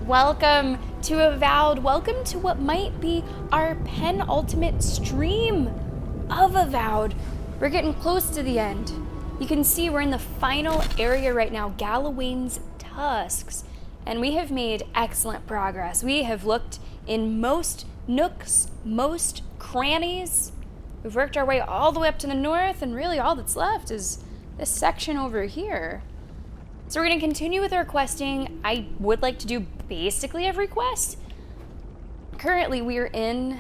Welcome to Avowed. Welcome to what might be our penultimate stream of Avowed. We're getting close to the end. You can see we're in the final area right now, Galawain's Tusks, and we have made excellent progress. We have looked in most nooks, most crannies. We've worked our way all the way up to the north, and really all that's left is this section over here. So we're going to continue with our questing. I would like to do basically every quest. Currently, we are in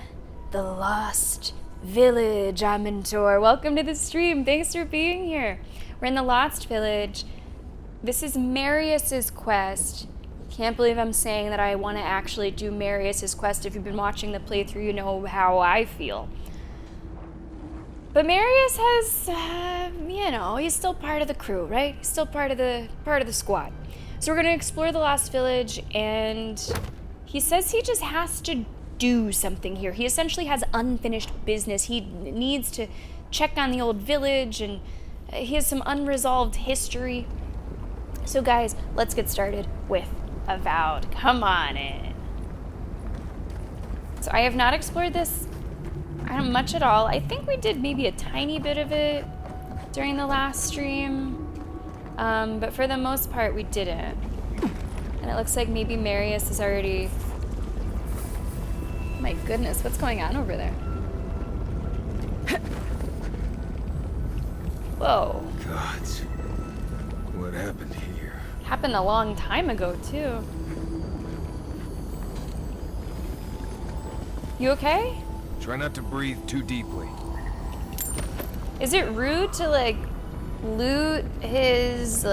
the Lost Village, Amintor. Welcome to the stream. Thanks for being here. We're in the Lost Village. This is Marius's quest. Can't believe I'm saying that I want to actually do Marius's quest. If you've been watching the playthrough, you know how I feel. But Marius has, he's still part of the crew, right? He's still part of the squad. So we're going to explore the Lost Village, and he says he just has to do something here. He essentially has unfinished business. He needs to check on the old village, and he has some unresolved history. So guys, let's get started with Avowed. Come on in. So I have not explored this much at all. I think we did maybe a tiny bit of it during the last stream, but for the most part we didn't. And it looks like maybe Marius is already... My goodness, what's going on over there? Whoa. God, what happened here? Happened a long time ago, too. You okay? Try not to breathe too deeply. Is it rude to, loot his,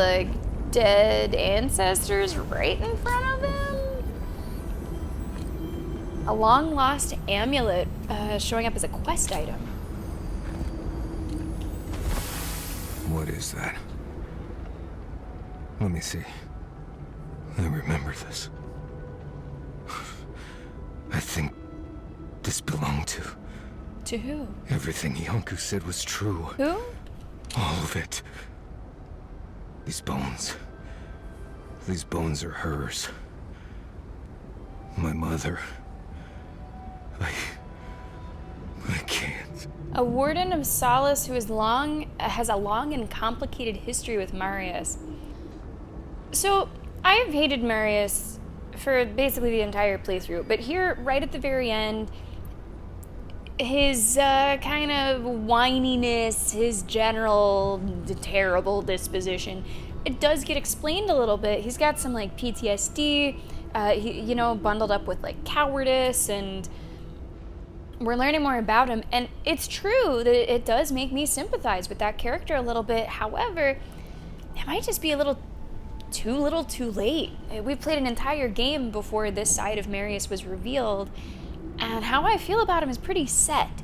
dead ancestors right in front of him? A long-lost amulet showing up as a quest item. What is that? Let me see. I remember this. I think this belonged to... To who? Everything Yonku said was true. Who? All of it. These bones. These bones are hers. My mother. I can't. A warden of Solace who has a long and complicated history with Marius. So, I have hated Marius for basically the entire playthrough, but here, right at the very end, his kind of whininess, his general terrible disposition, it does get explained a little bit. He's got some PTSD, bundled up with cowardice, and we're learning more about him. And it's true that it does make me sympathize with that character a little bit. However, it might just be a little too late. We played an entire game before this side of Marius was revealed, and how I feel about him is pretty set.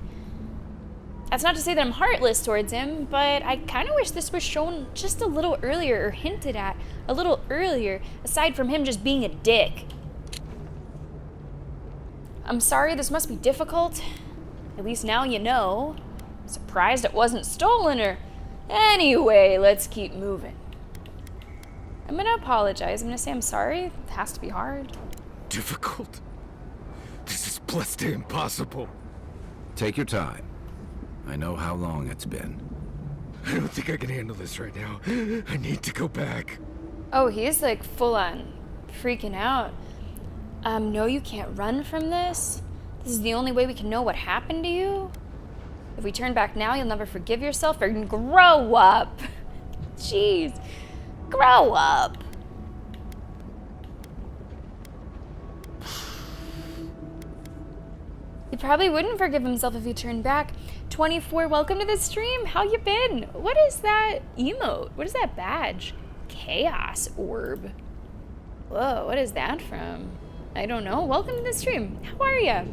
That's not to say that I'm heartless towards him, but I kind of wish this was shown just a little earlier, or hinted at a little earlier, aside from him just being a dick. I'm sorry, this must be difficult. At least now you know. Surprised it wasn't stolen, or... Anyway, let's keep moving. I'm gonna apologize. I'm gonna say I'm sorry. It has to be hard. Difficult? This is blessed impossible. Take your time. I know how long it's been. I don't think I can handle this right now. I need to go back. Oh, he's full on freaking out. No, you can't run from this. This is the only way we can know what happened to you. If we turn back now, you'll never forgive yourself, or grow up. Jeez. Grow up. He probably wouldn't forgive himself if he turned back. 24, welcome to the stream. How you been? What is that emote? What is that badge? Chaos orb. Whoa, what is that from? I don't know. Welcome to the stream. How are ya?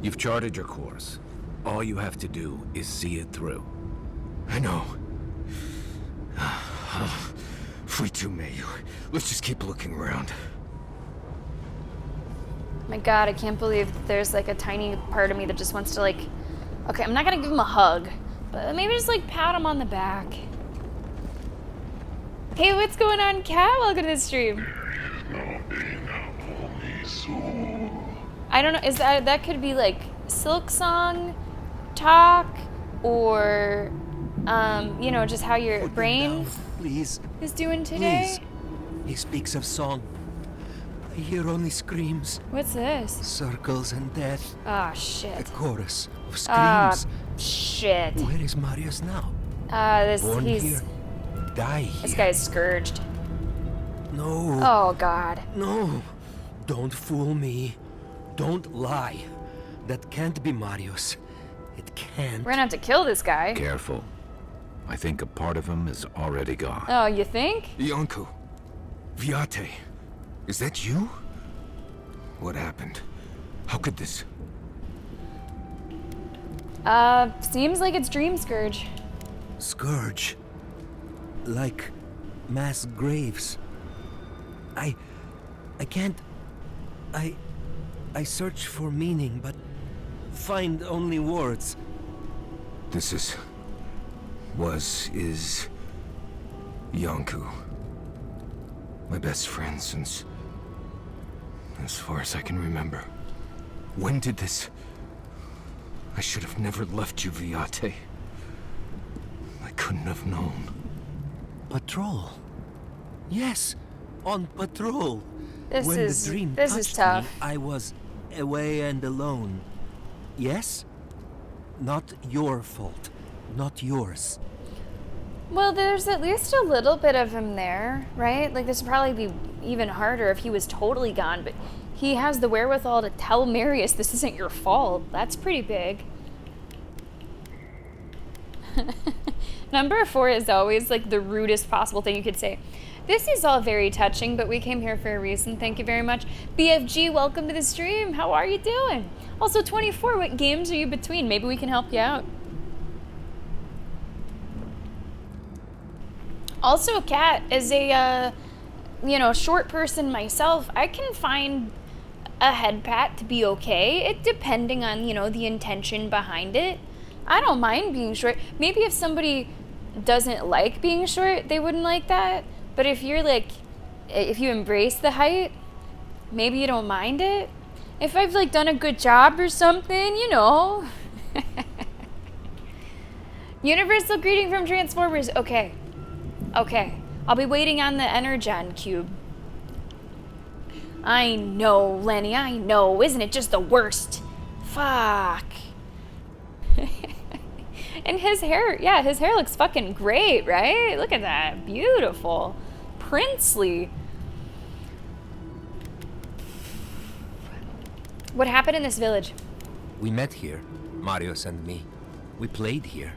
You've charted your course. All you have to do is see it through. I know. If we do, May, let's just keep looking around. My god, I can't believe that there's a tiny part of me that just wants to okay, I'm not gonna give him a hug, but maybe just pat him on the back. Hey, what's going on, Kat? Welcome to the stream. There is no day now I don't know. Is that could be like Silk Song talk, or just how your Put them brain down, please. is doing today. Please. He speaks of song. I hear only screams, What's this? circles and death. Ah, A shit. chorus of Ah, screams. shit. Where is Marius now? Born He's here, die here. this guy's scourged. No, Oh God. no. Don't fool me. Don't lie. That can't be Marius. It can't. We're gonna have to kill this guy. Careful. I think a part of him is already gone. Oh, you think? Yonko. Viate. Is that you? What happened? How could this? Seems like it's Dream Scourge. Scourge. Like mass graves. I can't. I search for meaning, but find only words. This is Yonku. My best friend since as far as I can remember. When did this? I should have never left you, Viate. I couldn't have known. Patrol. Yes, on patrol. This When is the dream this is touched tough. me, I was away and alone. Yes? Not your fault. Not yours. Well, there's at least a little bit of him there, right? Like, this would probably be even harder if he was totally gone, but he has the wherewithal to tell Marius this isn't your fault. That's pretty big. Number 4 is always, like, the rudest possible thing you could say. This is all very touching, but we came here for a reason. Thank you very much. BFG, welcome to the stream. How are you doing? Also, 24, what games are you between? Maybe we can help you out. Also, Kat, as a, short person myself, I can find a head pat to be okay, it depending on, the intention behind it. I don't mind being short. Maybe if somebody doesn't like being short, they wouldn't like that. But if you're if you embrace the height, maybe you don't mind it. If I've, done a good job or something, Universal greeting from Transformers. Okay. I'll be waiting on the Energon cube. I know, Lenny, I know. Isn't it just the worst? Fuck. And his hair looks fucking great, right? Look at that. Beautiful. Princely. What happened in this village? We met here, Marius and me. We played here.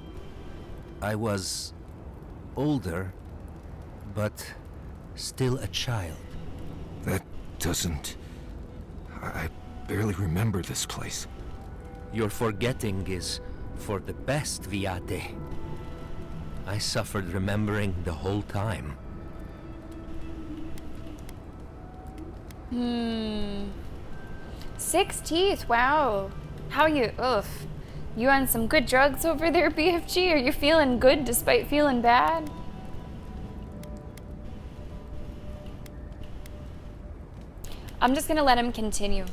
I was older, but still a child. That doesn't... I barely remember this place. Your forgetting is for the best, Viate. I suffered remembering the whole time. 6 teeth, wow. How you, ugh. You on some good drugs over there, BFG? Are you feeling good despite feeling bad? I'm just gonna let him continue.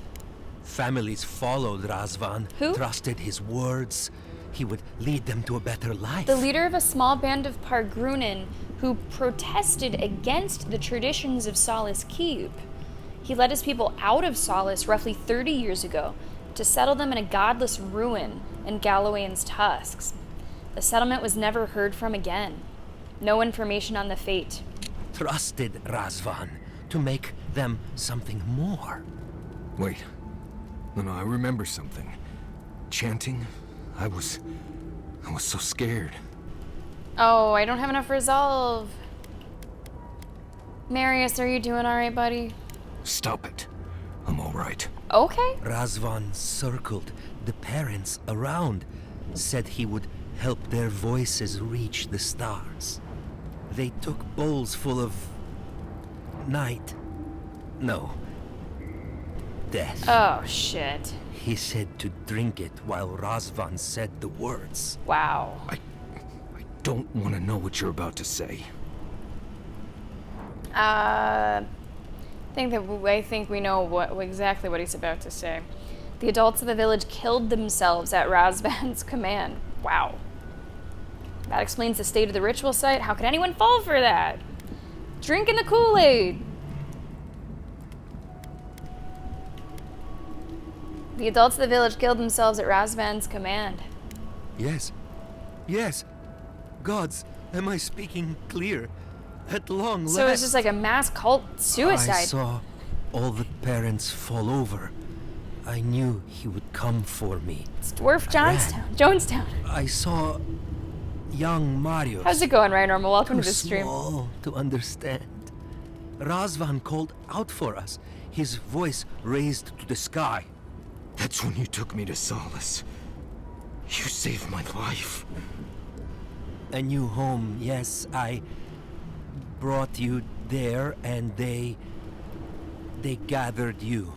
Families followed Razvan, Who? trusted his words. He would lead them to a better life. The leader of a small band of Pargrunen who protested against the traditions of Solace Keep. He led his people out of Solace roughly 30 years ago to settle them in a godless ruin in Galloway's tusks. The settlement was never heard from again. No information on the fate. Trusted Razvan to make them something more. Wait. No, I remember something. Chanting? I was so scared. Oh, I don't have enough resolve. Marius, are you doing all right, buddy? Stop it. I'm all right. Okay. Razvan circled the parents around, said he would help their voices reach the stars. They took bowls full of night. No. Death. Oh, shit. He said to drink it while Razvan said the words. Wow. I don't want to know what you're about to say. I think we know exactly what he's about to say. The adults of the village killed themselves at Razvan's command. Wow. That explains the state of the ritual site. How could anyone fall for that? Drinking the Kool-Aid. The adults of the village killed themselves at Razvan's command. Yes. Yes. Gods, am I speaking clear? At long last. So it's just like a mass cult suicide. I saw all the parents fall over. I knew he would come for me. It's Dwarf Jonestown. I saw young Marius. How's it going, Ryan Normal? Welcome Too to the stream. small to understand. Razvan called out for us, his voice raised to the sky. That's when you took me to Solace. You saved my life. A new home, yes, I brought you there and they gathered you.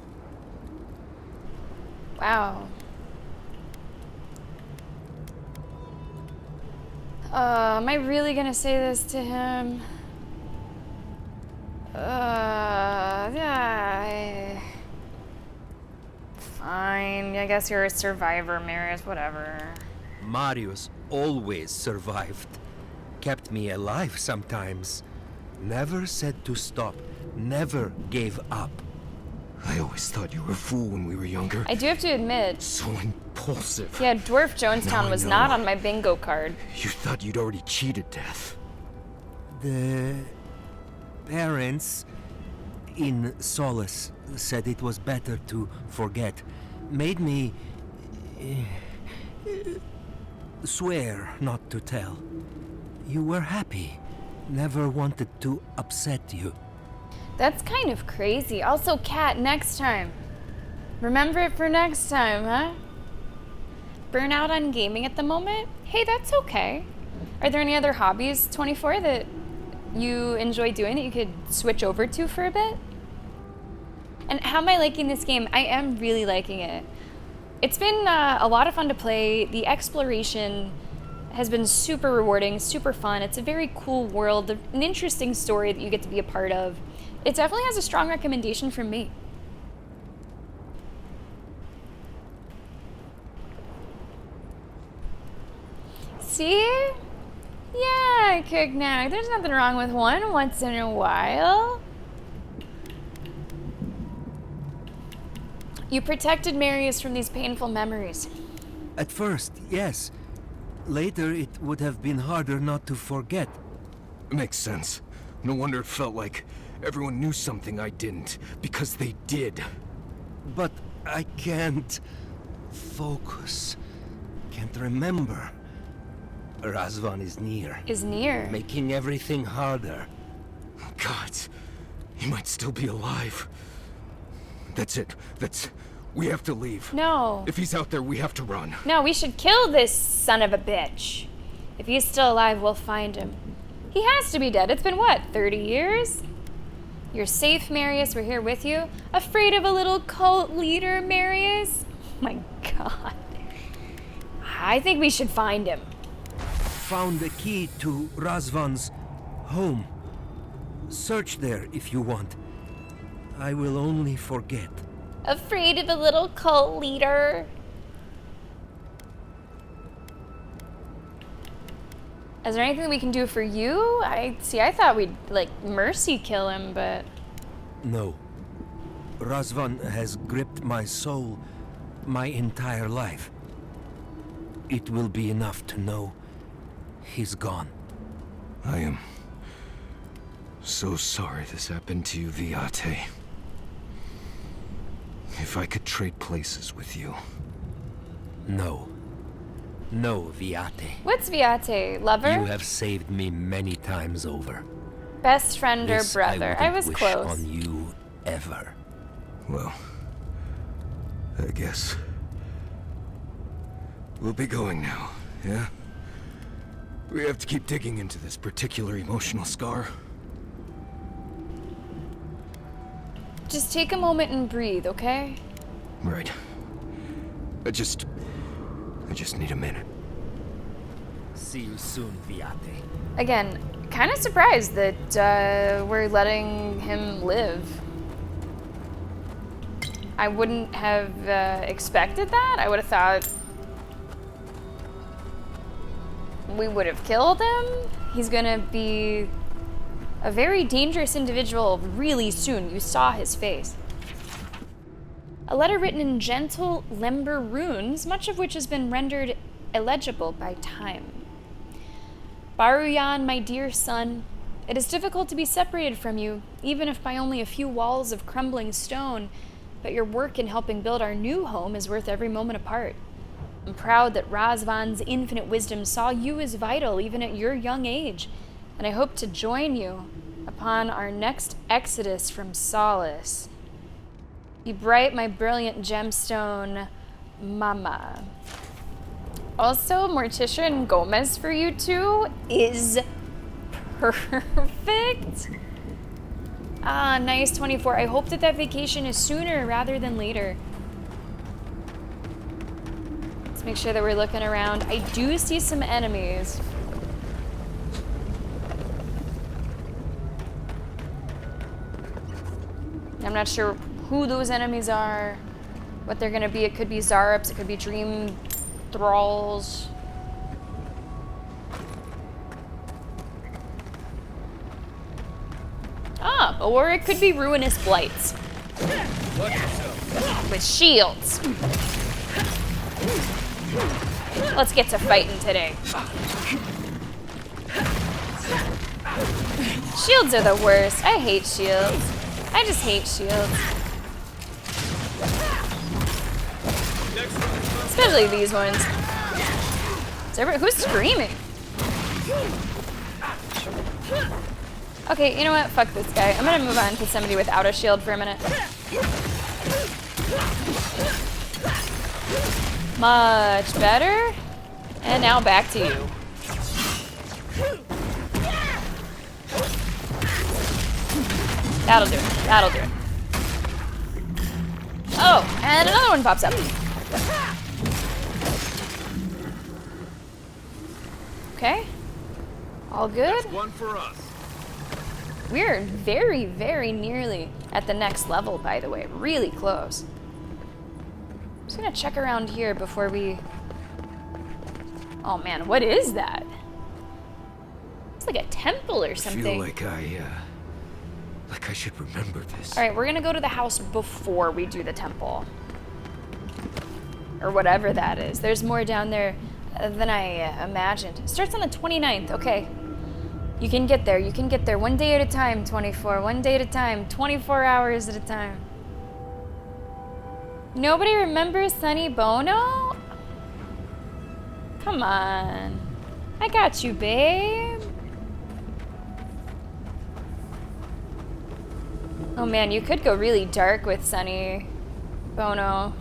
Wow. Am I really gonna say this to him? Yeah. Fine. I guess you're a survivor, Marius. Whatever. Marius always survived. Kept me alive sometimes. Never said to stop. Never gave up. I always thought you were a fool when we were younger. I do have to admit. So impulsive. Yeah, Dwarf Jonestown Now I was know. not on my bingo card. You thought you'd already cheated death. The parents in Solace said it was better to forget. Made me swear not to tell. You were happy. Never wanted to upset you. That's kind of crazy. Also, Cat, next time. Remember it for next time, huh? Burnout on gaming at the moment? Hey, that's okay. Are there any other hobbies, 24, that you enjoy doing that you could switch over to for a bit? And how am I liking this game? I am really liking it. It's been a lot of fun to play. The exploration has been super rewarding, super fun. It's a very cool world, an interesting story that you get to be a part of. It definitely has a strong recommendation from me. See? Yeah, Kignac. There's nothing wrong with one once in a while. You protected Marius from these painful memories. At first, yes. Later, it would have been harder not to forget. Makes sense. No wonder it felt like everyone knew something I didn't, because they did. But I can't focus. Can't remember. Razvan is near. Is near. Making everything harder. God, he might still be alive. That's it. We have to leave. No. If he's out there, we have to run. No, we should kill this son of a bitch. If he's still alive, we'll find him. He has to be dead. It's been, what, 30 years? You're safe, Marius. We're here with you. Afraid of a little cult leader, Marius? Oh my God. I think we should find him. Found the key to Razvan's home. Search there if you want. I will only forget. Afraid of a little cult leader. Is there anything we can do for you? I thought we'd, mercy kill him, but... No. Razvan has gripped my soul my entire life. It will be enough to know he's gone. I am so sorry this happened to you, Viate. If I could trade places with you. No. No, Viate. What's Viate? Lover? You have saved me many times over. Best friend or This brother? I wouldn't was wish close. on you ever. Well, I guess we'll be going now, yeah? We have to keep digging into this particular emotional scar. Just take a moment and breathe, okay? Right. I just need a minute. See you soon, Viate. Again, kind of surprised that we're letting him live. I wouldn't have expected that. I would have thought we would have killed him. He's gonna be a very dangerous individual really soon. You saw his face. A letter written in gentle limber runes, much of which has been rendered illegible by time. Baruyan, my dear son, it is difficult to be separated from you, even if by only a few walls of crumbling stone, but your work in helping build our new home is worth every moment apart. I'm proud that Razvan's infinite wisdom saw you as vital even at your young age, and I hope to join you upon our next exodus from Solace. Be bright, my brilliant gemstone, Mama. Also, Morticia and Gomez for you two is perfect. Ah, nice 24. I hope that that vacation is sooner rather than later. Let's make sure that we're looking around. I do see some enemies. I'm not sure who those enemies are, what they're gonna be. It could be Zarups, it could be Dream Thralls. Ah, or it could be Ruinous Blights. With shields. Let's get to fighting today. Shields are the worst. I hate shields. I just hate shields. Especially these ones. Who's screaming? Okay, you know what? Fuck this guy. I'm gonna move on to somebody without a shield for a minute. Much better. And now back to you. That'll do it. That'll do it. Oh, and another one pops up. Okay. All good. That's one for us. We're very, very nearly at the next level, by the way. Really close. I'm just gonna check around here before we... Oh man, what is that? It's like a temple or I something. feel like I should remember this. Alright, we're gonna go to the house before we do the temple. Or whatever that is. There's more down there than I imagined. It starts on the 29th, okay. You can get there, you can get there. One day at a time, 24. One day at a time, 24 hours at a time. Nobody remembers Sonny Bono? Come on. I got you, babe. Oh man, you could go really dark with Sonny Bono.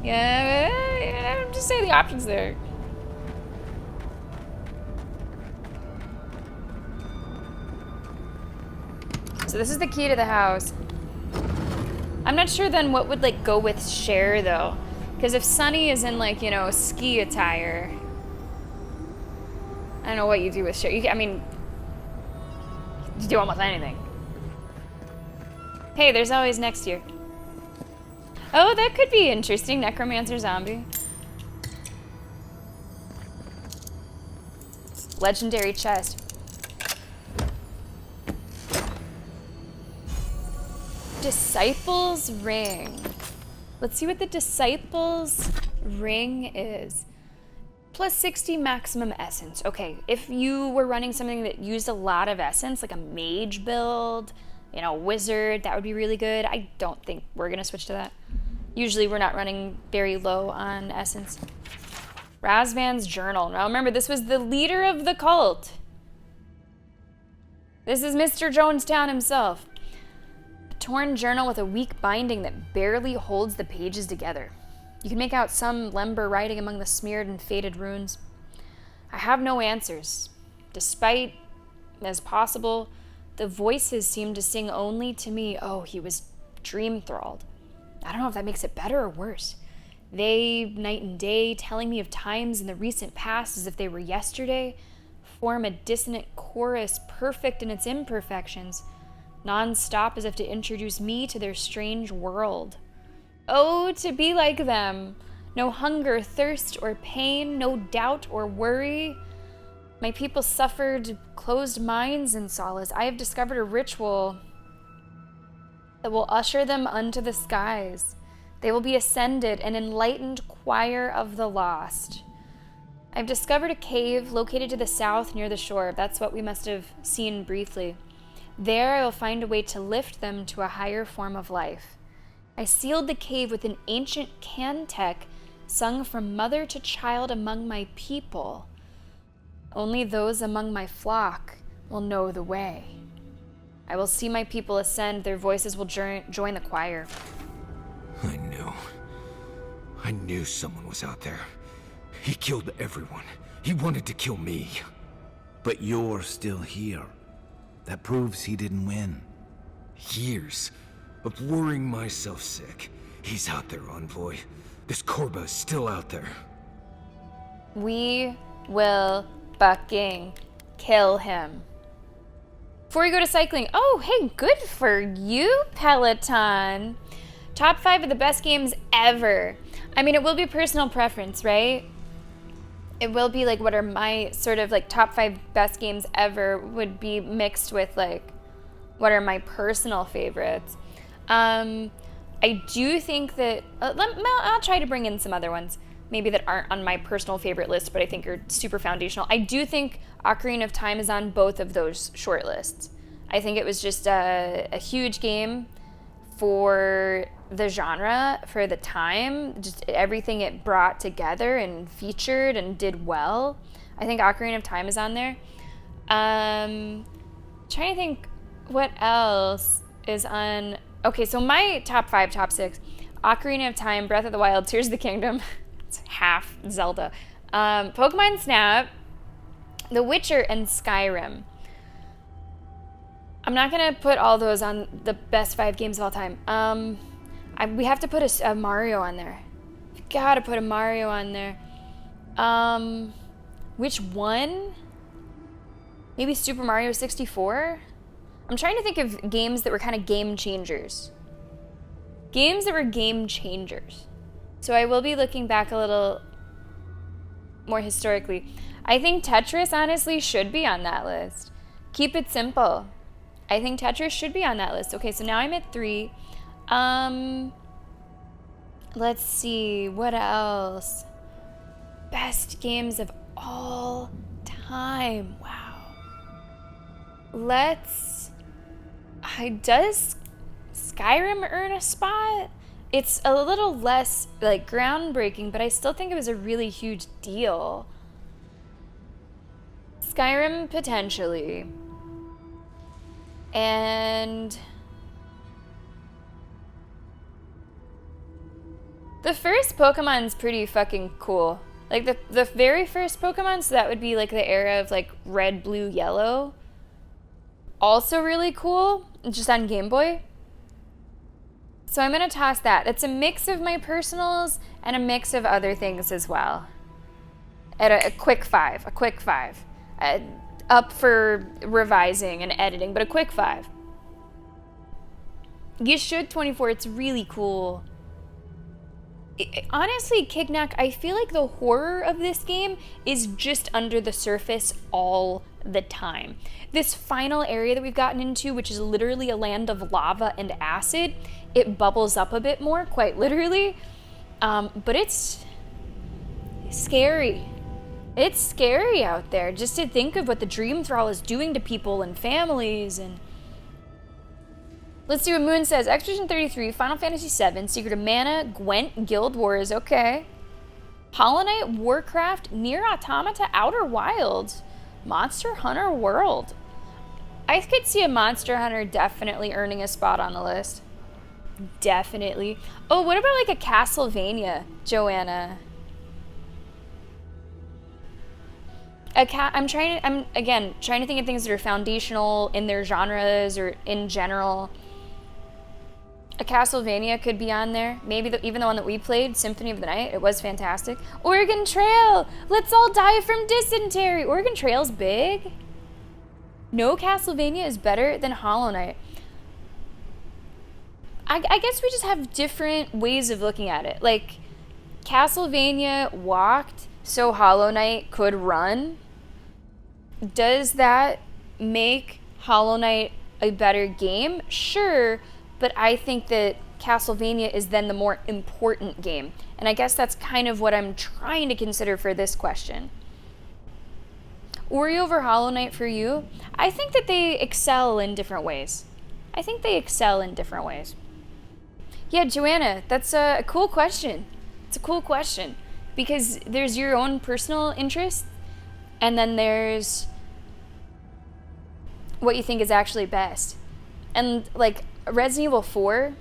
Yeah, I'm just saying the options there. So this is the key to the house. I'm not sure then what would like go with Cher though. Because if Sonny is in like, you know, ski attire, I don't know what you do with Cher. I mean, you do almost anything. Hey, there's always next year. Oh, that could be interesting. Necromancer zombie. Legendary chest. Disciples ring. Let's see what the Disciples ring is. Plus 60 maximum essence. Okay, if you were running something that used a lot of essence, like a mage build, you know, wizard, that would be really good. I don't think we're gonna switch to that. Usually we're not running very low on essence. Razvan's journal. Now remember, this was the leader of the cult. This is Mr. Jonestown himself. A torn journal with a weak binding that barely holds the pages together. You can make out some limber writing among the smeared and faded runes. I have no answers. Despite, as possible, the voices seem to sing only to me. Oh, he was dream-thralled. I don't know if that makes it better or worse. They, night and day, telling me of times in the recent past as if they were yesterday, form a dissonant chorus perfect in its imperfections, non-stop as if to introduce me to their strange world. Oh, to be like them. No hunger, thirst, or pain, no doubt or worry. My people suffered closed minds in solace. I have discovered a ritual that will usher them unto the skies. They will be ascended, an enlightened choir of the lost. I've discovered a cave located to the south near the shore. That's what we must have seen briefly. There I will find a way to lift them to a higher form of life. I sealed the cave with an ancient cantic sung from mother to child among my people. Only those among my flock will know the way. I will see my people ascend. Their voices will join the choir. I knew someone was out there. He killed everyone. He wanted to kill me. But you're still here. That proves he didn't win. Years of worrying myself sick. He's out there, Envoy. This Korba is still out there. We will fucking kill him. Before we go to cycling, oh, hey, good for you, Peloton. Top 5 of the best games ever. I mean, it will be personal preference, right? It will be like what are my sort of like top 5 best games ever would be mixed with like what are my personal favorites. I do think that I'll try to bring in some other ones maybe that aren't on my personal favorite list, but I think are super foundational. I do think Ocarina of Time is on both of those short lists. I think it was just a huge game for the genre, for the time, just everything it brought together and featured and did well. I think Ocarina of Time is on there. Trying to think what else is on. Okay, so my top 5, top 6, Ocarina of Time, Breath of the Wild, Tears of the Kingdom, it's half Zelda, Pokemon Snap, The Witcher, and Skyrim. I'm not gonna put all those on the best 5 games of all time. We have to put a Mario on there. We gotta put a Mario on there. Which one? Maybe Super Mario 64? I'm trying to think of games that were kind of game changers. Games that were game changers. So I will be looking back a little more historically. I think Tetris honestly should be on that list. Keep it simple. I think Tetris should be on that list. Okay, so now I'm at 3. Let's see, what else? Best games of all time. Wow. Does Skyrim earn a spot? It's a little less like groundbreaking, but I still think it was a really huge deal. Skyrim potentially. And the first Pokemon's pretty fucking cool. Like the very first Pokemon, so that would be like the era of like red, blue, yellow. Also really cool, just on Game Boy. So I'm gonna toss that. It's a mix of my personals and a mix of other things as well. At a quick 5, up for revising and editing, but a quick 5. You should 24, it's really cool. Honestly, Kignak, I feel like the horror of this game is just under the surface all the time. This final area that we've gotten into, which is literally a land of lava and acid, it bubbles up a bit more, quite literally. But it's scary. It's scary out there just to think of what the Dream Thrall is doing to people and families. And let's see what Moon says. Expedition 33, Final Fantasy VII, Secret of Mana, Gwent, Guild Wars, okay. Hollow Knight, Warcraft, Nier Automata, Outer Wilds, Monster Hunter World. I could see a Monster Hunter definitely earning a spot on the list. Definitely. Oh, what about like a Castlevania, Joanna? I'm again trying to think of things that are foundational in their genres or in general. A Castlevania could be on there. Maybe even the one that we played, Symphony of the Night, it was fantastic. Oregon Trail! Let's all die from dysentery! Oregon Trail's big. No Castlevania is better than Hollow Knight. I guess we just have different ways of looking at it. Like, Castlevania walked so Hollow Knight could run. Does that make Hollow Knight a better game? Sure, but I think that Castlevania is then the more important game. And I guess that's kind of what I'm trying to consider for this question. Ori over Hollow Knight for you? I think that they excel in different ways. Yeah, Joanna, that's a cool question. It's a cool question. Because there's your own personal interest, and then there's what you think is actually best. And, like, Resident Evil 4,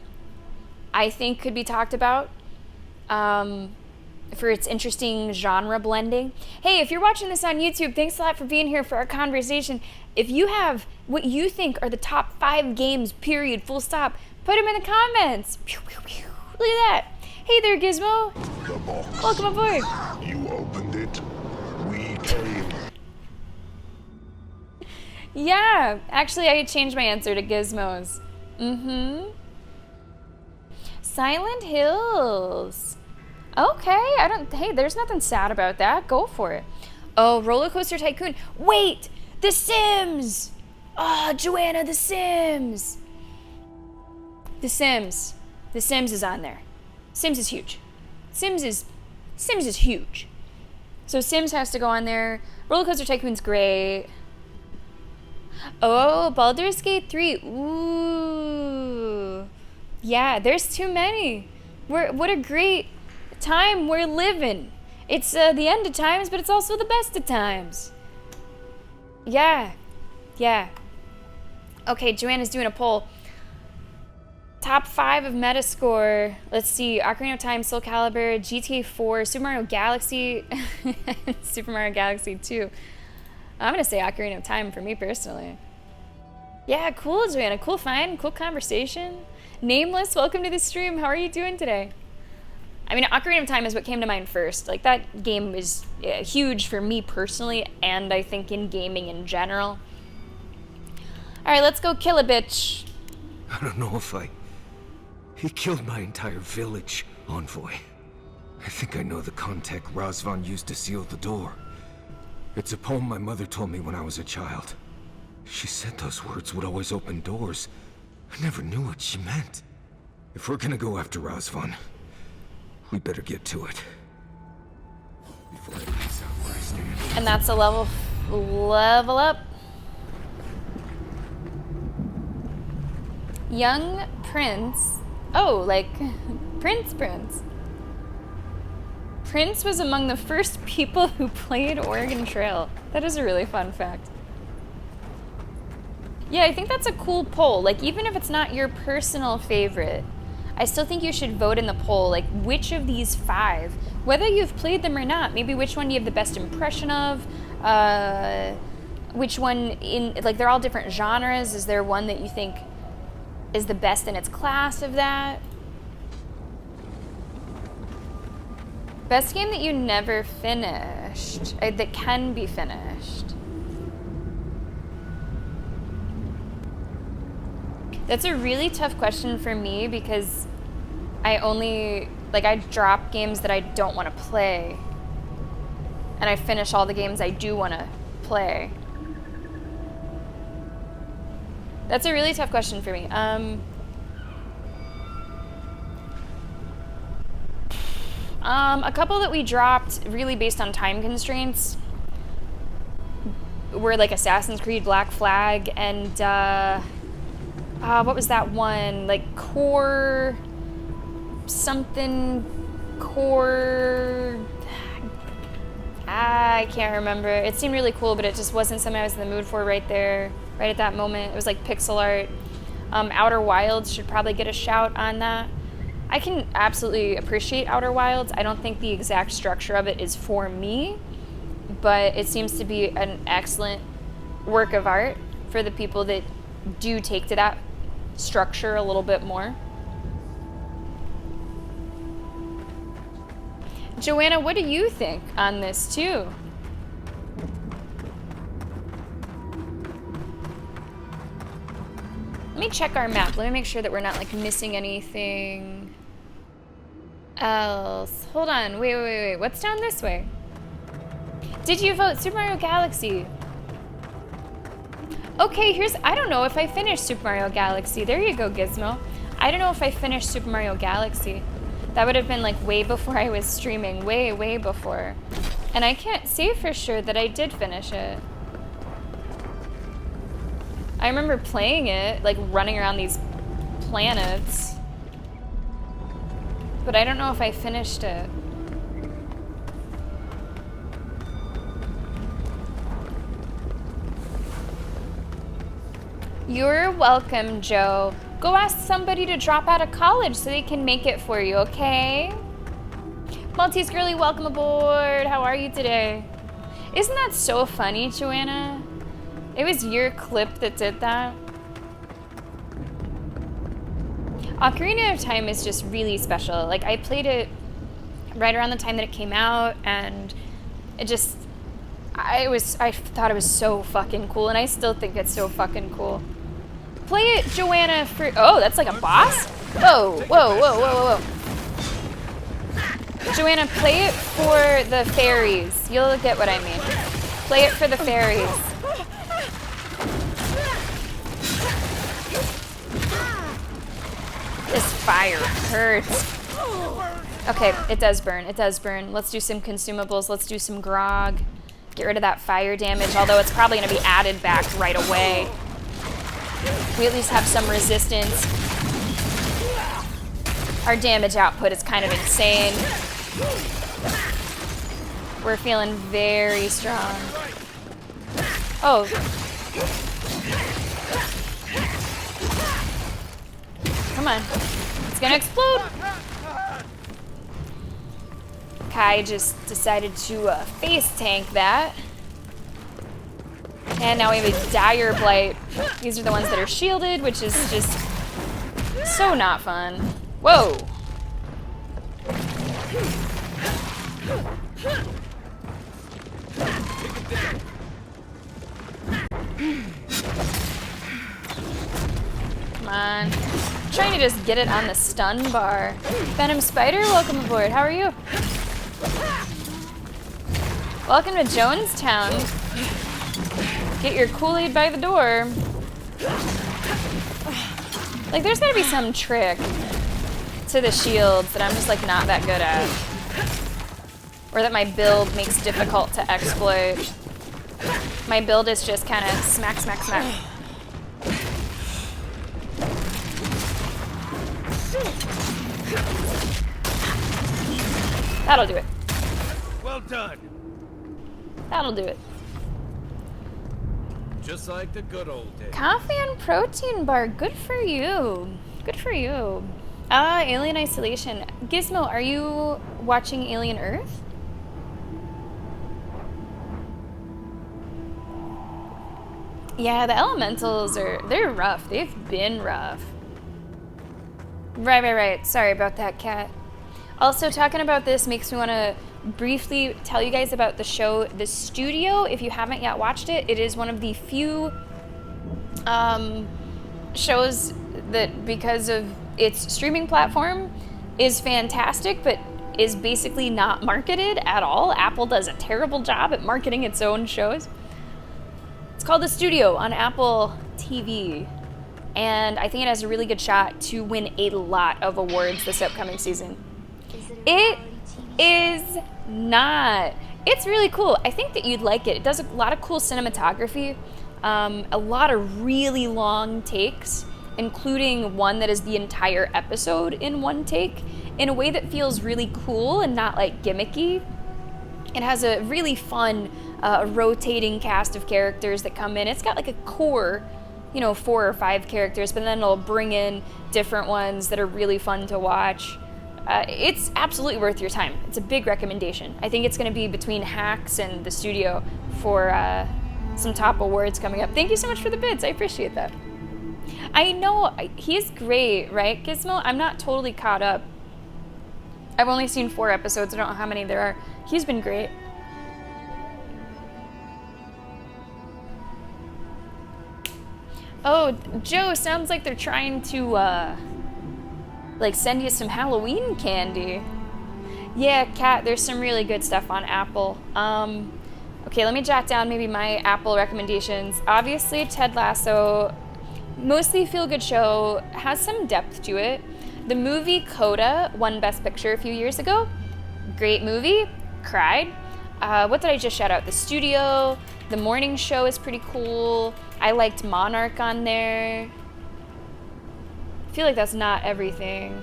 I think could be talked about for its interesting genre blending. Hey, if you're watching this on YouTube, thanks a lot for being here for our conversation. If you have what you think are the top 5 games, period, full stop, put them in the comments. Pew, pew, pew. Look at that. Hey there, Gizmo. The box. Welcome aboard. You opened it. We came. Yeah, actually, I changed my answer to Gizmos. Silent Hills. Okay, hey, there's nothing sad about that. Go for it. Oh, Roller Coaster Tycoon. Wait, The Sims. Oh, Joanna, The Sims. The Sims is on there. Sims is huge. Sims is huge. So Sims has to go on there. Roller Coaster Tycoon's great. Oh, Baldur's Gate 3. Ooh. Yeah, there's too many. What a great time we're living. It's the end of times, but it's also the best of times. Yeah. Okay, Joanna's doing a poll. Top 5 of Metascore. Let's see. Ocarina of Time, Soul Calibur, GTA 4, Super Mario Galaxy, Super Mario Galaxy 2. I'm going to say Ocarina of Time for me personally. Yeah, cool, Joanna. Cool find. Cool conversation. Nameless, welcome to the stream. How are you doing today? I mean, Ocarina of Time is what came to mind first. Like, that game is huge for me personally, and I think in gaming in general. All right, let's go kill a bitch. I don't know if He killed my entire village, Envoy. I think I know the contact Razvan used to seal the door. It's a poem my mother told me when I was a child. She said those words would always open doors. I never knew what she meant. If we're gonna go after Razvan, we better get to it. Before I piece out where I stand. And that's a level up. Young Prince. Oh, like Prince. Prince was among the first people who played Oregon Trail. That is a really fun fact. Yeah, I think that's a cool poll. Like, even if it's not your personal favorite, I still think you should vote in the poll, like, which of these 5, whether you've played them or not, maybe which one you have the best impression of, which one like, they're all different genres. Is there one that you think is the best in its class of that? Best game that you never finished, that can be finished. That's a really tough question for me because I drop games that I don't want to play. And I finish all the games I do want to play. That's a really tough question for me. A couple that we dropped really based on time constraints were like Assassin's Creed Black Flag and what was that one? Like Core... I can't remember. It seemed really cool, but it just wasn't something I was in the mood for right at that moment. It was like pixel art. Outer Wilds should probably get a shout on that. I can absolutely appreciate Outer Wilds. I don't think the exact structure of it is for me, but it seems to be an excellent work of art for the people that do take to that structure a little bit more. Joanna, what do you think on this too? Let me check our map. Let me make sure that we're not like missing anything else. Hold on. Wait. What's down this way? Did you vote Super Mario Galaxy? Okay, I don't know if I finished Super Mario Galaxy. There you go, Gizmo. I don't know if I finished Super Mario Galaxy. That would have been like way before I was streaming. Way before. And I can't say for sure that I did finish it. I remember playing it, like running around these planets. But I don't know if I finished it. You're welcome, Joe. Go ask somebody to drop out of college so they can make it for you, okay? Maltese Girly, welcome aboard. How are you today? Isn't that so funny, Joanna? It was your clip that did that. Ocarina of Time is just really special. Like, I played it right around the time that it came out, and it just, I thought it was so fucking cool, and I still think it's so fucking cool. Play it, Joanna, for, oh, that's like a boss? Whoa. Joanna, play it for the fairies. You'll get what I mean. Play it for the fairies. This fire hurts. Okay, it does burn. Let's do some consumables. Let's do some grog. Get rid of that fire damage, although it's probably going to be added back right away. We at least have some resistance. Our damage output is kind of insane. We're feeling very strong. Oh. Come on. It's gonna explode. Kai just decided to face tank that. And now we have a Dire Blight. These are the ones that are shielded, which is just so not fun. Whoa. Come on. I'm trying to just get it on the stun bar. Venom Spider, welcome aboard. How are you? Welcome to Jonestown. Get your Kool-Aid by the door. Like, there's gotta be some trick to the shields that I'm just, like, not that good at. Or that my build makes difficult to exploit. My build is just kind of smack. That'll do it. Well done. That'll do it. Just like the good old days. Coffee and protein bar. Good for you. Good for you. Alien Isolation. Gizmo, are you watching Alien Earth? Yeah, the elementals they're rough. They've been rough. Right. Sorry about that, Cat. Also, talking about this makes me want to briefly tell you guys about the show The Studio. If you haven't yet watched it, it is one of the few shows that, because of its streaming platform, is fantastic, but is basically not marketed at all. Apple does a terrible job at marketing its own shows. It's called The Studio on Apple TV, and I think it has a really good shot to win a lot of awards this upcoming season. It is not. It's really cool. I think that you'd like it. It does a lot of cool cinematography, a lot of really long takes, including one that is the entire episode in one take, in a way that feels really cool and not like gimmicky. It has a really fun rotating cast of characters that come in. It's got like a core, 4 or 5 characters, but then it'll bring in different ones that are really fun to watch. It's absolutely worth your time. It's a big recommendation. I think it's going to be between Hacks and The Studio for some top awards coming up. Thank you so much for the bids. I appreciate that. I know, he's great, right, Gizmo? I'm not totally caught up. I've only seen 4 episodes. I don't know how many there are. He's been great. Oh, Joe, sounds like they're trying to, like, send you some Halloween candy. Yeah, Kat, there's some really good stuff on Apple. Okay, let me jot down maybe my Apple recommendations. Obviously, Ted Lasso, mostly feel-good show, has some depth to it. The movie Coda won Best Picture a few years ago. Great movie, cried. What did I just shout out? The Studio, The Morning Show is pretty cool. I liked Monarch on there. I feel like that's not everything.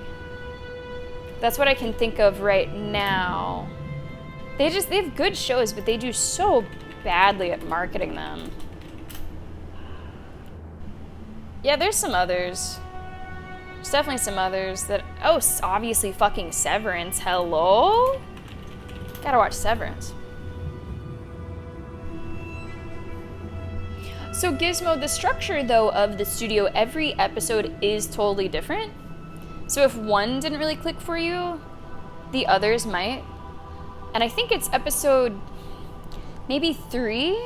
That's what I can think of right now. They have good shows, but they do so badly at marketing them. Yeah, there's some others. There's definitely some others that, oh, obviously fucking Severance, hello? Gotta watch Severance. So Gizmo, the structure though of the studio, every episode is totally different. So if one didn't really click for you, the others might. And I think it's episode maybe 3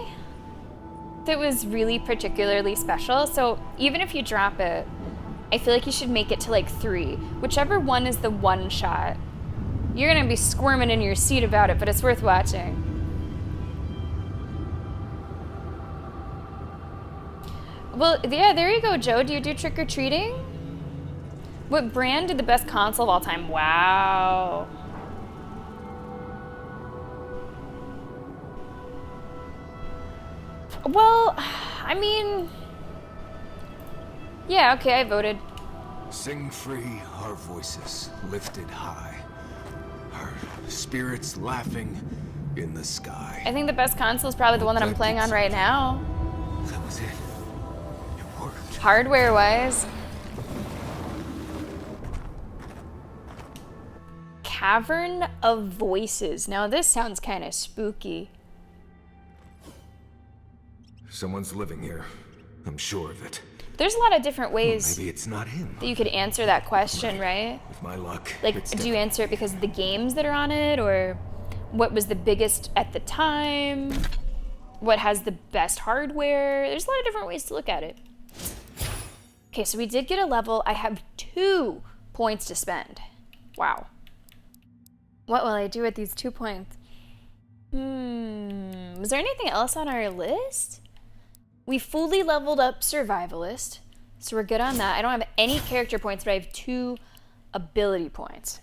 that was really particularly special. So even if you drop it, I feel like you should make it to like 3. Whichever one is the one shot. You're gonna be squirming in your seat about it, but it's worth watching. Well, yeah, there you go, Joe. Do you do trick-or-treating? What brand did the best console of all time? Wow. Well, I mean, yeah, okay, I voted. Sing free, our voices lifted high, our spirits laughing in the sky. I think the best console is probably the one that I'm playing on right now. That was it. It worked. Hardware-wise. Cavern of Voices. Now this sounds kind of spooky. Someone's living here. I'm sure of it. There's a lot of different ways Maybe it's not him. that you could answer that question, right? With my luck. Like, it's do you answer it because of the games that are on it, or what was the biggest at the time? What has the best hardware? There's a lot of different ways to look at it. Okay, so we did get a level. I have 2 points to spend. Wow. What will I do with these 2 points? Was there anything else on our list? We fully leveled up Survivalist, so we're good on that. I don't have any character points, but I have 2 ability points.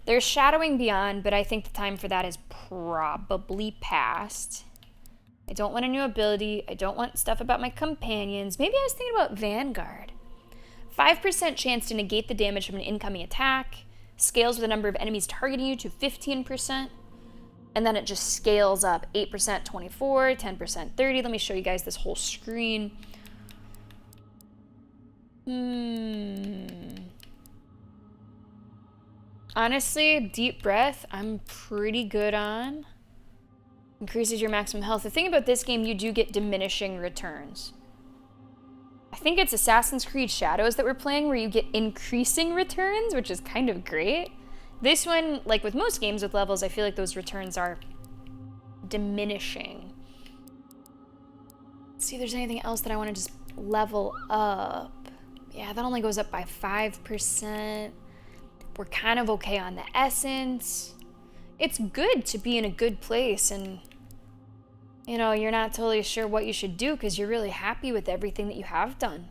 There's Shadowing Beyond, but I think the time for that is probably past. I don't want a new ability. I don't want stuff about my companions. Maybe I was thinking about Vanguard. 5% chance to negate the damage from an incoming attack. Scales with the number of enemies targeting you to 15%. And then it just scales up. 8%, 24, 10%, 30. Let me show you guys this whole screen. Honestly, deep breath, I'm pretty good on. Increases your maximum health. The thing about this game, you do get diminishing returns. I think it's Assassin's Creed Shadows that we're playing where you get increasing returns, which is kind of great. This one, like with most games with levels, I feel like those returns are diminishing. Let's see if there's anything else that I want to just level up. Yeah, that only goes up by 5%. We're kind of okay on the essence. It's good to be in a good place and, you know, you're not totally sure what you should do because you're really happy with everything that you have done.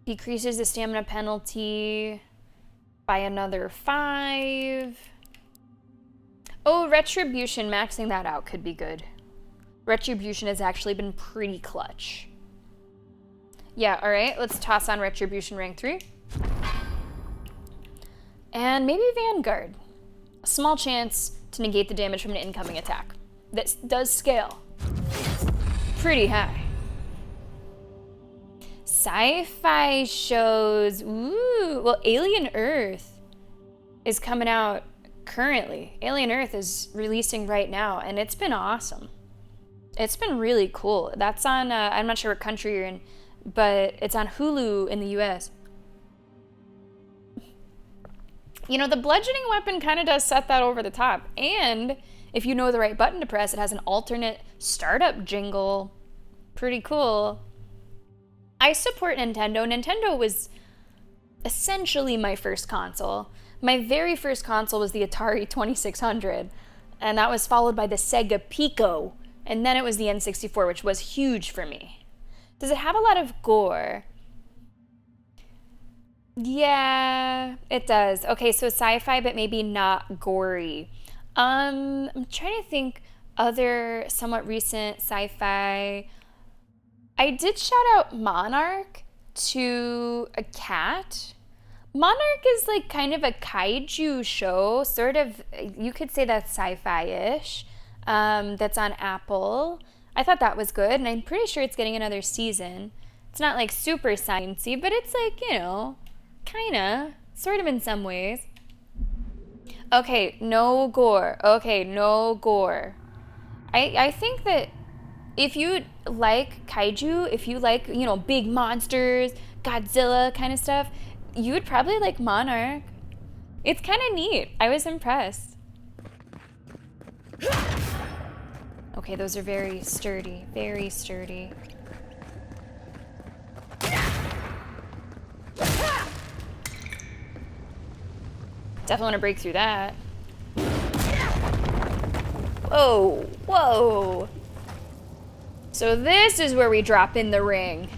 Decreases the stamina penalty by another 5. Oh, Retribution, maxing that out could be good. Retribution has actually been pretty clutch. Yeah, all right, let's toss on Retribution rank 3. And maybe Vanguard. A small chance to negate the damage from an incoming attack. This does scale pretty high. Sci-fi shows, ooh, well, Alien Earth is coming out currently. Alien Earth is releasing right now, and it's been awesome. It's been really cool. That's on, I'm not sure what country you're in, but it's on Hulu in the US. You know, the bludgeoning weapon kind of does set that over the top. And if you know the right button to press, it has an alternate startup jingle. Pretty cool. I support Nintendo. Nintendo was essentially my first console. My very first console was the Atari 2600, and that was followed by the Sega Pico, and then it was the N64, which was huge for me. Does it have a lot of gore? Yeah, it does. Okay, so sci-fi, but maybe not gory. I'm trying to think other somewhat recent sci-fi. I did shout out Monarch to a cat. Monarch is like kind of a kaiju show, sort of, you could say that's sci-fi-ish, that's on Apple. I thought that was good, and I'm pretty sure it's getting another season. It's not like super sciencey, but it's like, you know, kinda, sort of in some ways. Okay, no gore. Okay, no gore. I think that if you like kaiju, if you like, you know, big monsters, Godzilla kind of stuff, you would probably like Monarch. It's kind of neat. I was impressed. Okay, those are very sturdy, very sturdy. Definitely want to break through that. Whoa, whoa. So this is where we drop in the ring.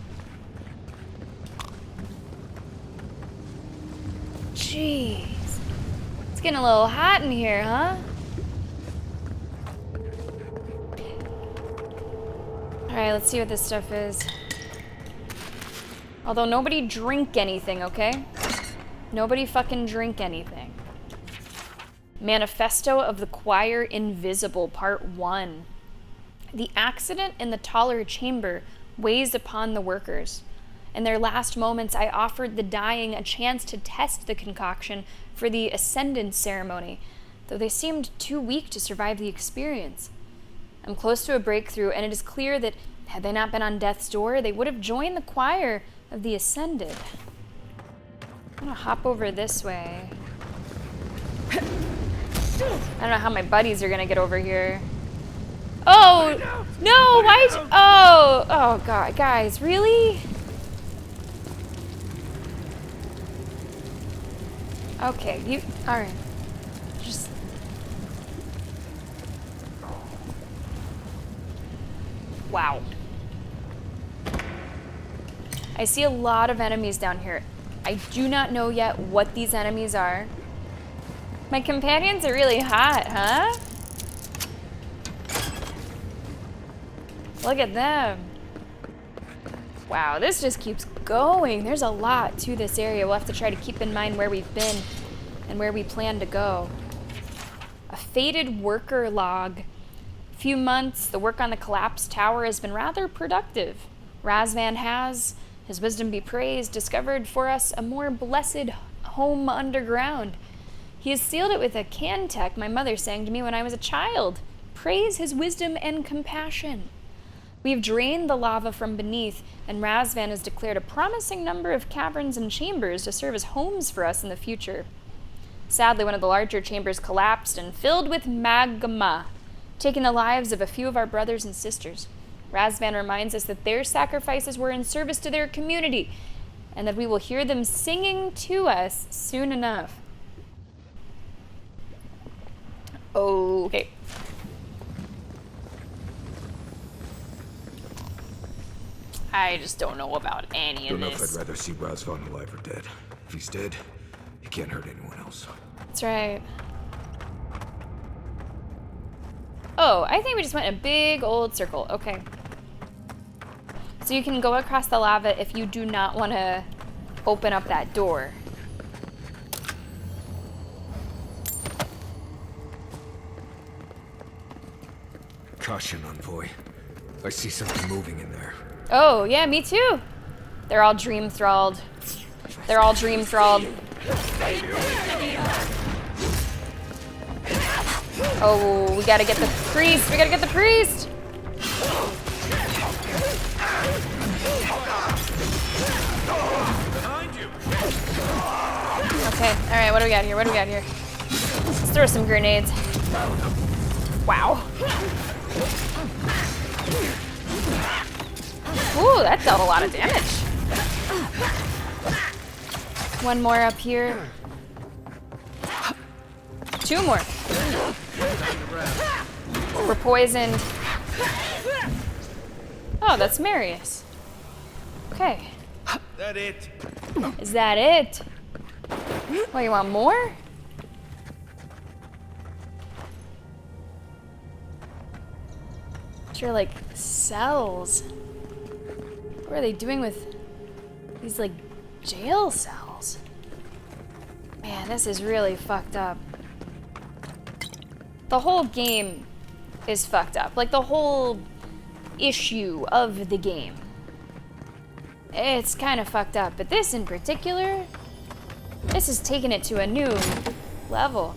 Jeez. It's getting a little hot in here, huh? Alright, let's see what this stuff is. Although nobody drink anything, okay? Nobody fucking drink anything. Manifesto of the Choir Invisible, Part 1. The accident in the taller chamber weighs upon the workers. In their last moments, I offered the dying a chance to test the concoction for the ascendance ceremony, though they seemed too weak to survive the experience. I'm close to a breakthrough, and it is clear that had they not been on death's door, they would have joined the choir of the ascended. I'm gonna hop over this way. I don't know how my buddies are gonna get over here. Oh, no, why? Oh, God, guys, really? Okay, all right. Just. Wow. I see a lot of enemies down here. I do not know yet what these enemies are. My companions are really hot, huh? Look at them. Wow, this just keeps going. There's a lot to this area. We'll have to try to keep in mind where we've been and where we plan to go. A faded worker log. Few months, the work on the collapsed tower has been rather productive. Razvan has, his wisdom be praised, discovered for us a more blessed home underground. He has sealed it with a cantech my mother sang to me when I was a child. Praise his wisdom and compassion. We've drained the lava from beneath, and Razvan has declared a promising number of caverns and chambers to serve as homes for us in the future. Sadly, one of the larger chambers collapsed and filled with magma, taking the lives of a few of our brothers and sisters. Razvan reminds us that their sacrifices were in service to their community, and that we will hear them singing to us soon enough. Okay. I just don't know about any of Don't know if this. I'd rather see Razvan alive or dead. If he's dead, he can't hurt anyone else. That's right. Oh, I think we just went in a big old circle. Okay. So you can go across the lava if you do not want to open up that door. Caution, Envoy. I see something moving in there. Oh, yeah, me too. They're all dream thralled. They're all dream thralled. Oh, we gotta get the priest. We gotta get the priest. Okay, all right, what do we got here? What do we got here? Let's throw some grenades. Wow. Ooh, that dealt a lot of damage. One more up here. 2 more. We're poisoned. Oh, that's Marius. Okay. That it? Is that it? What, you want more? Sure, like cells. What are they doing with these like jail cells? Man, this is really fucked up. The whole game is fucked up. Like the whole issue of the game. It's kind of fucked up, but this in particular, this is taking it to a new level.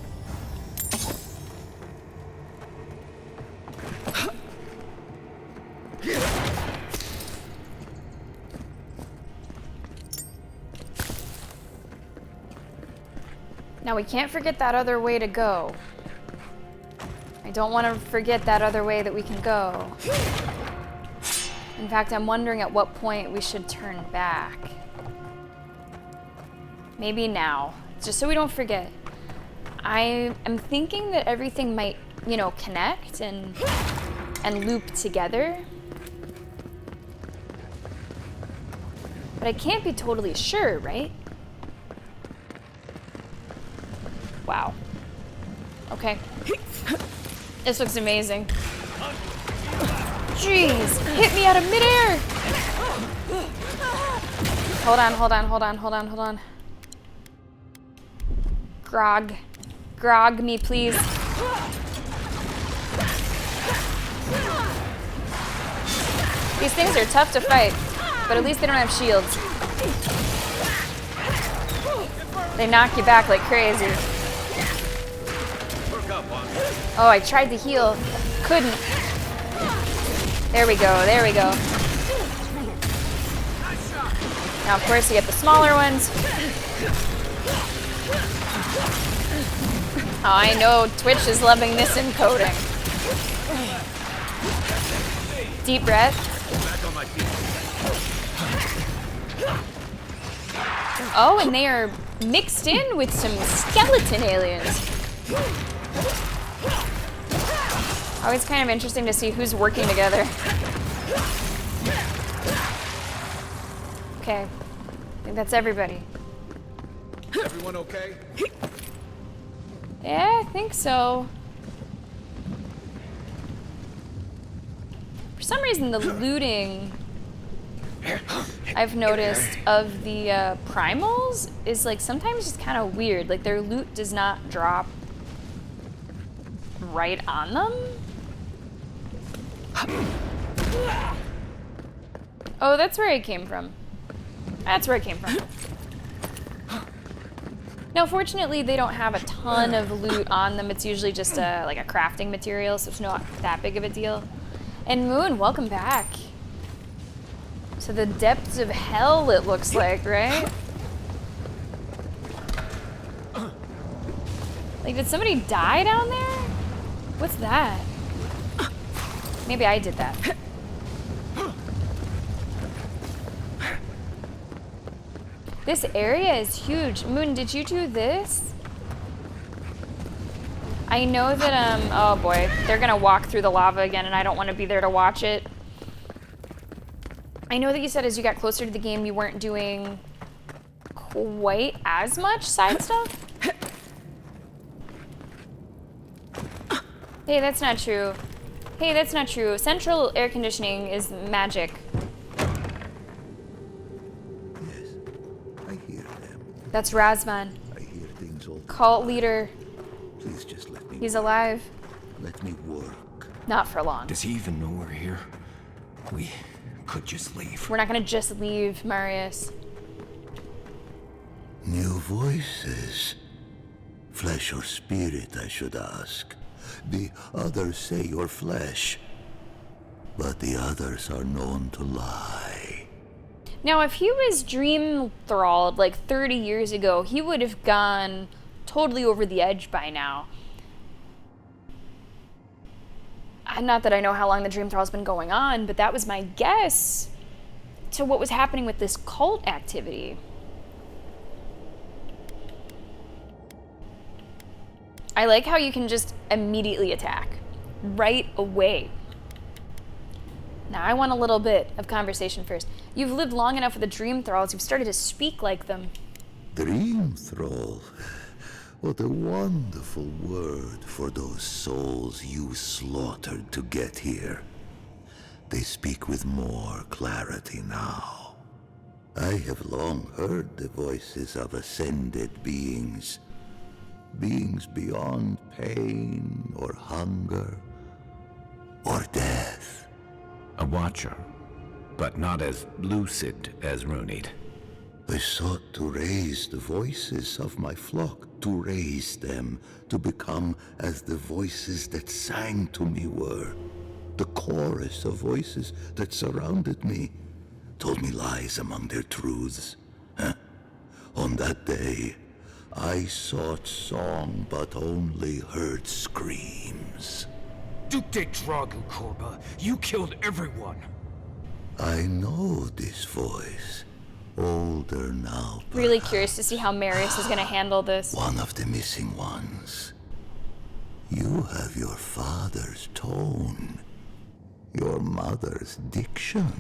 Now we can't forget that other way to go. I don't want to forget that other way that we can go. In fact, I'm wondering at what point we should turn back. Maybe now, just so we don't forget. I am thinking that everything might, you know, connect and loop together. But I can't be totally sure, right? Wow. Okay. This looks amazing. Jeez, hit me out of midair! Hold on. Grog me, please. These things are tough to fight, but at least they don't have shields. They knock you back like crazy. Oh, I tried to heal. Couldn't. There we go. Now, of course, you get the smaller ones. Oh, I know Twitch is loving this encoding. Deep breath. Oh, and they are mixed in with some skeleton aliens. Always kind of interesting to see who's working together. Okay, I think that's everybody. Everyone okay? Yeah, I think so. For some reason, the looting I've noticed of the primals is like sometimes just kind of weird. Like their loot does not drop right on them. Oh, that's where I came from. Now, fortunately, they don't have a ton of loot on them. It's usually just like a crafting material, so it's not that big of a deal. And Moon, welcome back to the depths of hell, it looks like, right? Like, did somebody die down there? What's that? Maybe I did that. This area is huge. Moon, did you do this? I know that, oh boy, they're gonna walk through the lava again and I don't want to be there to watch it. I know that you said as you got closer to the game you weren't doing quite as much side stuff. Hey, that's not true. Central air conditioning is magic. Yes, I hear them. That's Razvan, I hear things all the cult time. leader. Please just let me. He's alive. Let me work. Not for long. Does he even know we're here? We could just leave. We're not gonna just leave, Marius. New voices. Flesh or spirit, I should ask. The others say you're flesh, but the others are known to lie. Now, if he was dream thralled like 30 years ago, he would have gone totally over the edge by now. Not that I know how long the dream thrall's been going on, but that was my guess to what was happening with this cult activity. I like how you can just immediately attack right away. Now, I want a little bit of conversation first. You've lived long enough with the Dream Thralls, you've started to speak like them. Dream Thrall. What a wonderful word for those souls you slaughtered to get here. They speak with more clarity now. I have long heard the voices of ascended beings. Beings beyond pain or hunger or death. A watcher, but not as lucid as Runid. I sought to raise the voices of my flock, to raise them to become as the voices that sang to me were. The chorus of voices that surrounded me told me lies among their truths. On that day, I sought song but only heard screams. Duke de Dragu, Korba. You killed everyone. I know this voice. Older now, Really curious to see how Marius is going to handle this. one of the missing ones. You have your father's tone, your mother's diction.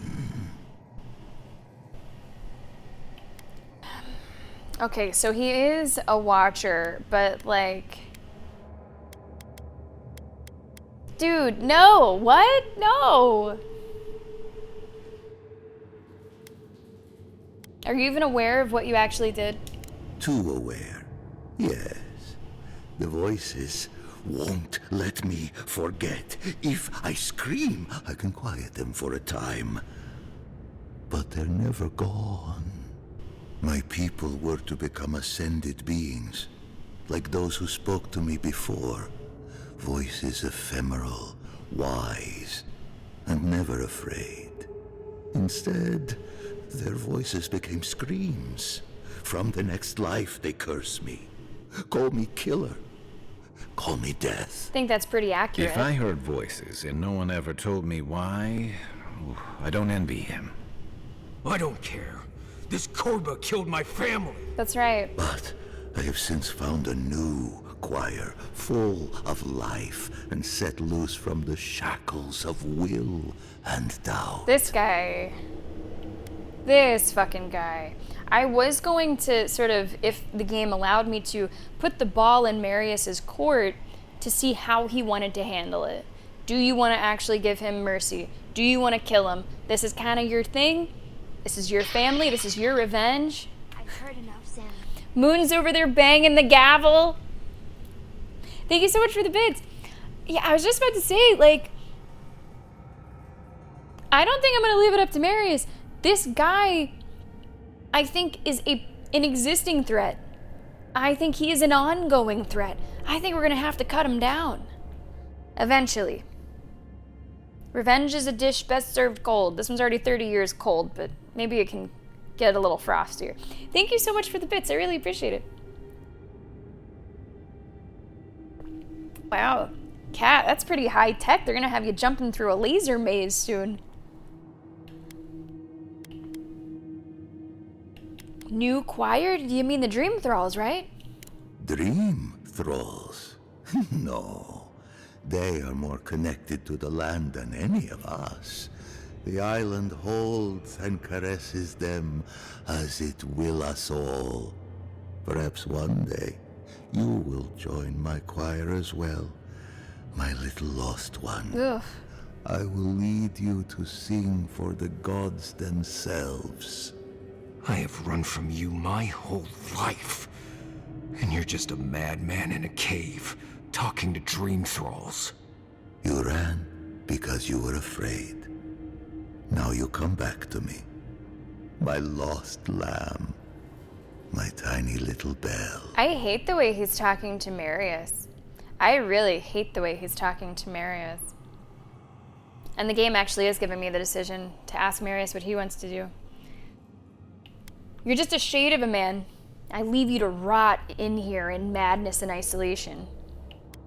Okay, so he is a watcher, but like... Dude, no! What? No! Are you even aware of what you actually did? Too aware. Yes. The voices won't let me forget. If I scream, I can quiet them for a time. But they're never gone. My people were to become ascended beings, like those who spoke to me before. Voices ephemeral, wise, and never afraid. Instead, their voices became screams. From the next life, they curse me. Call me killer. Call me death. I think that's pretty accurate. If I heard voices and no one ever told me why, I don't envy him. I don't care. This Korba killed my family. That's right. But I have since found a new choir, full of life, and set loose from the shackles of will and doubt. This guy. This fucking guy. I was going to sort of, if the game allowed me to, put the ball in Marius's court to see how he wanted to handle it. Do you want to actually give him mercy? Do you want to kill him? This is kind of your thing. This is your family. This is your revenge. I've heard enough, Sam. Moon's over there banging the gavel. Thank you so much for the bids. Yeah, I was just about to say, like, I don't think I'm going to leave it up to Marius. This guy, I think, is an existing threat. I think he is an ongoing threat. I think we're going to have to cut him down. Eventually. Revenge is a dish best served cold. This one's already 30 years cold, but maybe it can get a little frostier. Thank you so much for the bits. I really appreciate it. Wow. Cat, that's pretty high tech. They're going to have you jumping through a laser maze soon. New choir? Do you mean the Dream Thralls, right? Dream Thralls? No. They are more connected to the land than any of us. The island holds and caresses them as it will us all. Perhaps one day you will join my choir as well, my little lost one. Ugh. I will lead you to sing for the gods themselves. I have run from you my whole life. And you're just a madman in a cave, talking to dream thralls. You ran because you were afraid. Now you come back to me. My lost lamb. My tiny little bell. I hate the way he's talking to Marius. I really hate the way he's talking to Marius. And the game actually is giving me the decision to ask Marius what he wants to do. You're just a shade of a man. I leave you to rot in here in madness and isolation.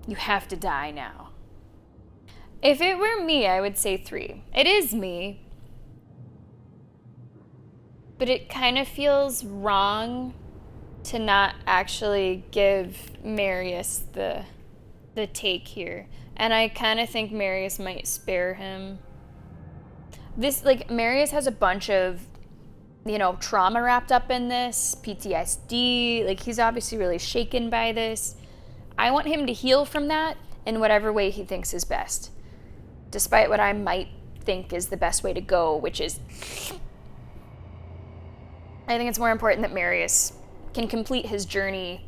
You have to die now. If it were me, I would say 3. It is me. but it kind of feels wrong to not actually give Marius the take here. And I kind of think Marius might spare him. This, like, Marius has a bunch of, you know, trauma wrapped up in this, PTSD. Like, he's obviously really shaken by this. I want him to heal from that in whatever way he thinks is best, despite what I might think is the best way to go, which is, I think it's more important that Marius can complete his journey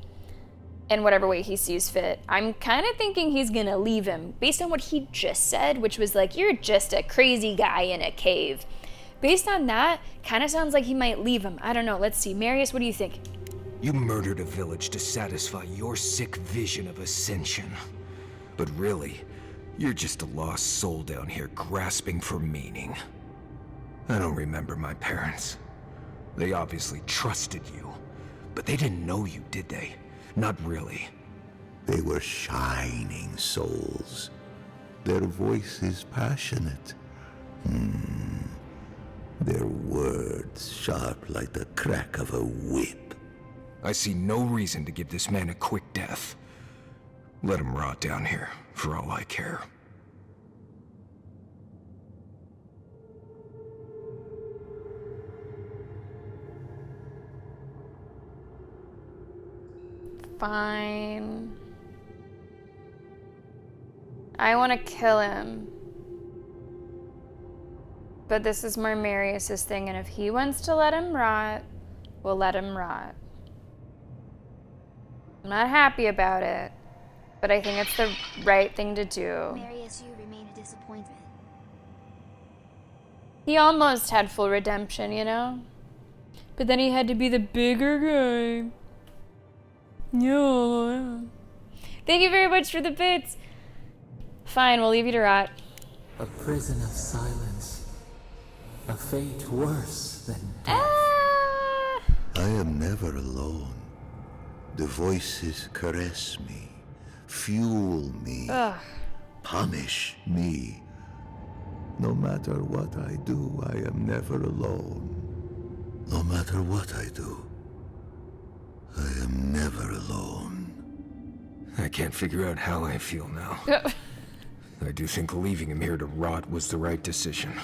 in whatever way he sees fit. I'm kind of thinking he's gonna leave him, based on what he just said, which was like, you're just a crazy guy in a cave. Based on that, kind of sounds like he might leave him. I don't know, let's see. Marius, what do you think? You murdered a village to satisfy your sick vision of ascension. But really, you're just a lost soul down here grasping for meaning. I don't remember my parents. They obviously trusted you, but they didn't know you, did they? Not really. They were shining souls. Their voices passionate. Their words sharp like the crack of a whip. I see no reason to give this man a quick death. Let him rot down here, for all I care. Fine. I want to kill him. But this is more Marius's thing, and if he wants to let him rot, we'll let him rot. I'm not happy about it, but I think it's the right thing to do. Marius, you remain a disappointment. He almost had full redemption, you know? But then he had to be the bigger guy. Yeah. Thank you very much for the bits. Fine, we'll leave you to rot. A prison of silence. A fate worse than death. Ah! I am never alone. The voices caress me, fuel me, Ugh. punish me. No matter what I do, I am never alone. No matter what I do, I am never alone. I can't figure out how I feel now. I do think leaving him here to rot was the right decision.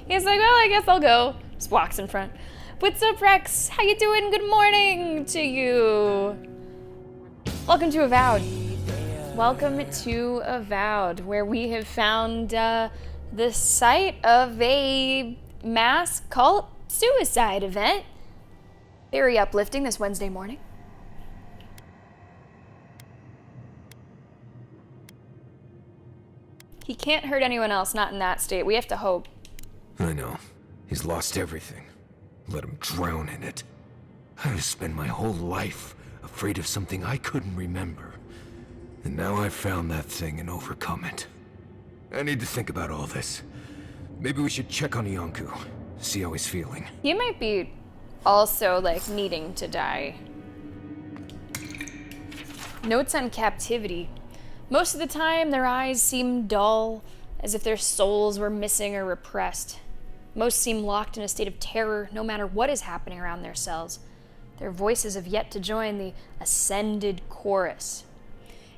He's like, well, I guess I'll go. Just walks in front. What's up, Rex? How you doing? Good morning to you. Welcome to Avowed. Welcome to Avowed, where we have found the site of a mass cult suicide event. Very uplifting this Wednesday morning. He can't hurt anyone else, not in that state. We have to hope. I know. He's lost everything. Let him drown in it. I have spent my whole life afraid of something I couldn't remember. And now I've found that thing and overcome it. I need to think about all this. Maybe we should check on Ianku, see how he's feeling. He might be also, like, needing to die. Notes on captivity. Most of the time, their eyes seem dull, as if their souls were missing or repressed. Most seem locked in a state of terror, no matter what is happening around their cells. Their voices have yet to join the ascended chorus.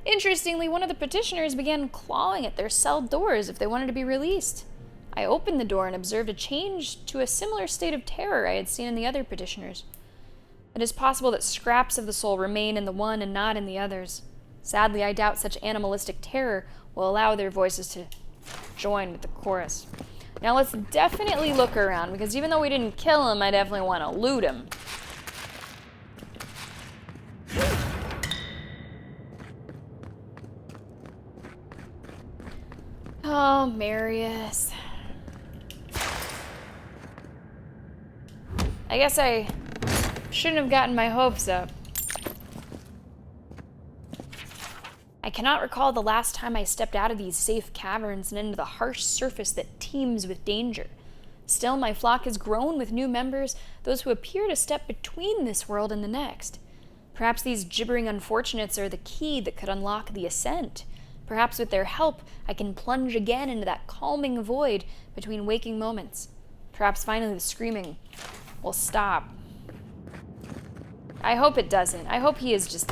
Interestingly, one of the petitioners began clawing at their cell doors if they wanted to be released. I opened the door and observed a change to a similar state of terror I had seen in the other petitioners. It is possible that scraps of the soul remain in the one and not in the others. Sadly, I doubt such animalistic terror will allow their voices to join with the chorus. Now let's definitely look around, because even though we didn't kill him, I definitely want to loot him. Oh, Marius. I guess I shouldn't have gotten my hopes up. I cannot recall the last time I stepped out of these safe caverns and into the harsh surface that teems with danger. Still, my flock has grown with new members, those who appear to step between this world and the next. Perhaps these gibbering unfortunates are the key that could unlock the ascent. Perhaps with their help, I can plunge again into that calming void between waking moments. Perhaps finally the screaming will stop. I hope it doesn't. I hope he is just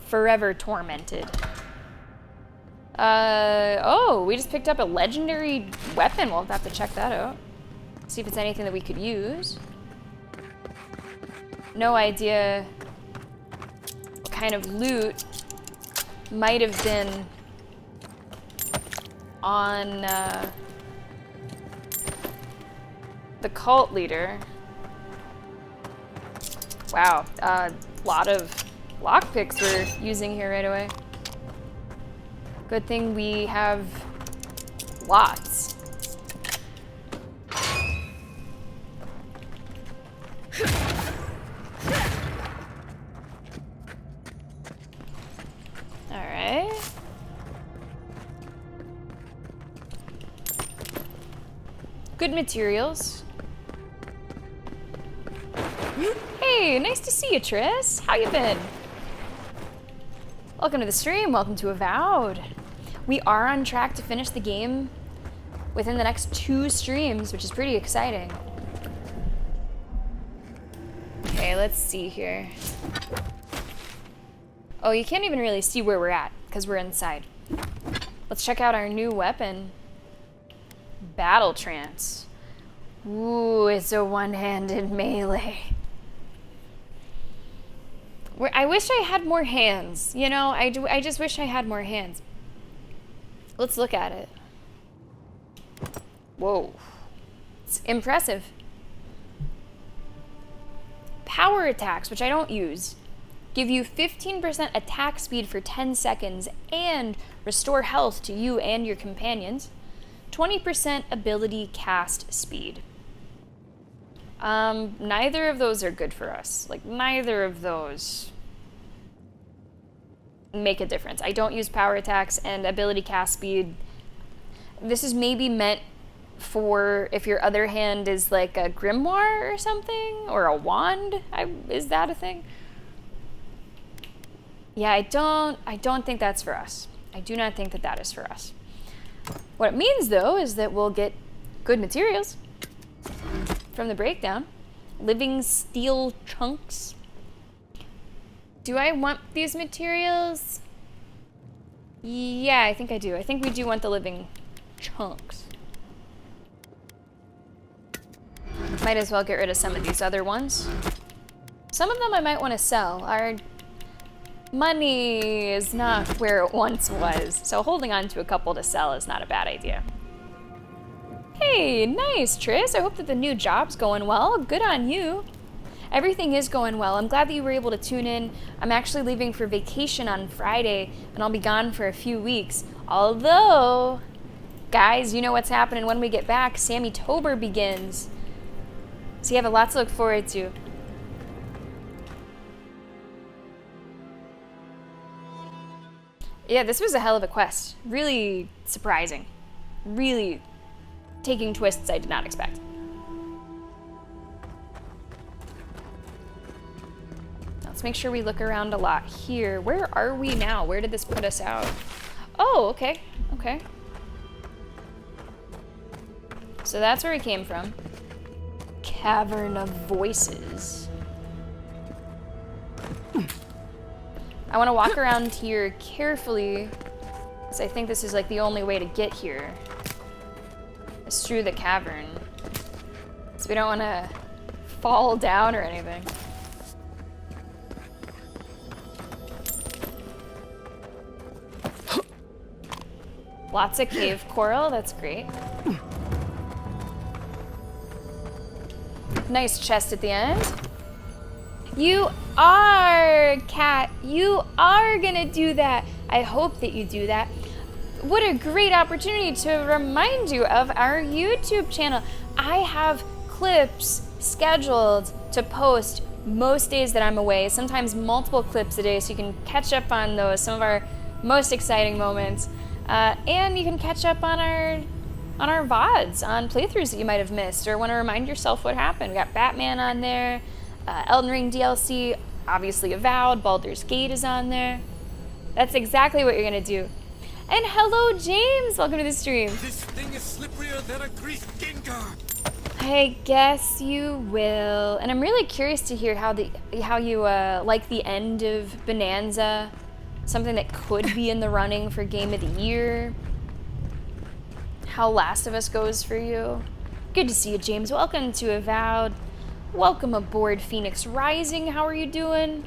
forever tormented. Oh, we just picked up a legendary weapon. We'll have to check that out. See if it's anything that we could use. No idea what kind of loot might have been on the cult leader. Wow, a lot of lockpicks we're using here right away. Good thing we have lots. Alright. Good materials. Hey, nice to see you, Triss. How you been? Welcome to the stream. Welcome to Avowed. We are on track to finish the game within the next 2 streams, which is pretty exciting. Okay, let's see here. Oh, you can't even really see where we're at because we're inside. Let's check out our new weapon. Battle Trance. Ooh, it's a one-handed melee. I wish I had more hands. You know, I just wish I had more hands. Let's look at it. Whoa. It's impressive. Power attacks, which I don't use, give you 15% attack speed for 10 seconds and restore health to you and your companions. 20% ability cast speed. Neither of those are good for us. Like, neither of those make a difference. I don't use power attacks and ability cast speed. This is maybe meant for if your other hand is like a grimoire or something, or a wand. Is that a thing? Yeah, I don't think that's for us. I do not think that that is for us. What it means, though, is that we'll get good materials from the breakdown. Living steel chunks. Do I want these materials? Yeah, I think I do. I think we do want the living chunks. Might as well get rid of some of these other ones. Some of them I might want to sell. Our money is not where it once was, so holding on to a couple to sell is not a bad idea. Hey, nice, Triss. I hope that the new job's going well. Good on you. Everything is going well. I'm glad that you were able to tune in. I'm actually leaving for vacation on Friday, and I'll be gone for a few weeks. Although, guys, you know what's happening when we get back. Sammy-tober begins. So you have a lot to look forward to. Yeah, this was a hell of a quest. Really surprising. Really taking twists I did not expect. Let's make sure we look around a lot here. Where are we now? Where did this put us out? Oh, okay. Okay. So that's where we came from. Cavern of Voices. I want to walk around here carefully, because I think this is like the only way to get here. Is through the cavern. So we don't want to fall down or anything. Lots of cave coral, that's great. Nice chest at the end. You are, Cat. You are gonna do that. I hope that you do that. What a great opportunity to remind you of our YouTube channel. I have clips scheduled to post most days that I'm away, sometimes multiple clips a day, so you can catch up on those, some of our most exciting moments. And you can catch up on our VODs, on playthroughs that you might have missed, or want to remind yourself what happened. We got Batman on there, Elden Ring DLC, obviously Avowed, Baldur's Gate is on there. That's exactly what you're gonna do. And hello, James! Welcome to the stream. This thing is slipperier than a greased Gengar. I guess you will. And I'm really curious to hear how you like the end of Bonanza, something that could be in the running for Game of the Year. How Last of Us goes for you. Good to see you, James. Welcome to Avowed. Welcome aboard Phoenix Rising. How are you doing?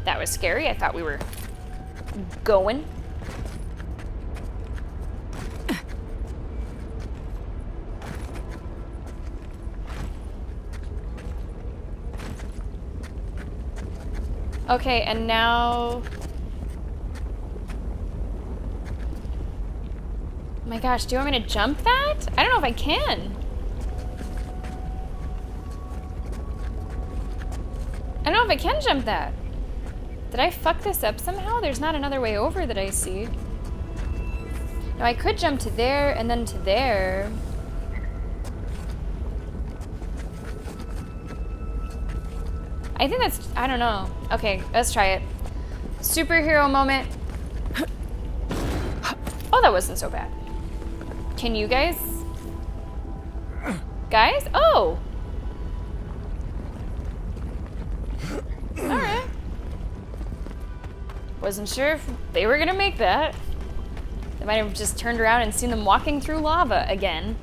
That was scary. I thought we were going. Okay, and now... My gosh, do you want me to jump that? I don't know if I can. I don't know if I can jump that. Did I fuck this up somehow? There's not another way over that I see. No, I could jump to there and then to there. I think that's, I don't know. Okay, let's try it. Superhero moment. Oh, that wasn't so bad. Can you guys? Guys? Oh! Alright. Wasn't sure if they were gonna make that. They might have just turned around and seen them walking through lava again.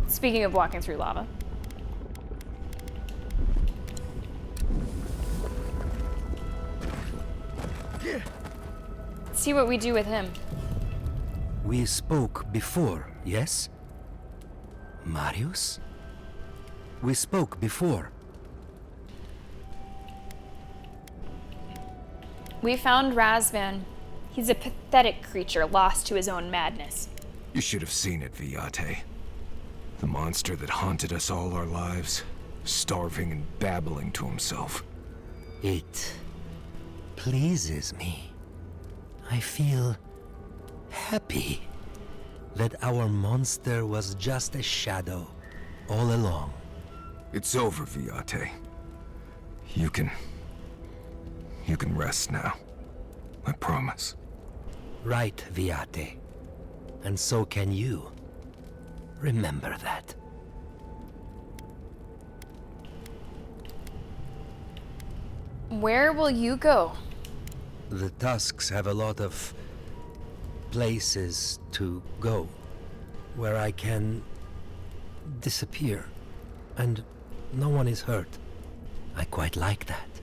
Speaking of walking through lava. Let's see what we do with him. We spoke before, yes? Marius? We spoke before. We found Razvan. He's a pathetic creature lost to his own madness. You should have seen it, Viate. The monster that haunted us all our lives, starving and babbling to himself. It pleases me. I feel happy that our monster was just a shadow all along. It's over, Viate. You can rest now. I promise. Right, Viate. And so can you. Remember that. Where will you go? The Tusks have a lot of places to go where I can disappear and no one is hurt. I quite like that.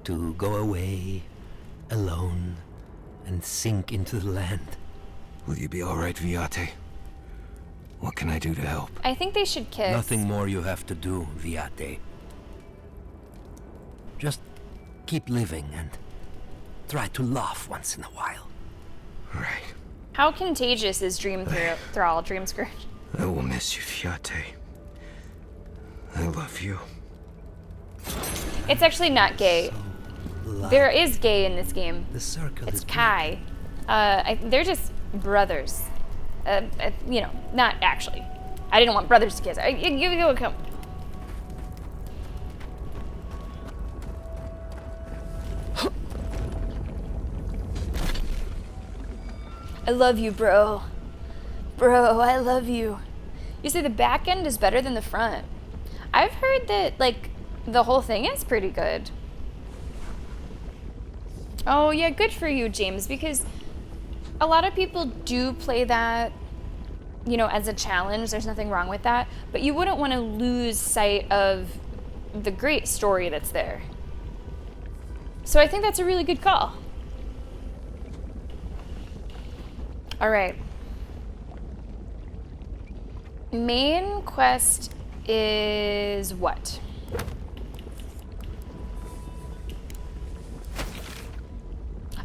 To go away alone and sink into the land. Will you be all right, Viate? What can I do to help? I think they should kiss. Nothing more you have to do, Viate. Just keep living and try to laugh once in a while. Right. How contagious is Dream Thrall, Dream Scourge? I will miss you, Viate. I love you. It's actually not gay. There is gay in this game. The circle It's is Kai. They're just brothers. You know, not actually. I didn't want brothers to kiss. You come. I love you, bro. Bro, I love you. You say the back end is better than the front. I've heard that, like, the whole thing is pretty good. Oh, yeah, good for you, James, because a lot of people do play that, you know, as a challenge. There's nothing wrong with that. But you wouldn't want to lose sight of the great story that's there. So I think that's a really good call. All right. Main quest is what?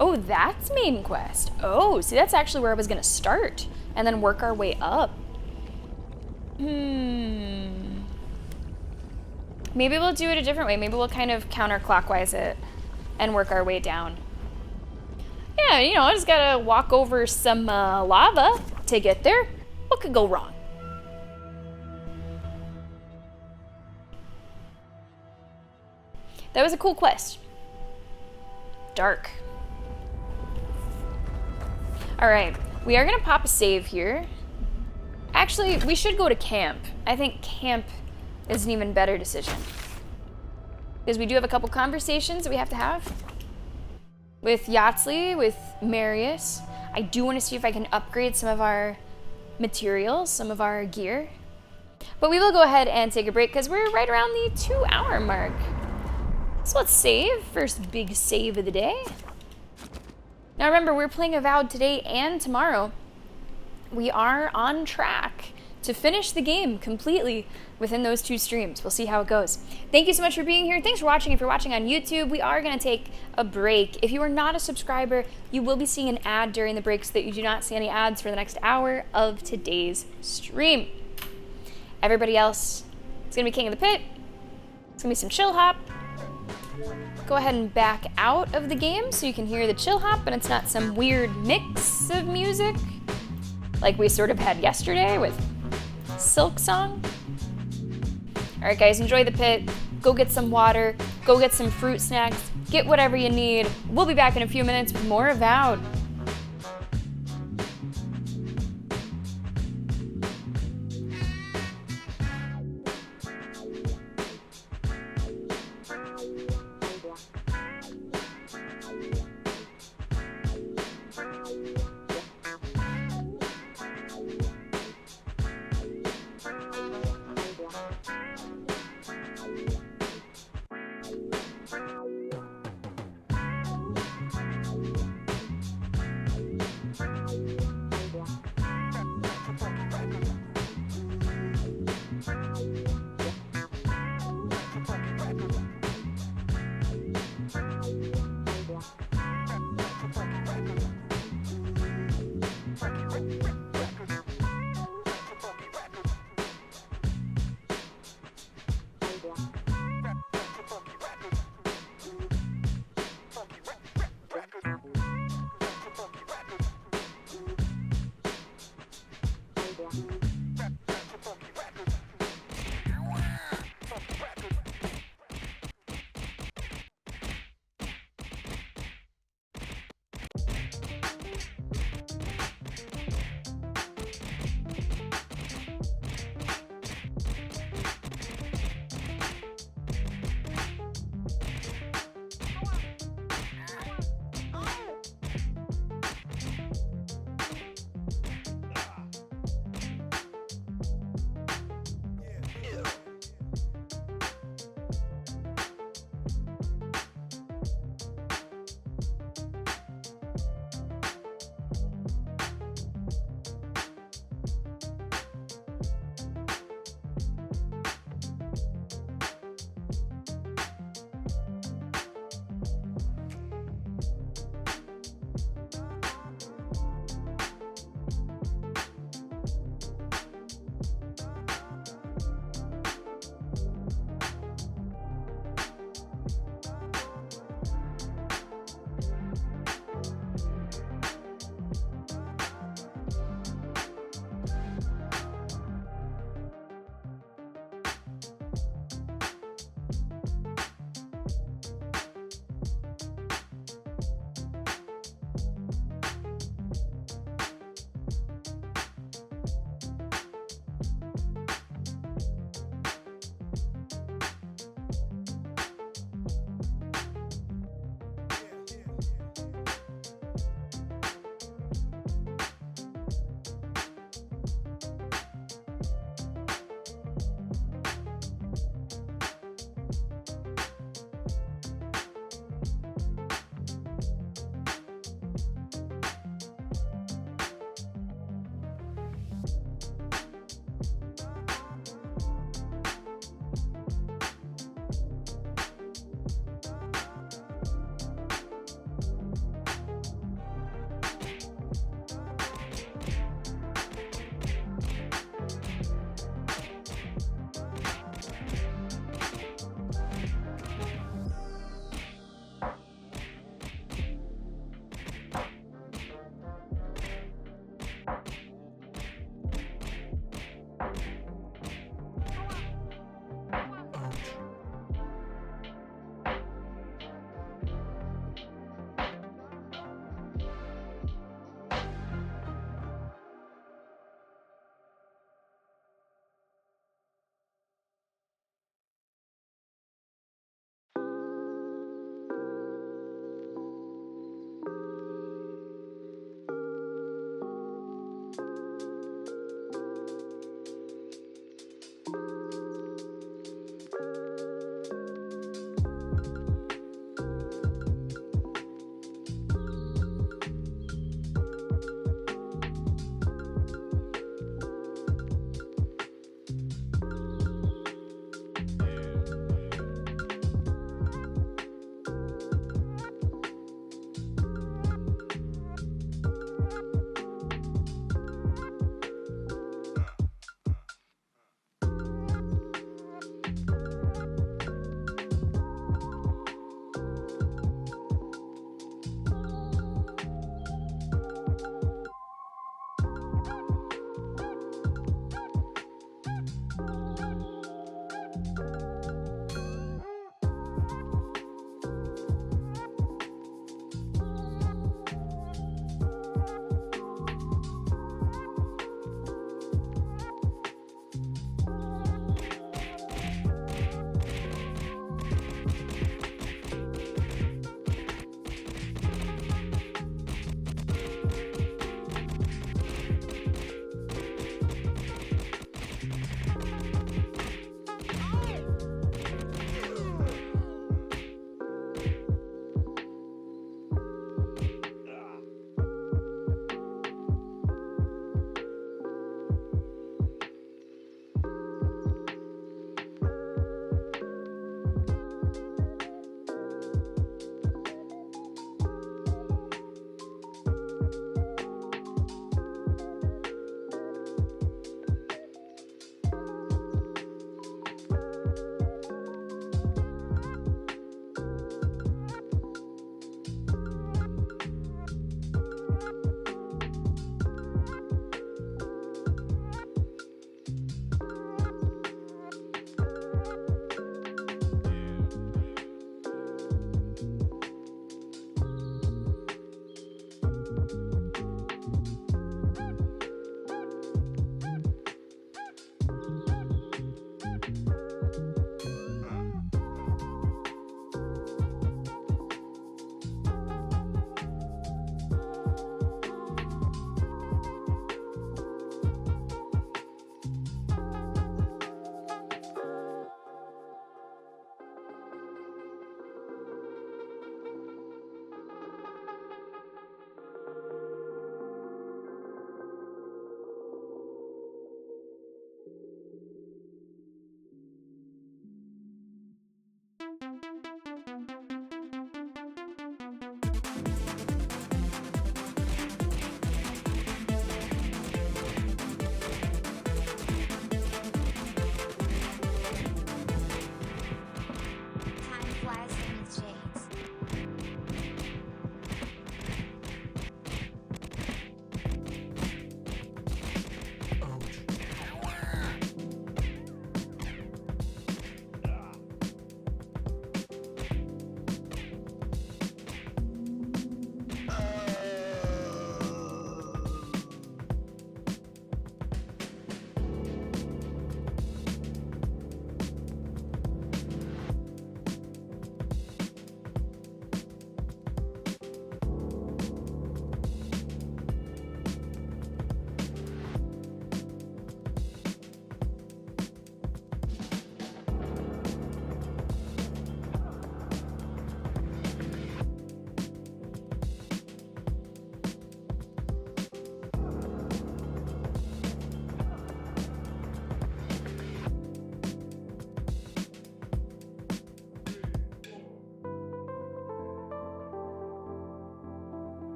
Oh, that's main quest. Oh, see, that's actually where I was gonna start and then work our way up. Maybe we'll do it a different way. Maybe we'll kind of counterclockwise it and work our way down. Yeah, you know, I just gotta walk over some lava to get there. What could go wrong? That was a cool quest. dark. Alright, we are gonna pop a save here. Actually, we should go to camp. I think camp is an even better decision. Because we do have a couple conversations that we have to have. With Yatsley, with Marius. I do want to see if I can upgrade some of our materials, some of our gear. But we will go ahead and take a break because we're right around the 2-hour mark. So let's save. First big save of the day. Now remember, we're playing Avowed today and tomorrow. We are on track to finish the game completely within those 2 streams. We'll see how it goes. Thank you so much for being here. Thanks for watching. If you're watching on YouTube, we are going to take a break. If you are not a subscriber, you will be seeing an ad during the break so that you do not see any ads for the next hour of today's stream. Everybody else, it's going to be King of the Pit. It's going to be some chill hop. Go ahead and back out of the game so you can hear the chill hop and it's not some weird mix of music like we sort of had yesterday with Silk Song. All right, guys, enjoy the pit. Go get some water. Go get some fruit snacks. Get whatever you need. We'll be back in a few minutes with more Avowed.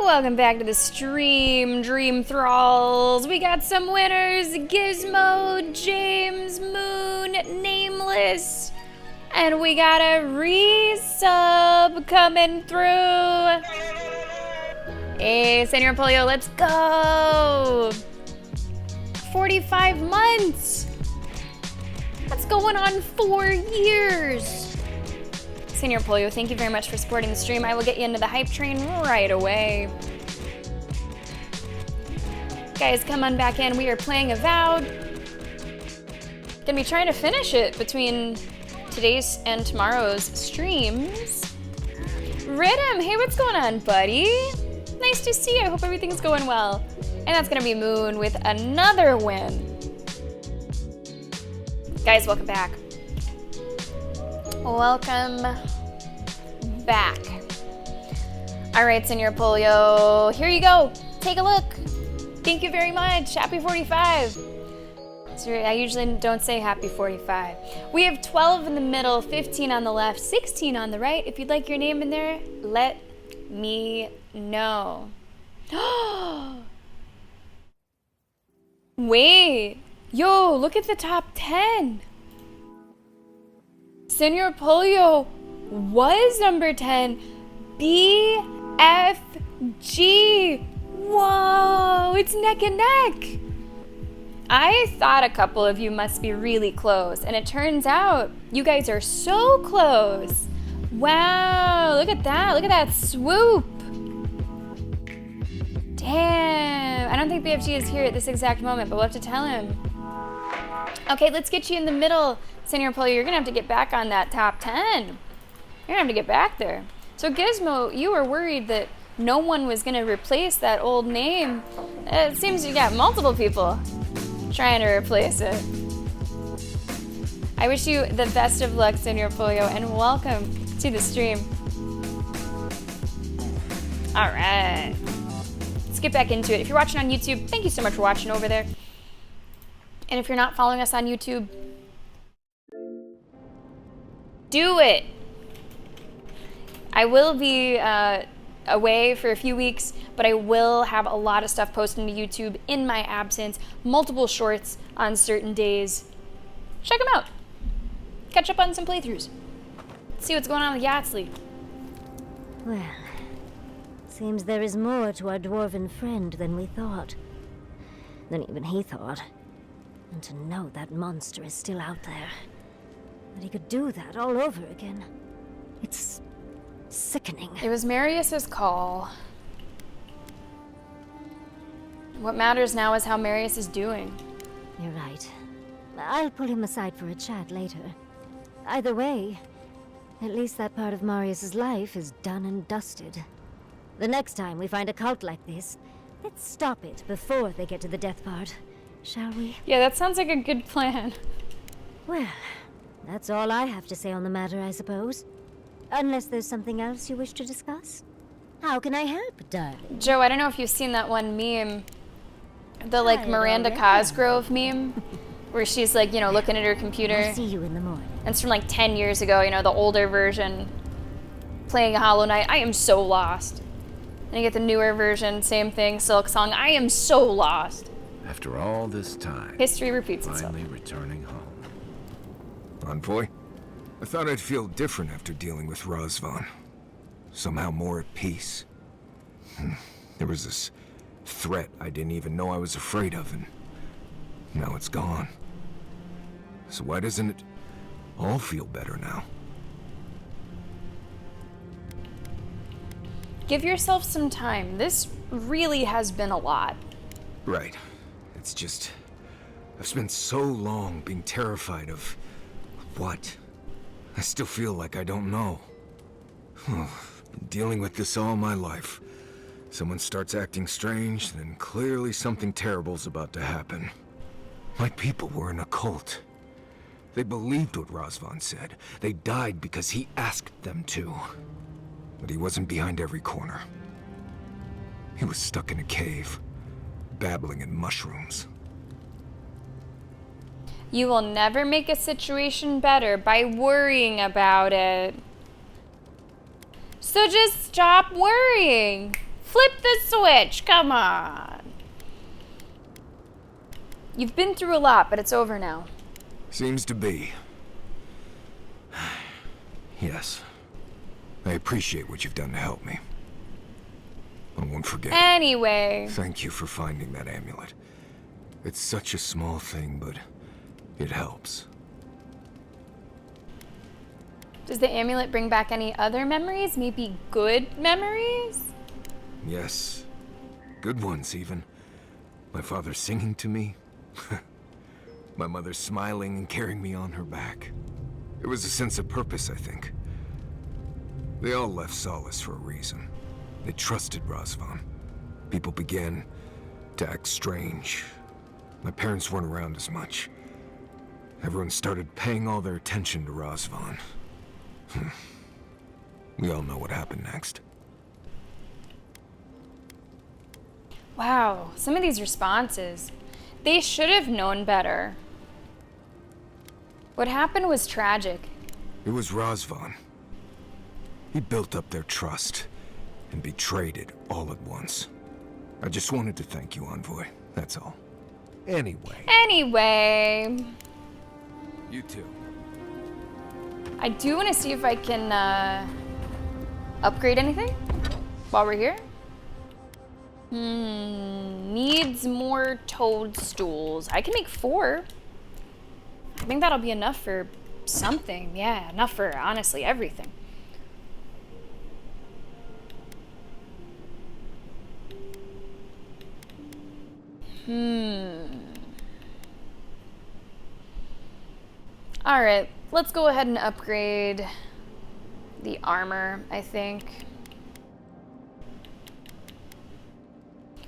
Welcome back to the stream, Dream Thralls. We got some winners: Gizmo, James, Moon, Nameless, and we got a resub coming through. Hey, Senor Polio, let's go! 45 months! That's going on 4 years! Senor Polio, thank you very much for supporting the stream. I will get you into the hype train right away. Guys, come on back in. We are playing Avowed. Gonna be trying to finish it between today's and tomorrow's streams. Rhythm, hey, what's going on, buddy? Nice to see you. I hope everything's going well. And that's gonna be Moon with another win. Guys, welcome back. Welcome back. All right, Senor Polio, here you go. Take a look. Thank you very much. Happy 45. So I usually don't say happy 45. We have 12 in the middle, 15 on the left, 16 on the right. If you'd like your name in there, let me know. Wait. Yo, look at the top 10. Senor Polio was number 10. BFG. Whoa, it's neck and neck. I thought a couple of you must be really close, and it turns out you guys are so close. Wow, look at that. Look at that swoop. Damn. I don't think BFG is here at this exact moment, but we'll have to tell him. Okay, let's get you in the middle. Senor Polio, you're gonna have to get back on that top 10. You're gonna have to get back there. So Gizmo, you were worried that no one was gonna replace that old name. It seems you got multiple people trying to replace it. I wish you the best of luck, Senor Polio, and welcome to the stream. All right, let's get back into it. If you're watching on YouTube, thank you so much for watching over there. And if you're not following us on YouTube, do it. I will be away for a few weeks, but I will have a lot of stuff posted to YouTube in my absence, multiple shorts on certain days. Check them out. Catch up on some playthroughs. See what's going on with Yahtzee. Well, seems there is more to our dwarven friend than we thought. Than even he thought. And to know that monster is still out there. That he could do that all over again. It's sickening. It was Marius's call. What matters now is how Marius is doing. You're right. I'll pull him aside for a chat later. Either way, at least that part of Marius's life is done and dusted. The next time we find a cult like this, let's stop it before they get to the death part, shall we? Yeah, that sounds like a good plan. Well, that's all I have to say on the matter, I suppose. Unless there's something else you wish to discuss? How can I help, darling? Joe, I don't know if you've seen that one meme. The, like, Miranda Cosgrove meme. Where she's, like, you know, looking at her computer. I'll see you in the morning. And it's from, like, 10 years ago, you know, the older version. Playing Hollow Knight. I am so lost. And you get the newer version, same thing, Silk Song. I am so lost. After all this time, History repeats itself. finally returning home. Envoy? I thought I'd feel different after dealing with Razvan. Somehow more at peace. There was this threat I didn't even know I was afraid of, and now it's gone. So why doesn't it all feel better now? Give yourself some time. This really has been a lot. Right. It's just... I've spent so long being terrified of... what? I still feel like I don't know. Been dealing with this all my life. Someone starts acting strange, then clearly something terrible's about to happen. My people were in a cult. They believed what Razvan said. They died because he asked them to. But he wasn't behind every corner. He was stuck in a cave, babbling in mushrooms. You will never make a situation better by worrying about it. So just stop worrying. Flip the switch. Come on. You've been through a lot, but it's over now. Seems to be. Yes. I appreciate what you've done to help me. I won't forget it. Anyway. Thank you for finding that amulet. It's such a small thing, but it helps. Does the amulet bring back any other memories? Maybe good memories? Yes. Good ones, even. My father singing to me. My mother smiling and carrying me on her back. It was a sense of purpose, I think. They all left Solace for a reason. They trusted Razvan. People began to act strange. My parents weren't around as much. Everyone started paying all their attention to Razvan. We all know what happened next. Wow, some of these responses. They should have known better. What happened was tragic. It was Razvan. He built up their trust and betrayed it all at once. I just wanted to thank you, Envoy. That's all. Anyway. You too. I do want to see if I can upgrade anything while we're here. Needs more toadstools. I can make 4. I think that'll be enough for something. Yeah, enough for honestly everything. Alright, let's go ahead and upgrade the armor, I think.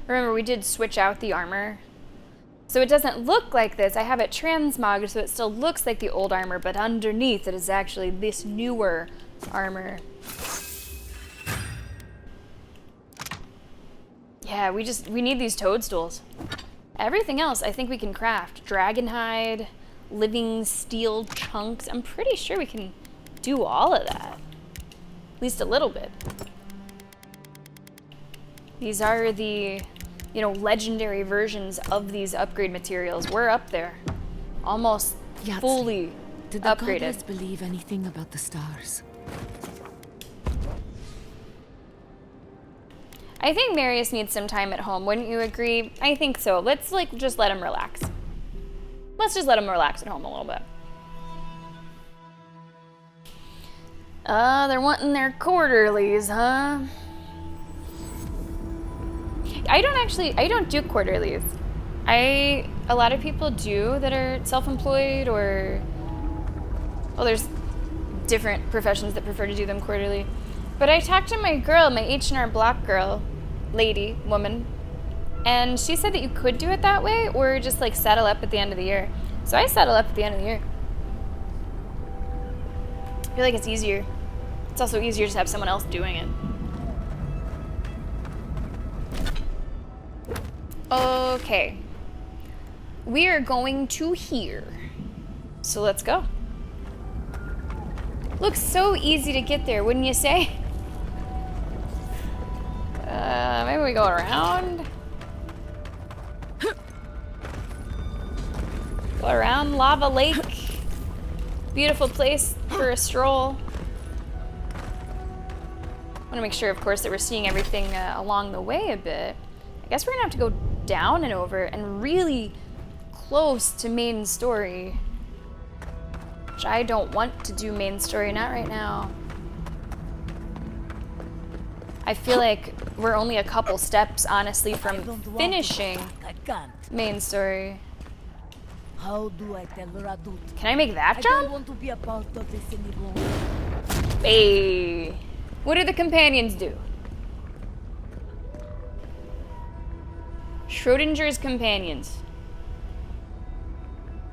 Remember, we did switch out the armor. So it doesn't look like this. I have it transmogged, so it still looks like the old armor, but underneath it is actually this newer armor. Yeah, we need these toadstools. Everything else I think we can craft. Dragon hide, living steel chunks. I'm pretty sure we can do all of that. At least a little bit. These are the, you know, legendary versions of these upgrade materials. We're up there. Almost fully Did the upgraded. goddess believe anything about the stars? I think Marius needs some time at home, wouldn't you agree? I think so. Let's just let him relax. Let's just let him relax at home a little bit. They're wanting their quarterlies, huh? I don't do quarterlies. A lot of people do that are self-employed or, well, there's different professions that prefer to do them quarterly. But I talked to my girl, my H&R Block girl, woman, and she said that you could do it that way or just like settle up at the end of the year. So I settle up at the end of the year. I feel like it's easier. It's also easier to have someone else doing it. Okay. We are going to here. So let's go. Looks so easy to get there, wouldn't you say? Maybe we go around? Go around Lava Lake. Beautiful place for a stroll. I want to make sure, of course, that we're seeing everything along the way a bit. I guess we're gonna have to go down and over and really close to main story. Which I don't want to do main story, not right now. I feel like we're only a couple steps, honestly, from finishing main story. How do I tell Radut? Can I make that I jump? don't want to be a part of this anymore. Hey. What do the companions do? Schrodinger's companions.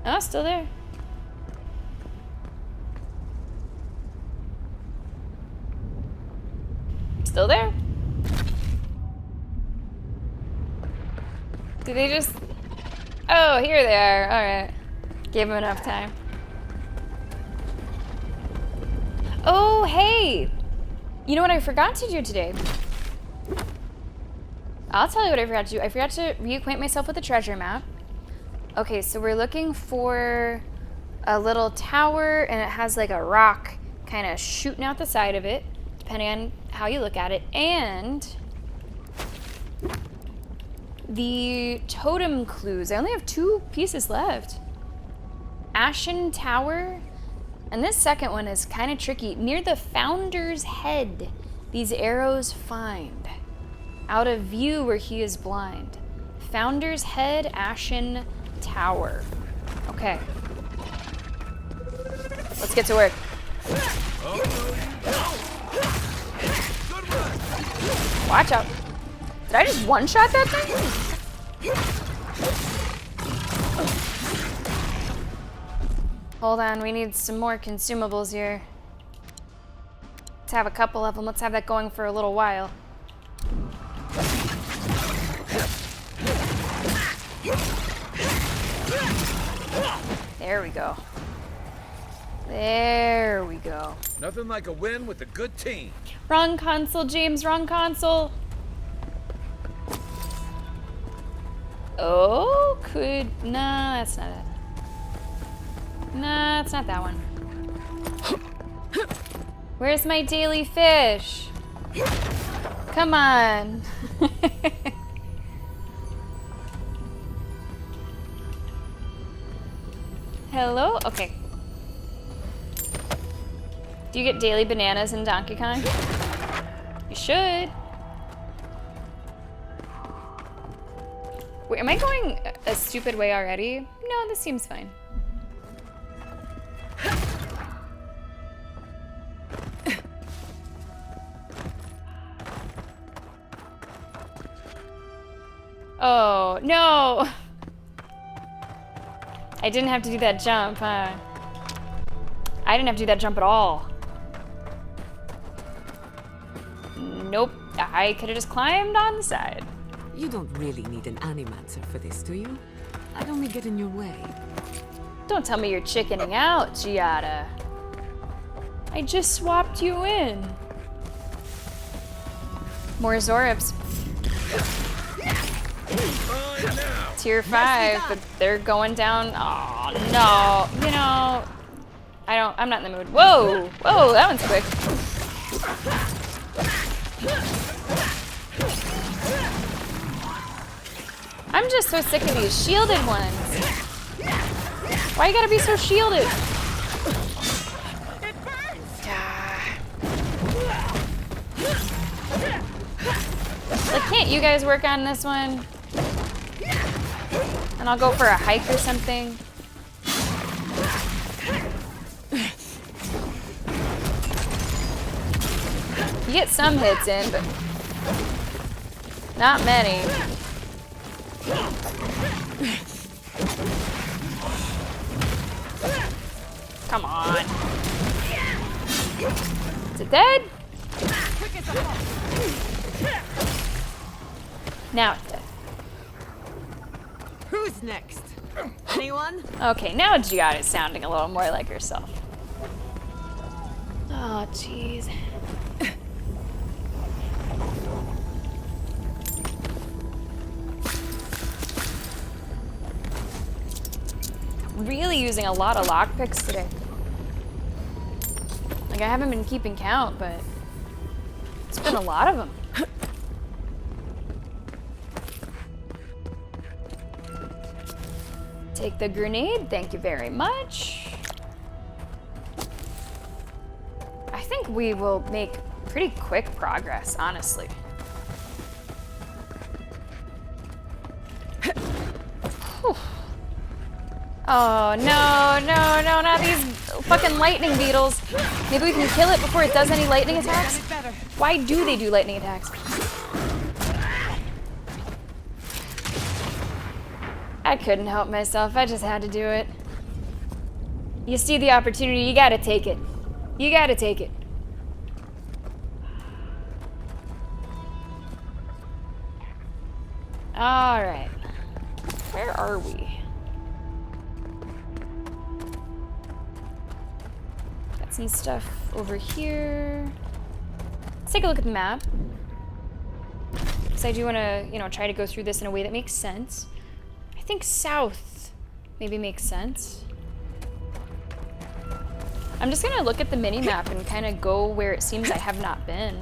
Oh, still there. Still there? Did they just... Oh, here they are. Alright. Gave them enough time. Oh, hey! You know what I forgot to do today? I'll tell you what I forgot to do. I forgot to reacquaint myself with the treasure map. Okay, so we're looking for a little tower, and it has like a rock kind of shooting out the side of it, depending on how you look at it. And the totem clues. I only have 2 pieces left. Ashen Tower. And this second one is kind of tricky. Near the Founder's Head, these arrows find. Out of view where he is blind. Founder's Head, Ashen Tower. Okay. Let's get to work. Watch out. Did I just one-shot that thing? Hold on, we need some more consumables here. Let's have a couple of them. Let's have that going for a little while. There we go. There we go. Nothing like a win with a good team. Wrong console, James, wrong console. Oh, nah, that's not it. Nah, it's not that one. Where's my daily fish? Come on. Hello? Okay. Do you get daily bananas in Donkey Kong? You should. Wait, am I going a stupid way already? No, this seems fine. Oh, no! I didn't have to do that jump, huh? I didn't have to do that jump at all. Nope, I could have just climbed on the side. You don't really need an animancer for this, do you? I'd only get in your way. Don't tell me you're chickening out, Giada. I just swapped you in. More Zorips. Tier 5, but they're going down. Oh no, you know, I'm not in the mood. Whoa, whoa, that one's quick. I'm just so sick of these shielded ones. Why you gotta be so shielded? Like, can't you guys work on this one? And I'll go for a hike or something. You get some hits in, but not many. Come on. Is it dead? Now it's dead. Who's next? Anyone? Okay, now Giada's sounding a little more like herself. Oh, jeez. Really using a lot of lockpicks today. Like, I haven't been keeping count, but it's been a lot of them. Take the grenade, thank you very much. I think we will make pretty quick progress, honestly. Whew. Oh, no, no, no, not these fucking lightning beetles. Maybe we can kill it before it does any lightning attacks? Why do they do lightning attacks? I couldn't help myself. I just had to do it. You see the opportunity, you gotta take it. You gotta take it. Alright. Where are we? Got some stuff over here. Let's take a look at the map. I do want to, you know, try to go through this in a way that makes sense. I think south maybe makes sense. I'm just gonna look at the mini-map and kind of go where it seems I have not been.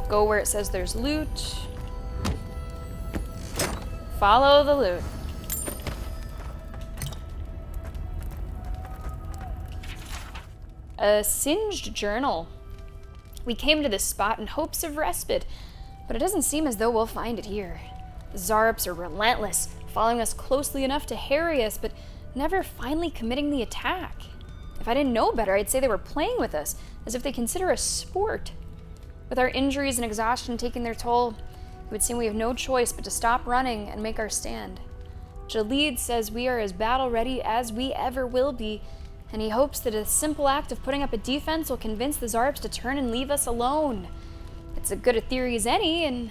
Go where it says there's loot. Follow the loot. A singed journal. We came to this spot in hopes of respite, but it doesn't seem as though we'll find it here. The Zarps are relentless, following us closely enough to harry us, but never finally committing the attack. If I didn't know better, I'd say they were playing with us, as if they consider us sport. With our injuries and exhaustion taking their toll, it would seem we have no choice but to stop running and make our stand. Jalid says we are as battle-ready as we ever will be, and he hopes that a simple act of putting up a defense will convince the Zarps to turn and leave us alone. It's as good a theory as any, and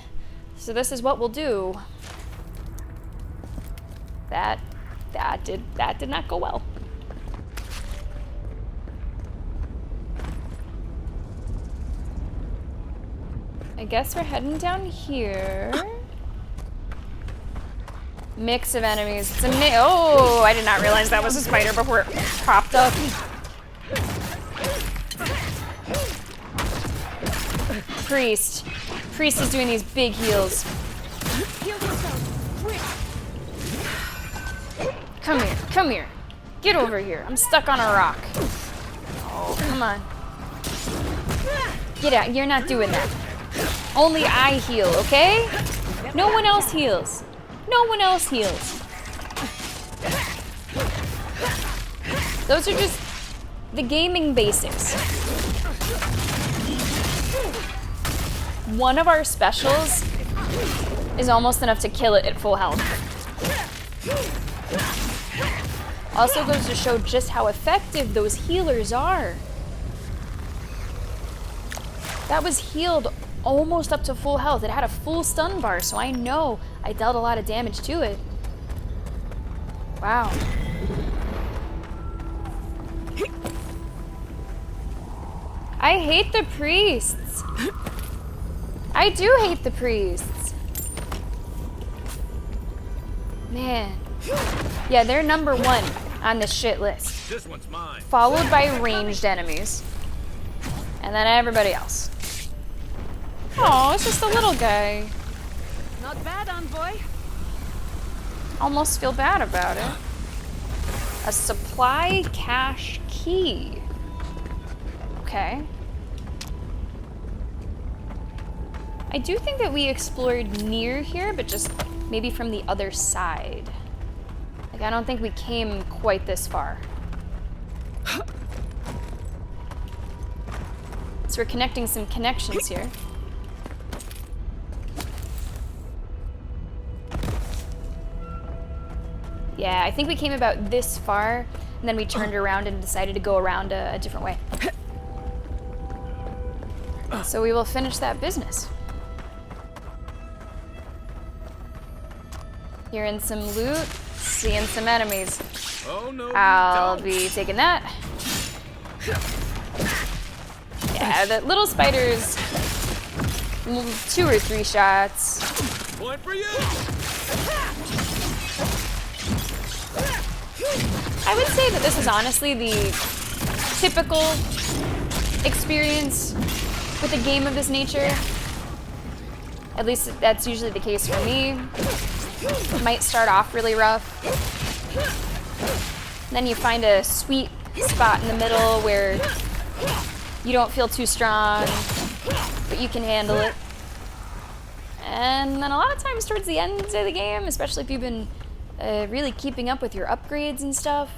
so this is what we'll do. That did not go well. I guess we're heading down here. Mix of enemies. It's a oh, I did not realize that was a spider before it popped up. Priest. Priest is doing these big heals. Come here, come here. Get over here. I'm stuck on a rock. Oh, come on. Get out. You're not doing that. Only I heal, okay? No one else heals. No one else heals. Those are just the gaming basics. One of our specials is almost enough to kill it at full health. Also goes to show just how effective those healers are. That was healed almost up to full health. It had a full stun bar, so I know I dealt a lot of damage to it. Wow. I hate the priests. I do hate the priests. Man. Yeah, they're number one on the shit list. This one's mine. Followed by ranged enemies. And then everybody else. Oh, it's just a little guy. Not bad, envoy. Almost feel bad about it. A supply cache key. Okay. I do think that we explored near here, but just maybe from the other side. Like, I don't think we came quite this far. So we're connecting some connections here. Yeah, I think we came about this far, and then we turned around and decided to go around a different way. So we will finish that business. Hearing some loot, seeing some enemies. Oh no! I'll be taking that. Yeah, the little spiders. 2 or 3 shots. Point for you! I would say that this is honestly the typical experience with a game of this nature. At least that's usually the case for me. It might start off really rough. Then you find a sweet spot in the middle where you don't feel too strong, but you can handle it. And then a lot of times towards the end of the game, especially if you've been really keeping up with your upgrades and stuff,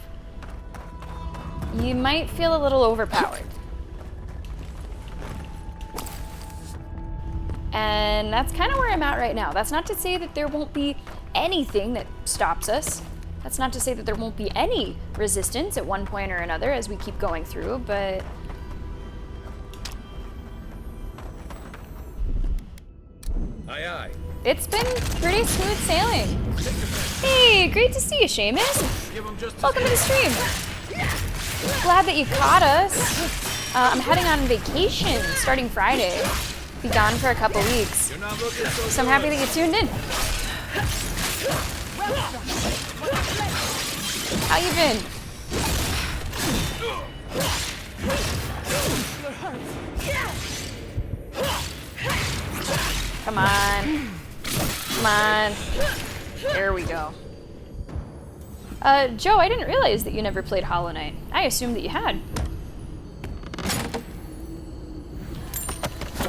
you might feel a little overpowered. And that's kind of where I'm at right now. That's not to say that there won't be anything that stops us. That's not to say that there won't be any resistance at one point or another as we keep going through, but... Aye, aye. It's been pretty smooth sailing. Hey, great to see you, Seamus. Give him just Welcome to the stream. Glad that you caught us. I'm heading on vacation starting Friday. be gone for a couple weeks. So I'm happy that you tuned in. How you been? Come on. Come on. There we go. Joe, I didn't realize that you never played Hollow Knight. I assumed that you had.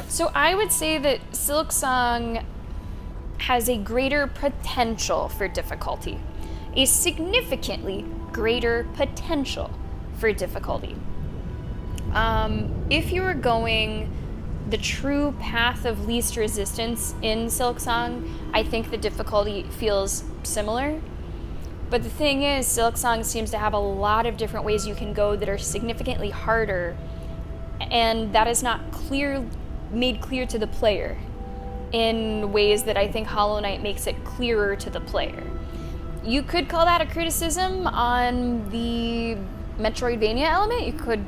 So I would say that Silksong has a greater potential for difficulty. A significantly greater potential for difficulty. If you were going the true path of least resistance in Silksong, I think the difficulty feels similar. But the thing is, Silksong seems to have a lot of different ways you can go that are significantly harder, and that is not made clear to the player in ways that I think Hollow Knight makes it clearer to the player. You could call that a criticism on the Metroidvania element. You could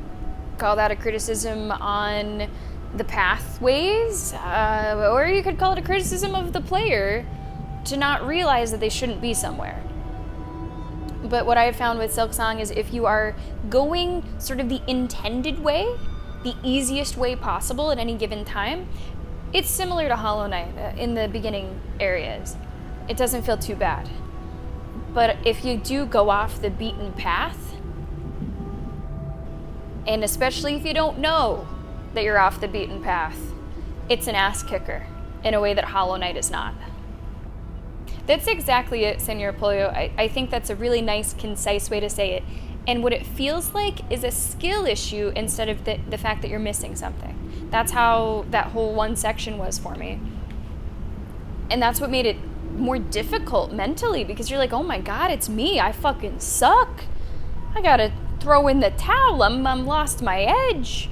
call that a criticism on the pathways, or you could call it a criticism of the player to not realize that they shouldn't be somewhere. But what I've found with Silksong is if you are going sort of the intended way, the easiest way possible at any given time, it's similar to Hollow Knight in the beginning areas. It doesn't feel too bad. But if you do go off the beaten path, and especially if you don't know that you're off the beaten path, it's an ass kicker in a way that Hollow Knight is not. That's exactly it, Senor Pollo. I think that's a really nice, concise way to say it. And what it feels like is a skill issue instead of the fact that you're missing something. That's how that whole one section was for me. And that's what made it more difficult mentally, because you're like, oh my god, it's me. I fucking suck. I gotta throw in the towel. I'm lost my edge.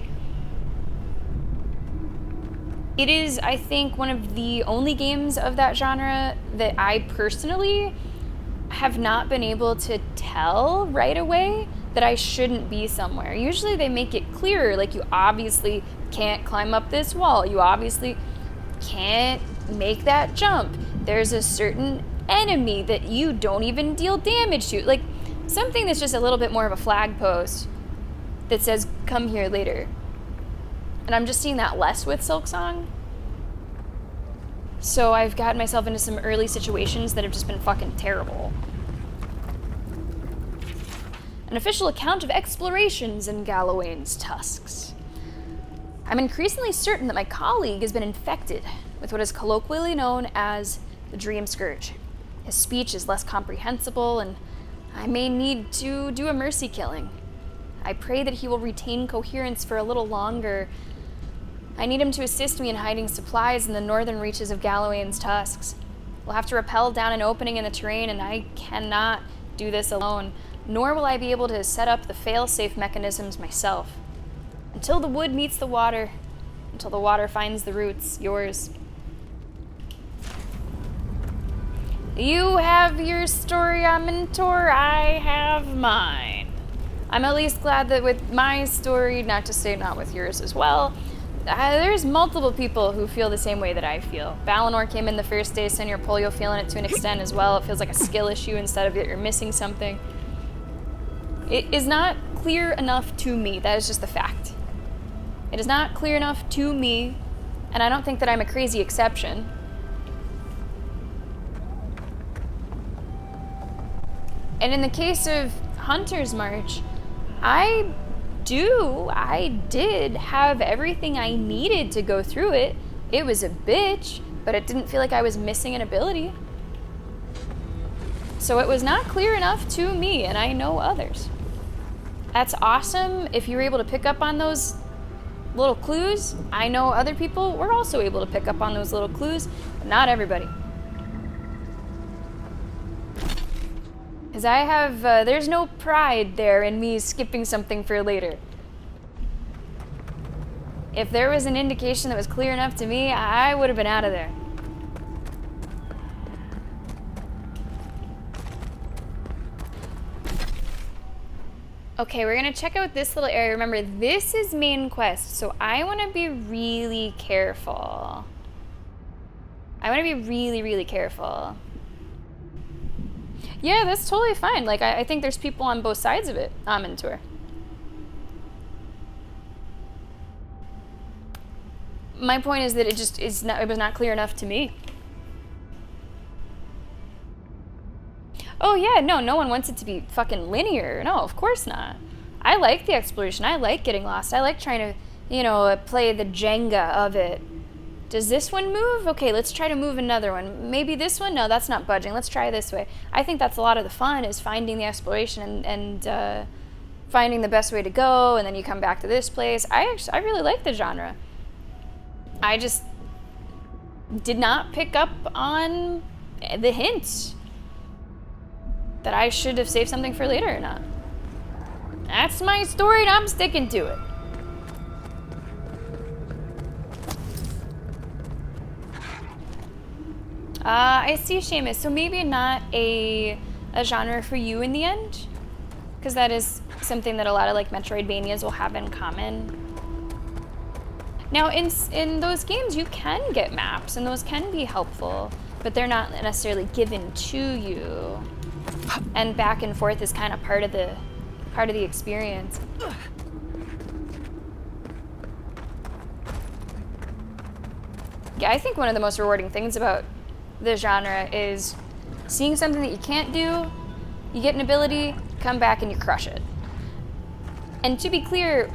It is, I think, one of the only games of that genre that I personally have not been able to tell right away that I shouldn't be somewhere. Usually they make it clearer, like you obviously can't climb up this wall. You obviously can't make that jump. There's a certain enemy that you don't even deal damage to. Like something that's just a little bit more of a flag post that says, come here later. And I'm just seeing that less with Silksong. So I've gotten myself into some early situations that have just been fucking terrible. An official account of explorations in Gallowayne's tusks. I'm increasingly certain that my colleague has been infected with what is colloquially known as the Dream Scourge. His speech is less comprehensible, and I may need to do a mercy killing. I pray that he will retain coherence for a little longer. I need him to assist me in hiding supplies in the northern reaches of Gallowayne's tusks. We'll have to rappel down an opening in the terrain, and I cannot do this alone, nor will I be able to set up the fail-safe mechanisms myself. Until the wood meets the water, until the water finds the roots, yours. You have your story, Mentor, I have mine. I'm at least glad that with my story, not to say not with yours as well, there's multiple people who feel the same way that I feel. Balinor came in the first day, Senor Polio feeling it to an extent as well. It feels like a skill issue instead of that you're missing something. It is not clear enough to me. That is just the fact. It is not clear enough to me, and I don't think that I'm a crazy exception. And in the case of Hunter's March, I did have everything I needed to go through it. It was a bitch, but it didn't feel like I was missing an ability. So it was not clear enough to me, and I know others. That's awesome if you're able to pick up on those little clues. I know other people were also able to pick up on those little clues, but not everybody. Because I have, there's no pride there in me skipping something for later. If there was an indication that was clear enough to me, I would have been out of there. Okay, we're gonna check out this little area. Remember, this is main quest, so I wanna be really careful. I wanna be really, really careful. Yeah, that's totally fine. Like, I think there's people on both sides of it. I'm into her. My point is that it just is not, it was not clear enough to me. Oh yeah, no one wants it to be fucking linear. No, of course not. I like the exploration. I like getting lost. I like trying to, you know, play the Jenga of it. Does this one move? Okay, let's try to move another one. Maybe this one? No, that's not budging. Let's try this way. I think that's a lot of the fun, is finding the exploration and finding the best way to go, and then you come back to this place. I really like the genre. I just did not pick up on the hint that I should have saved something for later or not. That's my story and I'm sticking to it. I see, Seamus. So maybe not a genre for you in the end? Because that is something that a lot of like Metroidvanias will have in common. Now, in those games, you can get maps, and those can be helpful, but they're not necessarily given to you. And back and forth is kind of part of the experience. Yeah, I think one of the most rewarding things about the genre is seeing something that you can't do, you get an ability, come back and you crush it. And to be clear,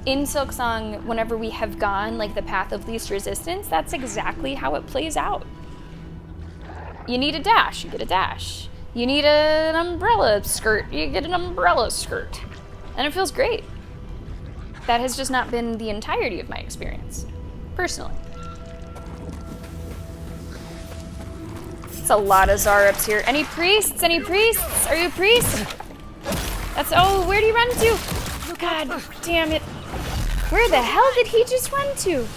in Silksong, whenever we have gone like the path of least resistance, that's exactly how it plays out. You need a dash, you get a dash. You need an umbrella skirt, you get an umbrella skirt. And it feels great. That has just not been the entirety of my experience, personally. It's a lot of Zarups here. Any priests? Any priests? Are you a priest? That's, oh, where do you run to? God damn it. Where the hell did he just run to?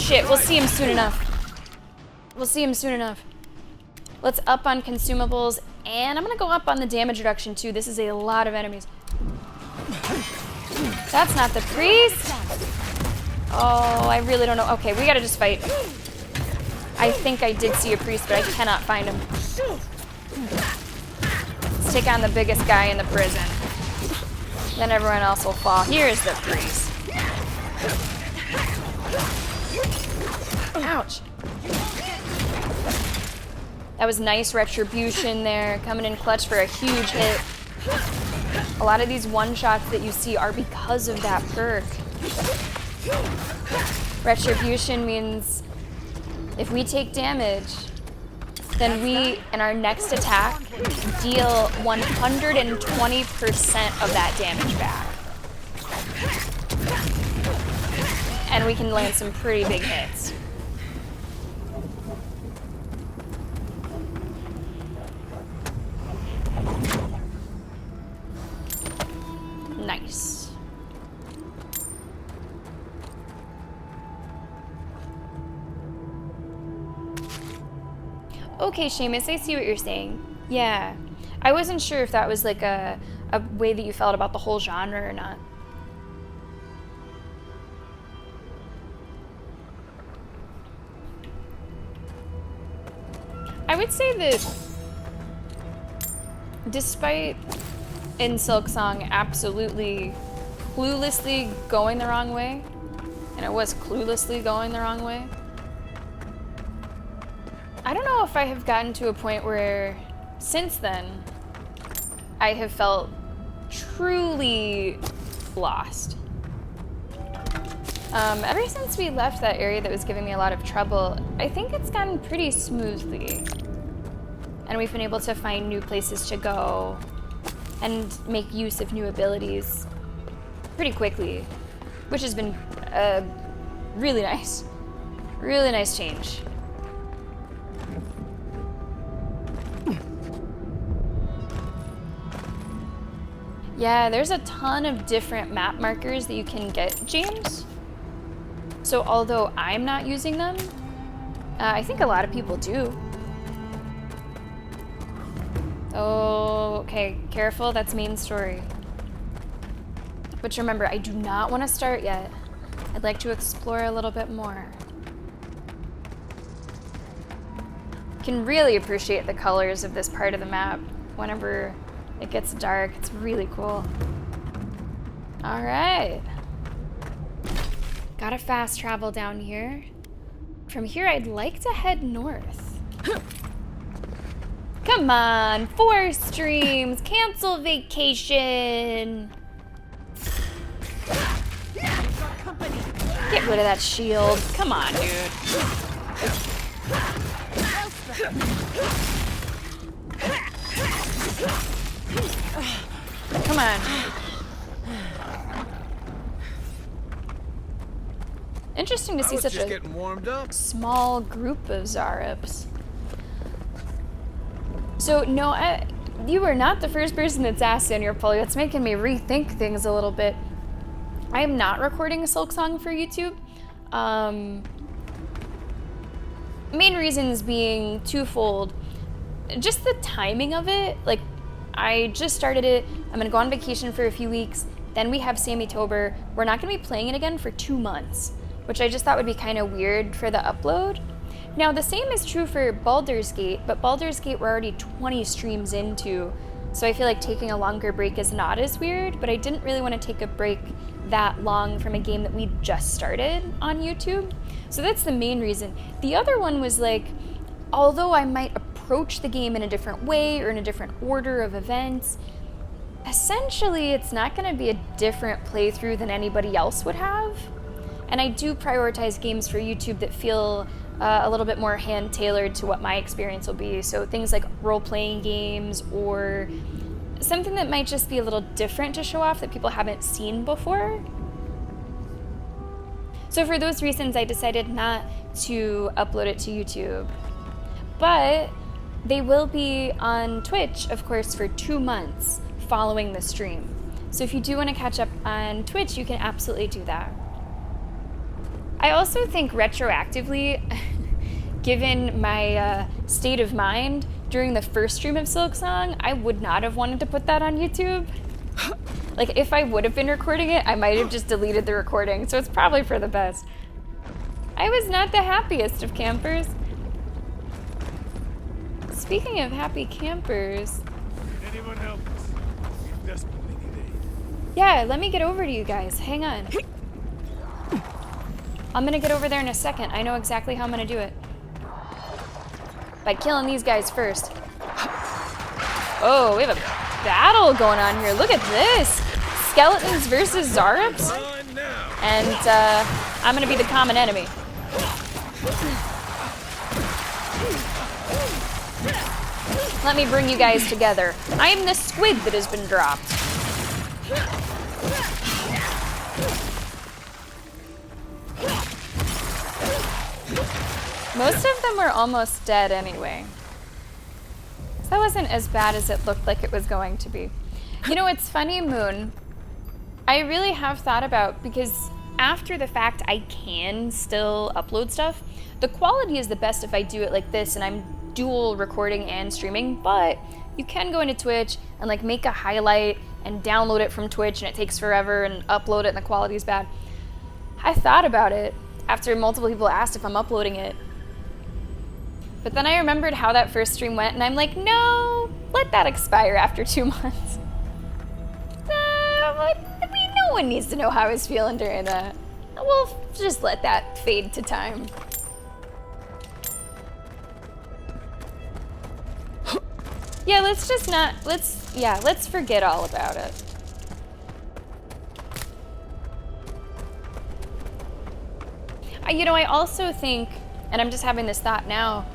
Shit, we'll see him soon enough. We'll see him soon enough. Let's up on consumables, and I'm gonna go up on the damage reduction too. This is a lot of enemies. That's not the priest. Oh, I really don't know. Okay, we gotta just fight. I think I did see a priest, but I cannot find him. Let's take on the biggest guy in the prison. Then everyone else will fall. Here's the priest. Ouch. That was nice retribution there, coming in clutch for a huge hit. A lot of these one-shots that you see are because of that perk. Retribution means if we take damage, then we, in our next attack, deal 120% of that damage back. And we can land some pretty big hits. Nice. Okay, Seamus, I see what you're saying. Yeah. I wasn't sure if that was like a way that you felt about the whole genre or not. I would say that despite in Silksong absolutely cluelessly going the wrong way, and it was cluelessly going the wrong way, I don't know if I have gotten to a point where, since then, I have felt truly lost. Ever since we left that area that was giving me a lot of trouble, I think it's gone pretty smoothly. And we've been able to find new places to go and make use of new abilities pretty quickly, which has been really nice change. Yeah, there's a ton of different map markers that you can get, James. So although I'm not using them, I think a lot of people do. Oh, okay, careful, that's main story. But remember, I do not want to start yet. I'd like to explore a little bit more. You can really appreciate the colors of this part of the map whenever it gets dark. It's really cool. All right. Gotta fast travel down here. From here, I'd like to head north. Come on, 4 streams, cancel vacation. Get rid of that shield. Come on, dude. Come on. Interesting to see such a small group of Zaryps. So, no, you are not the first person that's asked in your poll. It's making me rethink things a little bit. I am not recording a Silk Song for YouTube. Main reasons being twofold. Just the timing of it. Like, I just started it. I'm gonna go on vacation for a few weeks. Then we have Sammy-tober. We're not gonna be playing it again for 2 months, which I just thought would be kind of weird for the upload. Now, the same is true for Baldur's Gate, but Baldur's Gate we're already 20 streams into, so I feel like taking a longer break is not as weird, but I didn't really want to take a break that long from a game that we just started on YouTube. So that's the main reason. The other one was like, although I might approach the game in a different way or in a different order of events, essentially it's not going to be a different playthrough than anybody else would have. And I do prioritize games for YouTube that feel a little bit more hand-tailored to what my experience will be. So things like role-playing games or something that might just be a little different to show off that people haven't seen before. So for those reasons, I decided not to upload it to YouTube. But they will be on Twitch, of course, for 2 months following the stream. So if you do want to catch up on Twitch, you can absolutely do that. I also think retroactively, given my state of mind during the first stream of Silk Song, I would not have wanted to put that on YouTube. Like, if I would have been recording it, I might have just deleted the recording, so it's probably for the best. I was not the happiest of campers. Speaking of happy campers... Anyone help us? We desperately need aid. Yeah, let me get over to you guys. Hang on. I'm gonna get over there in a second. I know exactly how I'm gonna do it. By killing these guys first. Oh, we have a battle going on here. Look at this. Skeletons versus Zaryps. And I'm gonna be the common enemy. Let me bring you guys together. I am the squid that has been dropped. Most of them were almost dead anyway. So that wasn't as bad as it looked like it was going to be. You know, it's funny, Moon. I really have thought about, because after the fact I can still upload stuff. The quality is the best if I do it like this and I'm dual recording and streaming, but you can go into Twitch and like make a highlight and download it from Twitch and it takes forever and upload it and the quality is bad. I thought about it after multiple people asked if I'm uploading it. But then I remembered how that first stream went, and I'm like, no, let that expire after 2 months. No one needs to know how I was feeling during that. We'll just let that fade to time. Yeah, let's forget all about it. You know, I also think, and I'm just having this thought now,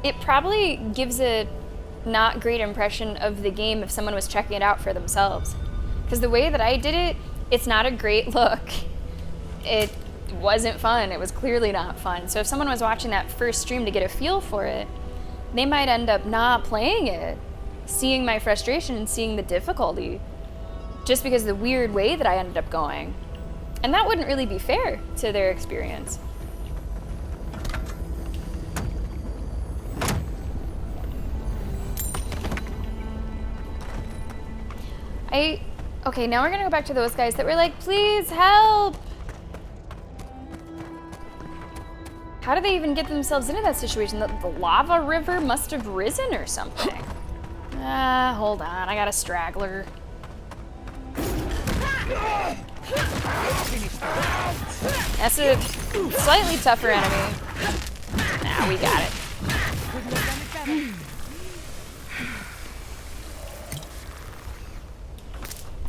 it probably gives a not great impression of the game if someone was checking it out for themselves. Because the way that I did it, it's not a great look. It wasn't fun. It was clearly not fun. So if someone was watching that first stream to get a feel for it, they might end up not playing it, seeing my frustration and seeing the difficulty, just because of the weird way that I ended up going. And that wouldn't really be fair to their experience. Okay, now we're gonna go back to those guys that were like, please help! How did they even get themselves into that situation? The lava river must have risen or something. Hold on, I got a straggler. That's a slightly tougher enemy. Nah, we got it.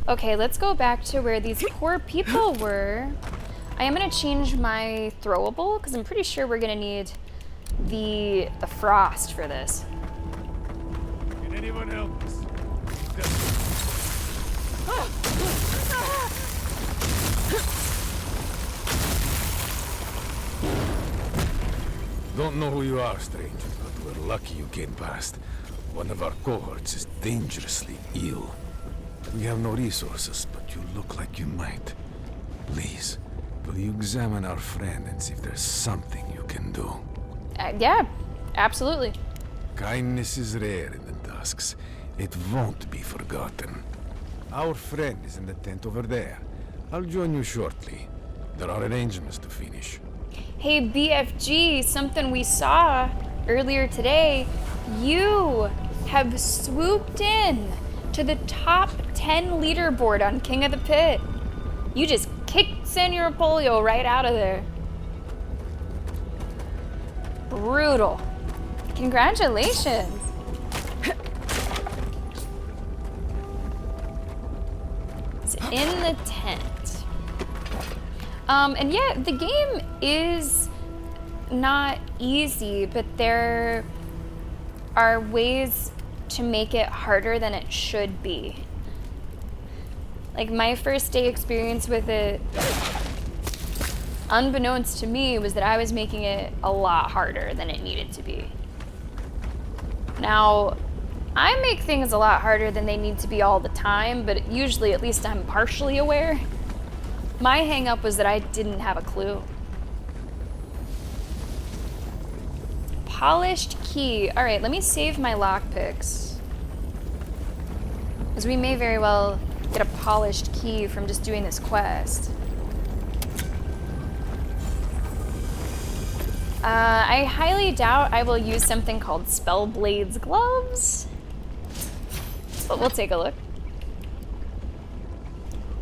Okay, let's go back to where these poor people were. I am gonna change my throwable because I'm pretty sure we're gonna need the frost for this. Can anyone help us? Don't know who you are, stranger, but we're lucky you came past. One of our cohorts is dangerously ill. We have no resources, but you look like you might. Please, will you examine our friend and see if there's something you can do? Yeah, absolutely. Kindness is rare in the dusks. It won't be forgotten. Our friend is in the tent over there. I'll join you shortly. There are arrangements to finish. Hey, BFG, something we saw earlier today. You have swooped in to the top 10 leaderboard on King of the Pit. You just kicked Senor Polio right out of there. Brutal. Congratulations. It's in the tent. And yeah, the game is not easy, but there are ways to make it harder than it should be. Like, my first day experience with it, unbeknownst to me, was that I was making it a lot harder than it needed to be. Now, I make things a lot harder than they need to be all the time, but usually at least I'm partially aware. My hang-up was that I didn't have a clue. Polished key. All right, let me save my lockpicks, because we may very well get a polished key from just doing this quest. I highly doubt I will use something called Spellblade's Gloves, but we'll take a look.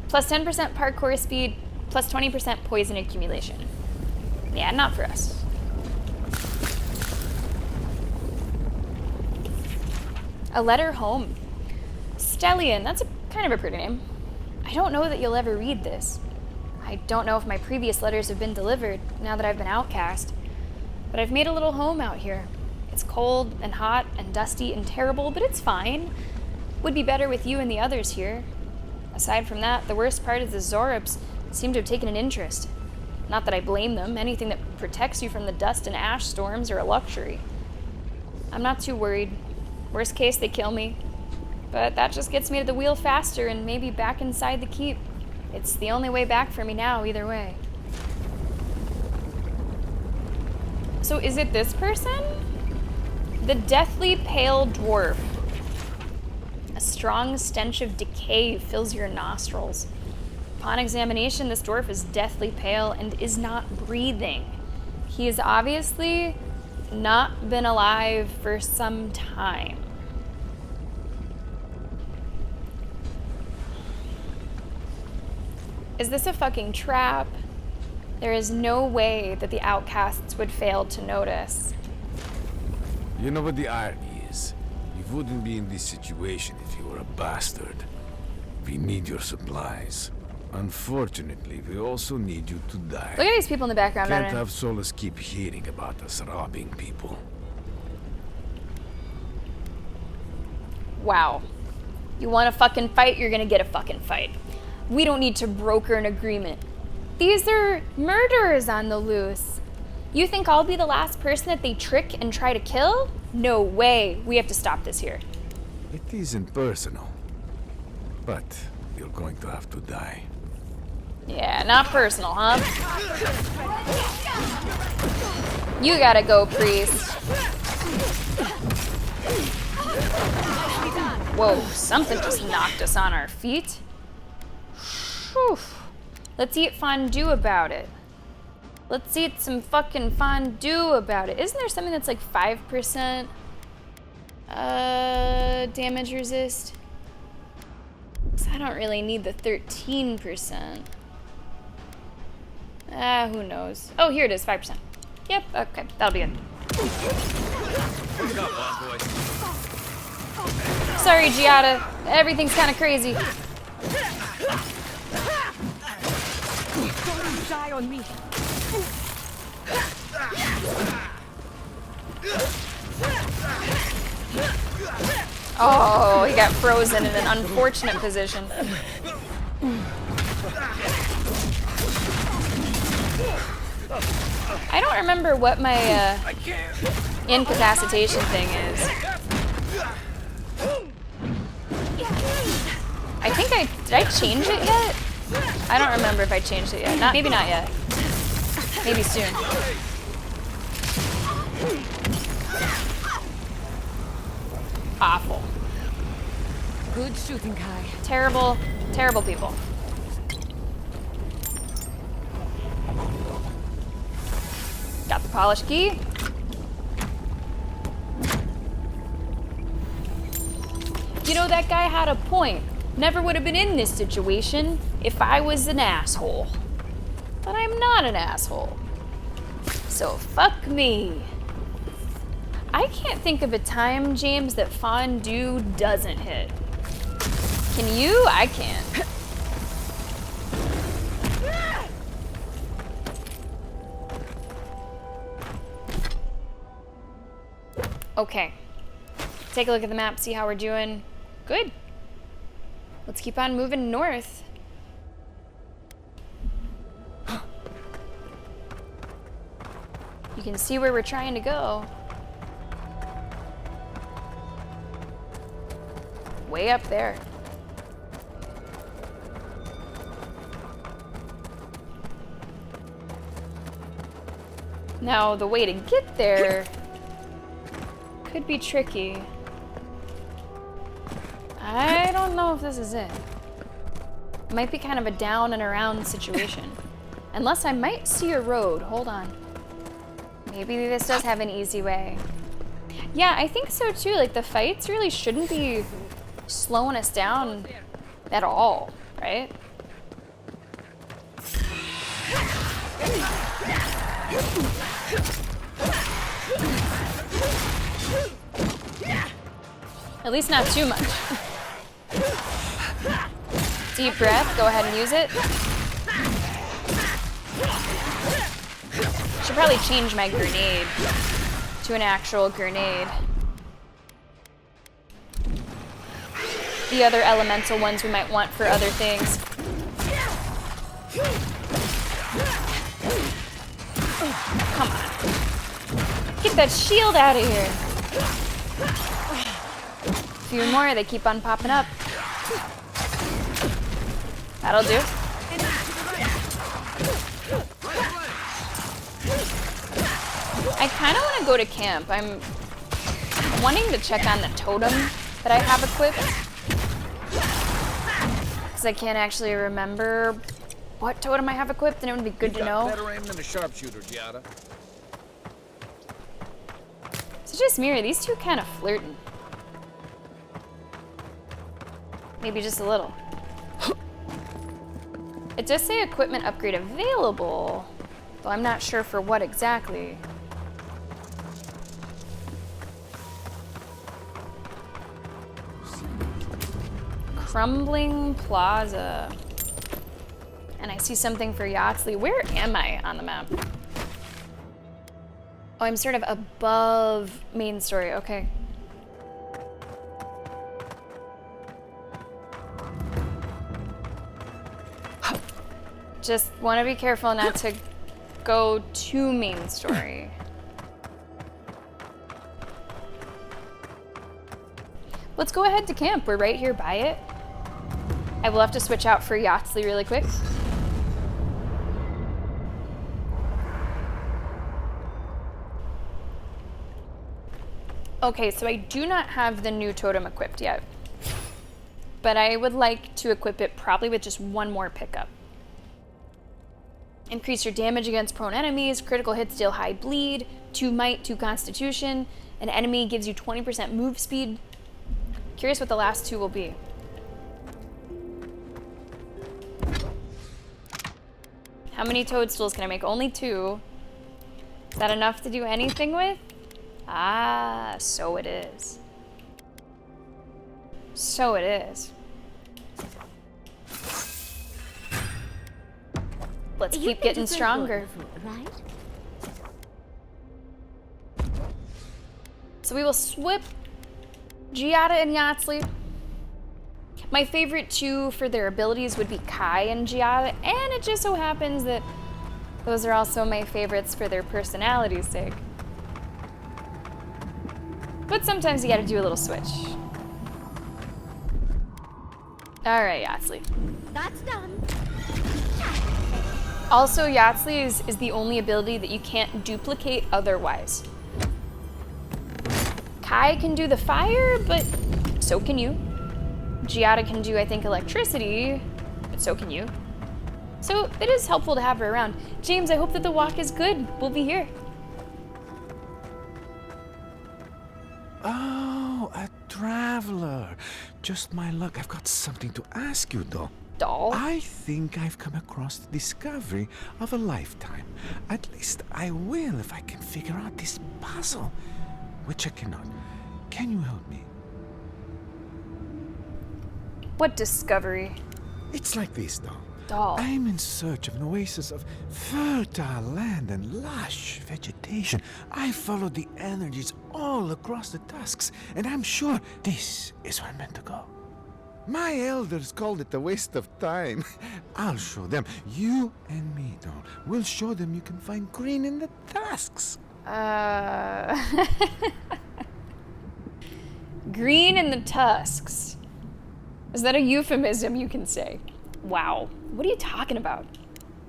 Plus 10% parkour speed, plus 20% poison accumulation. Yeah, not for us. A letter home. Stellian, that's kind of a pretty name. I don't know that you'll ever read this. I don't know if my previous letters have been delivered now that I've been outcast, but I've made a little home out here. It's cold and hot and dusty and terrible, but it's fine. Would be better with you and the others here. Aside from that, the worst part is the Zorops seem to have taken an interest. Not that I blame them. Anything that protects you from the dust and ash storms are a luxury. I'm not too worried. Worst case, they kill me. But that just gets me to the wheel faster and maybe back inside the keep. It's the only way back for me now, either way. So is it this person? The deathly pale dwarf. A strong stench of decay fills your nostrils. Upon examination, this dwarf is deathly pale and is not breathing. He has obviously not been alive for some time. Is this a fucking trap? There is no way that the outcasts would fail to notice. You know what the irony is? You wouldn't be in this situation if you were a bastard. We need your supplies. Unfortunately, we also need you to die. Look at these people in the background. Can't have Solus keep hearing about us robbing people. Wow. You want to fucking fight, you're gonna get a fucking fight. We don't need to broker an agreement. These are murderers on the loose. You think I'll be the last person that they trick and try to kill? No way. We have to stop this here. It isn't personal. But you're going to have to die. Yeah, not personal, huh? You gotta go, priest. Whoa, something just knocked us on our feet. Whew. Let's eat fondue about it. Let's eat some fucking fondue about it. Isn't there something that's like 5% damage resist? So I don't really need the 13%. Who knows? Oh, here it is, 5%. Yep, okay, that'll be it. Sorry, Giada. Everything's kind of crazy. Don't die on me. Oh, he got frozen in an unfortunate position. I don't remember what my incapacitation thing is. I think did I change it yet? I don't remember if I changed it yet. Maybe not yet. Maybe soon. Awful. Good shooting, Kai. Terrible, terrible people. Got the polished key. You know, that guy had a point. Never would have been in this situation if I was an asshole. But I'm not an asshole. So fuck me. I can't think of a time, James, that fondue doesn't hit. Can you? I can't. Okay. Take a look at the map, see how we're doing. Good. Let's keep on moving north. You can see where we're trying to go. Way up there. Now, the way to get there could be tricky. I don't know if this is it. It might be kind of a down and around situation. Unless I might see a road. Hold on. Maybe this does have an easy way. Yeah, I think so too. Like, the fights really shouldn't be slowing us down at all, right? At least not too much. Deep breath, go ahead and use it. Should probably change my grenade to an actual grenade. The other elemental ones we might want for other things. Come on. Get that shield out of here. A few more, they keep on popping up. That'll do. I kind of want to go to camp. I'm wanting to check on the totem that I have equipped. Because I can't actually remember what totem I have equipped, and it would be good to know. Better aim than a sharpshooter, Giada. Is it just me, or are these two kind of flirting? Maybe just a little. It does say equipment upgrade available, though I'm not sure for what exactly. Crumbling Plaza. And I see something for Yachtley. Where am I on the map? Oh, I'm sort of above main story. Okay. Just want to be careful not to go to main story. Let's go ahead to camp. We're right here by it. I will have to switch out for Yachtley really quick. Okay, so I do not have the new totem equipped yet. but I would like to equip it probably with just one more pickup. Increase your damage against prone enemies, critical hits deal high bleed, 2 might, 2 constitution. An enemy gives you 20% move speed. Curious what the last 2 will be. How many toadstools can I make? Only 2. Is that enough to do anything with? Ah, so it is. So it is. Let's keep getting stronger. Right? So we will swip Giada and Yatsley. My favorite 2 for their abilities would be Kai and Giada, and it just so happens that those are also my favorites for their personality's sake. But sometimes you gotta do a little switch. Alright, Yatsley. That's done. Also, Yatsley is the only ability that you can't duplicate otherwise. Kai can do the fire, but so can you. Giada can do, I think, electricity, but so can you. So it is helpful to have her around. James, I hope that the walk is good. We'll be here. Oh, a traveler. Just my luck. I've got something to ask you, though. Doll? I think I've come across the discovery of a lifetime. At least I will if I can figure out this puzzle, which I cannot. Can you help me? What discovery? It's like this, though. Doll. I'm in search of an oasis of fertile land and lush vegetation. I follow the energies all across the tusks, and I'm sure this is where I'm meant to go. My elders called it a waste of time. I'll show them. You and me, doll. We'll show them you can find green in the tusks. Green in the tusks. Is that a euphemism you can say? Wow. What are you talking about?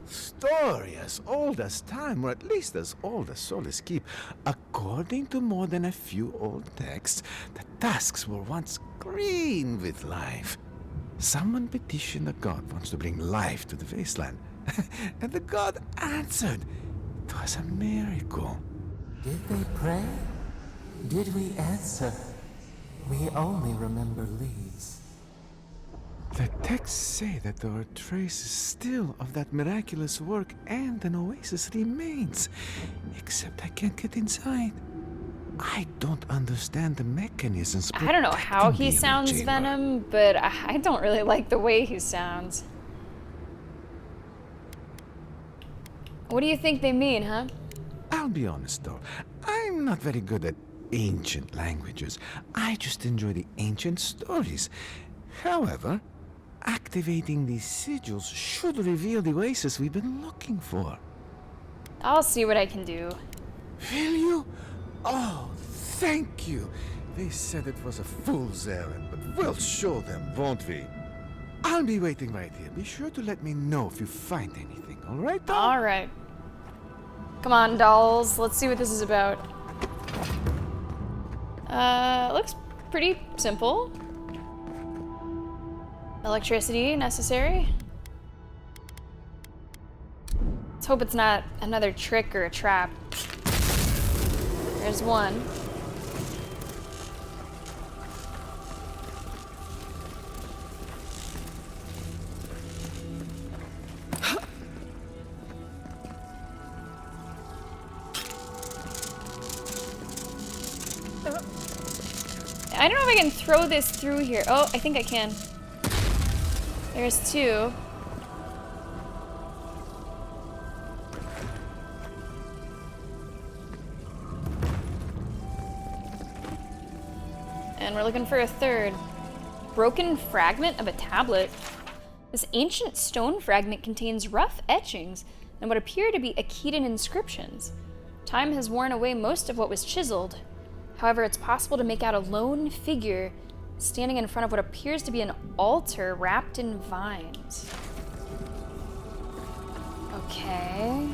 Story as old as time, or at least as old as souls keep. According to more than a few old texts, the tusks were once green with life. Someone petitioned a god wants to bring life to the wasteland, and the god answered. It was a miracle. Did they pray? Did we answer? We only remember leaves. The texts say that there are traces still of that miraculous work, and an oasis remains. Except I can't get inside. I don't understand the mechanisms. I don't know how he protecting the sounds, chamber. Venom, but I don't really like the way he sounds. What do you think they mean, huh? I'll be honest, though. I'm not very good at ancient languages. I just enjoy the ancient stories. However, activating these sigils should reveal the oasis we've been looking for. I'll see what I can do. Will you? Oh, thank you. They said it was a fool's errand, but we'll show them, won't we? I'll be waiting right here. Be sure to let me know if you find anything, all right, doll? All right. Come on, dolls. Let's see what this is about. Looks pretty simple. Electricity necessary. Let's hope it's not another trick or a trap. There's one. I don't know if I can throw this through here. Oh, I think I can. There's two. And we're looking for a third. Broken fragment of a tablet. This ancient stone fragment contains rough etchings and what appear to be Akhitan inscriptions. Time has worn away most of what was chiseled. However, it's possible to make out a lone figure standing in front of what appears to be an altar wrapped in vines. Okay.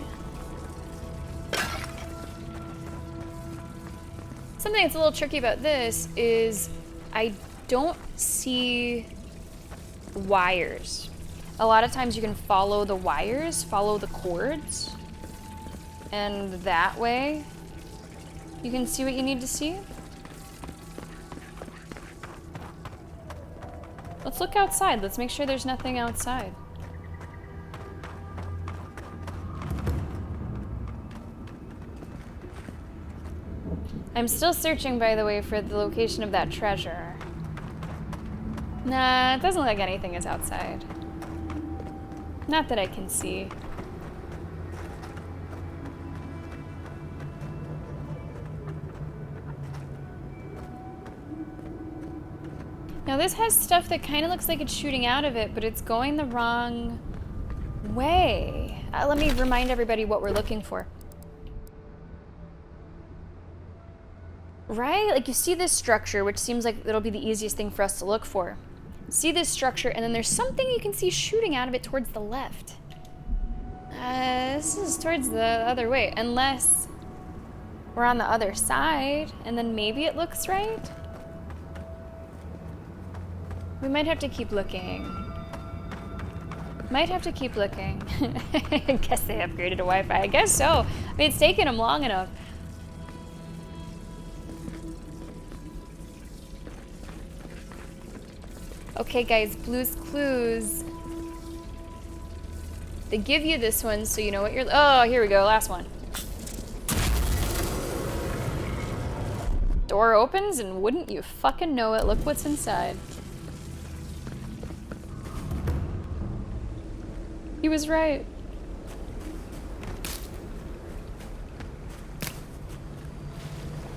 Something that's a little tricky about this is I don't see wires. A lot of times you can follow the wires, follow the cords, and that way you can see what you need to see. Let's look outside. Let's make sure there's nothing outside. I'm still searching, by the way, for the location of that treasure. Nah, it doesn't look like anything is outside. Not that I can see. Now this has stuff that kind of looks like it's shooting out of it, but it's going the wrong way. Let me remind everybody what we're looking for. Right? Like you see this structure, which seems like it'll be the easiest thing for us to look for. See this structure, and then there's something you can see shooting out of it towards the left. This is towards the other way, unless we're on the other side, and then maybe it looks right. We might have to keep looking. Might have to keep looking. I guess they upgraded to Wi-Fi. I guess so. I mean, it's taken them long enough. Okay, guys, Blue's Clues. They give you this one so you know what you're... Oh, here we go, last one. Door opens and wouldn't you fucking know it, look what's inside. He was right.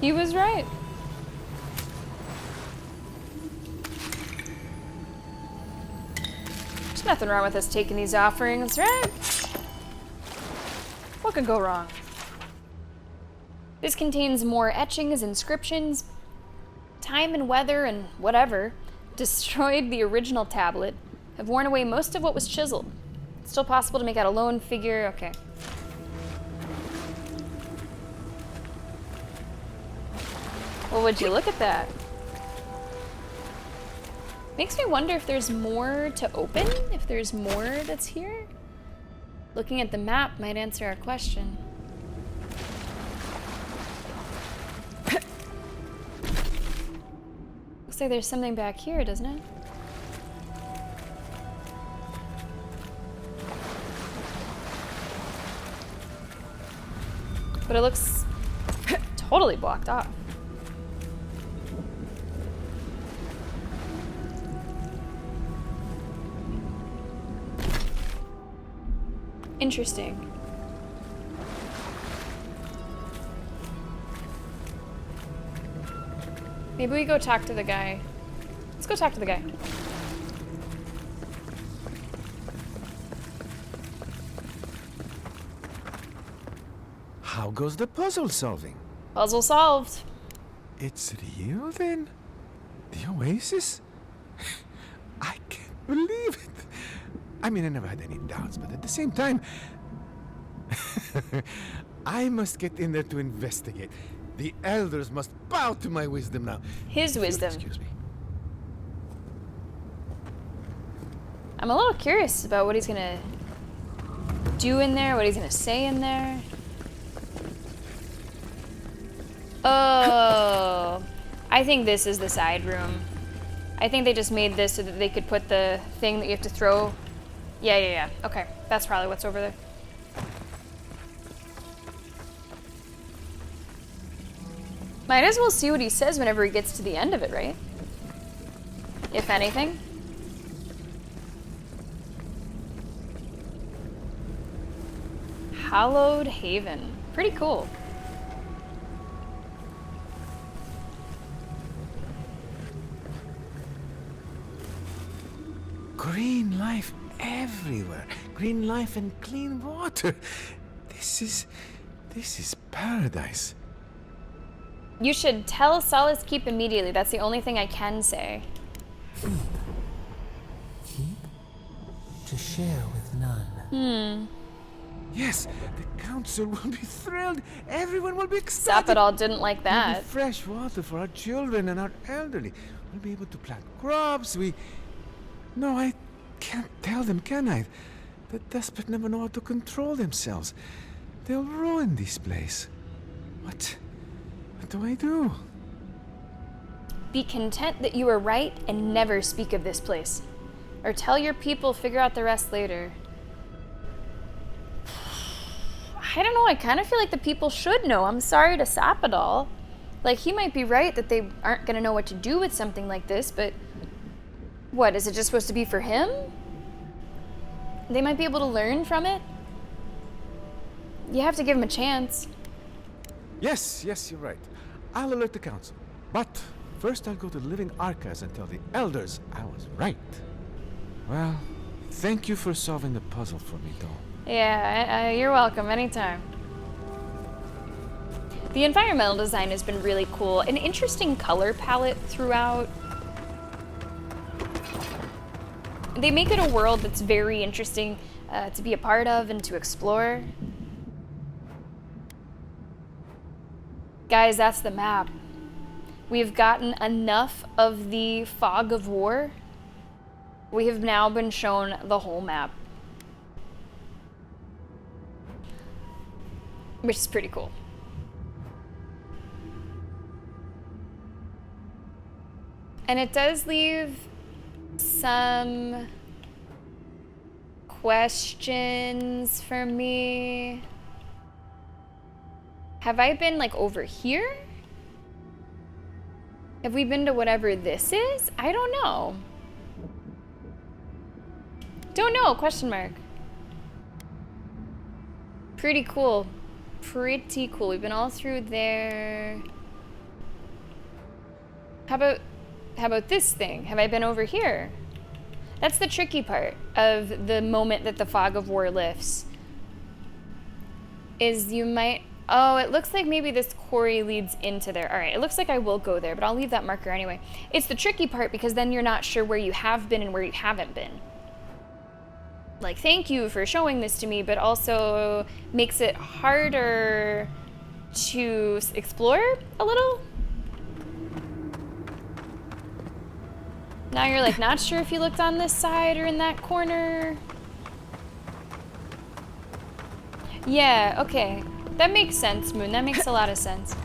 He was right. There's nothing wrong with us taking these offerings, right? What could go wrong? This contains more etchings, inscriptions. Time and weather and whatever destroyed the original tablet, have worn away most of what was chiseled. It's still possible to make out a lone figure. Okay. Well, would you look at that? Makes me wonder if there's more to open, if there's more that's here. Looking at the map might answer our question. Looks like there's something back here, doesn't it? But it looks totally blocked off. Interesting. Maybe we go talk to the guy. Let's go talk to the guy. How goes the puzzle solving? Puzzle solved. It's real then? The Oasis? I can't believe it. I mean, I never had any doubts, but at the same time, I must get in there to investigate. The elders must bow to my wisdom now. His wisdom. Excuse me. I'm a little curious about what he's gonna do in there, what he's gonna say in there. Oh, I think this is the side room. I think they just made this so that they could put the thing that you have to throw. Yeah. Okay, that's probably what's over there. Might as well see what he says whenever he gets to the end of it, right? If anything. Hallowed Haven. Pretty cool. Green life everywhere. Green life and clean water. This is paradise. You should tell Solace Keep immediately. That's the only thing I can say. Keep to share with none. Yes, the council will be thrilled. Everyone will be ecstatic. Sapidal didn't like There'll be that. fresh water for our children and our elderly. We'll be able to plant crops. No, I can't tell them, can I? The desperate never know how to control themselves. They'll ruin this place. What do I do? Be content that you were right and never speak of this place. Or tell your people, figure out the rest later. I don't know, I kind of feel like the people should know. I'm sorry to sap it all. Like, he might be right that they aren't going to know what to do with something like this, but what, is it just supposed to be for him? They might be able to learn from it. You have to give him a chance. Yes, you're right. I'll alert the council. But first I'll go to the living archives and tell the elders I was right. Well, thank you for solving the puzzle for me, doll. Yeah, you're welcome, anytime. The environmental design has been really cool. An interesting color palette throughout. They make it a world that's very interesting to be a part of and to explore. Guys, that's the map. We've gotten enough of the fog of war. We have now been shown the whole map. Which is pretty cool. And it does leave some questions for me. Have I been like over here? Have we been to whatever this is? I don't know. Don't know, question mark. Pretty cool. Pretty cool. We've been all through there. How about this thing? Have I been over here? That's the tricky part of the moment that the fog of war lifts. Is you might... Oh, it looks like maybe this quarry leads into there. All right, it looks like I will go there, but I'll leave that marker anyway. It's the tricky part because then you're not sure where you have been and where you haven't been. Like, thank you for showing this to me, but also makes it harder to explore a little. Now you're like not sure if you looked on this side or in that corner. Yeah, okay. That makes sense, Moon. That makes a lot of sense.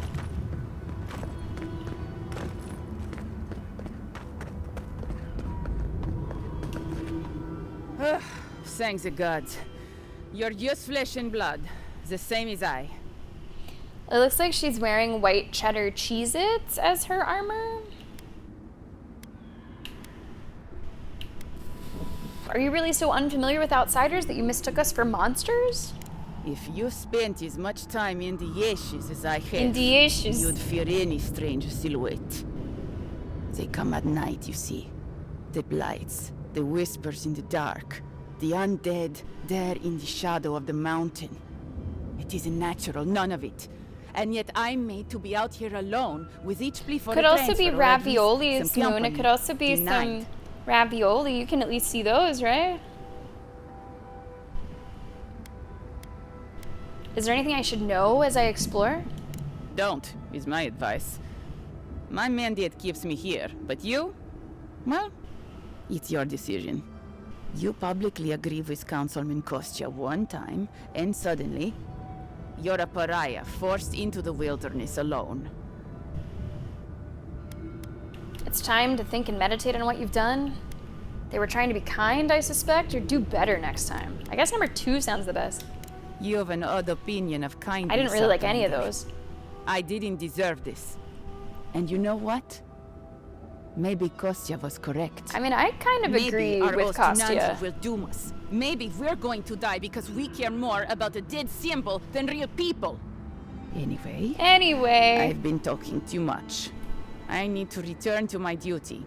Thanks the gods. You're just flesh and blood, the same as I. It looks like she's wearing white cheddar Cheez-Its as her armor. Are you really so unfamiliar with outsiders that you mistook us for monsters? If you spent as much time in the ashes as I have, In the ashes. you'd fear any strange silhouette. They come at night, you see. The blights, the whispers in the dark, the undead there in the shadow of the mountain. It isn't natural, none of it. And yet I'm made to be out here alone with each plea for Could a also be transfer or at least raviolis, some Moon. It company. could also be Denied. some ravioli. You can at least see those, right? Is there anything I should know as I explore? Don't, is my advice. My mandate keeps me here, but you? Well, it's your decision. You publicly agree with Councilman Kostya one time, and suddenly, you're a pariah forced into the wilderness alone. It's time to think and meditate on what you've done. They were trying to be kind, I suspect, or do better next time. I guess number 2 sounds the best. You have an odd opinion of kindness. I didn't really like any of Outlander. those. I didn't deserve this. And you know what? Maybe Kostya was correct. I mean, I kind of agree Maybe our with oath to Nancy Kostya. will doom us. Maybe we're going to die because we care more about a dead symbol than real people. Anyway, I've been talking too much. I need to return to my duty.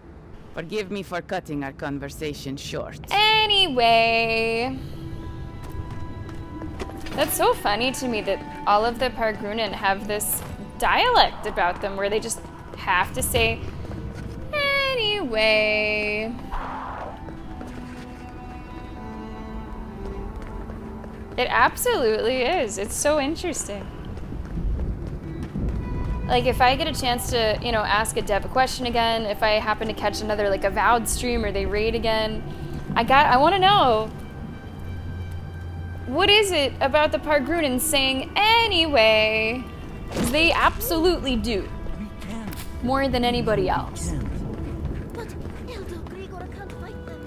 Forgive me for cutting our conversation short. Anyway. That's so funny to me that all of the Pargrunan have this dialect about them where they just have to say, anyway. It absolutely is. It's so interesting. Like, if I get a chance to, ask a dev a question again, if I happen to catch another, Avowed stream or they raid again, I want to know. What is it about the Pargrunans saying anyway? 'Cause they absolutely do. More than anybody else. But Elder Grigor can't fight them.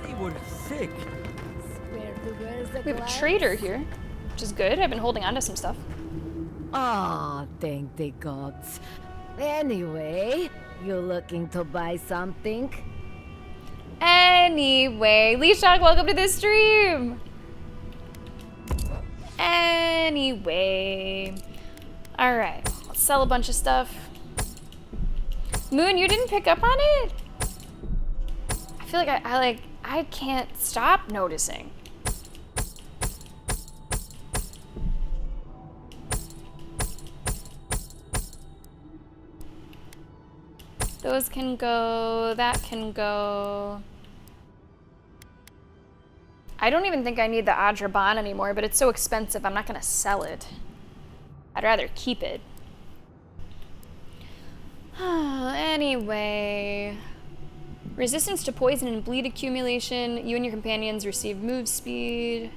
They were sick. We have a trader here, which is good. I've been holding on to some stuff. Oh, thank the gods. Anyway, you looking to buy something? Anyway, Lishak, welcome to the stream. Anyway. Alright, let's sell a bunch of stuff. Moon, you didn't pick up on it? I feel like I can't stop noticing. Those can go, that can go. I don't even think I need the Adraban anymore, but it's so expensive, I'm not gonna sell it. I'd rather keep it. Anyway. Resistance to poison and bleed accumulation. You and your companions receive move speed.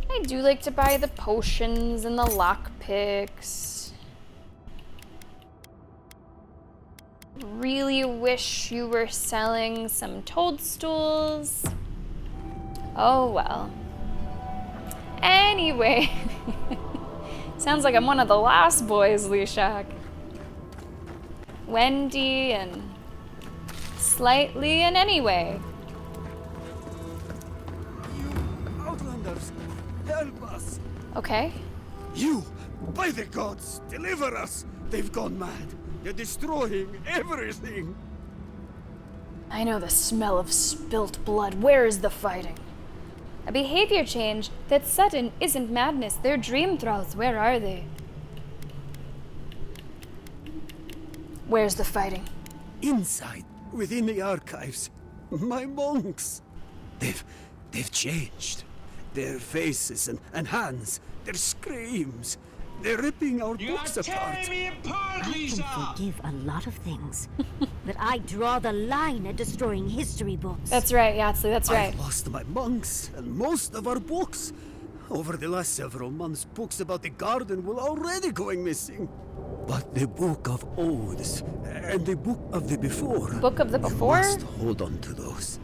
I do like to buy the potions and the lockpicks. Really wish you were selling some toadstools. Oh well. Anyway. Sounds like I'm one of the last boys, Lishak. Wendy and Slightly and Anyway. You Outlanders, help us! Okay. You, by the gods, deliver us! They've gone mad. They're destroying everything. I know the smell of spilt blood. Where is the fighting? A behavior change that's sudden isn't madness. They're dream thralls. Where are they? Where's the fighting? Inside, within the archives. My monks. They've changed. Their faces and hands, their screams. They're ripping our books apart. I can forgive a lot of things, but I draw the line at destroying history books. That's right, Yatsli, that's right. I've lost my monks and most of our books. Over the last several months, books about the garden were already going missing. But the Book of Oaths and the Book of the Before. Book of the Before? You must hold on to those.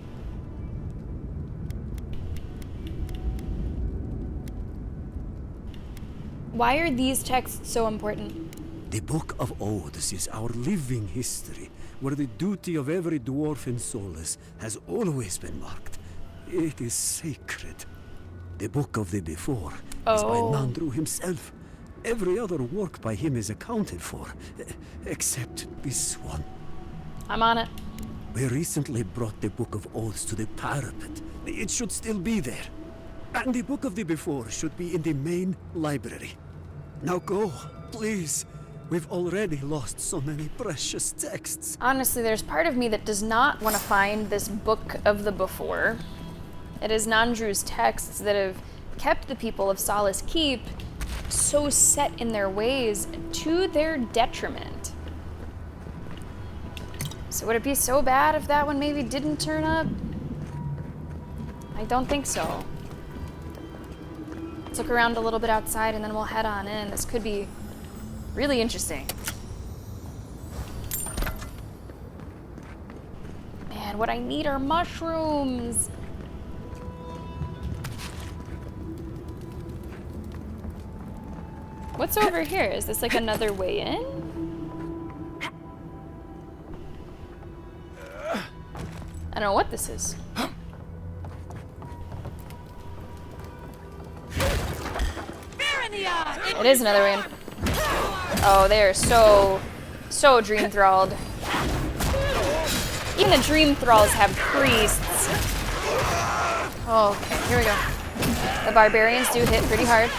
Why are these texts so important? The Book of Oaths is our living history, where the duty of every dwarf in Solus has always been marked. It is sacred. The Book of the Before is by Nandru himself. Every other work by him is accounted for, except this one. I'm on it. We recently brought the Book of Oaths to the parapet. It should still be there. And the Book of the Before should be in the main library. Now go, please. We've already lost so many precious texts. Honestly, there's part of me that does not want to find this Book of the Before. It is Nandru's texts that have kept the people of Solace Keep so set in their ways to their detriment. So would it be so bad if that one maybe didn't turn up? I don't think so. Let's look around a little bit outside and then we'll head on in. This could be really interesting. Man, what I need are mushrooms. What's over here? Is this like another way in? I don't know what this is. It is another way in. Oh, they are so dream thralled. Even the dream thralls have priests. Oh, okay, here we go. The barbarians do hit pretty hard.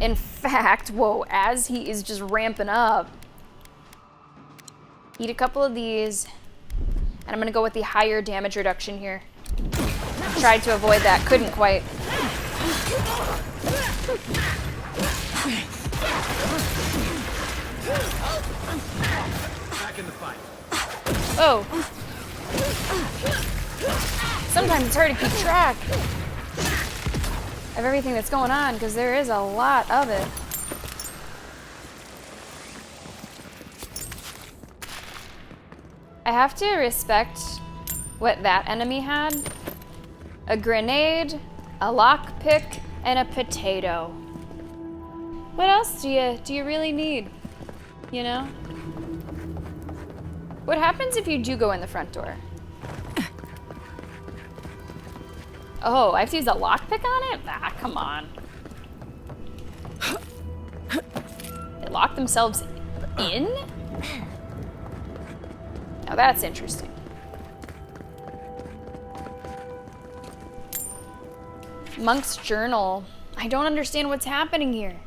In fact, whoa, as he is just ramping up. Eat a couple of these. And I'm gonna go with the higher damage reduction here. Tried to avoid that, couldn't quite. back in the fight. Oh. Sometimes it's hard to keep track of everything that's going on because there is a lot of it. I have to respect what that enemy had. A grenade, a lockpick, and a potato. What else do you really need? You know? What happens if you do go in the front door? Oh, I have to use a lockpick on it? Ah, come on. They lock themselves in? Now that's interesting. Monk's journal. I don't understand what's happening here.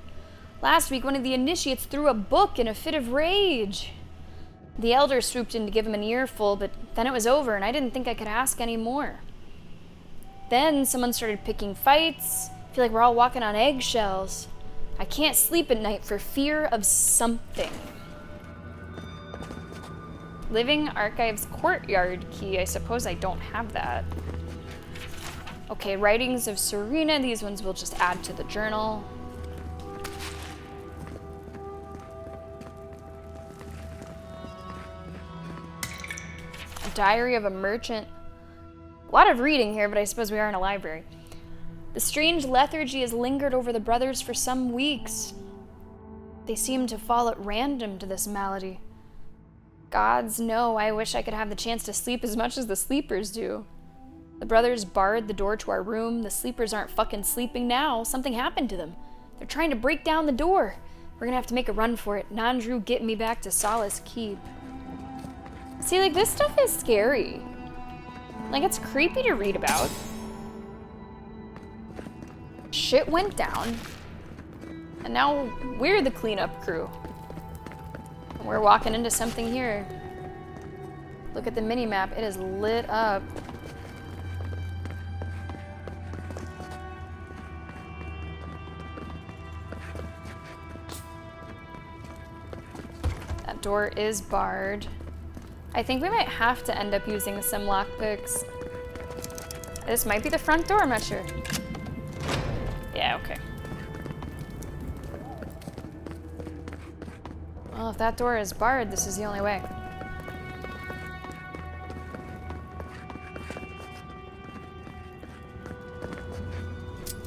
Last week, one of the initiates threw a book in a fit of rage. The elder swooped in to give him an earful, but then it was over, and I didn't think I could ask any more. Then someone started picking fights. I feel like we're all walking on eggshells. I can't sleep at night for fear of something. Living Archives Courtyard key. I suppose I don't have that. Okay, writings of Serena. These ones we'll just add to the journal. A diary of a merchant. A lot of reading here, but I suppose we are in a library. The strange lethargy has lingered over the brothers for some weeks. They seem to fall at random to this malady. Gods know I wish I could have the chance to sleep as much as the sleepers do. The brothers barred the door to our room. The sleepers aren't fucking sleeping now. Something happened to them. They're trying to break down the door. We're gonna have to make a run for it. Nandru, get me back to Solace Keep. See, like, this stuff is scary. Like, it's creepy to read about. Shit went down. And now we're the cleanup crew. And we're walking into something here. Look at the mini-map. It is lit up. That door is barred. I think we might have to end up using some lockpicks. This might be the front door, I'm not sure. Yeah, okay. Well, if that door is barred, this is the only way.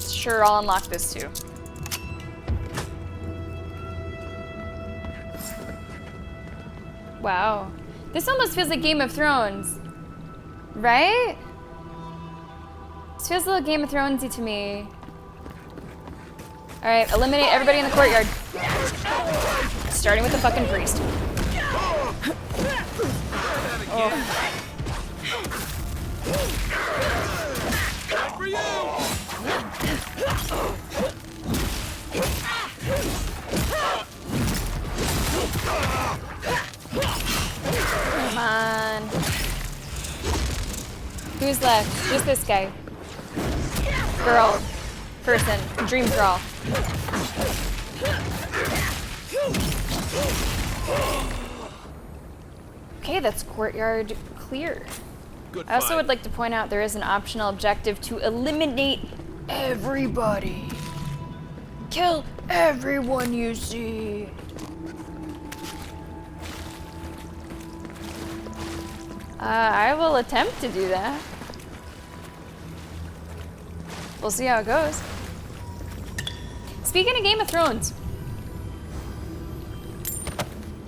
Sure, I'll unlock this too. Wow. This almost feels like Game of Thrones. Right? This feels a little Game of Thronesy to me. Alright, eliminate everybody in the courtyard. Starting with the fucking priest. Oh. For you! Come on. Who's left? Just this guy. Girl. Person. Dream girl. Okay, that's courtyard clear. I also would like to point out there is an optional objective to eliminate everybody. Kill everyone you see. I will attempt to do that. We'll see how it goes. Speaking of Game of Thrones,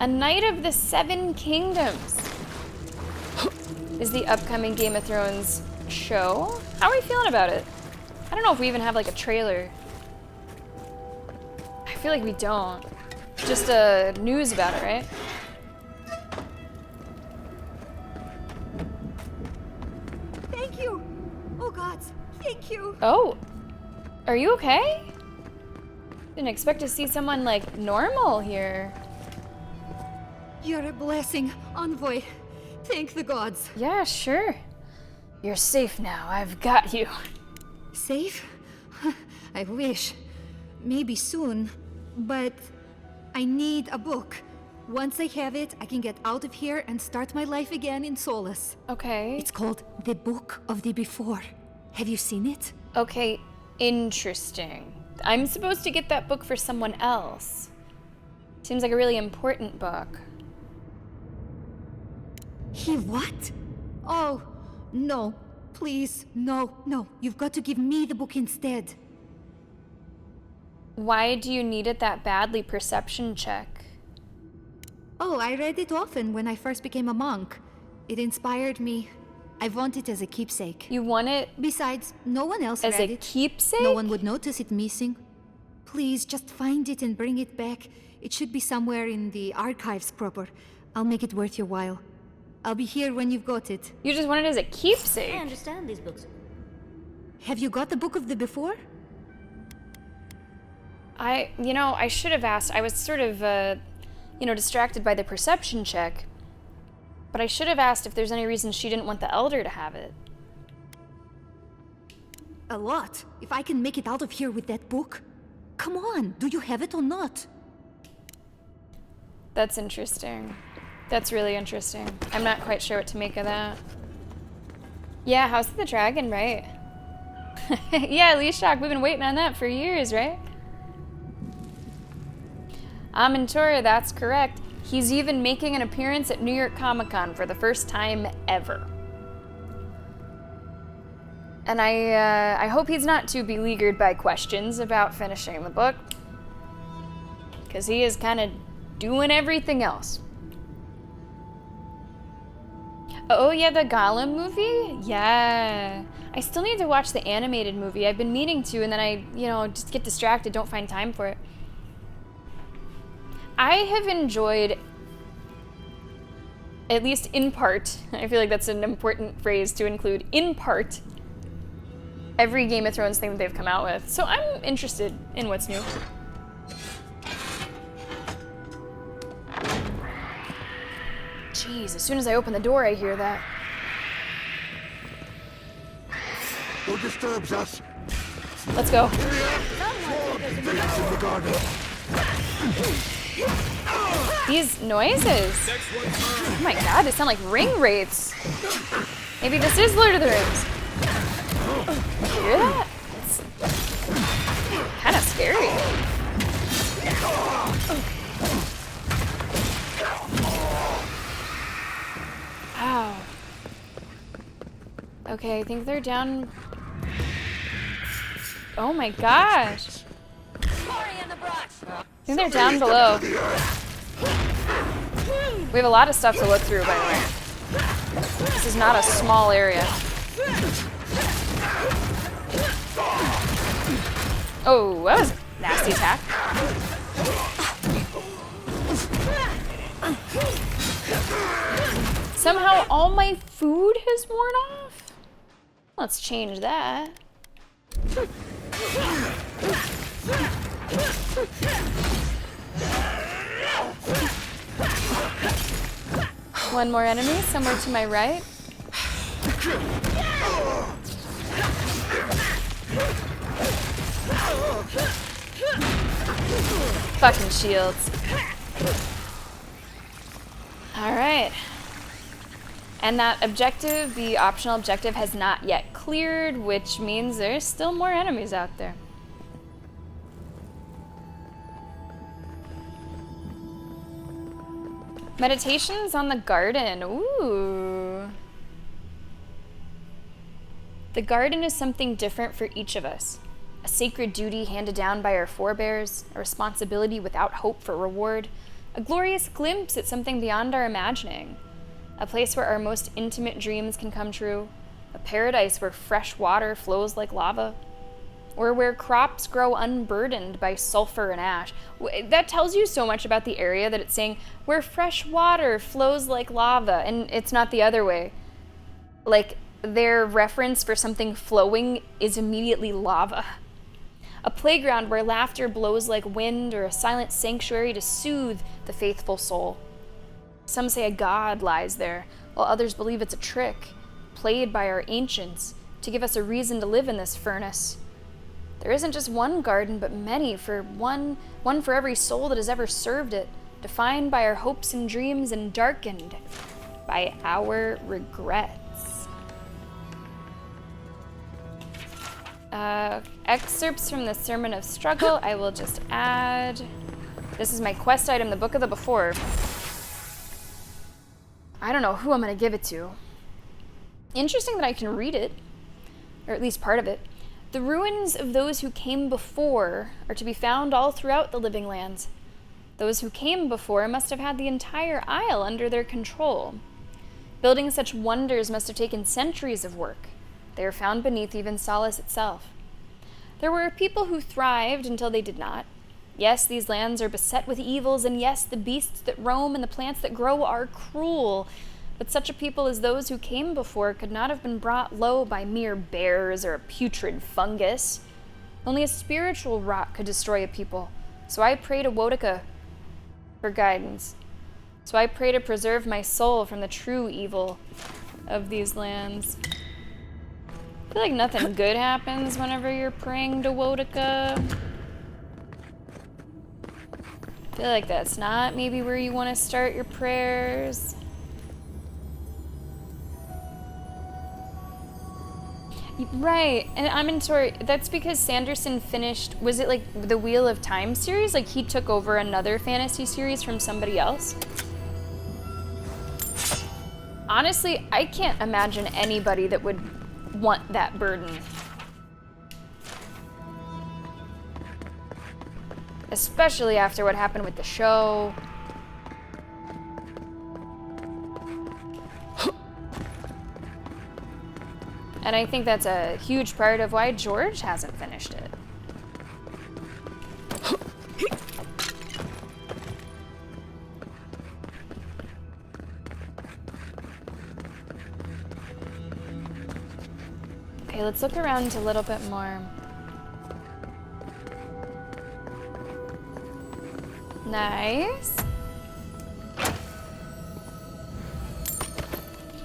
A Knight of the Seven Kingdoms is the upcoming Game of Thrones show. How are we feeling about it? I don't know if we even have like a trailer. I feel like we don't. Just news about it, right? Thank you! Oh gods, thank you! Oh, are you okay? Didn't expect to see someone like normal here. You're a blessing, envoy. Thank the gods. Yeah, sure. You're safe now. I've got you. Safe? I wish. Maybe soon. But I need a book. Once I have it, I can get out of here and start my life again in Solace. Okay. It's called The Book of the Before. Have you seen it? Okay, interesting. I'm supposed to get that book for someone else. Seems like a really important book. He what? Oh, no. Please, no. You've got to give me the book instead. Why do you need it that badly? Perception check. Oh, I read it often when I first became a monk. It inspired me. I want it as a keepsake. You want it? Besides, no one else as read a it. Keepsake? No one would notice it missing. Please, just find it and bring it back. It should be somewhere in the archives proper. I'll make it worth your while. I'll be here when you've got it. You just want it as a keepsake? I understand these books. Have you got the Book of the Before? I should have asked. I was sort of, distracted by the perception check. But I should have asked if there's any reason she didn't want the Elder to have it. A lot. If I can make it out of here with that book. Come on, do you have it or not? That's interesting. That's really interesting. I'm not quite sure what to make of that. Yeah, House of the Dragon, right? Yeah, Lee Shock, we've been waiting on that for years, right? Amintora, that's correct. He's even making an appearance at New York Comic Con for the first time ever. And I hope he's not too beleaguered by questions about finishing the book. Because he is kind of doing everything else. Oh yeah, the Gollum movie? Yeah. I still need to watch the animated movie. I've been meaning to, and then I, just get distracted, don't find time for it. I have enjoyed, at least in part, I feel like that's an important phrase to include, in part, every Game of Thrones thing that they've come out with. So I'm interested in what's new. Jeez, as soon as I open the door, I hear that. Who disturbs us? Let's go. These noises. Oh my god, they sound like ring wraiths. Maybe this is Lord of the Rings. You hear that? It's kind of scary. Wow. Okay, I think they're down. Oh my gosh. I think they're down below. We have a lot of stuff to look through, by the way. This is not a small area. Oh, that was a nasty attack. Somehow all my food has worn off? Let's change that. One more enemy somewhere to my right. Fucking shields. Alright. And that objective, the optional objective, has not yet cleared, which means there's still more enemies out there. Meditations on the garden. Ooh. The garden is something different for each of us. A sacred duty handed down by our forebears, a responsibility without hope for reward, a glorious glimpse at something beyond our imagining, a place where our most intimate dreams can come true, a paradise where fresh water flows like lava, or where crops grow unburdened by sulfur and ash. That tells you so much about the area that it's saying where fresh water flows like lava, and it's not the other way. Like, their reference for something flowing is immediately lava. A playground where laughter blows like wind, or a silent sanctuary to soothe the faithful soul. Some say a god lies there, while others believe it's a trick, played by our ancients to give us a reason to live in this furnace. There isn't just one garden, but many, for one for every soul that has ever served it, defined by our hopes and dreams and darkened by our regrets. Excerpts from the Sermon of Struggle, I will just add. This is my quest item, the Book of the Before. I don't know who I'm going to give it to. Interesting that I can read it, or at least part of it. The ruins of those who came before are to be found all throughout the living lands. Those who came before must have had the entire isle under their control. Building such wonders must have taken centuries of work. They are found beneath even Solace itself. There were people who thrived until they did not. Yes, these lands are beset with evils, and yes, the beasts that roam and the plants that grow are cruel. But such a people as those who came before could not have been brought low by mere bears or a putrid fungus. Only a spiritual rot could destroy a people. So I pray to Wodika for guidance. So I pray to preserve my soul from the true evil of these lands. I feel like nothing good happens whenever you're praying to Wodika. I feel like that's not maybe where you want to start your prayers. Right, and I'm in sorry, that's because Sanderson finished, was it like the Wheel of Time series? Like he took over another fantasy series from somebody else? Honestly, I can't imagine anybody that would want that burden. Especially after what happened with the show. And I think that's a huge part of why George hasn't finished it. Okay, let's look around a little bit more. Nice.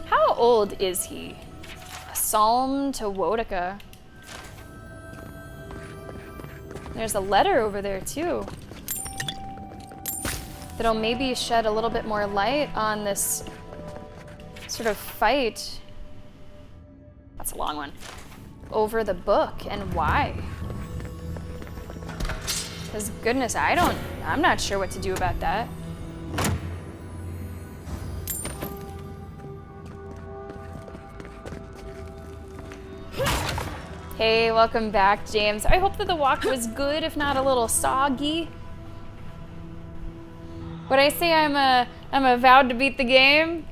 How old is he? A psalm to Wodika. There's a letter over there too. That'll maybe shed a little bit more light on this sort of fight. That's a long one. Over the book and why. Because goodness, I'm not sure what to do about that. Hey, welcome back, James. I hope that the walk was good, if not a little soggy. Would I say I'm avowed to beat the game?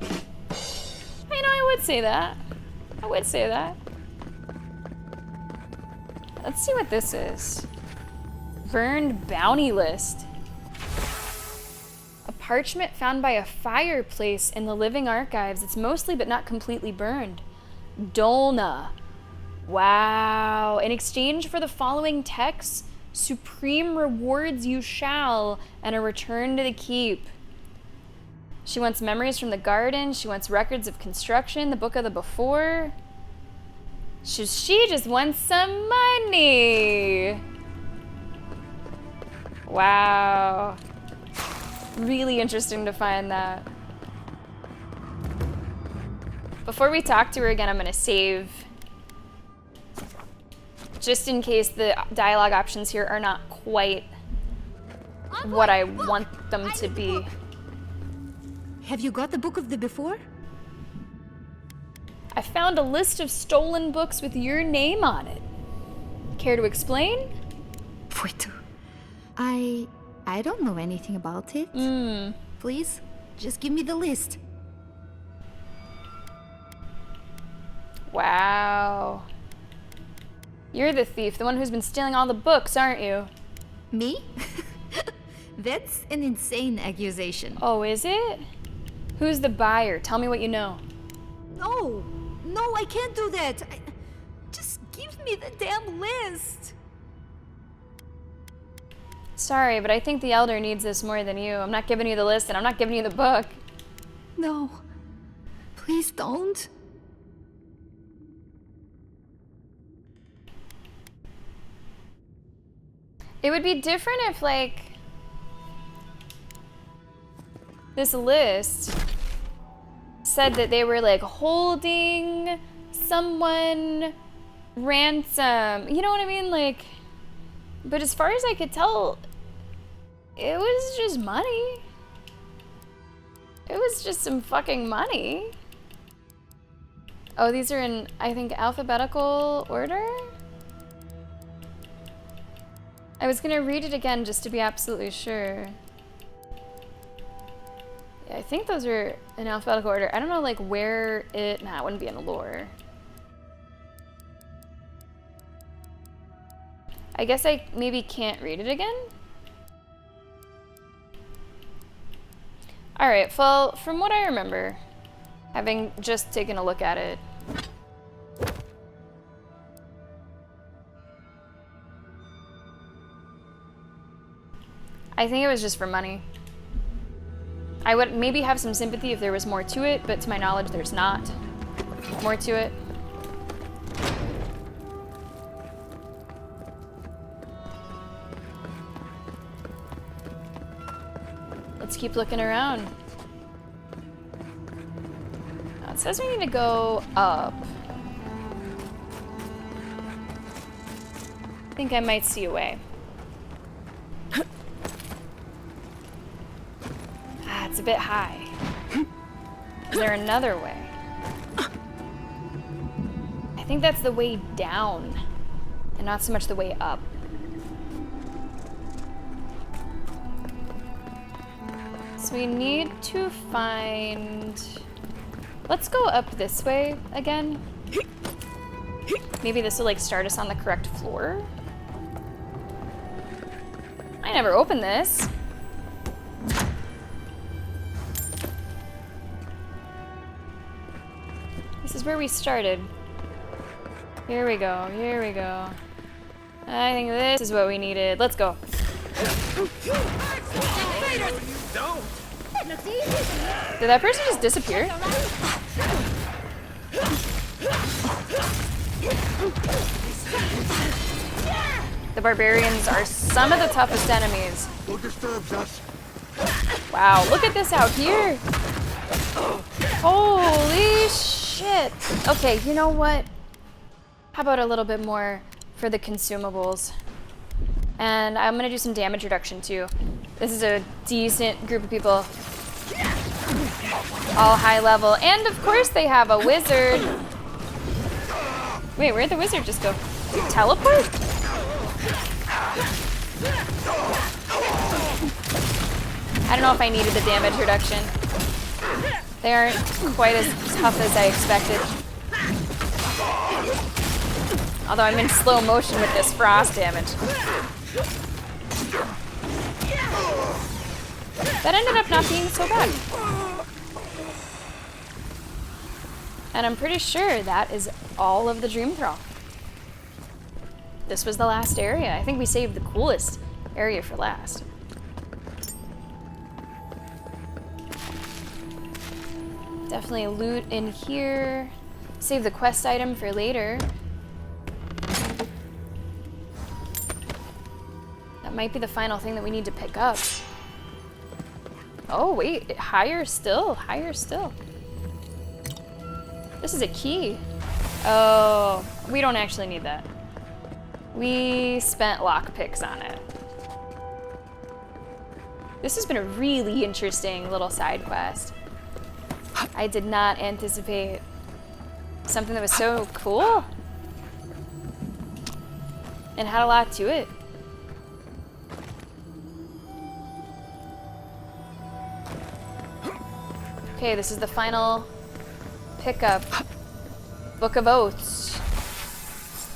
I would say that. I would say that. Let's see what this is. Burned bounty list. A parchment found by a fireplace in the living archives. It's mostly but not completely burned. Dolna. Wow. In exchange for the following texts, supreme rewards you shall, and a return to the keep. She wants memories from the garden. She wants records of construction, the book of the before. She just wants some money. Wow. Really interesting to find that. Before we talk to her again, I'm going to save. Just in case the dialogue options here are not quite what I want them to be. Have you got the book of the before? I found a list of stolen books with your name on it. Care to explain? Wait. I don't know anything about it. Please, just give me the list. Wow. You're the thief, the one who's been stealing all the books, aren't you? Me? That's an insane accusation. Oh, is it? Who's the buyer? Tell me what you know. No, I can't do that. Just give me the damn list. Sorry, but I think the Elder needs this more than you. I'm not giving you the list, and I'm not giving you the book. No. Please don't. It would be different if, like... this list said that they were like holding someone ransom. You know what I mean? Like, but as far as I could tell, it was just money. It was just some fucking money. Oh, these are in, I think, alphabetical order? I was gonna read it again just to be absolutely sure. Yeah, I think those are in alphabetical order. I don't know, like, where it... Nah, it wouldn't be in the lore. I guess I maybe can't read it again? Alright, well, from what I remember, having just taken a look at it, I think it was just for money. I would maybe have some sympathy if there was more to it, but to my knowledge, there's not more to it. Let's keep looking around. Now, it says we need to go up. I think I might see a way. Ah, it's a bit high. Is there another way? I think that's the way down, and not so much the way up. So we need to find... Let's go up this way again. Maybe this will like start us on the correct floor. I never opened this. This is where we started. Here we go, here we go. I think this is what we needed. Let's go. Did that person just disappear? The barbarians are some of the toughest enemies. Who disturbs us? Wow, look at this out here. Holy shit. Okay, you know what? How about a little bit more for the consumables? And I'm gonna do some damage reduction too. This is a decent group of people. All high level. And of course they have a wizard. Wait, where'd the wizard just go? Teleport? I don't know if I needed the damage reduction. They aren't quite as tough as I expected. Although I'm in slow motion with this frost damage. That ended up not being so bad. And I'm pretty sure that is all of the Dream Thrall. This was the last area. I think we saved the coolest area for last. Definitely loot in here. Save the quest item for later. That might be the final thing that we need to pick up. Oh wait, higher still, higher still. This is a key. Oh, we don't actually need that. We spent lockpicks on it. This has been a really interesting little side quest. I did not anticipate something that was so cool and had a lot to it. Okay, this is the final pickup. Book of Oaths.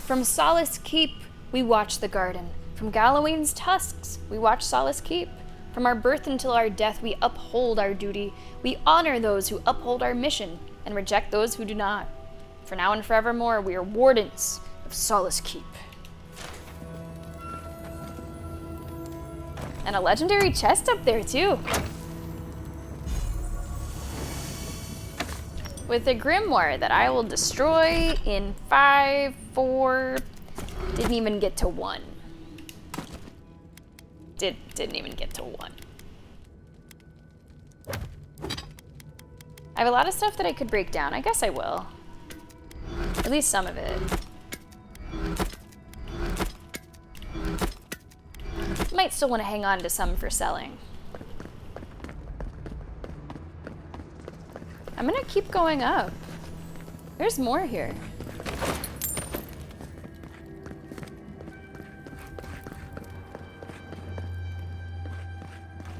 From Solace Keep, we watch the garden. From Gallowayne's tusks, we watch Solace Keep. From our birth until our death, we uphold our duty. We honor those who uphold our mission and reject those who do not. For now and forevermore, we are wardens of Solace Keep. And a legendary chest up there, too. With a grimoire that I will destroy in 5, 4... Didn't even get to 1. Didn't even get to 1. I have a lot of stuff that I could break down. I guess I will. At least some of it. Might still want to hang on to some for selling. I'm gonna keep going up. There's more here.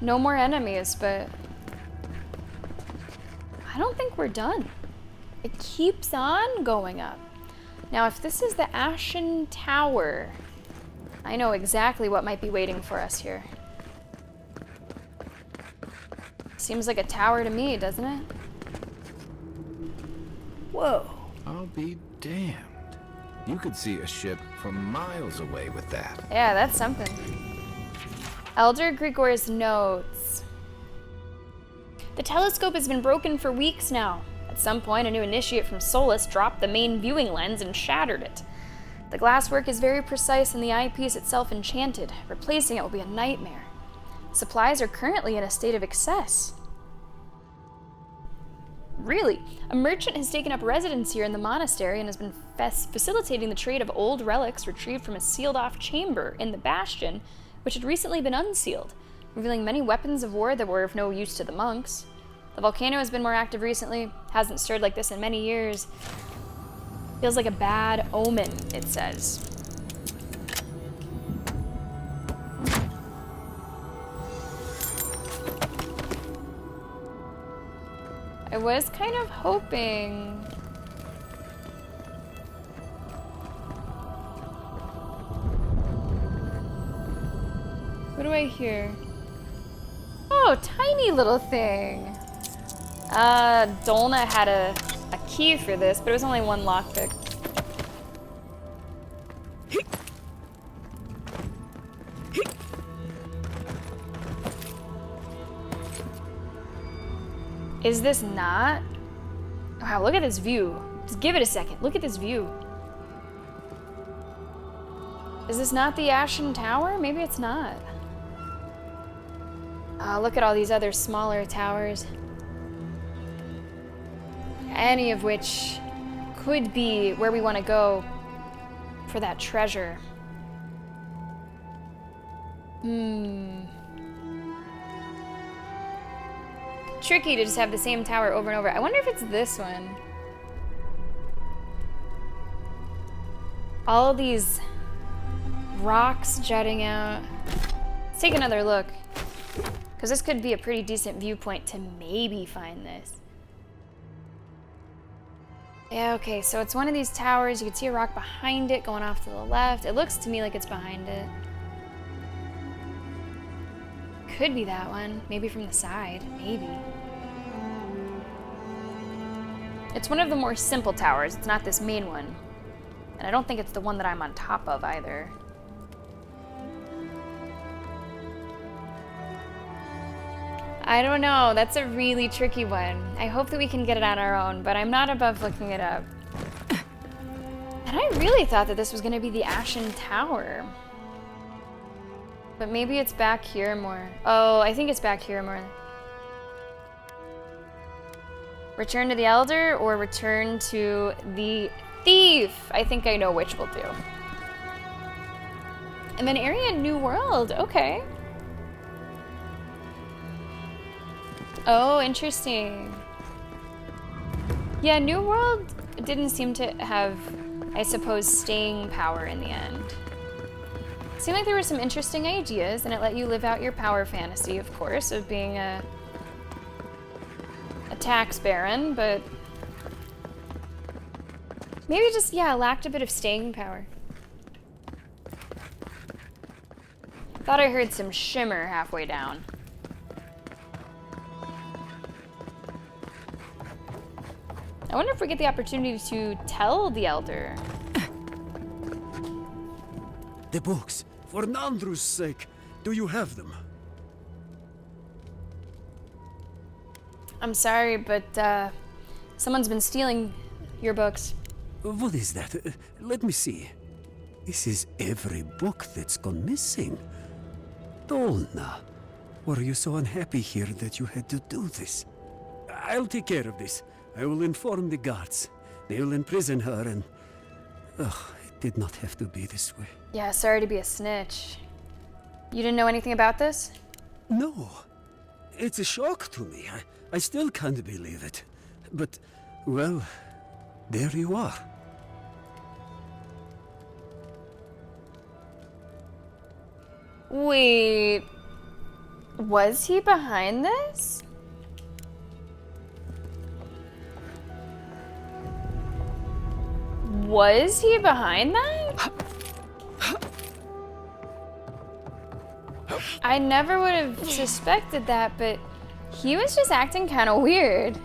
No more enemies, but I don't think we're done. It keeps on going up. Now, if this is the Ashen Tower, I know exactly what might be waiting for us here. Seems like a tower to me, doesn't it? Whoa. I'll be damned. You could see a ship from miles away with that. Yeah, that's something. Elder Grigor's notes. The telescope has been broken for weeks now. At some point, a new initiate from Solus dropped the main viewing lens and shattered it. The glasswork is very precise and the eyepiece itself enchanted. Replacing it will be a nightmare. Supplies are currently in a state of excess. Really? A merchant has taken up residence here in the monastery and has been facilitating the trade of old relics retrieved from a sealed-off chamber in the bastion, which had recently been unsealed, revealing many weapons of war that were of no use to the monks. The volcano has been more active recently, hasn't stirred like this in many years. Feels like a bad omen, it says. I was kind of hoping... What do I hear? Oh, tiny little thing. Dolna had a key for this, but it was only one lockpick. Is this not? Wow, look at this view. Just give it a second. Look at this view. Is this not the Ashen Tower? Maybe it's not. Look at all these other smaller towers. Any of which could be where we want to go for that treasure. Tricky to just have the same tower over and over. I wonder if it's this one. All these rocks jutting out. Let's take another look. Because this could be a pretty decent viewpoint to maybe find this. Yeah, okay, so it's one of these towers. You can see a rock behind it going off to the left. It looks to me like it's behind it. Could be that one. Maybe from the side. Maybe. It's one of the more simple towers. It's not this main one. And I don't think it's the one that I'm on top of either. I don't know. That's a really tricky one. I hope that we can get it on our own, but I'm not above looking it up. And I really thought that this was going to be the Ashen Tower. But maybe it's back here more. Oh, I think it's back here more. Return to the Elder or return to the Thief? I think I know which we'll do. And then area New World. Okay. Oh, interesting. Yeah, New World didn't seem to have, I suppose, staying power in the end. It seemed like there were some interesting ideas, and it let you live out your power fantasy, of course, of being a tax baron, but maybe just, yeah, lacked a bit of staying power. Thought I heard some shimmer halfway down. I wonder if we get the opportunity to tell the Elder. The books, for Nandru's sake, do you have them? I'm sorry, but someone's been stealing your books. What is that? Let me see. This is every book that's gone missing. Dolna, Were you so unhappy here that you had to do this? I'll take care of this. I will inform the guards. They will imprison her and... Ugh, it did not have to be this way. Yeah, sorry to be a snitch. You didn't know anything about this? No. It's a shock to me. I still can't believe it. But, well, there you are. Wait, was he behind this? Was he behind that? I never would have suspected that, but he was just acting kind of weird,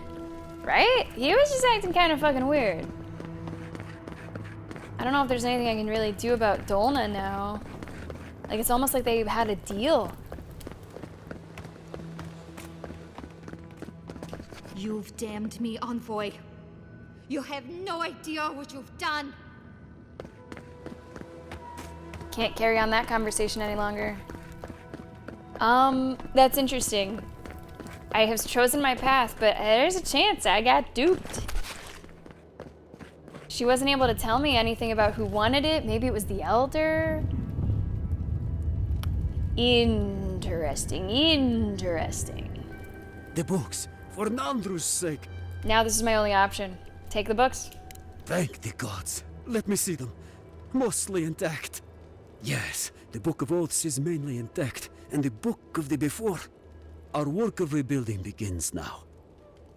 right? He was just acting kind of fucking weird. I don't know if there's anything I can really do about Dolna now. Like, it's almost like they had a deal. You've damned me, Envoy. You have no idea what you've done. Can't carry on that conversation any longer. That's interesting. I have chosen my path, but there's a chance I got duped. She wasn't able to tell me anything about who wanted it. Maybe it was the Elder. Interesting, interesting. The books, for Nandru's sake. Now this is my only option. Take the books. Thank the gods. Let me see them. Mostly intact. Yes, the Book of Oaths is mainly intact, and the Book of the Before. Our work of rebuilding begins now.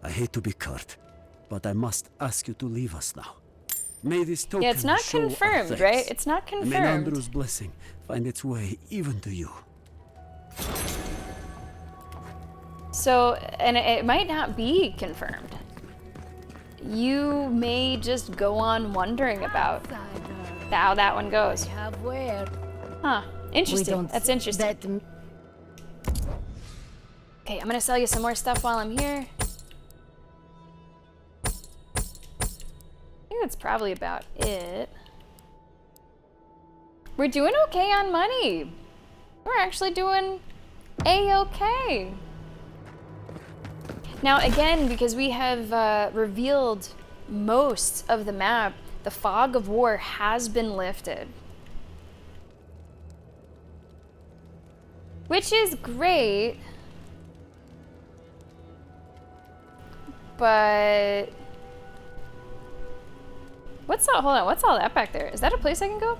I hate to be curt, but I must ask you to leave us now. May this token Yeah, it's not show our confirmed, thanks. right? It's not May confirmed. Nandru's blessing find its way even to you. So, and it might not be confirmed. You may just go on wondering about how that one goes. Huh. Interesting. That's interesting. Okay, I'm gonna sell you some more stuff while I'm here. I think that's probably about it. We're doing okay on money. We're actually doing a-okay. Now again, because we have revealed most of the map, the fog of war has been lifted. Which is great. But what's that? Hold on, what's all that back there? Is that a place I can go?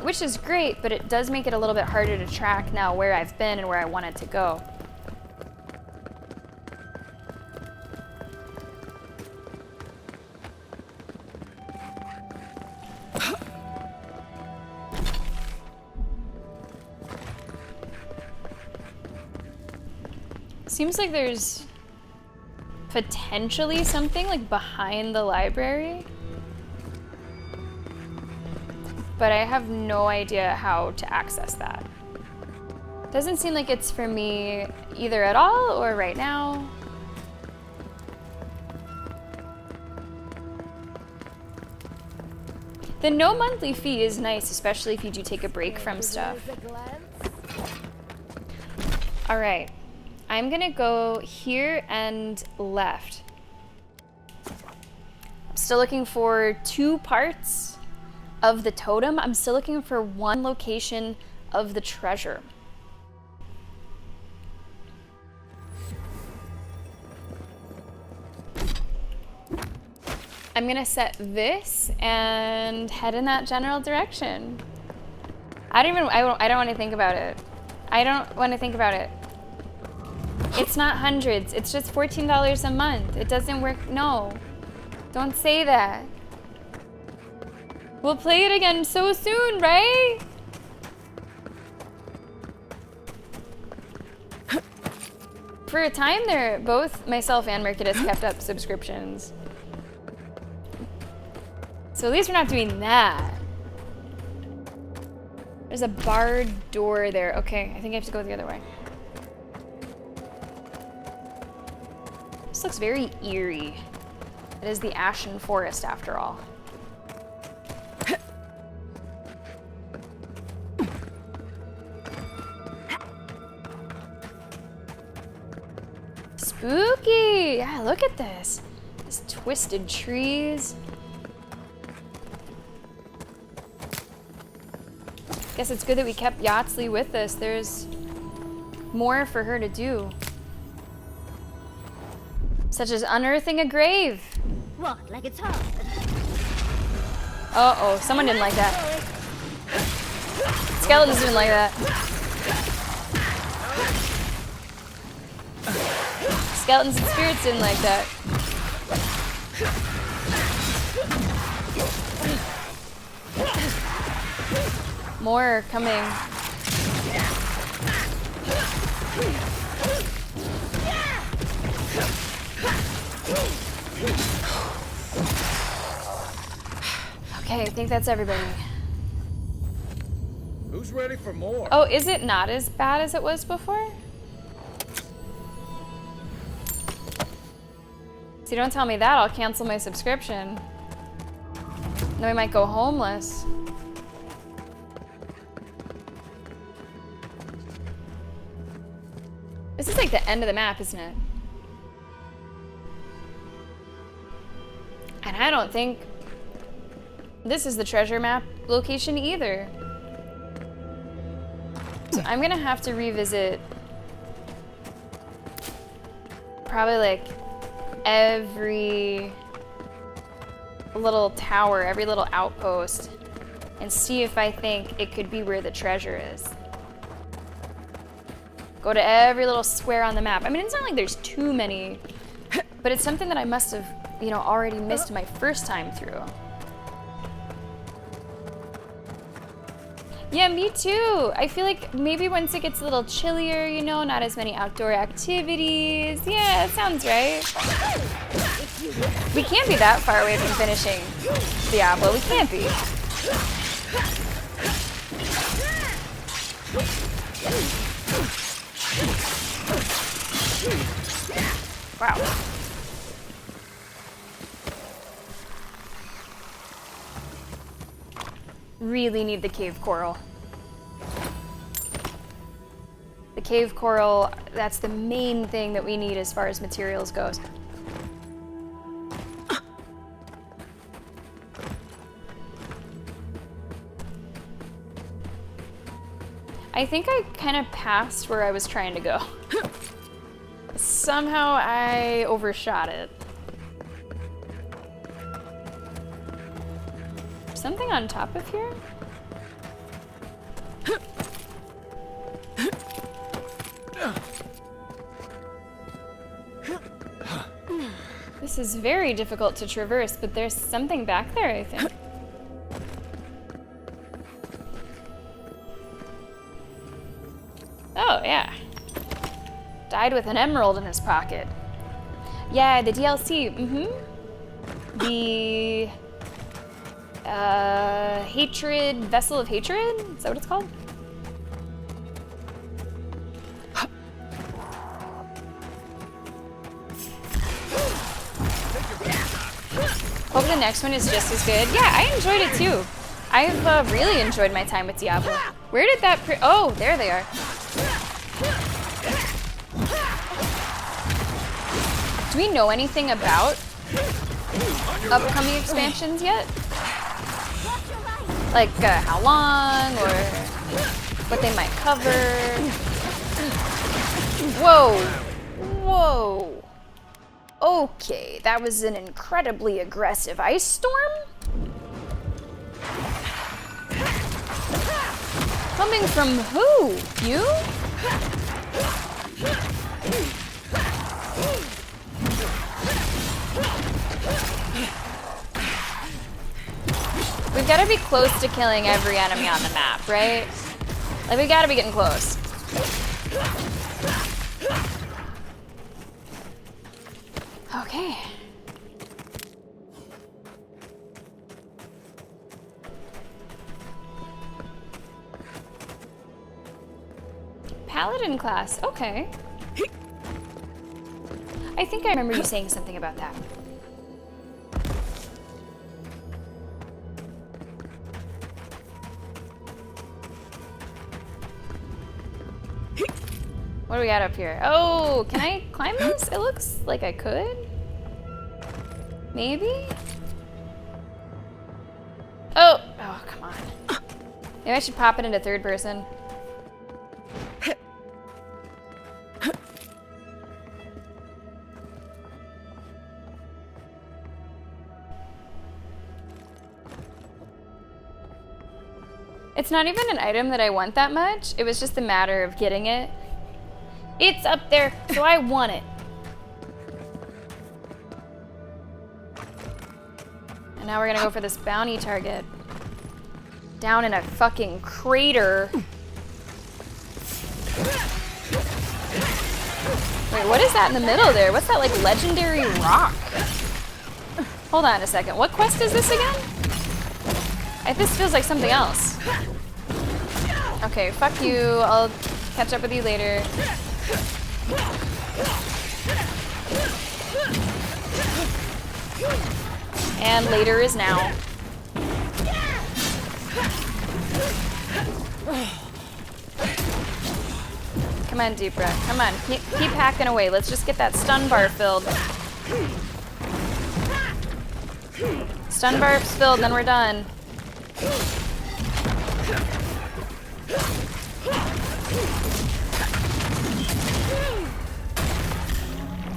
Which is great, but it does make it a little bit harder to track now where I've been and where I wanted to go. Seems like there's potentially something like behind the library, but I have no idea how to access that. Doesn't seem like it's for me either at all or right now. The no monthly fee is nice, especially if you do take a break from stuff. All right. I'm gonna go here and left. I'm still looking for 2 parts of the totem. I'm still looking for 1 location of the treasure. I'm gonna set this and head in that general direction. I don't want to think about it. I don't want to think about it. It's not hundreds. It's just $14 a month. It doesn't work. No. Don't say that. We'll play it again so soon, right? For a time there, both myself and Mercadus kept up subscriptions. So at least we're not doing that. There's a barred door there. Okay, I think I have to go the other way. This looks very eerie. It is the Ashen Forest after all. spooky. Yeah, look at this. These twisted trees. Guess it's good that we kept Yahtzee with us. There's more for her to do. Such as unearthing a grave. What, like it's hard? Uh-oh, someone didn't like that. Skeletons didn't like that. Skeletons and spirits didn't like that. More coming. Okay, I think that's everybody. Who's ready for more? Oh, is it not as bad as it was before? See, don't tell me that. I'll cancel my subscription. Then we might go homeless. This is like the end of the map, isn't it? And I don't think this is the treasure map location either. So I'm gonna have to revisit probably like every little tower, every little outpost, and see if I think it could be where the treasure is. Go to every little square on the map. I mean, it's not like there's too many, but it's something that I must have, you know, already missed my first time through. Yeah, me too. I feel like maybe once it gets a little chillier, you know, not as many outdoor activities. Yeah, that sounds right. We can't be that far away from finishing Diablo. We can't be. Wow. Really need the cave coral. The cave coral, that's the main thing that we need as far as materials goes. I think I kind of passed where I was trying to go. Somehow I overshot it. Something on top of here? This is very difficult to traverse, but there's something back there, I think. Oh, yeah. Died with an emerald in his pocket. Yeah, the DLC, The... Hatred, Vessel of Hatred? Is that what it's called? Hope the next one is just as good. Yeah, I enjoyed it too. I've really enjoyed my time with Diablo. Where did that oh, there they are. Do we know anything about upcoming expansions yet? Like how long or what they might cover? Whoa. Whoa. Okay, that was an incredibly aggressive ice storm? Coming from who? You? We've got to be close to killing every enemy on the map, right? Like, we got to be getting close. Okay. Paladin class, okay. I think I remember you saying something about that. What do we got up here? Oh, can I climb this? It looks like I could. Maybe? Oh, come on. Maybe I should pop it into third person. It's not even an item that I want that much. It was just a matter of getting it. It's up there, so I want it. And now we're gonna go for this bounty target. Down in a fucking crater. Wait, what is that in the middle there? What's that, like, legendary rock? Hold on a second. What quest is this again? This feels like something else. Okay, fuck you. I'll catch up with you later. And later is now. Come on, Deep Breath. Come on, keep hacking away. Let's just get that stun bar filled. Stun bar's filled, then we're done.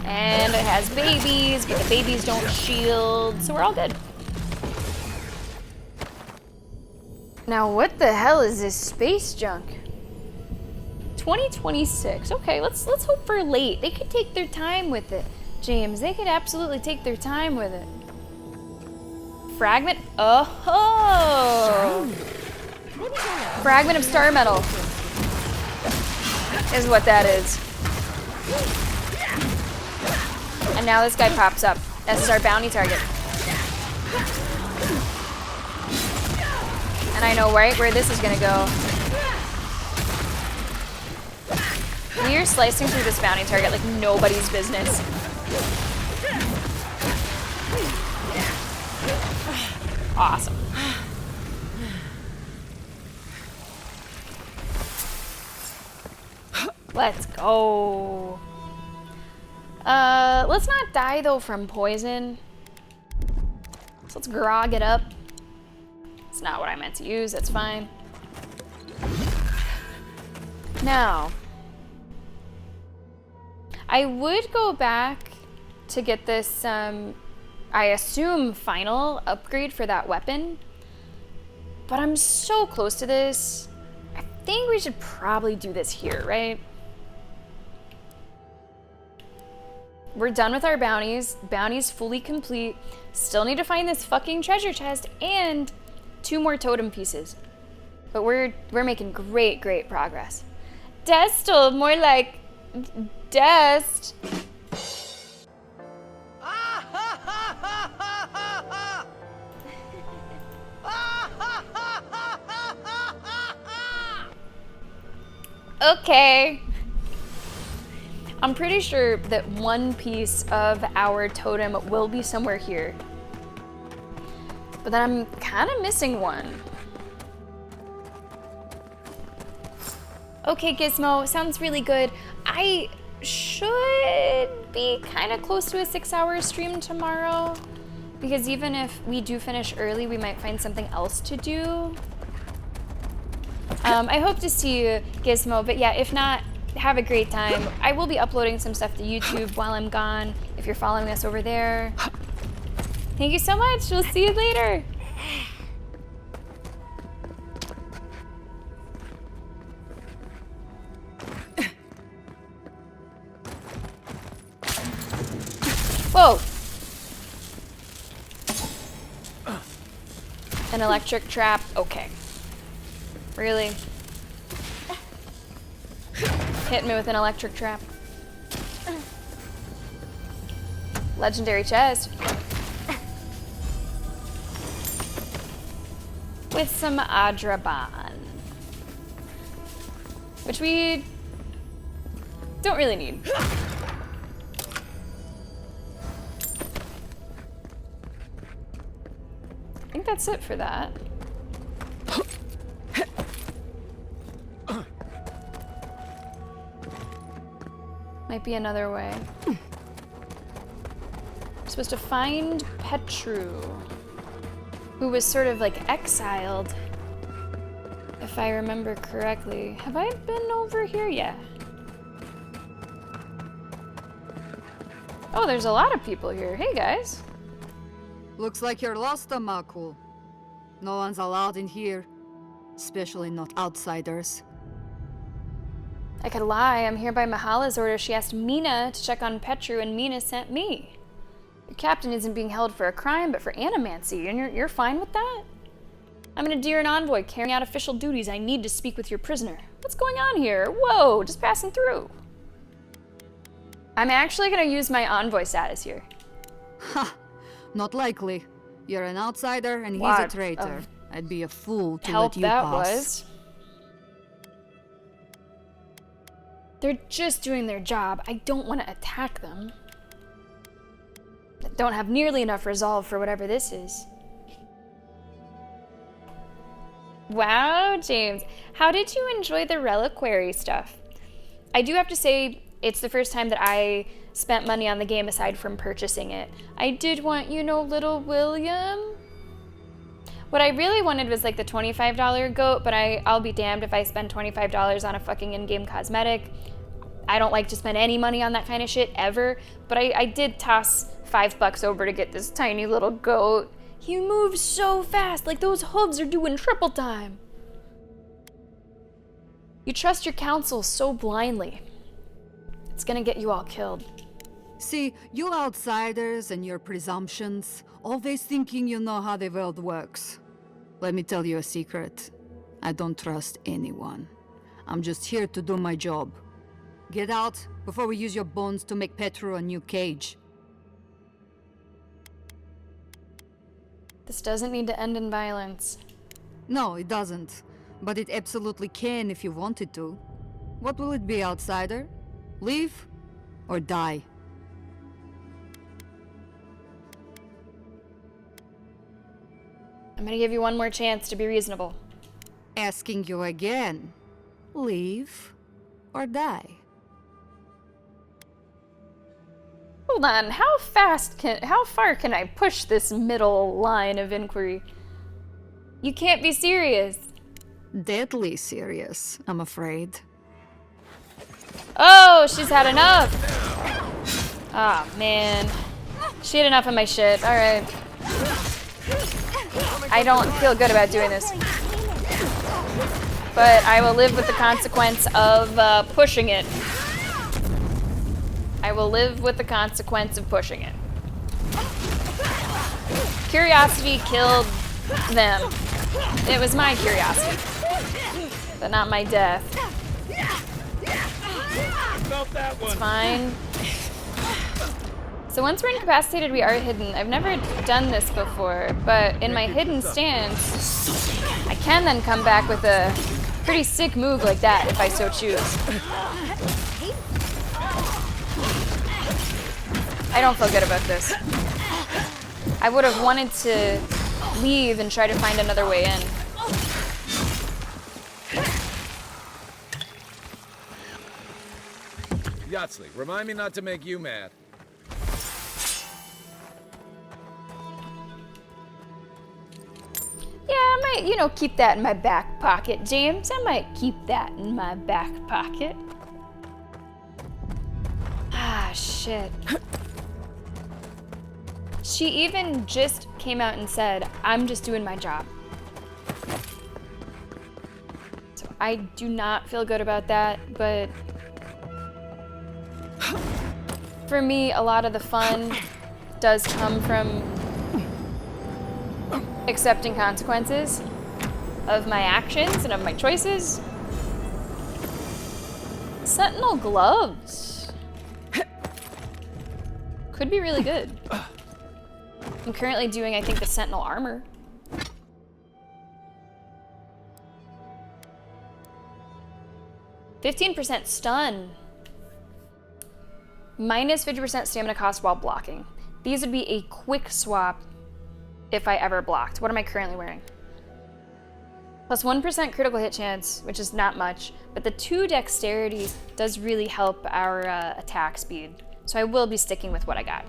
And it has babies, but the babies don't shield, so we're all good. Now, what the hell is this space junk? 2026. Okay, let's hope for late. They could take their time with it, James. They could absolutely take their time with it. Fragment. Oh! Fragment of star metal is what that is. And now this guy pops up. This is our bounty target. And I know right where this is gonna go. We are slicing through this bounty target like nobody's business. Awesome. Let's go. Let's not die though from poison. So let's grog it up. It's not what I meant to use, that's fine. Now, I would go back to get this, I assume, final upgrade for that weapon. But I'm so close to this. I think we should probably do this here, right? We're done with our bounties. Bounties fully complete. Still need to find this fucking treasure chest and 2 more totem pieces. But we're making great progress. Destal, more like dust. Okay. I'm pretty sure that one piece of our totem will be somewhere here. But then I'm kind of missing one. Okay, Gizmo, sounds really good. I should be kind of close to a 6-hour stream tomorrow. Because even if we do finish early, we might find something else to do. I hope to see you, Gizmo, but yeah, if not, have a great time. I will be uploading some stuff to YouTube while I'm gone, if you're following us over there. Thank you so much. We'll see you later. Whoa. An electric trap. Okay. Really? Hit me with an electric trap. Legendary chest. With some Adraban. Which we don't really need. I think that's it for that. Might be another way. I'm supposed to find Petru, who was sort of like exiled, if I remember correctly. Have I been over here yet? Oh, there's a lot of people here. Hey, guys. Looks like you're lost, Amaku. No one's allowed in here, especially not outsiders. I could lie. I'm here by Mahala's order. She asked Mina to check on Petru, and Mina sent me. Your captain isn't being held for a crime, but for animancy, and you're fine with that? I'm an Adirn envoy carrying out official duties. I need to speak with your prisoner. What's going on here? Whoa, just passing through. I'm actually going to use my envoy status here. Ha! Not likely. You're an outsider, and he's a traitor. I'd be a fool to let you that pass. Was. They're just doing their job. I don't want to attack them. I don't have nearly enough resolve for whatever this is. Wow, James. How did you enjoy the reliquary stuff? I do have to say, it's the first time that I spent money on the game aside from purchasing it. I did want, you know, little William. What I really wanted was like the $25 goat, but I'll be damned if I spend $25 on a fucking in-game cosmetic. I don't like to spend any money on that kind of shit ever, but I did toss $5 over to get this tiny little goat. He moves so fast, like those hooves are doing triple time. You trust your counsel so blindly. It's gonna get you all killed. See, you outsiders and your presumptions, always thinking you know how the world works. Let me tell you a secret. I don't trust anyone. I'm just here to do my job. Get out before we use your bones to make Petru a new cage. This doesn't need to end in violence. No, it doesn't. But it absolutely can if you wanted to. What will it be, outsider? Leave or die? I'm gonna give you one more chance to be reasonable. Asking you again. Leave or die? Hold on, how far can I push this middle line of inquiry? You can't be serious. Deadly serious, I'm afraid. Oh, she's had enough. Ah, man. She had enough of my shit. Alright. I don't feel good about doing this. But I will live with the consequence of pushing it. I will live with the consequence of pushing it. Curiosity killed them. It was my curiosity, but not my death. It's fine. So once we're incapacitated, we are hidden. I've never done this before, but in my hidden stance, I can then come back with a pretty sick move like that if I so choose. I don't feel good about this. I would have wanted to leave and try to find another way in. Yatsley, remind me not to make you mad. Yeah, I might, you know, keep that in my back pocket, James. I might keep that in my back pocket. Ah, shit. She even just came out and said, I'm just doing my job. So I do not feel good about that, but for me, a lot of the fun does come from accepting consequences of my actions and of my choices. Sentinel gloves could be really good. I'm currently doing, I think, the Sentinel armor. %15 stun. Minus 50% stamina cost while blocking. These would be a quick swap if I ever blocked. What am I currently wearing? Plus 1% critical hit chance, which is not much, but the 2 dexterity does really help our attack speed. So I will be sticking with what I got.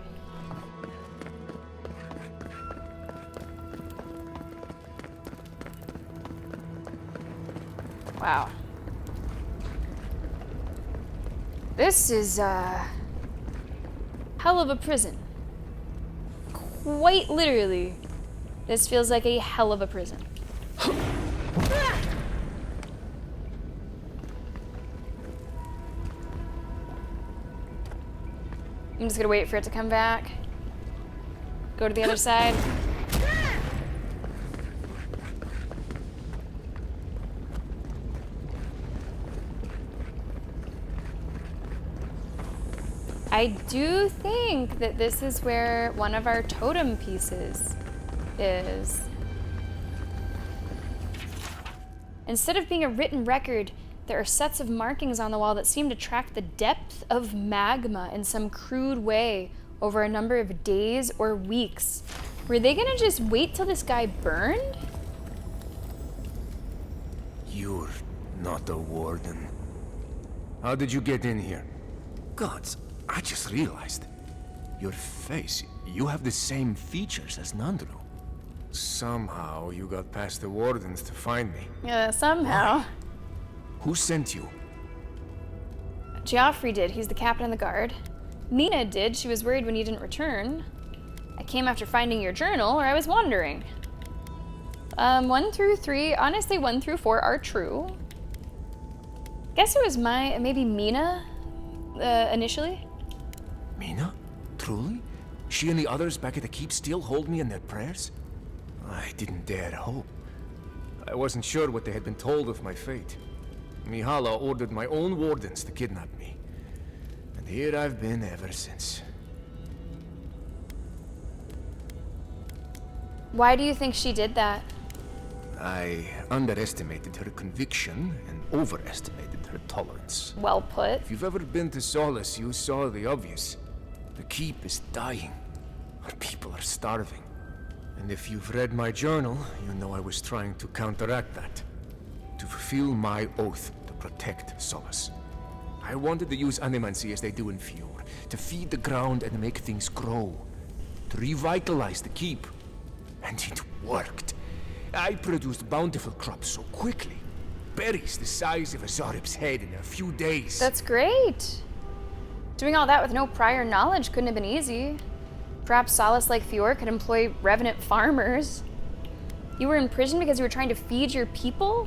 Wow. This is hell of a prison. Quite literally, this feels like a hell of a prison. I'm just gonna wait for it to come back. Go to the other side. I do think that this is where one of our totem pieces is. Instead of being a written record, there are sets of markings on the wall that seem to track the depth of magma in some crude way over a number of days or weeks. Were they gonna just wait till this guy burned? You're not a warden. How did you get in here? Gods, I just realized. Your face, you have the same features as Nandru. Somehow you got past the wardens to find me. Yeah, somehow. Why? Who sent you? Geoffrey did. He's the captain of the guard. Nina did. She was worried when you didn't return. I came after finding your journal, or I was wandering. 1 through 3, honestly 1 through 4 are true. Guess it was maybe Mina, initially. Mina? Truly? She and the others back at the keep still hold me in their prayers? I didn't dare hope. I wasn't sure what they had been told of my fate. Mihala ordered my own wardens to kidnap me. And here I've been ever since. Why do you think she did that? I underestimated her conviction and overestimated her tolerance. Well put. If you've ever been to Solace, you saw the obvious. The keep is dying. Our people are starving. And if you've read my journal, you know I was trying to counteract that. To fulfill my oath to protect Solace. I wanted to use animancy as they do in Fjord. To feed the ground and make things grow. To revitalize the keep. And it worked. I produced bountiful crops so quickly. Berries the size of a Zarib's head in a few days. That's great. Doing all that with no prior knowledge couldn't have been easy. Perhaps Solace like Fjord could employ revenant farmers. You were in prison because you were trying to feed your people?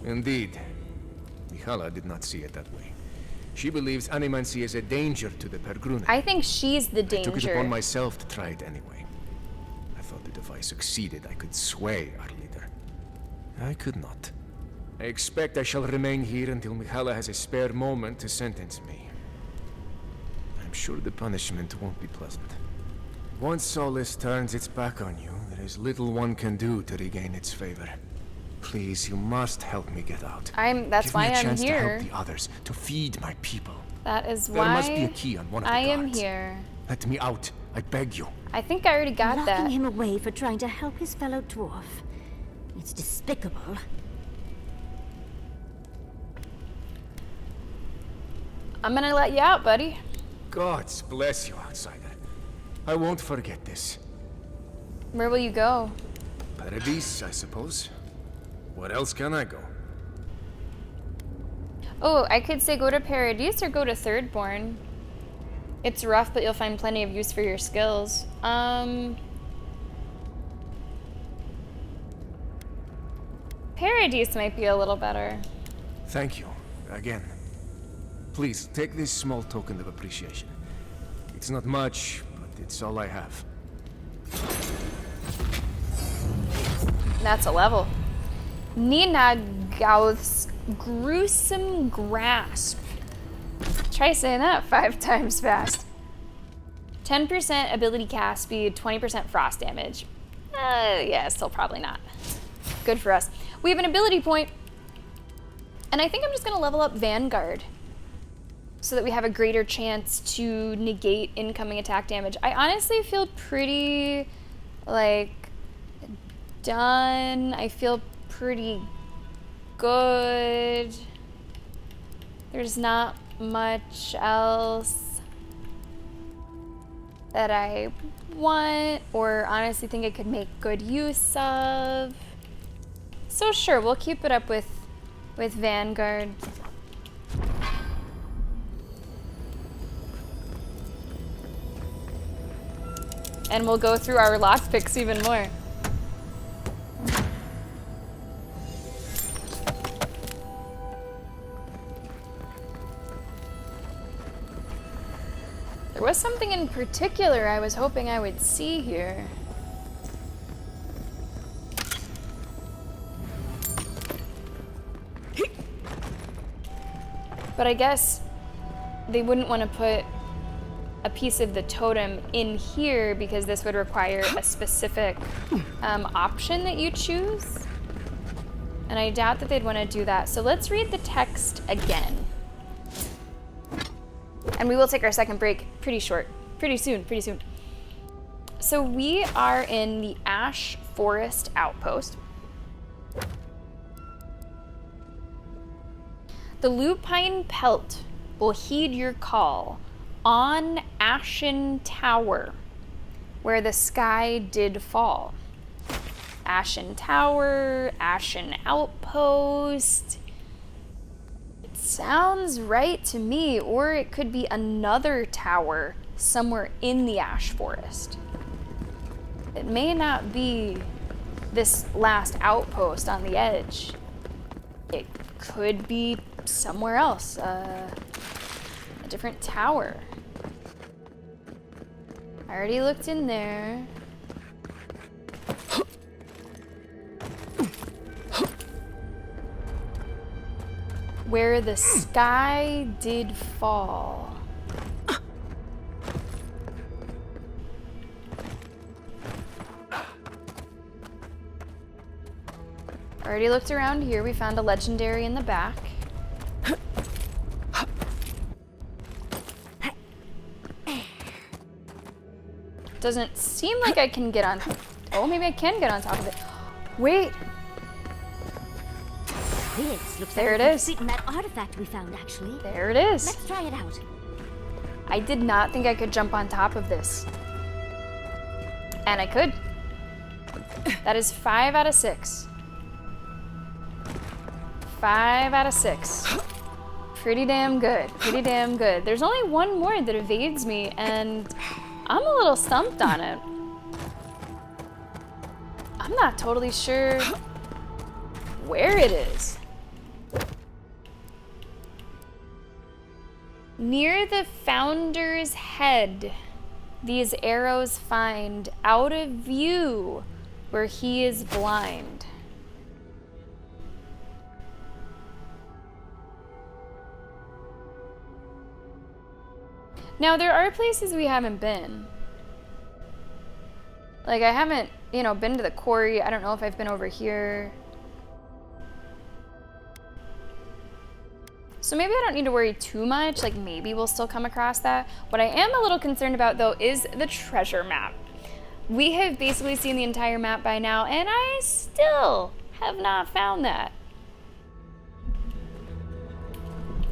Indeed. Mihala did not see it that way. She believes animancy is a danger to the Pergrune. I think she's the danger. I took it upon myself to try it anyway. I thought that if I succeeded, I could sway our leader. I could not. I expect I shall remain here until Mihala has a spare moment to sentence me. I'm sure the punishment won't be pleasant. Once Solace turns its back on you, there is little one can do to regain its favor. Please, you must help me get out. That's why I'm here. Give me a chance to help the others, to feed my people. That is There why must be a key on one of the I am guards. here. Let me out, I beg you. I think I already got that. Locking him away for trying to help his fellow dwarf. It's despicable. I'm gonna let you out, buddy. Gods bless you, outsider. I won't forget this. Where will you go? Paradise, I suppose. Where else can I go? Oh, I could say go to Paradise or go to Thirdborn. It's rough, but you'll find plenty of use for your skills. Paradise might be a little better. Thank you, again. Please, take this small token of appreciation. It's not much, but it's all I have. That's a level. Nina Gauth's gruesome grasp. Try saying that 5 times fast. 10% ability cast speed, 20% frost damage. Yeah, still probably not. Good for us. We have an ability point. And I think I'm just gonna level up Vanguard so that we have a greater chance to negate incoming attack damage. I honestly feel pretty, like, done. I feel pretty good. There's not much else that I want or honestly think I could make good use of. So sure, we'll keep it up with Vanguard. And we'll go through our lockpicks even more. There was something in particular I was hoping I would see here. But I guess they wouldn't want to put a piece of the totem in here because this would require a specific option that you choose. And I doubt that they'd want to do that. So let's read the text again. And we will take our second break pretty soon. So we are in the Ash Forest Outpost. The lupine pelt will heed your call on Ashen Tower, where the sky did fall. Ashen Tower, Ashen Outpost. It sounds right to me, or it could be another tower somewhere in the Ash Forest. It may not be this last outpost on the edge. It could be somewhere else, a different tower. I already looked in there. Where the sky did fall. Already looked around here. We found a legendary in the back. Doesn't seem like I can get on. Oh, maybe I can get on top of it. Wait. This looks there like it is. that artifact we found, actually. There it is. Let's try it out. I did not think I could jump on top of this. And I could. That is 5 out of 6. 5 out of 6. Pretty damn good. Pretty damn good. There's only one more that evades me, and I'm a little stumped on it. I'm not totally sure where it is. Near the Founder's Head, these arrows find out of view where he is blind. Now, there are places we haven't been. Like, I haven't, been to the quarry. I don't know if I've been over here. So maybe I don't need to worry too much. Like, maybe we'll still come across that. What I am a little concerned about, though, is the treasure map. We have basically seen the entire map by now, and I still have not found that.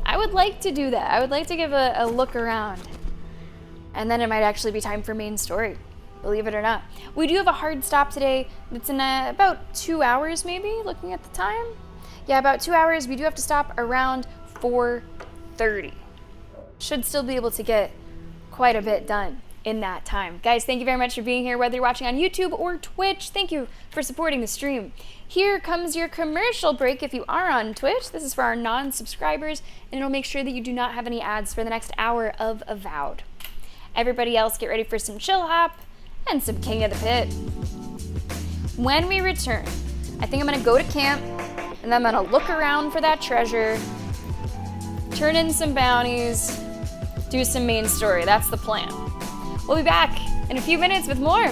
I would like to do that. I would like to give a look around. And then it might actually be time for main story, believe it or not. We do have a hard stop today. It's in about 2 hours, maybe, looking at the time. Yeah, about 2 hours. We do have to stop around 4:30. Should still be able to get quite a bit done in that time. Guys, thank you very much for being here, whether you're watching on YouTube or Twitch. Thank you for supporting the stream. Here comes your commercial break if you are on Twitch. This is for our non-subscribers, and it'll make sure that you do not have any ads for the next hour of Avowed. Everybody else, get ready for some chill hop and some King of the Pit. When we return, I think I'm gonna go to camp, and then I'm gonna look around for that treasure, turn in some bounties, do some main story. That's the plan. We'll be back in a few minutes with more.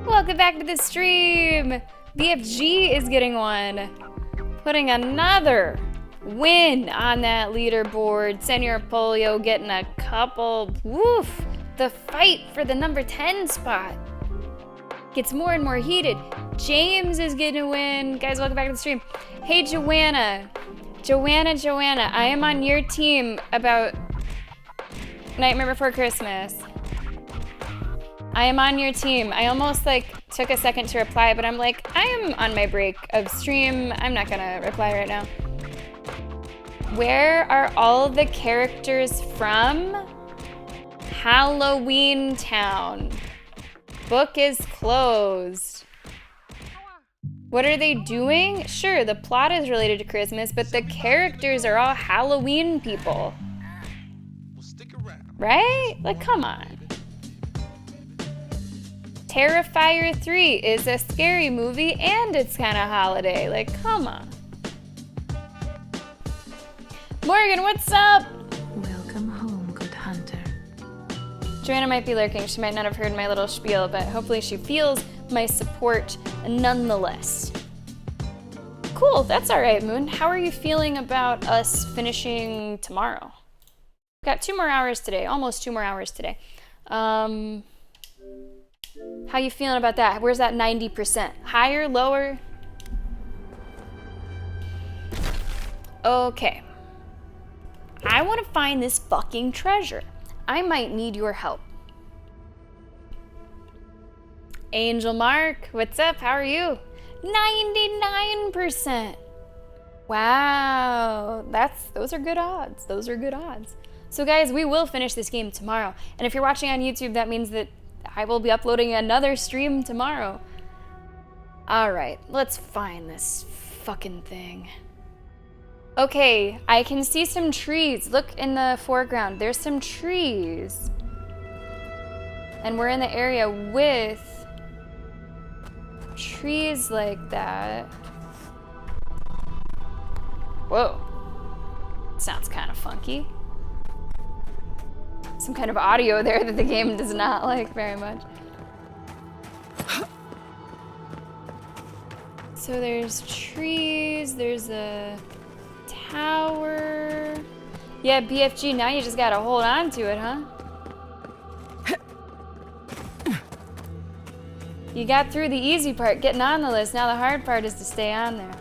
Welcome back to the stream. BFG is getting one. Putting another win on that leaderboard. Senor Polio getting a couple. Woof. The fight for the number 10 spot gets more and more heated. James is getting a win. Guys, welcome back to the stream. Hey, Joanna. Joanna, I am on your team about Nightmare Before Christmas. I am on your team. I almost took a second to reply, but I'm like, I am on my break of stream. I'm not gonna reply right now. Where are all the characters from? Halloween Town. Book is closed. What are they doing? Sure, the plot is related to Christmas, but the characters are all Halloween people. Right? Like, come on. Terrifier 3 is a scary movie and it's kind of holiday. Like, come on. Morgan, what's up? Welcome home, good hunter. Joanna might be lurking. She might not have heard my little spiel, but hopefully she feels my support nonetheless. Cool, that's all right, Moon. How are you feeling about us finishing tomorrow? Got 2 more hours today, almost 2 more hours today. How you feeling about that? Where's that 90%? Higher, lower? Okay. I want to find this fucking treasure. I might need your help. Angel Mark, what's up? How are you? 99%. Wow, those are good odds. Those are good odds. So guys, we will finish this game tomorrow. And if you're watching on YouTube, that means that I will be uploading another stream tomorrow. All right, let's find this fucking thing. Okay, I can see some trees. Look in the foreground. There's some trees. And we're in the area with trees like that. Whoa. Sounds kind of funky. Some kind of audio there that the game does not like very much. So there's trees, there's a tower. Yeah, BFG, now you just gotta hold on to it, huh? You got through the easy part, getting on the list. Now the hard part is to stay on there.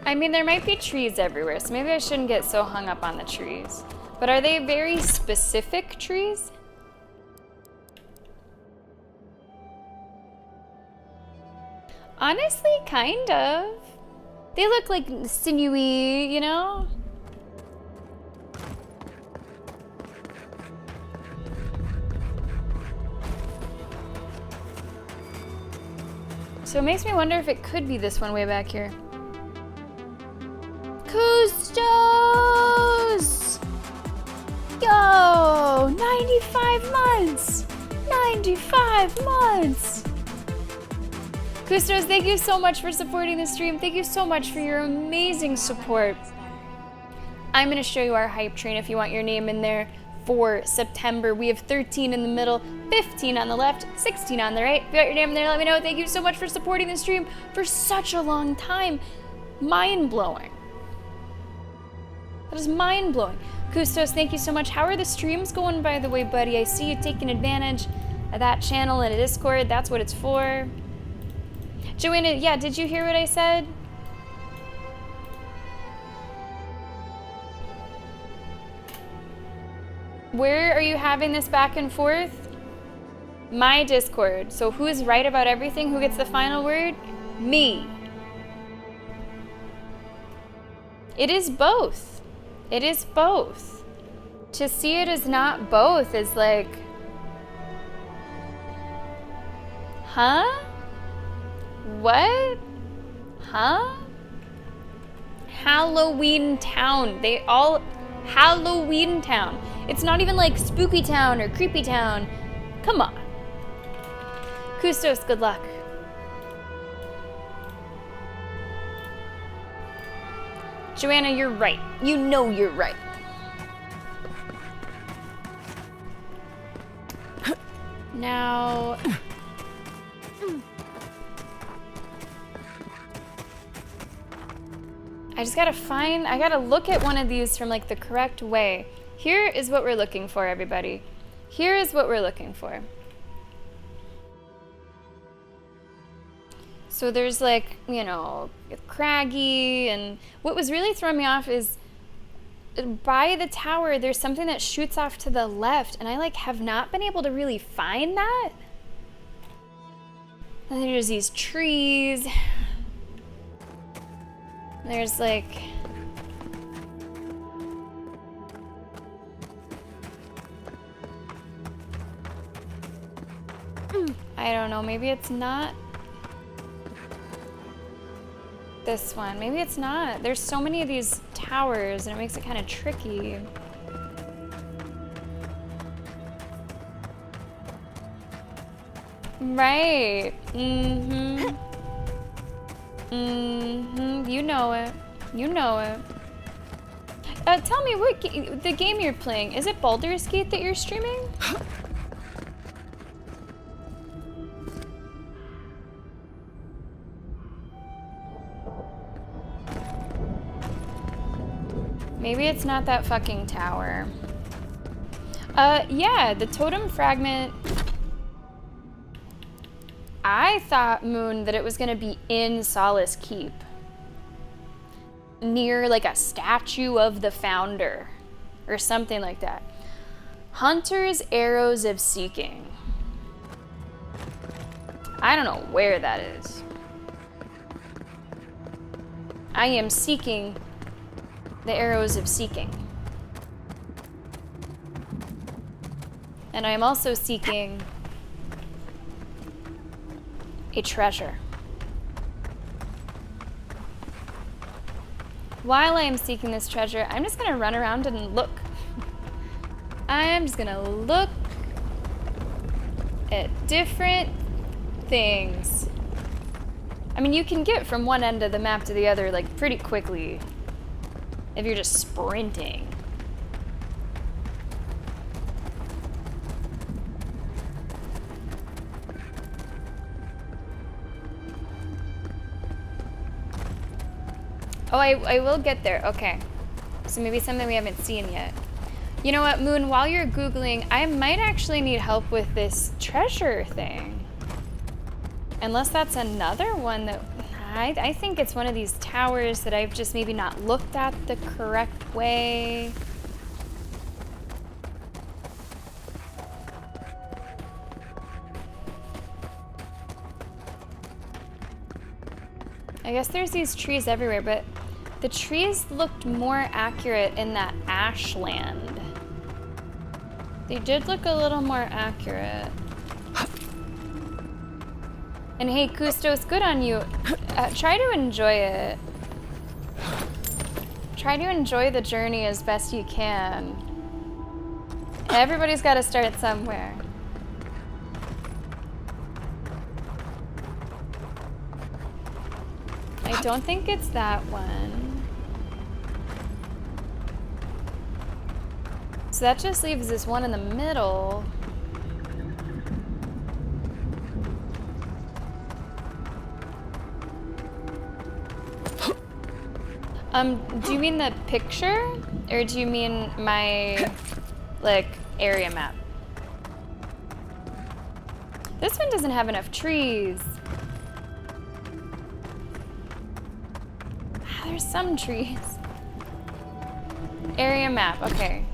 I mean, there might be trees everywhere, so maybe I shouldn't get so hung up on the trees. But are they very specific trees? Honestly, kind of. They look like sinewy, you know? So it makes me wonder if it could be this one way back here. Custos! Yo! 95 months! 95 months! Custos, thank you so much for supporting the stream. Thank you so much for your amazing support. I'm going to show you our hype train if you want your name in there for September. We have 13 in the middle, 15 on the left, 16 on the right. If you got your name in there, let me know. Thank you so much for supporting the stream for such a long time. Mind-blowing. That is mind-blowing. Custos, thank you so much. How are the streams going, by the way, buddy? I see you taking advantage of that channel in a Discord. That's what it's for. Joanna, yeah, did you hear what I said? Where are you having this back and forth? My Discord. So who's right about everything? Who gets the final word? Me. It is both. It is both. To see it as not both is like, huh? What? Huh? Halloween Town. They all... Halloween Town. It's not even like Spooky Town or Creepy Town. Come on. Custos, good luck. Joanna, you're right. You know you're right. Now... I gotta look at one of these from like the correct way. Here is what we're looking for, everybody. Here is what we're looking for. So there's like, you know, craggy, and what was really throwing me off is by the tower, there's something that shoots off to the left, and I like have not been able to really find that. And there's these trees. There's like... I don't know, maybe it's not this one. Maybe it's not. There's so many of these towers and it makes it kind of tricky. Right. Mm-hmm. Mm-hmm. You know it. You know it. Tell me, what the game you're playing, is it Baldur's Gate that you're streaming? Maybe it's not that fucking tower. Yeah, the totem fragment. I thought, Moon, that it was gonna be in Solace Keep. Near like a statue of the founder. Or something like that. Hunter's Arrows of Seeking. I don't know where that is. I am seeking the Arrows of Seeking. And I am also seeking a treasure. While I am seeking this treasure, I'm just gonna run around and look. I'm just gonna look at different things. I mean, you can get from one end of the map to the other like pretty quickly if you're just sprinting. Oh, I will get there. Okay. So maybe something we haven't seen yet. You know what, Moon, while you're Googling, I might actually need help with this treasure thing. Unless that's another one that... I think it's one of these towers that I've just maybe not looked at the correct way. I guess there's these trees everywhere, but the trees looked more accurate in that ashland. They did look a little more accurate. And hey, Kustos, good on you. Try to enjoy it. Try to enjoy the journey as best you can. Everybody's got to start somewhere. I don't think it's that one. So that just leaves this one in the middle. Do you mean the picture? Or do you mean my, like, area map? This one doesn't have enough trees. There's some trees. Area map, okay.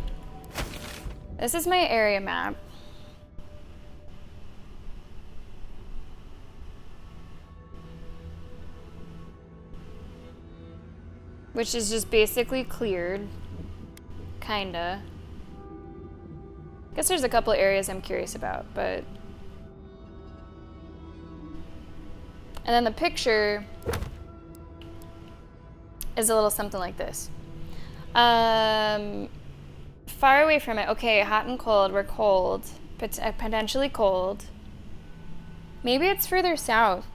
This is my area map. Which is just basically cleared. Kinda. Guess there's a couple areas I'm curious about, but... And then the picture is a little something like this. Far away from it. Okay, hot and cold. We're cold. Potentially cold. Maybe it's further south.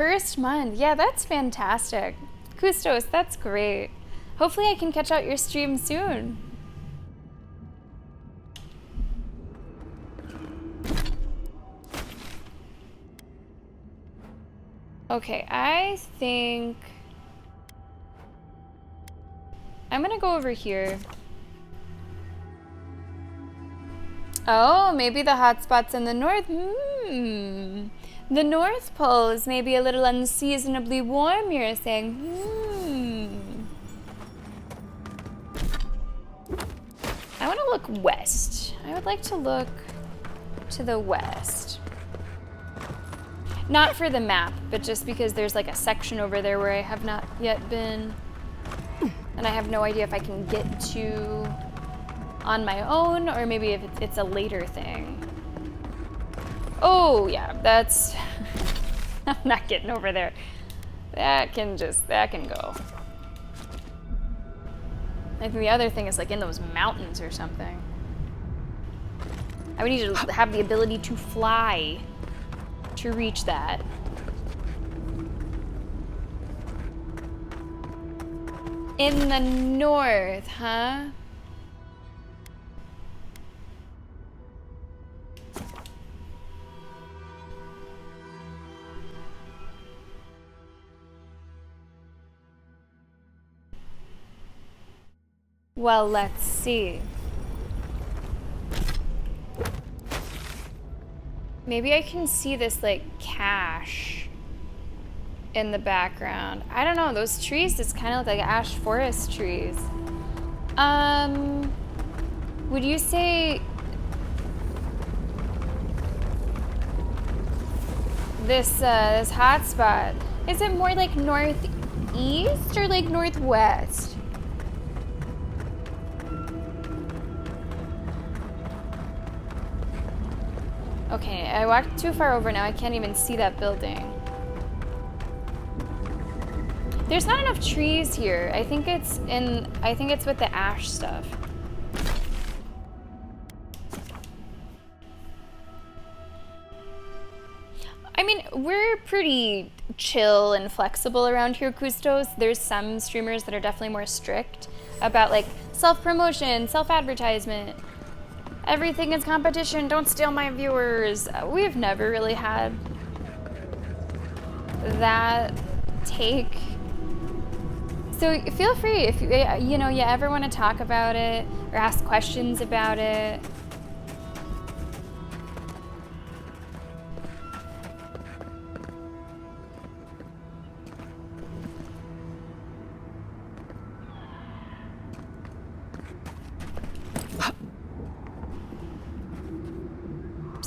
First month. Yeah, that's fantastic. Kustos, that's great. Hopefully I can catch out your stream soon. Okay, I think I'm gonna go over here. Oh, maybe the hotspot's in the north. The North Pole is maybe a little unseasonably warm, you're saying. I want to look west. I would like to look to the west. Not for the map, but just because there's like a section over there where I have not yet been. And I have no idea if I can get to on my own, or maybe if it's a later thing. Oh, yeah, that's... I'm not getting over there. That can go. I think the other thing is like in those mountains or something. I would need to have the ability to fly to reach that. In the north, huh? Well, let's see. Maybe I can see this, like, cache in the background. I don't know, those trees just kind of look like ash forest trees. Would you say this hotspot, is it more like northeast or like northwest? Okay, I walked too far over now. I can't even see that building. There's not enough trees here. I think it's with the ash stuff. I mean, we're pretty chill and flexible around here, Kustos. There's some streamers that are definitely more strict about like self-promotion, self-advertisement. Everything is competition, don't steal my viewers. We've never really had that take. So feel free if you ever want to talk about it or ask questions about it.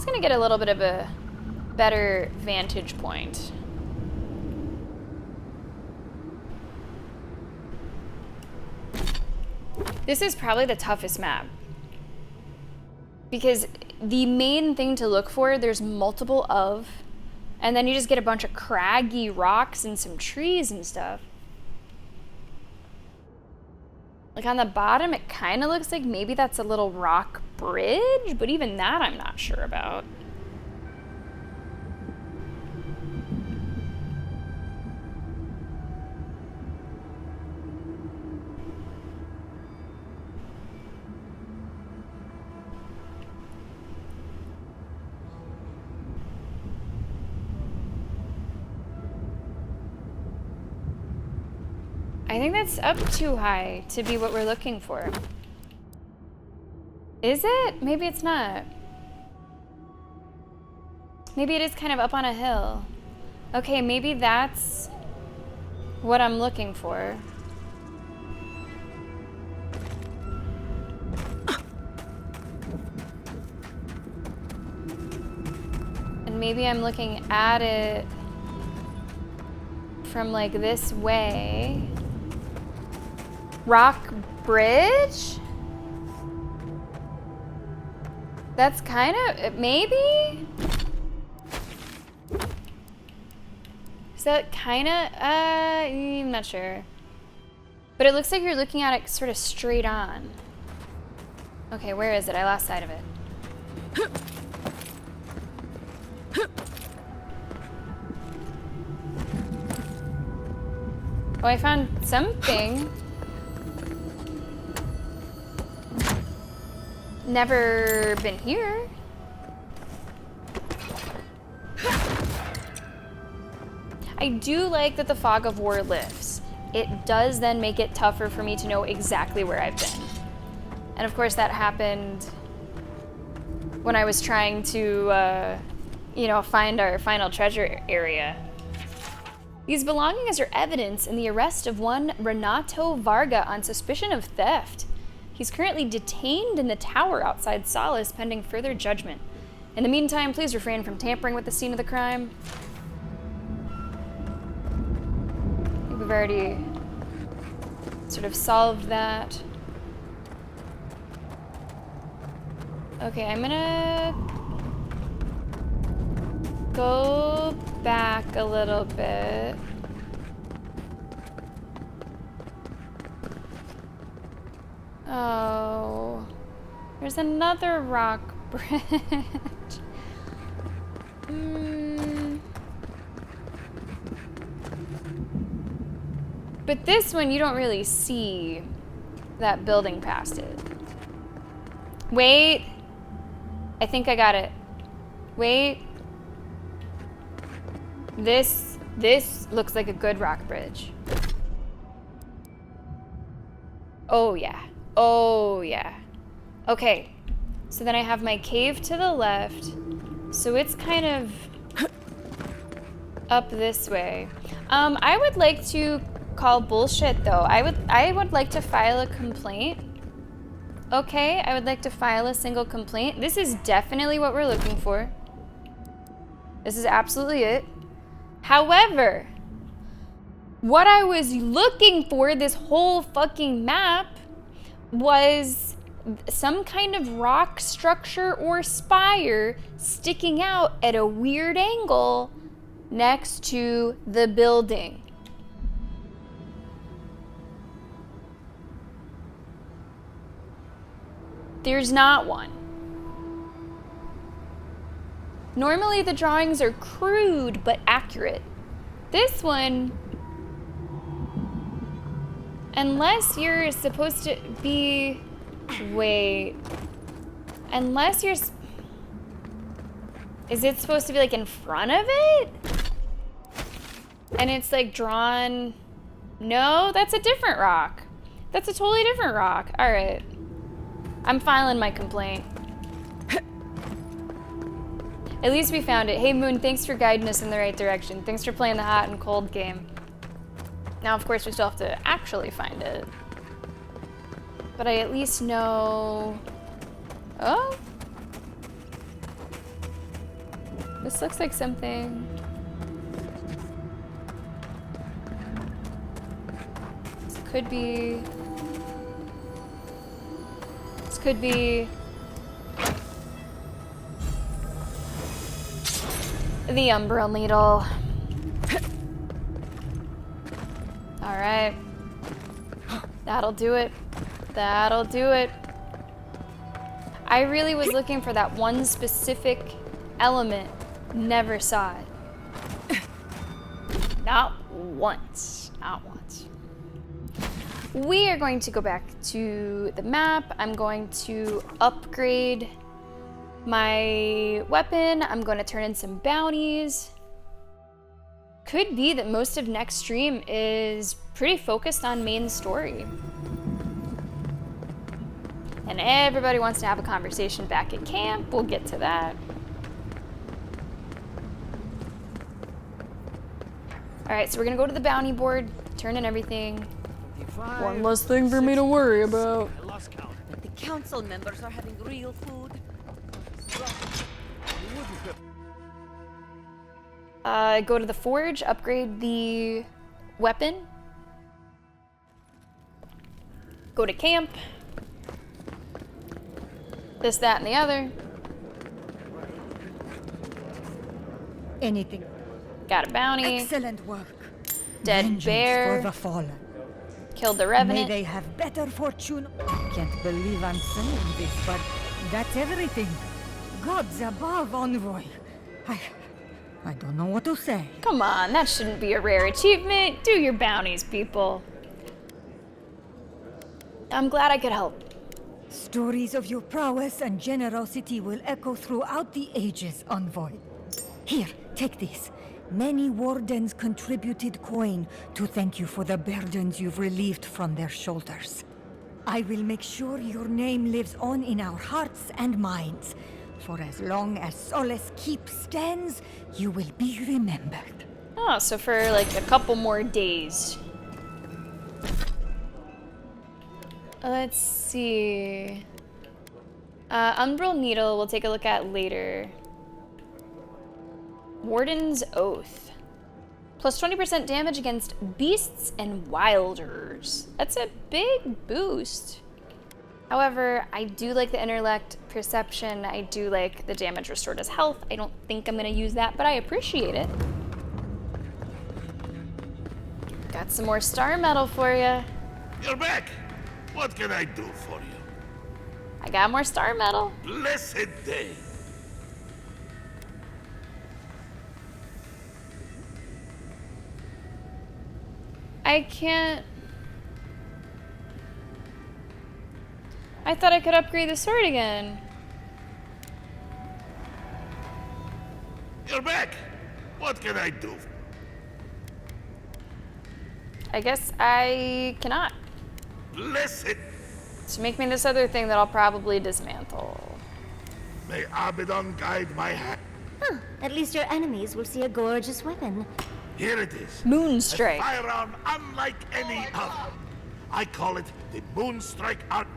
Gonna get a little bit of a better vantage point. This is probably the toughest map because the main thing to look for, there's multiple of, and then you just get a bunch of craggy rocks and some trees and stuff. Like on the bottom, it kind of looks like maybe that's a little rock bridge, but even that I'm not sure about. I think that's up too high to be what we're looking for. Is it? Maybe it's not. Maybe it is kind of up on a hill. Okay, maybe that's what I'm looking for. And maybe I'm looking at it from like this way. Rock bridge? That's kind of, maybe? Is that kind of, I'm not sure. But it looks like you're looking at it sort of straight on. Okay, where is it? I lost sight of it. Oh, I found something. Never been here. I do like that the fog of war lifts. It does then make it tougher for me to know exactly where I've been. And of course that happened when I was trying to, you know, find our final treasure area. These belongings are evidence in the arrest of one Renato Varga on suspicion of theft. He's currently detained in the tower outside Solace pending further judgment. In the meantime, please refrain from tampering with the scene of the crime. I think we've already sort of solved that. Okay, I'm gonna go back a little bit. Oh, there's another rock bridge. But this one, you don't really see that building past it. Wait. I think I got it. Wait. This looks like a good rock bridge. Oh yeah. Oh yeah. Okay. So then I have my cave to the left. So it's kind of up this way. I would like to call bullshit though. I would like to file a complaint. Okay, I would like to file a single complaint. This is definitely what we're looking for. This is absolutely it. However, what I was looking for this whole fucking map was some kind of rock structure or spire sticking out at a weird angle next to the building. There's not one. Normally the drawings are crude but accurate. This one, unless you're supposed to be, wait, unless you're, is it supposed to be like in front of it? And it's like drawn, no, that's a different rock. That's a totally different rock. All right. I'm filing my complaint. At least we found it. Hey Moon, thanks for guiding us in the right direction. Thanks for playing the hot and cold game. Now, of course, we still have to actually find it. But I at least know... Oh? This looks like something... This could be... Could be the Umbral Needle. All right, that'll do it. That'll do it. I really was looking for that one specific element. Never saw it. Not once. Not once. We are going to go back to the map. I'm going to upgrade my weapon. I'm going to turn in some bounties. Could be that most of next stream is pretty focused on main story. And everybody wants to have a conversation back at camp. We'll get to that. All right, so we're gonna go to the bounty board, turn in everything. One less thing for me to worry about. But the council members are having real food. Go to the forge, upgrade the weapon. Go to camp. This, that, and the other. Anything. Got a bounty. Excellent work. Dead Vengeance bear. for the fallen. Killed the revenant. May they have better fortune. I can't believe I'm saying this, but that's everything. Gods above, Envoy. I don't know what to say. Come on, that shouldn't be a rare achievement. Do your bounties, people. I'm glad I could help. Stories of your prowess and generosity will echo throughout the ages, Envoy. Here, take this. Many wardens contributed coin to thank you for the burdens you've relieved from their shoulders. I will make sure your name lives on in our hearts and minds. For as long as Solace Keep stands, you will be remembered. Oh, so for like a couple more days. Let's see. Umbral Needle we'll take a look at later. Warden's Oath. Plus 20% damage against beasts and wilders. That's a big boost. However, I do like the intellect perception. I do like the damage restored as health. I don't think I'm gonna use that, but I appreciate it. Got some more star metal for you. You're back. What can I do for you? I got more star metal. Blessed day. I can't... I thought I could upgrade the sword again. You're back. What can I do? I guess I cannot. Blessed. To make me this other thing that I'll probably dismantle. May Abaddon guide my hand. Huh. At least your enemies will see a gorgeous weapon. Here it is. Moonstrike. A firearm unlike any other. I call it the Moonstrike Art.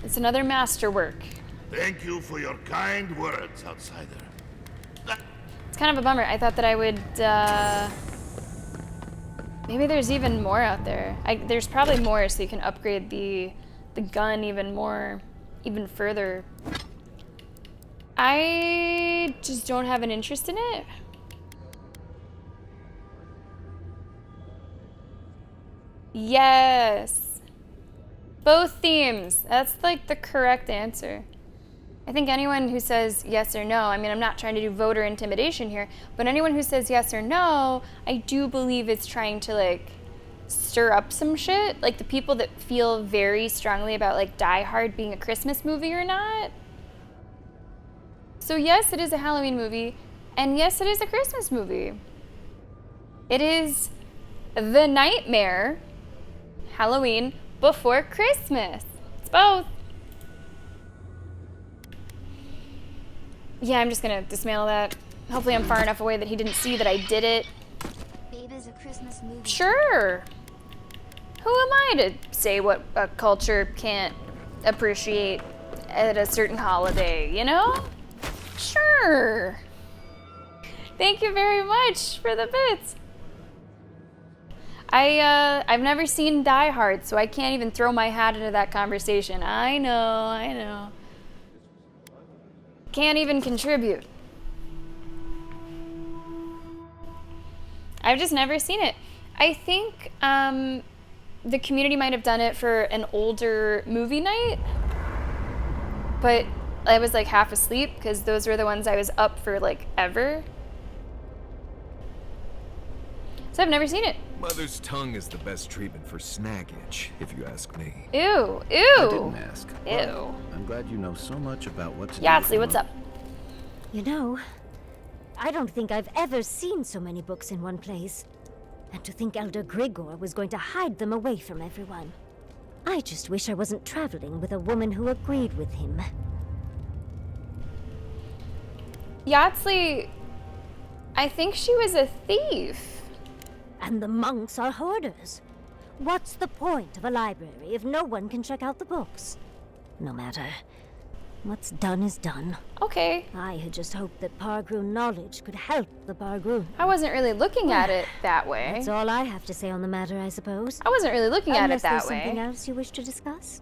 It's another masterwork. Thank you for your kind words, outsider. It's kind of a bummer. I thought that I would, maybe there's even more out there. There's probably more, so you can upgrade the gun even more, even further. I just don't have an interest in it. Yes. Both themes. That's like the correct answer. I think anyone who says yes or no, I mean, I'm not trying to do voter intimidation here, but anyone who says yes or no, I do believe it's trying to like stir up some shit. Like the people that feel very strongly about like Die Hard being a Christmas movie or not. So yes, it is a Halloween movie, and yes, it is a Christmas movie. It is The Nightmare, Halloween before Christmas. It's both. Yeah, I'm just gonna dismantle that. Hopefully I'm far enough away that he didn't see that I did it. Babe is a Christmas movie. Sure. Who am I to say what a culture can't appreciate at a certain holiday, you know? Sure. Thank you very much for the bits. I've never seen Die Hard, so I can't even throw my hat into that conversation. I know. Can't even contribute. I've just never seen it. I think the community might have done it for an older movie night, but I was like half asleep because those were the ones I was up for like ever. So I've never seen it. Mother's tongue is the best treatment for snag itch, if you ask me. Ew. I didn't ask. Ew. Well, I'm glad you know so much about what to do. Yahtzee, what's up? You know, I don't think I've ever seen so many books in one place. And to think Elder Grigor was going to hide them away from everyone. I just wish I wasn't traveling with a woman who agreed with him. Yahtzee, I think she was a thief. And the monks are hoarders. What's the point of a library if no one can check out the books? No matter. What's done is done. Okay. I had just hoped that Pargroon knowledge could help the Pargroon. I wasn't really looking at it that way. That's all I have to say on the matter, I suppose. I wasn't really looking at it that Unless there's way. something else you wish to discuss?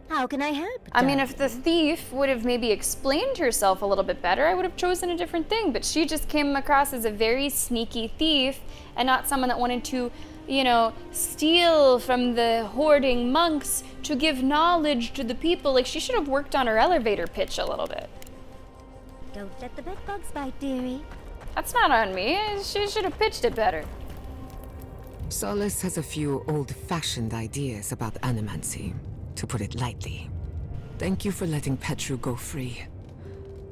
How can I help? I mean, if the thief would have maybe explained herself a little bit better, I would have chosen a different thing. But she just came across as a very sneaky thief and not someone that wanted to, you know, steal from the hoarding monks to give knowledge to the people. Like, she should have worked on her elevator pitch a little bit. Don't let the bed bugs bite, dearie. That's not on me. She should have pitched it better. Solace has a few old-fashioned ideas about animancy, to put it lightly. Thank you for letting Petru go free.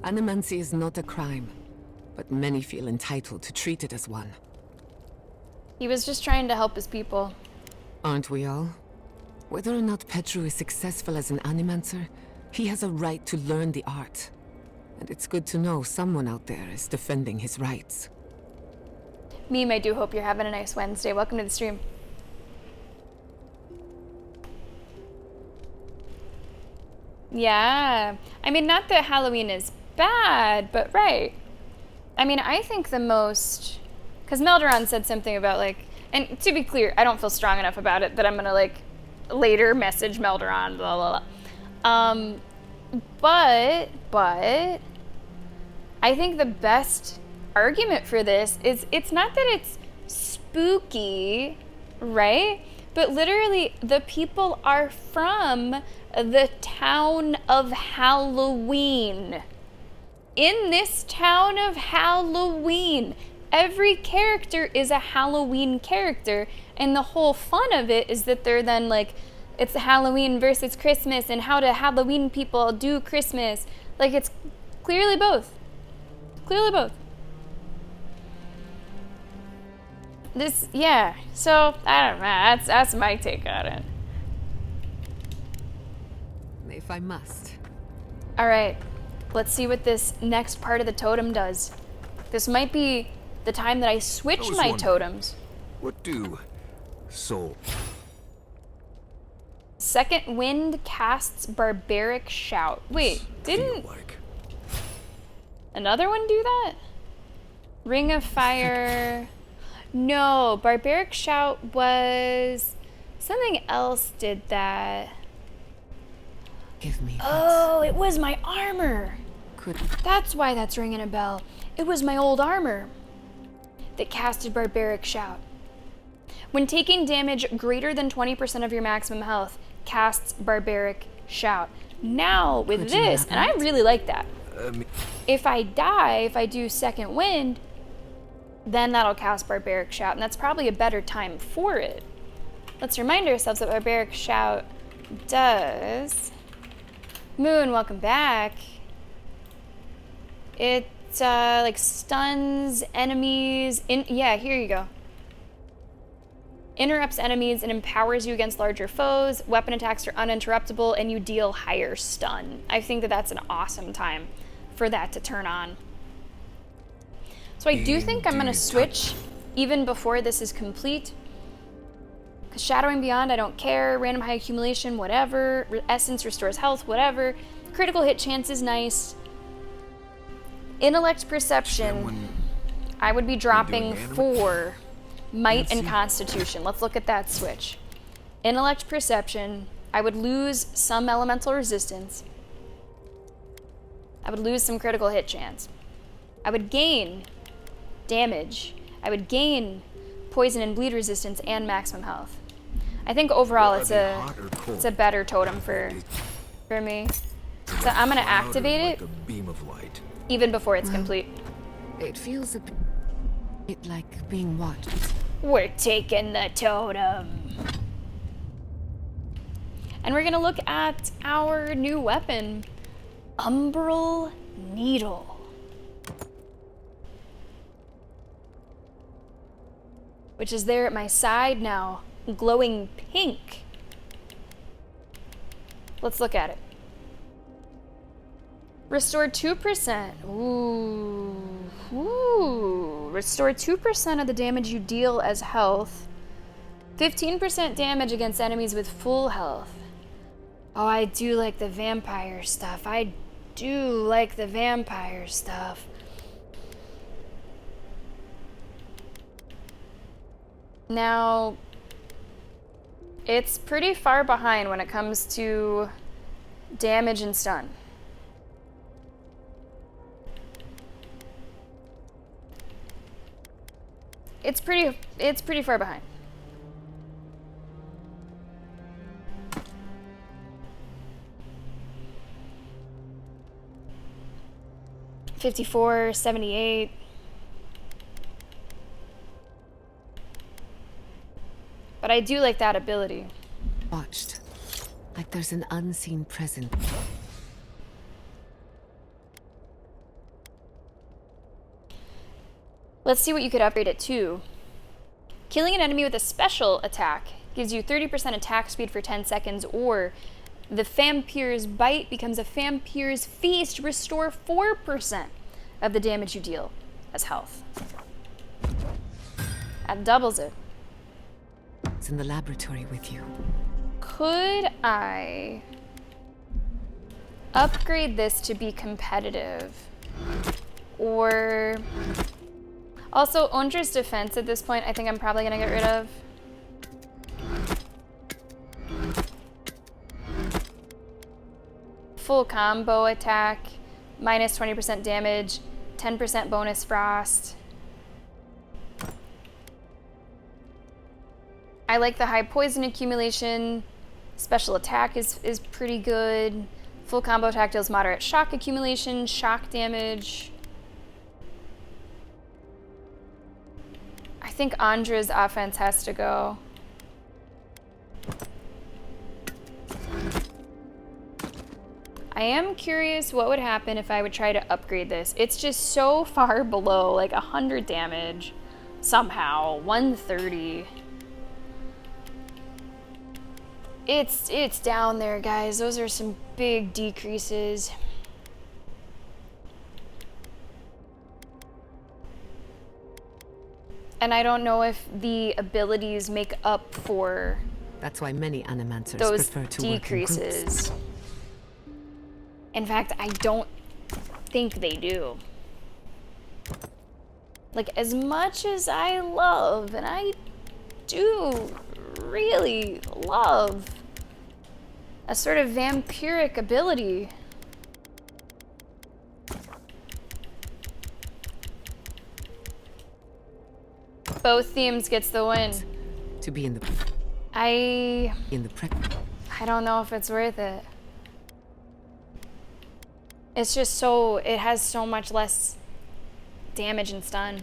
Animancy is not a crime, but many feel entitled to treat it as one. He was just trying to help his people. Aren't we all? Whether or not Petru is successful as an animancer, he has a right to learn the art. And it's good to know someone out there is defending his rights. Meme, I do hope you're having a nice Wednesday. Welcome to the stream. Yeah. I mean, not that Halloween is bad, but right. I mean, I think the most... Because Melderon said something about, like... And to be clear, I don't feel strong enough about it that I'm gonna, like, later message Melderon, blah, blah, blah. But... I think the best argument for this is it's not that it's spooky, right? But literally, the people are from the town of Halloween. In this town of Halloween, every character is a Halloween character, and the whole fun of it is that they're then like, it's Halloween versus Christmas, and how do Halloween people do Christmas? Like, it's clearly both. Clearly both. This, yeah, so, I don't know, that's my take on it. If I must. Alright, let's see what this next part of the totem does. This might be the time that I switch my totems. What do soul? Second wind casts barbaric shout. Wait, didn't another one do that? Ring of fire. No, barbaric shout was something else did that. Give me Oh, it was my armor. Could That's why that's ringing a bell. It was my old armor that casted barbaric shout. When taking damage greater than 20% of your maximum health, casts barbaric shout. Now with this, and I really like that. If I die, if I do second wind, then that'll cast barbaric shout, and that's probably a better time for it. Let's remind ourselves what barbaric shout does. Moon, welcome back. It like stuns enemies. Yeah, here you go. Interrupts enemies and empowers you against larger foes. Weapon attacks are uninterruptible, and you deal higher stun. I think that that's an awesome time for that to turn on. So I do think I'm going to switch even before this is complete. Because Shadowing Beyond, I don't care. Random high accumulation, whatever. Essence restores health, whatever. Critical hit chance is nice. Intellect Perception, I would be dropping 4. Might and Constitution. Let's look at that switch. Intellect Perception, I would lose some elemental resistance. I would lose some critical hit chance. I would gain damage. I would gain poison and bleed resistance and maximum health. I think overall it's a better totem for me. So I'm gonna activate it even before it's complete. It feels a bit like being watched. We're taking the totem. And we're gonna look at our new weapon, Umbral Needle. Which is there at my side now, glowing pink. Let's look at it. Restore 2%. Ooh. Restore 2% of the damage you deal as health. 15% damage against enemies with full health. Oh, I do like the vampire stuff. I do like the vampire stuff. Now, it's pretty far behind when it comes to damage and stun. It's pretty far behind. 54, 78. But I do like that ability. Watched. Like there's an unseen presence. Let's see what you could upgrade it to. Killing an enemy with a special attack gives you 30% attack speed for 10 seconds, or the Vampir's Bite becomes a Vampir's Feast. Restore 4% of the damage you deal as health. That doubles it. It's in the laboratory with you. Could I upgrade this to be competitive? Or... Also, Ondra's defense at this point, I think I'm probably gonna get rid of. Full combo attack, minus 20% damage, 10% bonus frost. I like the high poison accumulation. Special attack is pretty good. Full combo attack deals moderate shock accumulation, shock damage. I think Ondra's offense has to go. I am curious what would happen if I would try to upgrade this. It's just so far below, like 100 damage. Somehow, 130. It's down there, guys. Those are some big decreases. And I don't know if the abilities make up for That's why many animancers those prefer to decreases. work in groups. In fact, I don't think they do. Like, as much as I love, and I do really love a sort of vampiric ability, both themes gets the win. To be in the I I don't know if it's worth it. It's just so, it has so much less damage and stun.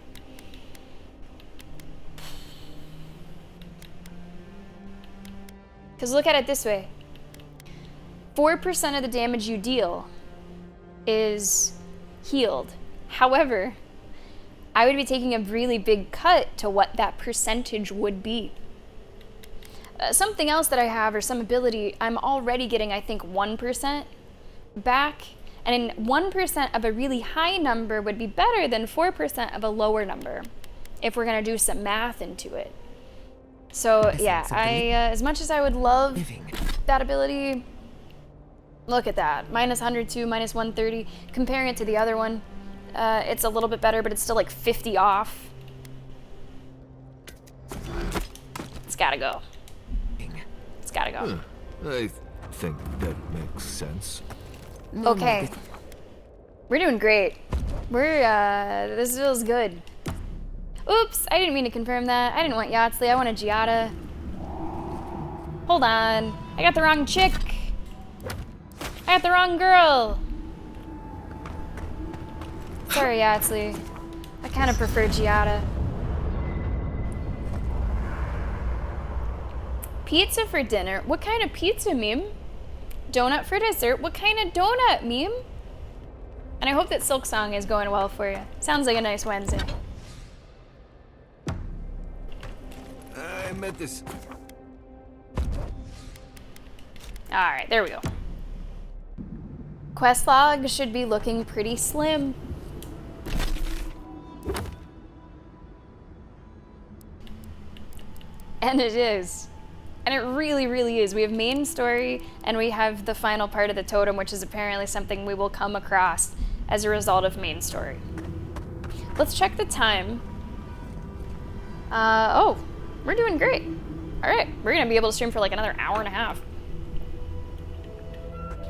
Because look at it this way. 4% of the damage you deal is healed. However, I would be taking a really big cut to what that percentage would be. Something else that I have, or some ability, I'm already getting, I think, 1% back. And 1% of a really high number would be better than 4% of a lower number, if we're gonna do some math into it. So yeah, as much as I would love that ability, look at that, minus 102, minus 130. Comparing it to the other one, it's a little bit better, but it's still like 50 off. It's gotta go. It's gotta go. I think that makes sense. Okay. We're doing great. This feels good. Oops, I didn't mean to confirm that. I didn't want Yatsley, I wanted Giada. Hold on, I got the wrong chick. I got the wrong girl. Sorry, Yatsley. I kind of prefer Giada. Pizza for dinner? What kind of pizza, meme? Donut for dessert? What kind of donut, meme? And I hope that Silk Song is going well for you. Sounds like a nice Wednesday. I meant this. Alright, there we go. Quest log should be looking pretty slim. And it is. And it really, really is. We have main story, and we have the final part of the totem, which is apparently something we will come across as a result of main story. Let's check the time. Oh, we're doing great. All right, we're gonna be able to stream for like another hour and a half.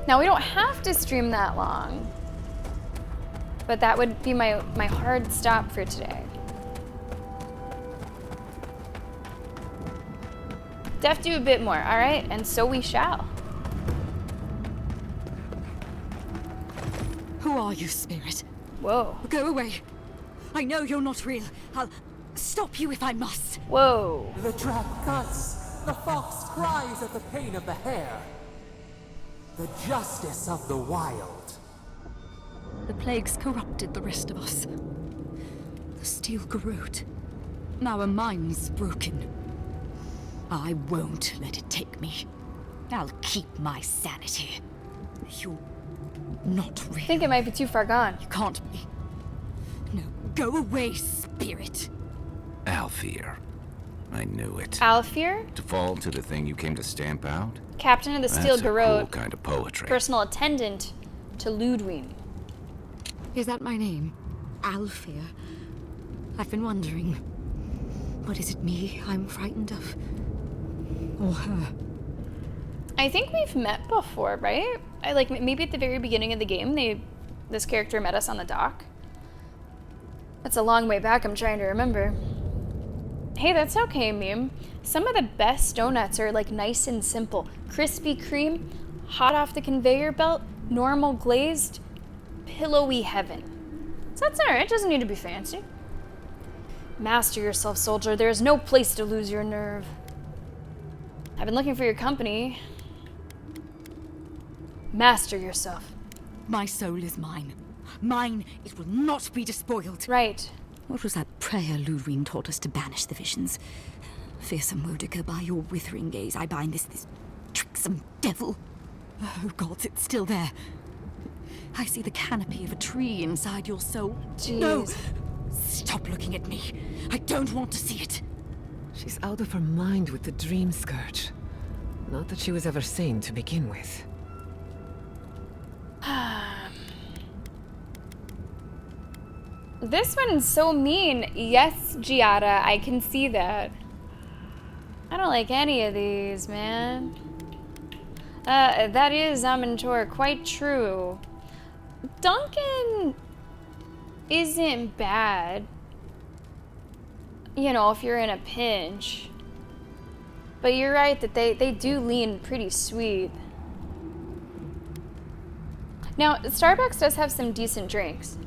Now, we don't have to stream that long, but that would be my hard stop for today. Def do a bit more, all right? And so we shall. Who are you, spirit? Whoa. Go away. I know you're not real. I'll stop you if I must. Whoa. The trap cuts. The fox cries at the pain of the hare. The justice of the wild. The plagues corrupted the rest of us. The steel corroded. Our minds broken. I won't let it take me. I'll keep my sanity. You're not real. I think it might be too far gone. You can't be. No, go away, spirit. Alfir. I knew it. Alfir? To fall to the thing you came to stamp out? Captain of the Steel That's a Garrod. cool kind of poetry. Personal attendant to Ludwig. Is that my name? Alfir? I've been wondering. What is it me I'm frightened of? Or her? I think we've met before, right? Maybe at the very beginning of the game, this character met us on the dock. That's a long way back, I'm trying to remember. Hey, that's okay, meme. Some of the best donuts are like nice and simple. Krispy Kreme, hot off the conveyor belt, normal glazed, pillowy heaven. So that's alright, it doesn't need to be fancy. Master yourself, soldier. There is no place to lose your nerve. I've been looking for your company. Master yourself. My soul is mine. Mine, it will not be despoiled. Right. What was that prayer Ludwig taught us to banish the visions? Fearsome Modica, by your withering gaze, I bind this tricksome devil. Oh, gods, it's still there. I see the canopy of a tree inside your soul. Jeez. No! Stop looking at me. I don't want to see it. She's out of her mind with the dream scourge. Not that she was ever sane to begin with. This one's so mean. Yes, Giada, I can see that. I don't like any of these, man. That is, Amintor, quite true. Duncan isn't bad. You know, if you're in a pinch. But you're right that they do lean pretty sweet. Now, Starbucks does have some decent drinks.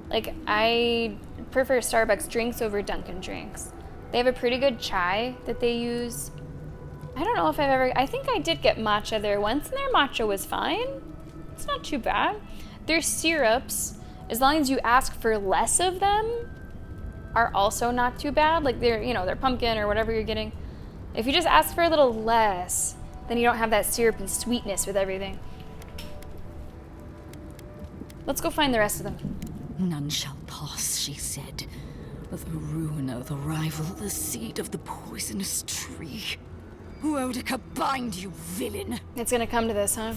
Like, I prefer Starbucks drinks over Dunkin' drinks. They have a pretty good chai that they use. I don't know if I think I did get matcha there once, and their matcha was fine. It's not too bad. Their syrups, as long as you ask for less of them, are also not too bad. Like, they're pumpkin or whatever you're getting. If you just ask for a little less, then you don't have that syrupy sweetness with everything. Let's go find the rest of them. None shall pass, she said. The ruiner, the rival, the seed of the poisonous tree. Boudica, bind, you villain! It's gonna come to this, huh?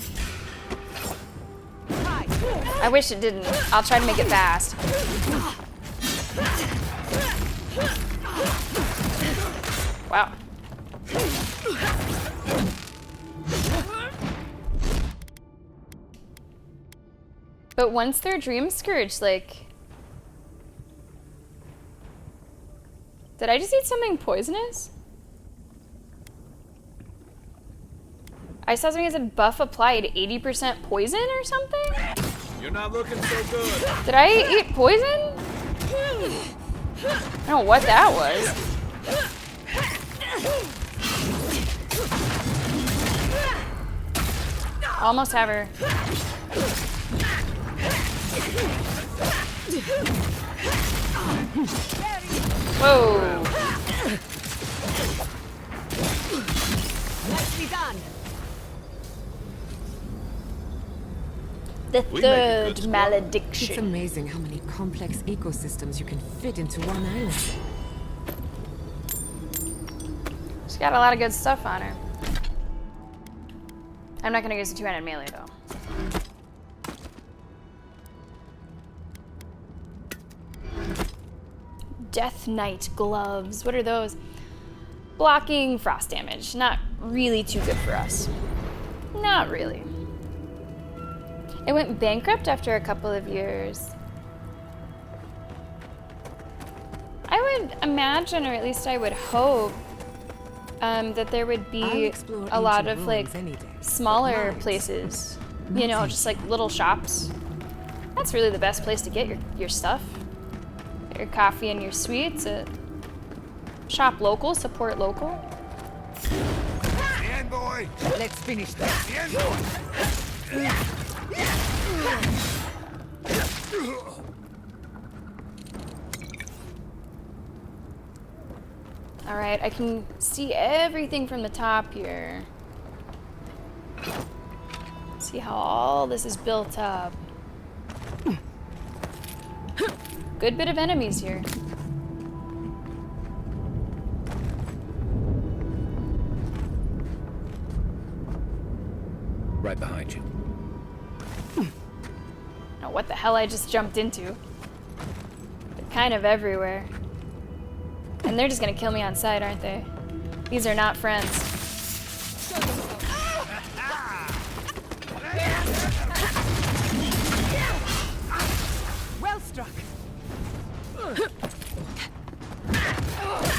I wish it didn't. I'll try to make it fast. Wow. But once they're dream scourged, like... Did I just eat something poisonous? I saw something that said buff applied 80% poison or something? You're not looking so good. Did I eat poison? I don't know what that was. Almost have her. Whoa. Nicely done. The third malediction. It's amazing how many complex ecosystems you can fit into one island. She's got a lot of good stuff on her. I'm not gonna use the two-handed melee though. Death Knight gloves. What are those? Blocking frost damage. Not really too good for us. Not really. It went bankrupt after a couple of years. I would imagine, or at least I would hope, that there would be a lot of like smaller places. You know, just like little shops. That's really the best place to get your stuff. Get your coffee and your sweets at shop local, support local. The end, boy. Let's finish that. The end, boy. Alright, I can see everything from the top here. See how all this is built up. Good bit of enemies here. Right behind you. Now, what the hell I just jumped into? They're kind of everywhere. And they're just gonna kill me on sight, aren't they? These are not friends. Well struck.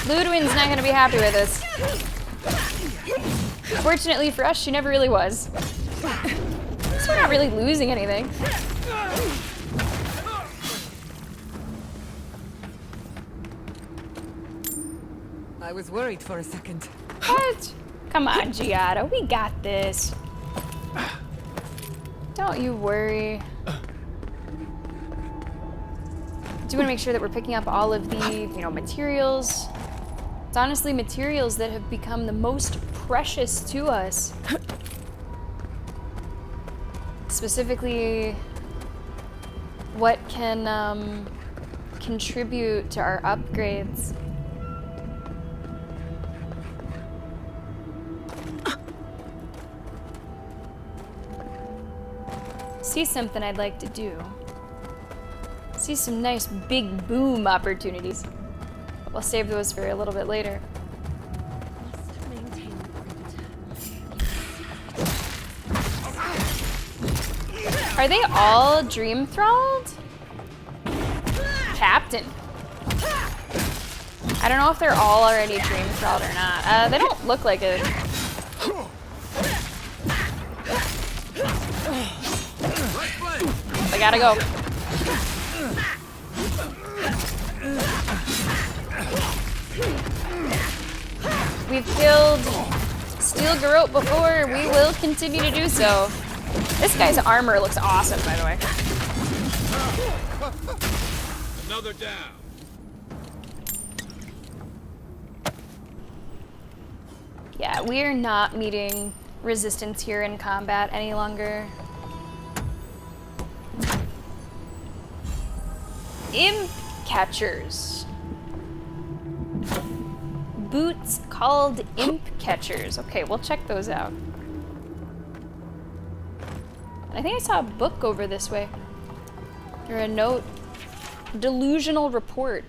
Ludwin's not gonna be happy with us. Fortunately for us, she never really was. So we're not really losing anything. I was worried for a second. What? Come on, Giada, we got this. Don't you worry. Do want to make sure that we're picking up all of the, materials. It's honestly materials that have become the most precious to us. Specifically, what can contribute to our upgrades. See something I'd like to do. See some nice big boom opportunities. But we'll save those for a little bit later. Are they all dream thralled? Captain. I don't know if they're all already dream thralled or not. They don't look like it. I gotta go. We've killed Steel Garrote before. We will continue to do so. This guy's armor looks awesome, by the way. Another down. Yeah, we're not meeting resistance here in combat any longer. Imp catchers. Boots called imp catchers. Okay, we'll check those out. I think I saw a book over this way. Or a note. Delusional report.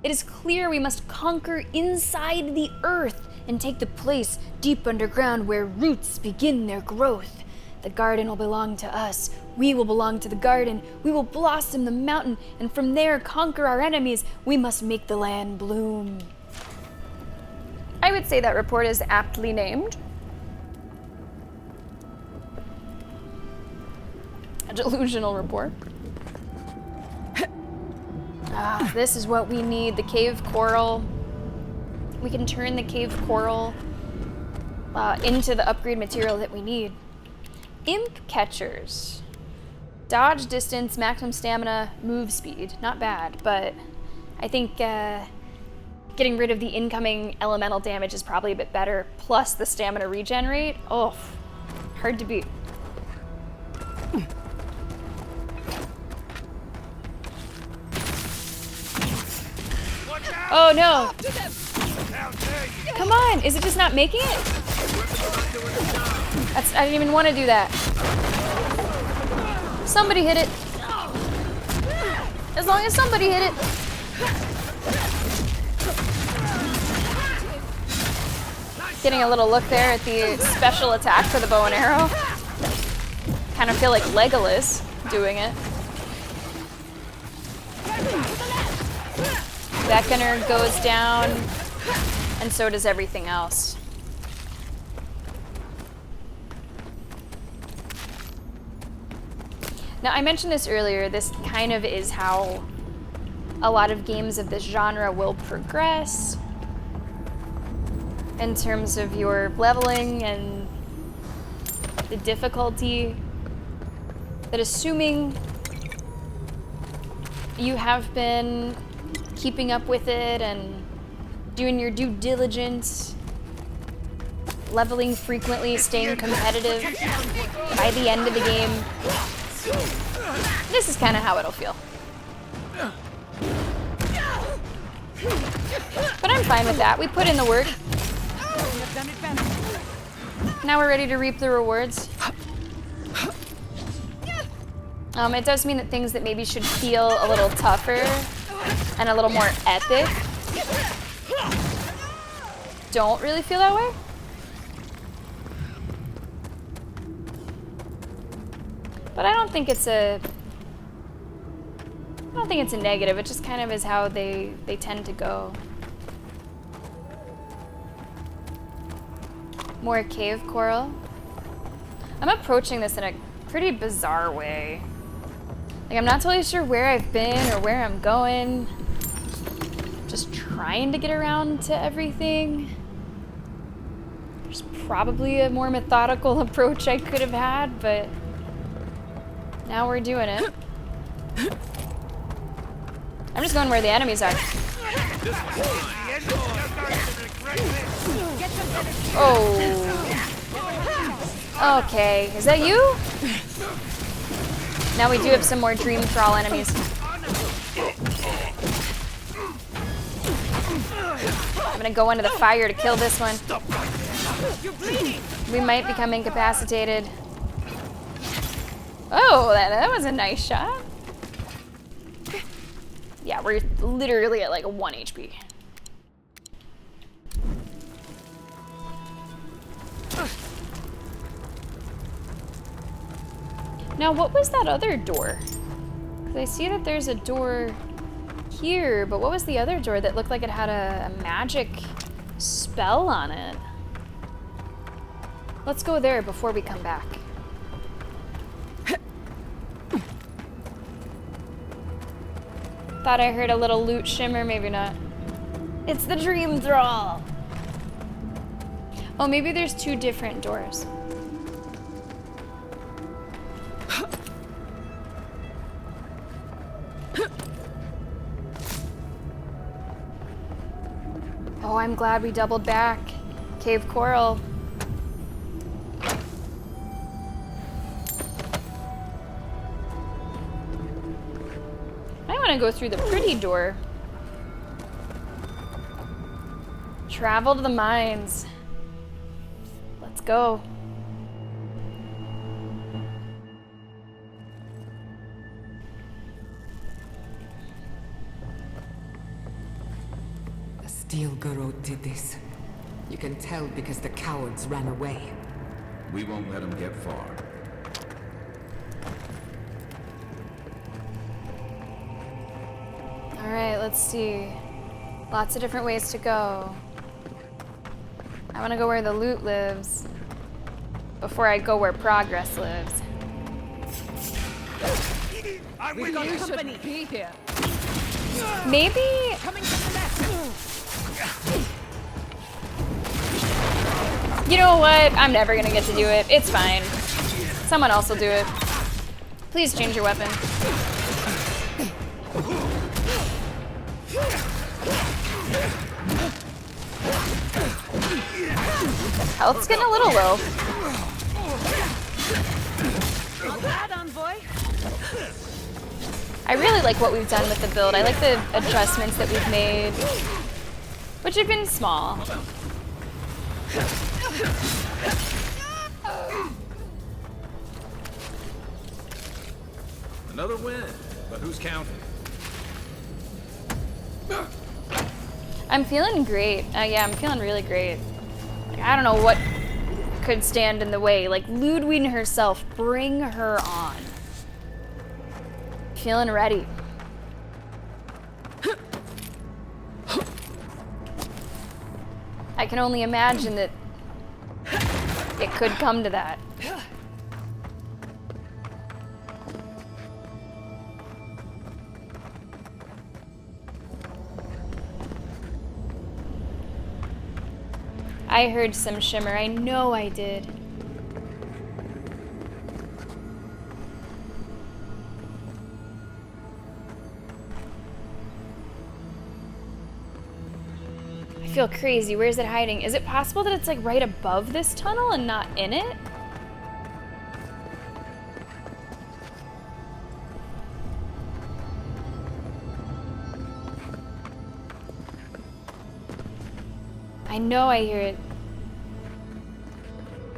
It is clear we must conquer inside the earth and take the place deep underground where roots begin their growth. The garden will belong to us. We will belong to the garden. We will blossom the mountain, and from there conquer our enemies. We must make the land bloom. I would say that report is aptly named. A delusional report. Ah, this is what we need, the cave coral. We can turn the cave coral into the upgrade material that we need. Imp catchers. Dodge distance, maximum stamina, move speed. Not bad, but I think getting rid of the incoming elemental damage is probably a bit better. Plus the stamina regen rate. Oh, hard to beat. Oh no! Come on, is it just not making it? I didn't even want to do that. Somebody hit it. As long as somebody hit it. Getting a little look there at the special attack for the bow and arrow. Kind of feel like Legolas doing it. That gunner goes down, and so does everything else. Now, I mentioned this earlier, this kind of is how a lot of games of this genre will progress in terms of your leveling and the difficulty. That assuming you have been keeping up with it and doing your due diligence, leveling frequently, staying competitive, by the end of the game, this is kind of how it'll feel. But I'm fine with that. We put in the work. Now we're ready to reap the rewards. It does mean that things that maybe should feel a little tougher and a little more epic don't really feel that way. But I don't think it's a negative. It just kind of is how they tend to go. More cave coral. I'm approaching this in a pretty bizarre way. Like, I'm not totally sure where I've been or where I'm going. Just trying to get around to everything. There's probably a more methodical approach I could have had, but now we're doing it. I'm just going where the enemies are. Oh. Okay, is that you? Now we do have some more dream thrall enemies. I'm gonna go into the fire to kill this one. We might become incapacitated. Oh, that was a nice shot. Yeah, we're literally at like 1 HP. Now, what was that other door? Because I see that there's a door here, but what was the other door that looked like it had a magic spell on it? Let's go there before we come back. Thought I heard a little loot shimmer, maybe not. It's the dream thrall! Oh, maybe there's 2 different doors. Oh, I'm glad we doubled back. Cave coral. I want to go through the pretty door. Travel to the mines. Let's go. The Steel Garrote did this. You can tell because the cowards ran away. We won't let them get far. Alright, let's see. Lots of different ways to go. I want to go where the loot lives before I go where progress lives. We've got company. Be here. Maybe. Coming from the left. You know what? I'm never gonna get to do it. It's fine. Someone else will do it. Please change your weapon. Health's getting a little low. I really like what we've done with the build. I like the adjustments that we've made, which have been small. Another win, but who's counting? I'm feeling great. Yeah, I'm feeling really great. Like, I don't know what could stand in the way. Like, Ludwig herself, bring her on. Feeling ready. I can only imagine that it could come to that. I heard some shimmer. I know I did. I feel crazy. Where is it hiding? Is it possible that it's like right above this tunnel and not in it? I know I hear it.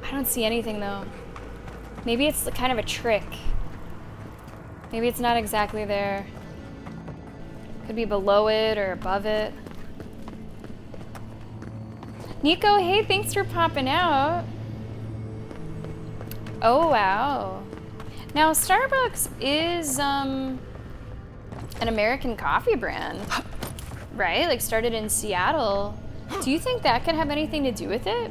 I don't see anything though. Maybe it's kind of a trick. Maybe it's not exactly there. Could be below it or above it. Nico, hey, thanks for popping out. Oh, wow. Now, Starbucks is an American coffee brand, right? Like started in Seattle. Do you think that could have anything to do with it?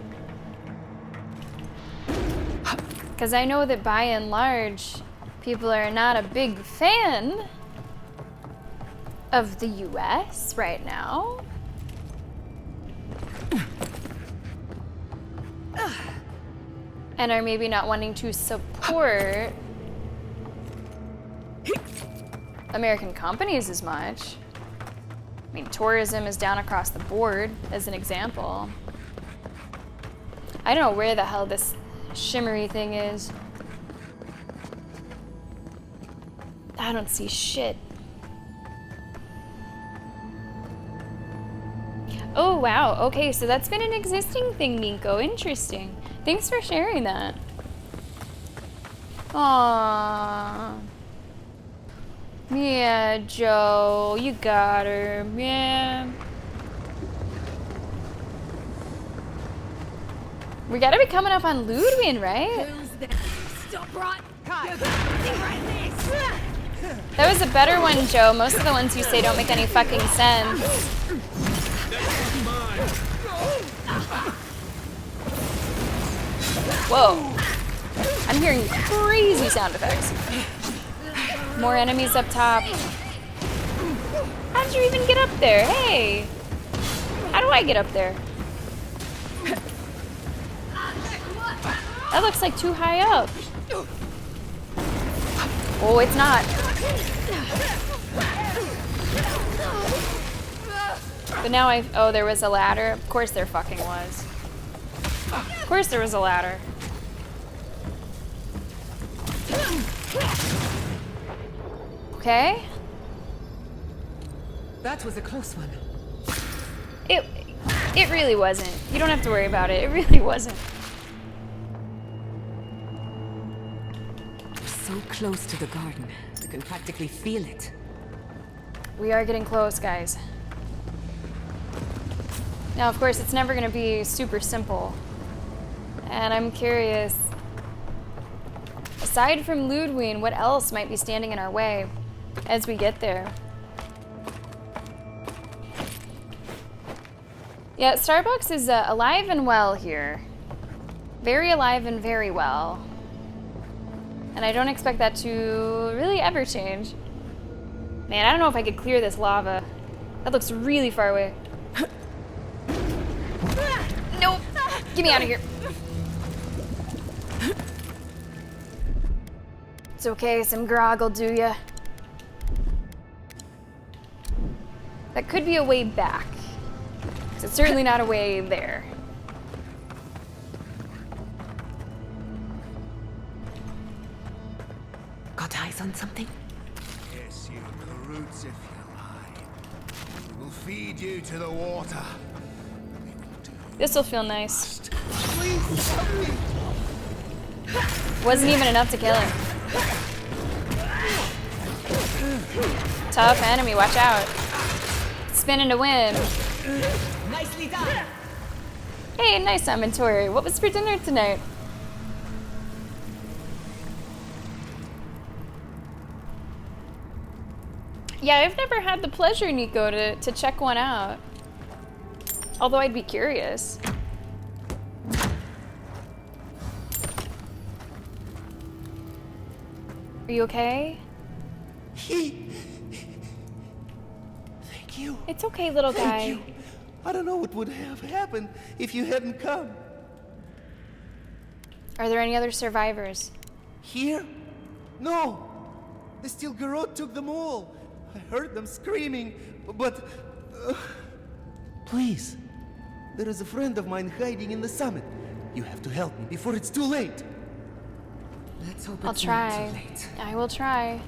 Because I know that by and large, people are not a big fan of the US right now. And are maybe not wanting to support American companies as much. I mean, tourism is down across the board, as an example. I don't know where the hell this shimmery thing is. I don't see shit. Oh, wow. Okay, so that's been an existing thing, Nico. Interesting. Thanks for sharing that. Aww. Yeah, Joe, you got her, man. We gotta be coming up on Ludwig, right? That was a better one, Joe. Most of the ones you say don't make any fucking sense. Whoa. I'm hearing crazy sound effects. More enemies up top. How'd you even get up there? Hey! How do I get up there? That looks like too high up. Oh, it's not. But now oh, there was a ladder. Of course there fucking was. Of course there was a ladder. Okay. That was a close one. It really wasn't. You don't have to worry about it. It really wasn't. We're so close to the garden. You can practically feel it. We are getting close, guys. Now, of course, it's never going to be super simple. And I'm curious, aside from Ludwig, what else might be standing in our way as we get there? Yeah, Starbucks is alive and well here. Very alive and very well. And I don't expect that to really ever change. Man, I don't know if I could clear this lava. That looks really far away. Nope. Get me out of here. It's okay, some grog will do ya. That could be a way back. It's certainly not a way there. Got eyes on something? Yes, you brutes, if you lie. We will feed you to the water. This will feel nice. Wasn't even enough to kill him. Tough enemy, watch out. Spinning to win. Nicely done. Hey, nice inventory. What was for dinner tonight? Yeah, I've never had the pleasure, Nico, to check one out. Although I'd be curious. Are you okay? Thank you. It's okay, little guy. Thank you. I don't know what would have happened if you hadn't come. Are there any other survivors? Here? No! The Steel Garrote took them all. I heard them screaming, but... Please. There is a friend of mine hiding in the summit. You have to help me before it's too late. Let's hope I'll it's not too try. late. I will try.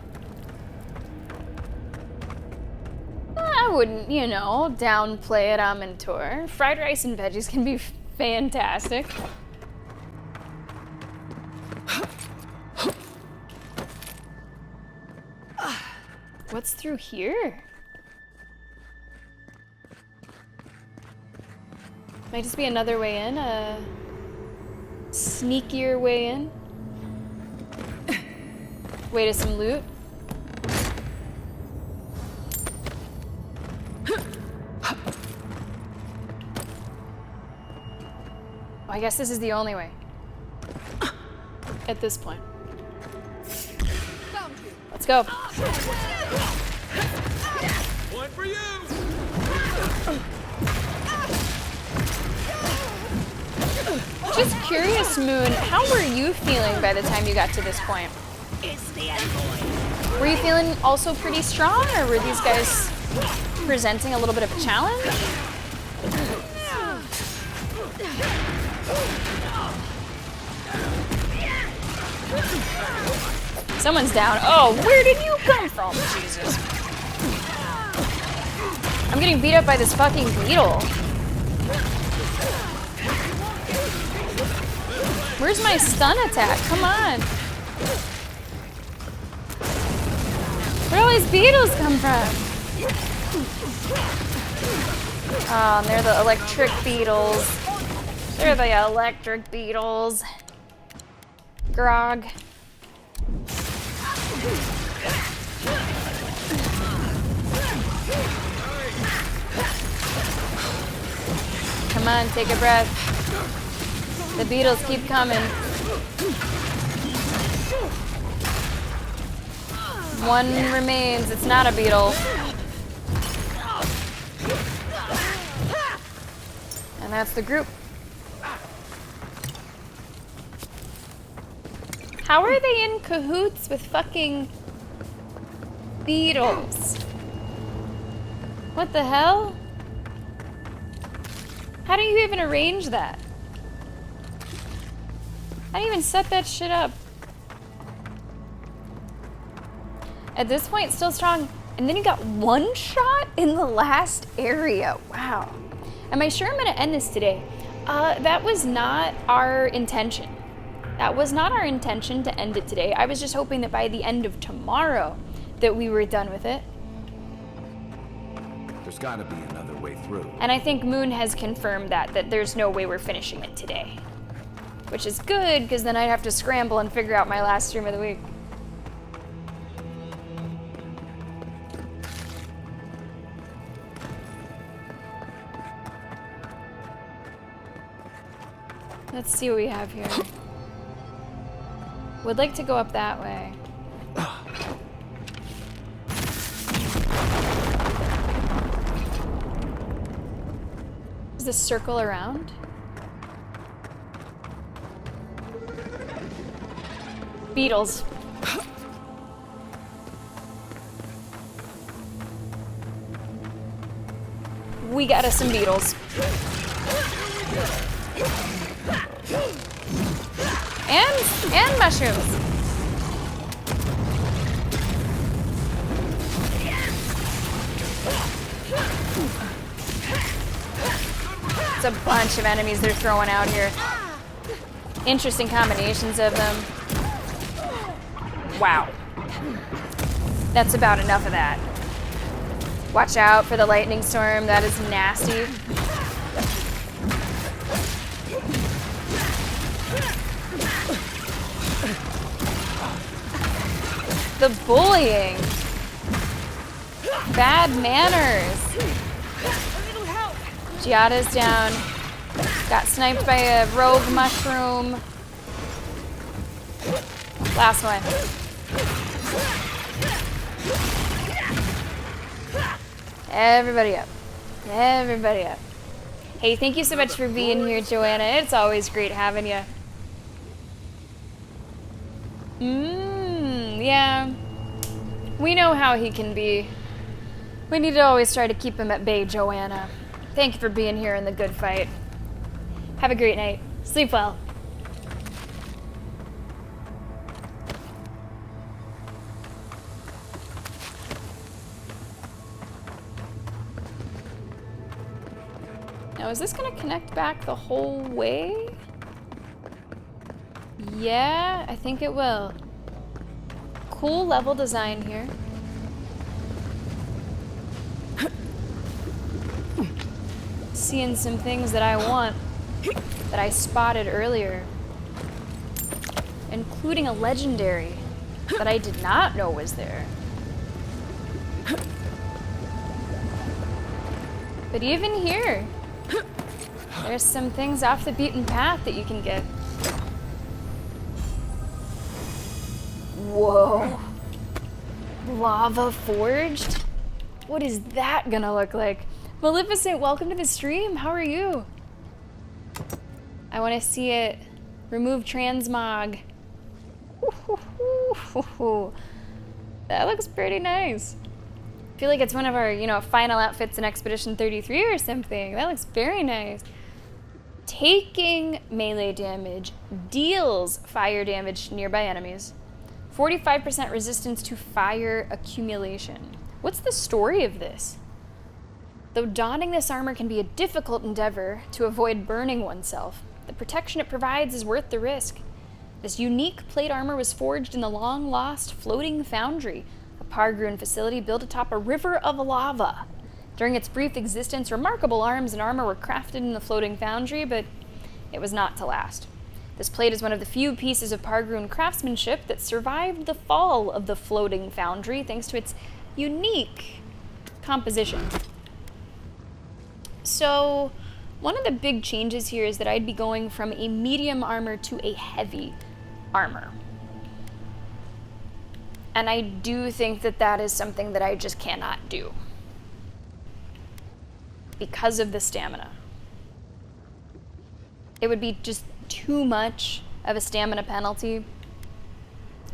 I wouldn't, you know, downplay it on Mentor. Fried rice and veggies can be fantastic. What's through here? Might just be another way in, a sneakier way in. Way to some loot. Well, I guess this is the only way. At this point. Let's go. One for you! Just curious, Moon, how were you feeling by the time you got to this point? Were you feeling also pretty strong, or were these guys presenting a little bit of a challenge? Someone's down. Oh, where did you come from? Jesus. I'm getting beat up by this fucking beetle. Where's my stun attack? Come on. Where do all these beetles come from? Oh, and they're the electric beetles. They're the electric beetles. Grog. Come on, take a breath. The beetles keep coming. One remains. It's not a beetle. And that's the group. How are they in cahoots with fucking beetles? What the hell? How do you even arrange that? How do you even set that shit up? At this point, still strong. And then you got one shot in the last area. Wow. Am I sure I'm gonna end this today? That was not our intention. That was not our intention to end it today. I was just hoping that by the end of tomorrow that we were done with it. There's gotta be another way through. And I think Moon has confirmed that there's no way we're finishing it today. Which is good, because then I'd have to scramble and figure out my last stream of the week. Let's see what we have here. Would like to go up that way. Is this circle around? Beetles. We got us some beetles. And mushrooms. It's a bunch of enemies they're throwing out here. Interesting combinations of them. Wow. That's about enough of that. Watch out for the lightning storm. That is nasty. The bullying. Bad manners. Giada's down. Got sniped by a rogue mushroom. Last one. Everybody up. Everybody up. Hey, thank you so much for being here, Joanna. It's always great having you. Yeah. We know how he can be. We need to always try to keep him at bay, Joanna. Thank you for being here in the good fight. Have a great night. Sleep well. Now, is this gonna connect back the whole way? Yeah, I think it will. Cool level design here. Seeing some things that I want, that I spotted earlier. Including a legendary that I did not know was there. But even here, there's some things off the beaten path that you can get. Whoa. Lava forged? What is that gonna look like? Maleficent, welcome to the stream. How are you? I want to see it. Remove transmog. That looks pretty nice. I feel like it's one of our, final outfits in Expedition 33 or something. That looks very nice. Taking melee damage deals fire damage to nearby enemies. 45% resistance to fire accumulation. What's the story of this? Though donning this armor can be a difficult endeavor to avoid burning oneself, the protection it provides is worth the risk. This unique plate armor was forged in the long-lost Floating Foundry, a Pargrun facility built atop a river of lava. During its brief existence, remarkable arms and armor were crafted in the Floating Foundry, but it was not to last. This plate is one of the few pieces of Pargrun craftsmanship that survived the fall of the Floating Foundry thanks to its unique composition. So, one of the big changes here is that I'd be going from a medium armor to a heavy armor. And I do think that that is something that I just cannot do because of the stamina. It would be just too much of a stamina penalty.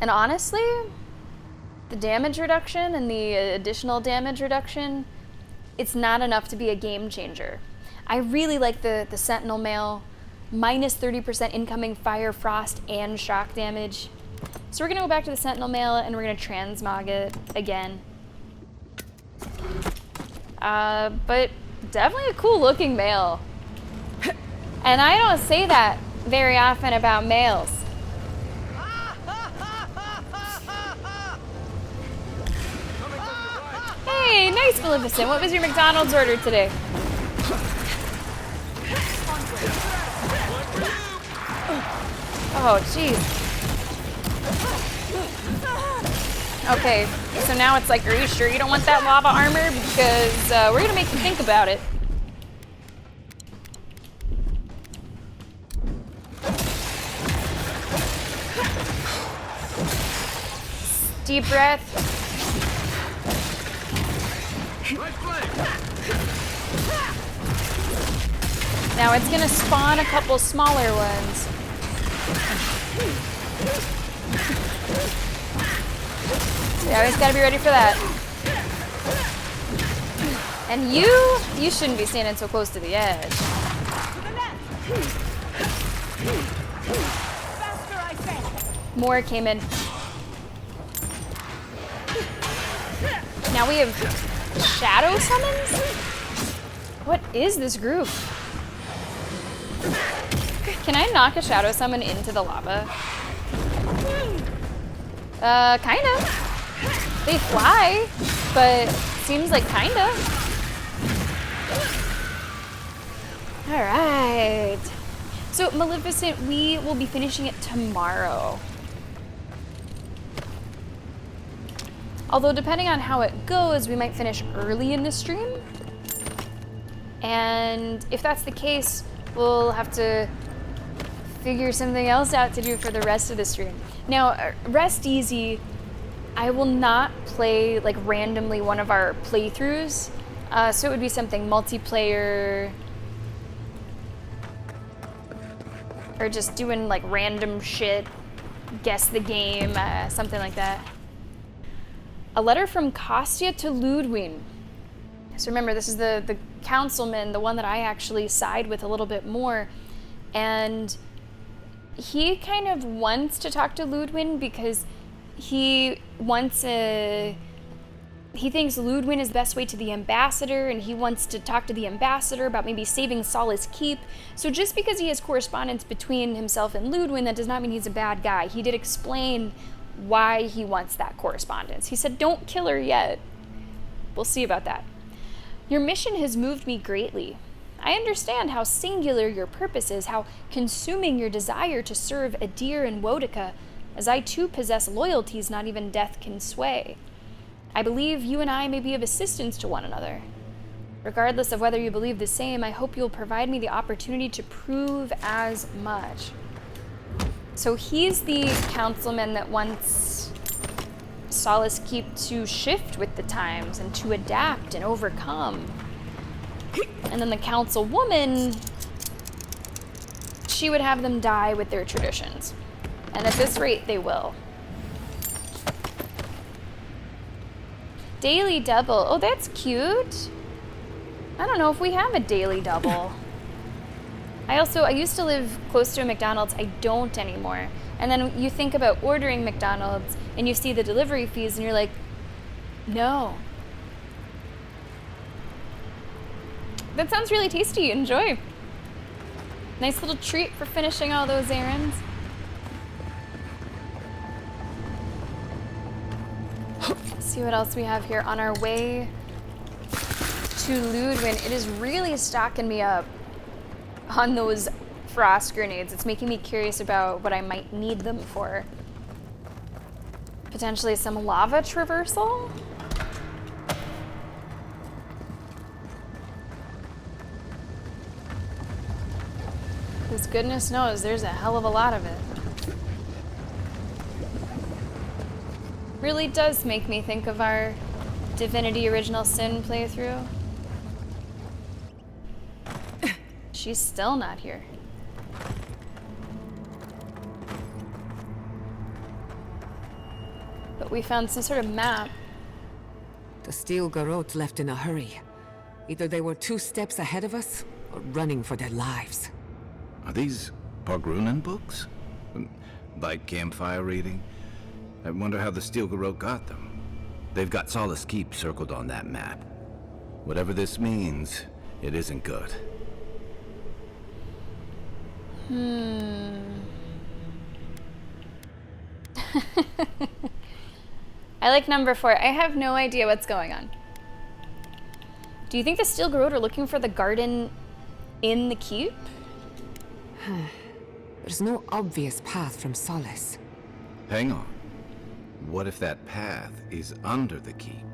And honestly, the damage reduction and the additional damage reduction, it's not enough to be a game changer. I really like the Sentinel Mail, minus 30% incoming fire, frost, and shock damage. So we're gonna go back to the Sentinel Mail and we're gonna transmog it again. But definitely a cool looking mail. And I don't say that very often about males. Hey, nice, Maleficent. What was your McDonald's order today? Oh, jeez. Okay, so now it's like, are you sure you don't want that lava armor? Because we're gonna make you think about it. Deep breath. Now it's gonna spawn a couple smaller ones. So you always gotta be ready for that. And you shouldn't be standing so close to the edge. More came in. Now we have shadow summons? What is this group? Can I knock a shadow summon into the lava? Kinda. They fly, but seems like kinda. Alright. So, Maleficent, we will be finishing it tomorrow. Although, depending on how it goes, we might finish early in the stream. And if that's the case, we'll have to figure something else out to do for the rest of the stream. Now, rest easy. I will not play like randomly one of our playthroughs. So it would be something multiplayer, Or just doing like random shit. Guess the game, something like that. A letter from Kostya to Ludwig. So remember, this is the councilman, the one that I actually side with a little bit more. And he kind of wants to talk to Ludwig because he wants he thinks Ludwig is the best way to the ambassador, and he wants to talk to the ambassador about maybe saving Solace Keep. So just because he has correspondence between himself and Ludwig, that does not mean he's a bad guy. He did explain why he wants that correspondence. He said, don't kill her yet. We'll see about that. Your mission has moved me greatly. I understand how singular your purpose is, how consuming your desire to serve Adir and Wodica, as I too possess loyalties not even death can sway. I believe you and I may be of assistance to one another. Regardless of whether you believe the same, I hope you'll provide me the opportunity to prove as much. So he's the councilman that wants Solace Keep to shift with the times and to adapt and overcome. And then the councilwoman, she would have them die with their traditions. And at this rate, they will. Daily double. Oh, that's cute. I don't know if we have a daily double. I used to live close to a McDonald's. I don't anymore. And then you think about ordering McDonald's and you see the delivery fees and you're like, no. That sounds really tasty. Enjoy. Nice little treat for finishing all those errands. Let's see what else we have here on our way to Ludwig. It is really stocking me up on those frost grenades. It's making me curious about what I might need them for. Potentially some lava traversal? Because goodness knows there's a hell of a lot of it. Really does make me think of our Divinity Original Sin playthrough. She's still not here. But we found some sort of map. The Steel Garrote left in a hurry. Either they were 2 steps ahead of us, or running for their lives. Are these Pargrunen books? Like campfire reading? I wonder how the Steel Garrote got them. They've got Solace Keep circled on that map. Whatever this means, it isn't good. I like number 4. I have no idea what's going on. Do you think the Steel Garrote are looking for the garden in the keep? There's no obvious path from Solace. Hang on. What if that path is under the keep?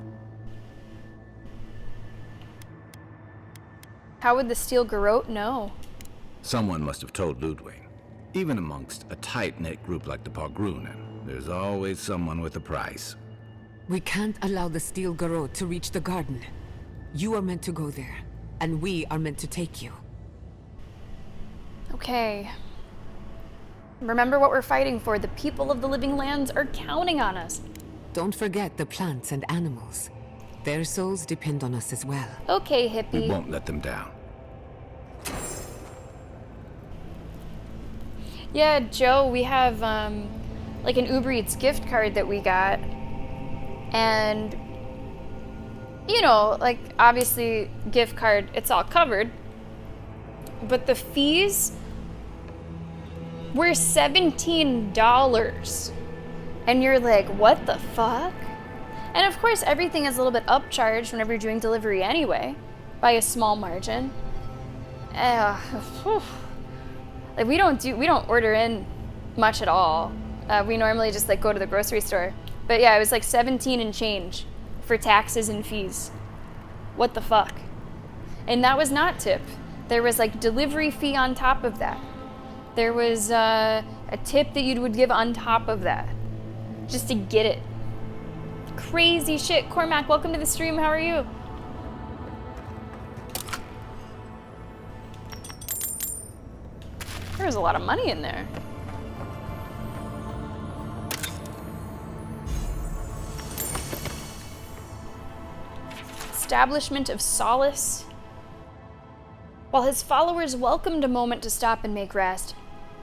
How would the Steel Garrote know? Someone must have told Ludwig. Even amongst a tight-knit group like the Pargrunen, there's always someone with a price. We can't allow the Steel Garrote to reach the garden. You are meant to go there, and we are meant to take you. Okay. Remember what we're fighting for. The people of the Living Lands are counting on us. Don't forget the plants and animals. Their souls depend on us as well. Okay, hippie. We won't let them down. Yeah, Joe, we have like an Uber Eats gift card that we got. And, you know, like obviously gift card, it's all covered. But the fees were $17. And you're like, what the fuck? And of course, everything is a little bit upcharged whenever you're doing delivery anyway, by a small margin. Like we don't order in much at all. We normally just like go to the grocery store. But yeah, it was like 17 and change for taxes and fees. What the fuck? And that was not tip. There was like delivery fee on top of that. There was a tip that you would give on top of that, just to get it. Crazy shit. Cormac, welcome to the stream. How are you? There was a lot of money in there. Establishment of Solace. While his followers welcomed a moment to stop and make rest,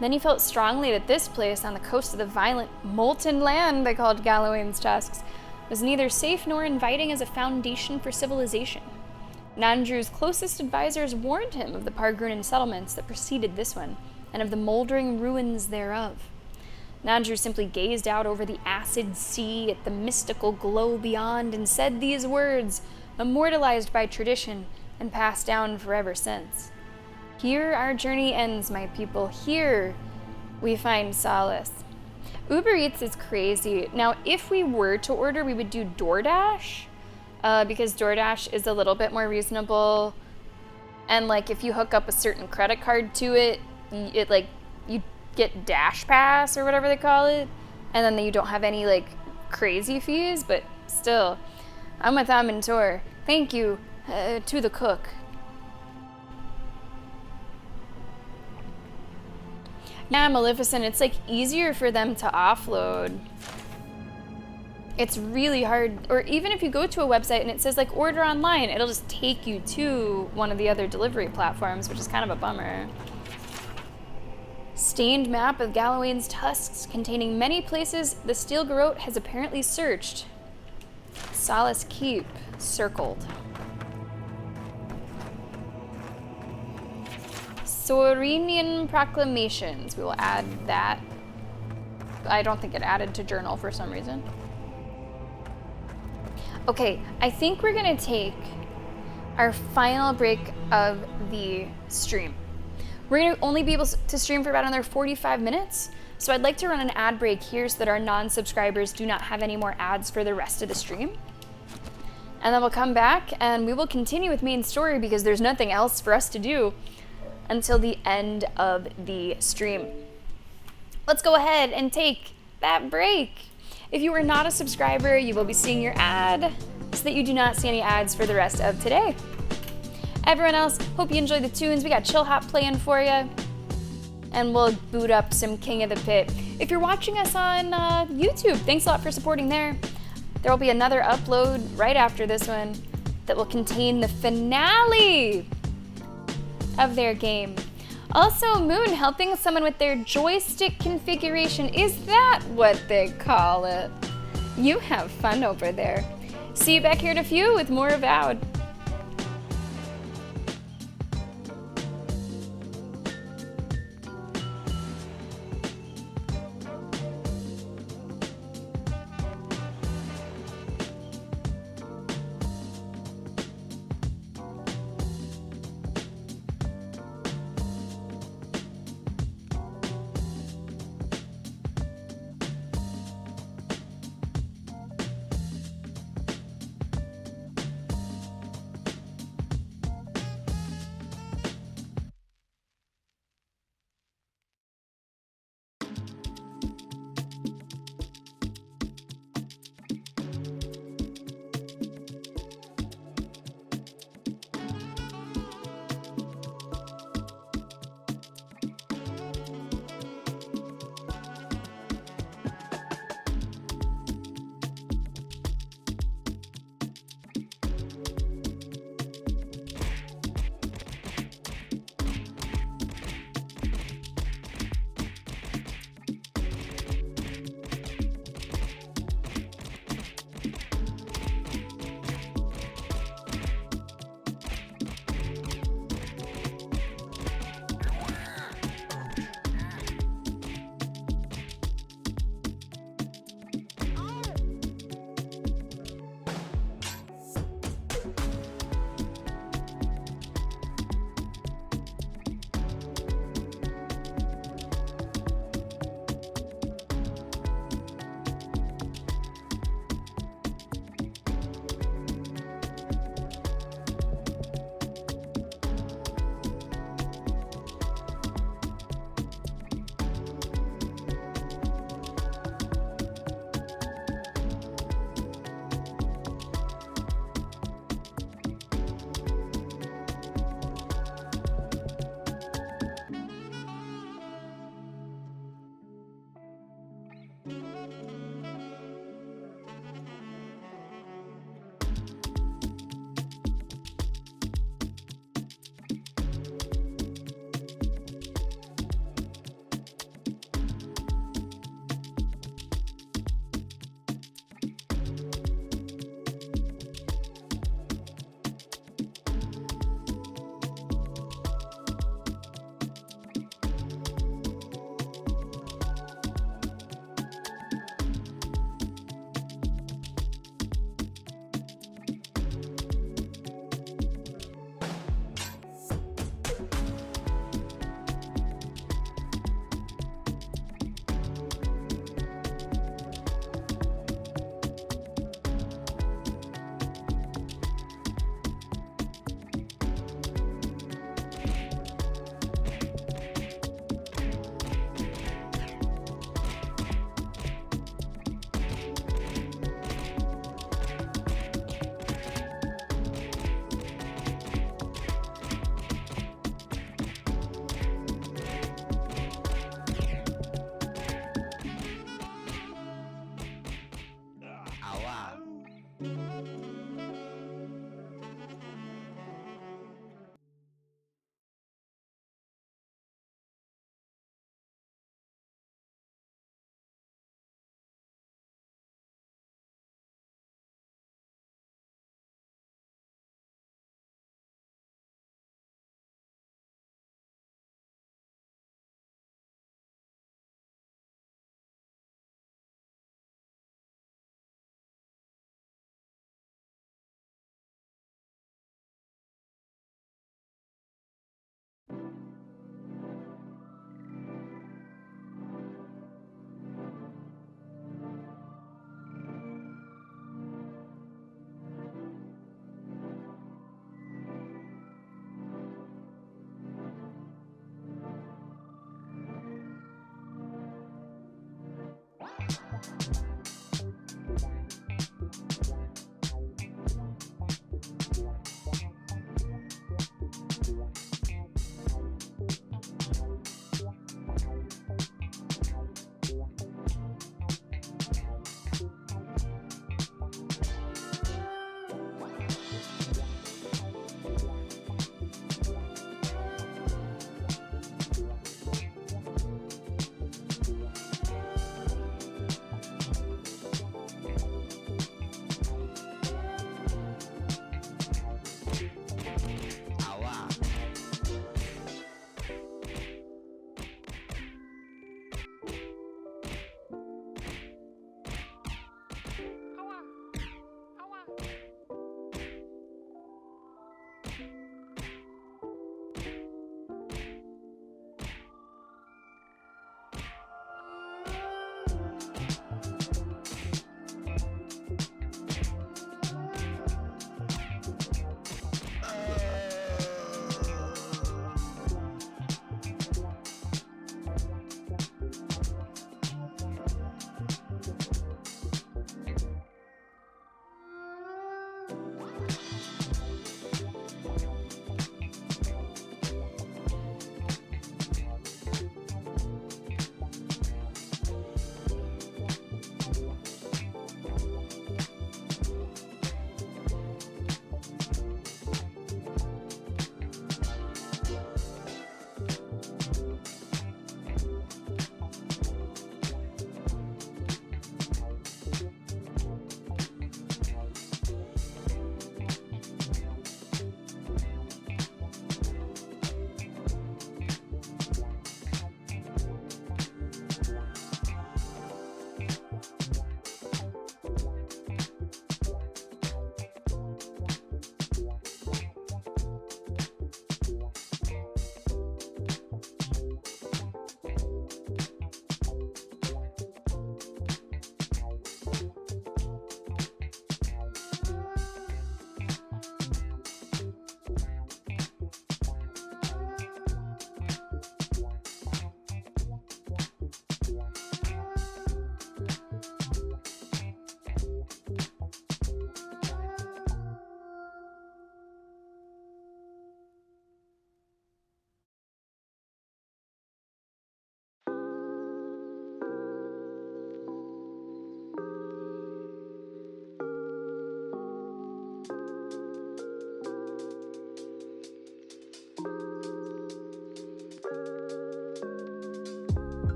many felt strongly that this place on the coast of the violent, molten land they called Galloway's Tusks was neither safe nor inviting as a foundation for civilization. Nandru's closest advisors warned him of the Pargrunan settlements that preceded this one, and of the moldering ruins thereof. Nandru simply gazed out over the acid sea at the mystical glow beyond and said these words, immortalized by tradition and passed down forever since. Here our journey ends, my people. Here we find solace. Uber Eats is crazy. Now, if we were to order, we would do DoorDash, because DoorDash is a little bit more reasonable. And like, if you hook up a certain credit card to it, like, you get Dash Pass or whatever they call it, and then you don't have any like crazy fees. But still, I'm with Amintor. Thank you to the cook. Yeah, Maleficent, it's like easier for them to offload. It's really hard, or even if you go to a website and it says like order online, it'll just take you to one of the other delivery platforms, which is kind of a bummer. Stained map of Galloway's Tusks containing many places the Steel Garrote has apparently searched. Solace Keep circled. Sorinian proclamations. We will add that. I don't think it added to journal for some reason. Okay, I think we're gonna take our final break of the stream. We're gonna only be able to stream for about another 45 minutes. So I'd like to run an ad break here so that our non-subscribers do not have any more ads for the rest of the stream. And then we'll come back and we will continue with main story because there's nothing else for us to do until the end of the stream. Let's go ahead and take that break. If you are not a subscriber, you will be seeing your ad so that you do not see any ads for the rest of today. Everyone else, hope you enjoyed the tunes. We got Chill Hop playing for you. And we'll boot up some King of the Pit. If you're watching us on YouTube, thanks a lot for supporting there. There will be another upload right after this one that will contain the finale of their game. Also, Moon helping someone with their joystick configuration. Is that what they call it? You have fun over there. See you back here in a few with more Avowed.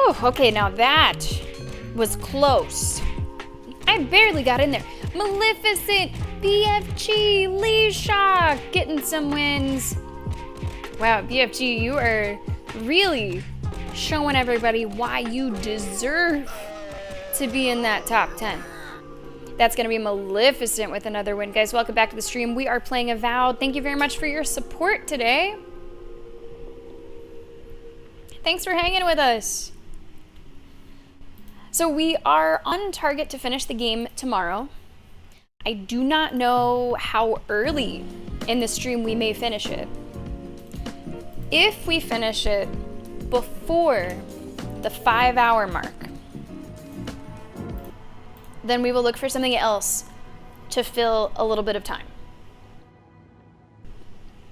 Whew, okay, now that was close. I barely got in there. Maleficent, BFG, Leisha, getting some wins. Wow, BFG, you are really showing everybody why you deserve to be in that top 10. That's going to be Maleficent with another win. Guys, welcome back to the stream. We are playing Avowed. Thank you very much for your support today. Thanks for hanging with us. So we are on target to finish the game tomorrow. I do not know how early in the stream we may finish it. If we finish it before the 5-hour mark, then we will look for something else to fill a little bit of time.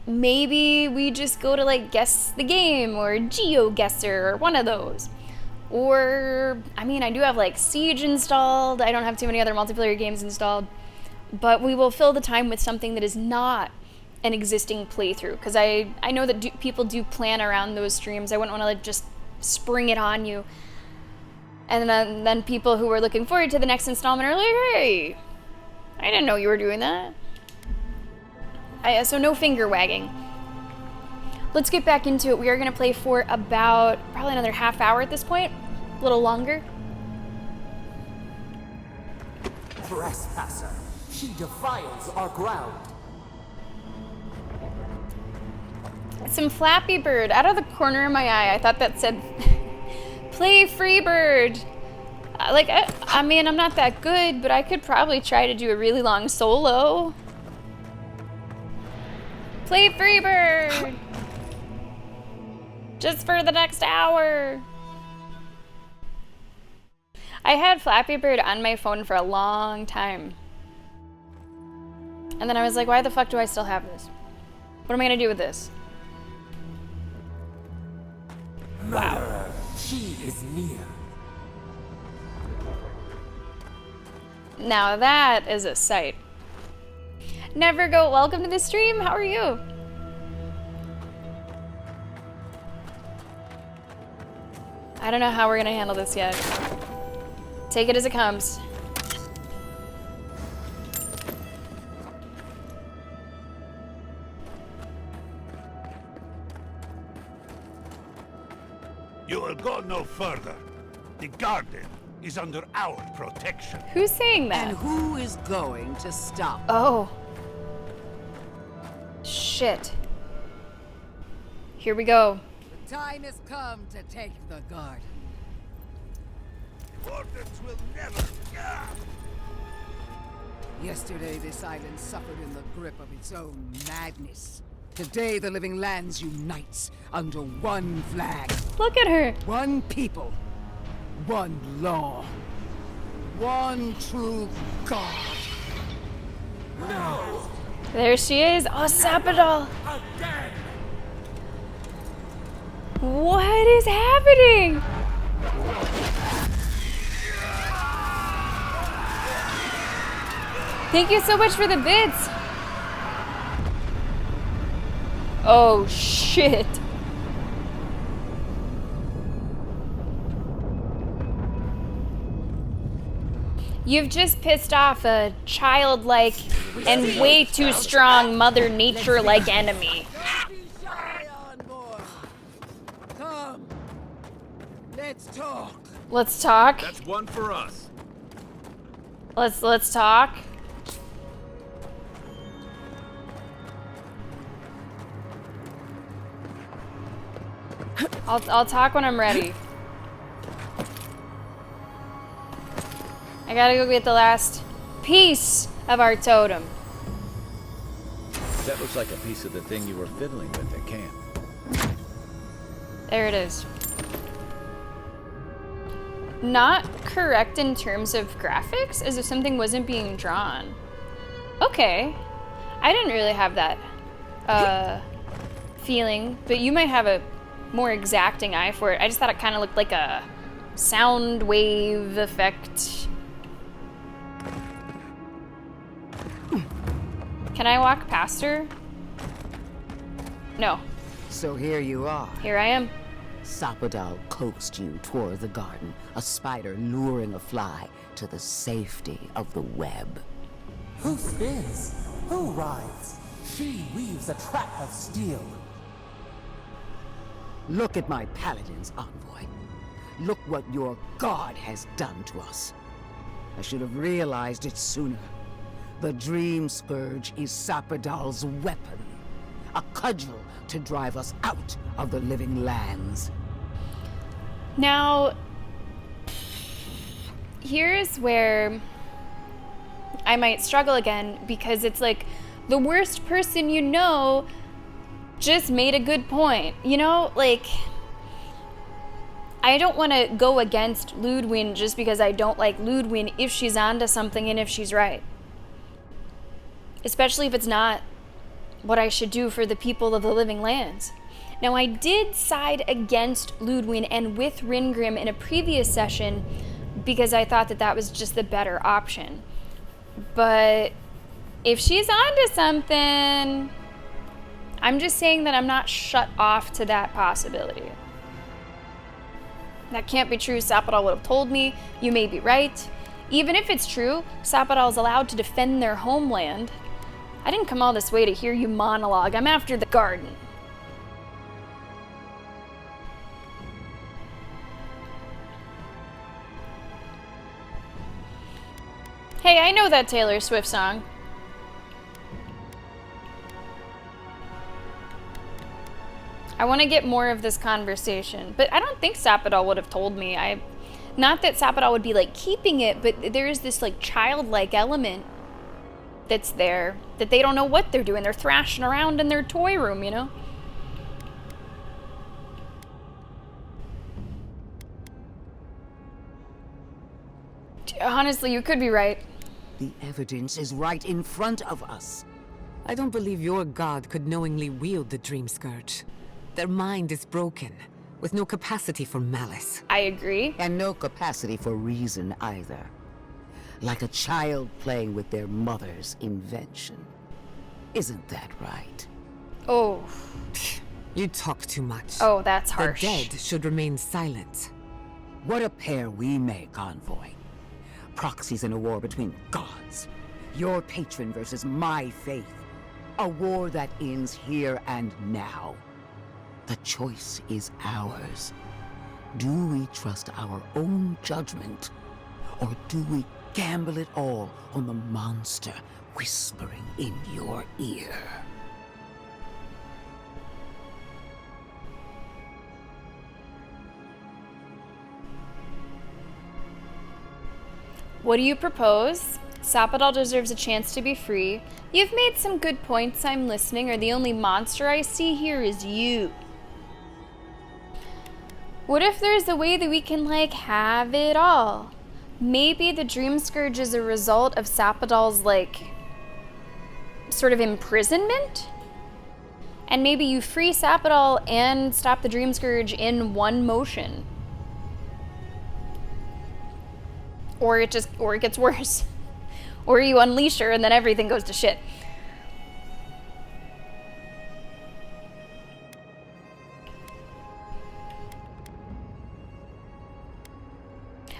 Maybe we just go to like Guess the Game or GeoGuessr or one of those. Or, I mean, I do have like Siege installed. I don't have too many other multiplayer games installed. But we will fill the time with something that is not an existing playthrough. Because I know that people do plan around those streams. I wouldn't want to like just spring it on you. And then people who were looking forward to the next installment are like, hey, I didn't know you were doing that. So no finger wagging. Let's get back into it. We are going to play for about probably another half hour at this point. A little longer. Trespasser, she defiles our ground. Some Flappy Bird. Out of the corner of my eye, I thought that said... Play Freebird. I mean, I'm not that good, but I could probably try to do a really long solo. Play Freebird. Just for the next hour. I had Flappy Bird on my phone for a long time. And then I was like, why the fuck do I still have this? What am I gonna do with this? Wow. She is near. Now that is a sight. Never go. Welcome to the stream. How are you? I don't know how we're gonna handle this yet. Take it as it comes. You will go no further. The garden is under our protection. Who's saying that? And who is going to stop? Oh. Shit. Here we go. The time has come to take the garden. Wardens will never. Yesterday, this island suffered in the grip of its own madness. Today, the living lands unites under one flag. Look at her. One people. One law. One true God. No. There she is. Oh, Sapadol. Again. What is happening? Thank you so much for the bits. Oh, shit. You've just pissed off a childlike and way too strong Mother Nature-like enemy. Come. Let's talk. Let's talk. That's one for us. Let's talk. I'll talk when I'm ready. I gotta go get the last piece of our totem. That looks like a piece of the thing you were fiddling with at camp. There it is. Not correct in terms of graphics, as if something wasn't being drawn. Okay. I didn't really have that feeling, but you might have a more exacting eye for it. I just thought it kind of looked like a sound wave effect. Can I walk past her? No. So here you are. Here I am. Sapadal coaxed you toward the garden, a spider luring a fly to the safety of the web. Who spins? Who rides? She weaves a trap of steel. Look at my paladin's envoy. Look what your god has done to us. I should have realized it sooner. The Dream Scourge is Sapadal's weapon. A cudgel to drive us out of the living lands. Now, here's where I might struggle again, because it's like the worst person you know just made a good point. You know, like, I don't want to go against Ludwin just because I don't like Ludwin if she's onto something and if she's right. Especially if it's not what I should do for the people of the living lands. Now, I did side against Ludwin and with Ringrim in a previous session because I thought that that was just the better option. But if she's onto something, I'm just saying that I'm not shut off to that possibility. That can't be true. Sapadal would have told me. You may be right. Even if it's true, Sapadal is allowed to defend their homeland. I didn't come all this way to hear you monologue. I'm after the garden. Hey, I know that Taylor Swift song. I want to get more of this conversation, but I don't think Sapadal would have told me. Not that Sapadal would be like keeping it, but there's this like childlike element that's there that they don't know what they're doing. They're thrashing around in their toy room, you know? Honestly, you could be right. The evidence is right in front of us. I don't believe your god could knowingly wield the Dream Scourge. Their mind is broken, with no capacity for malice. I agree. And no capacity for reason either. Like a child playing with their mother's invention. Isn't that right? Oh. You talk too much. Oh, that's harsh. The dead should remain silent. What a pair we make, Envoy. Proxies in a war between gods. Your patron versus my faith. A war that ends here and now. The choice is ours. Do we trust our own judgment? Or do we gamble it all on the monster whispering in your ear? What do you propose? Sapadal deserves a chance to be free. You've made some good points. I'm listening, or the only monster I see here is you. What if there's a way that we can, like, have it all? Maybe the Dream Scourge is a result of Sapadal's, like, sort of imprisonment? And maybe you free Sapadal and stop the Dream Scourge in one motion. Or it gets worse. Or you unleash her and then everything goes to shit.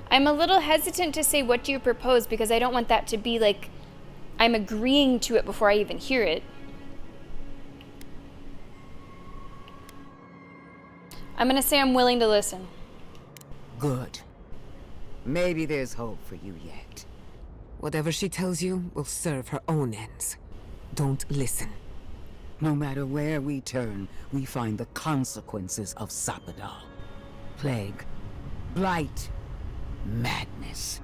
I'm a little hesitant to say what do you propose because I don't want that to be like I'm agreeing to it before I even hear it. I'm gonna say I'm willing to listen. Good. Maybe there's hope for you yet. Whatever she tells you will serve her own ends. Don't listen. No matter where we turn, we find the consequences of Sapadal. Plague, blight, madness.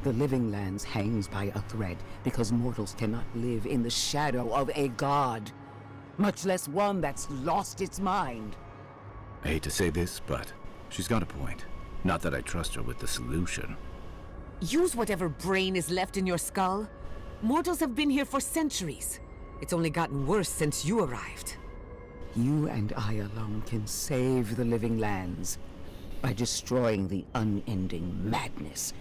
The living lands hangs by a thread because mortals cannot live in the shadow of a god, much less one that's lost its mind. I hate to say this, but she's got a point. Not that I trust her with the solution. Use whatever brain is left in your skull. Mortals have been here for centuries. It's only gotten worse since you arrived. You and I alone can save the living lands by destroying the unending madness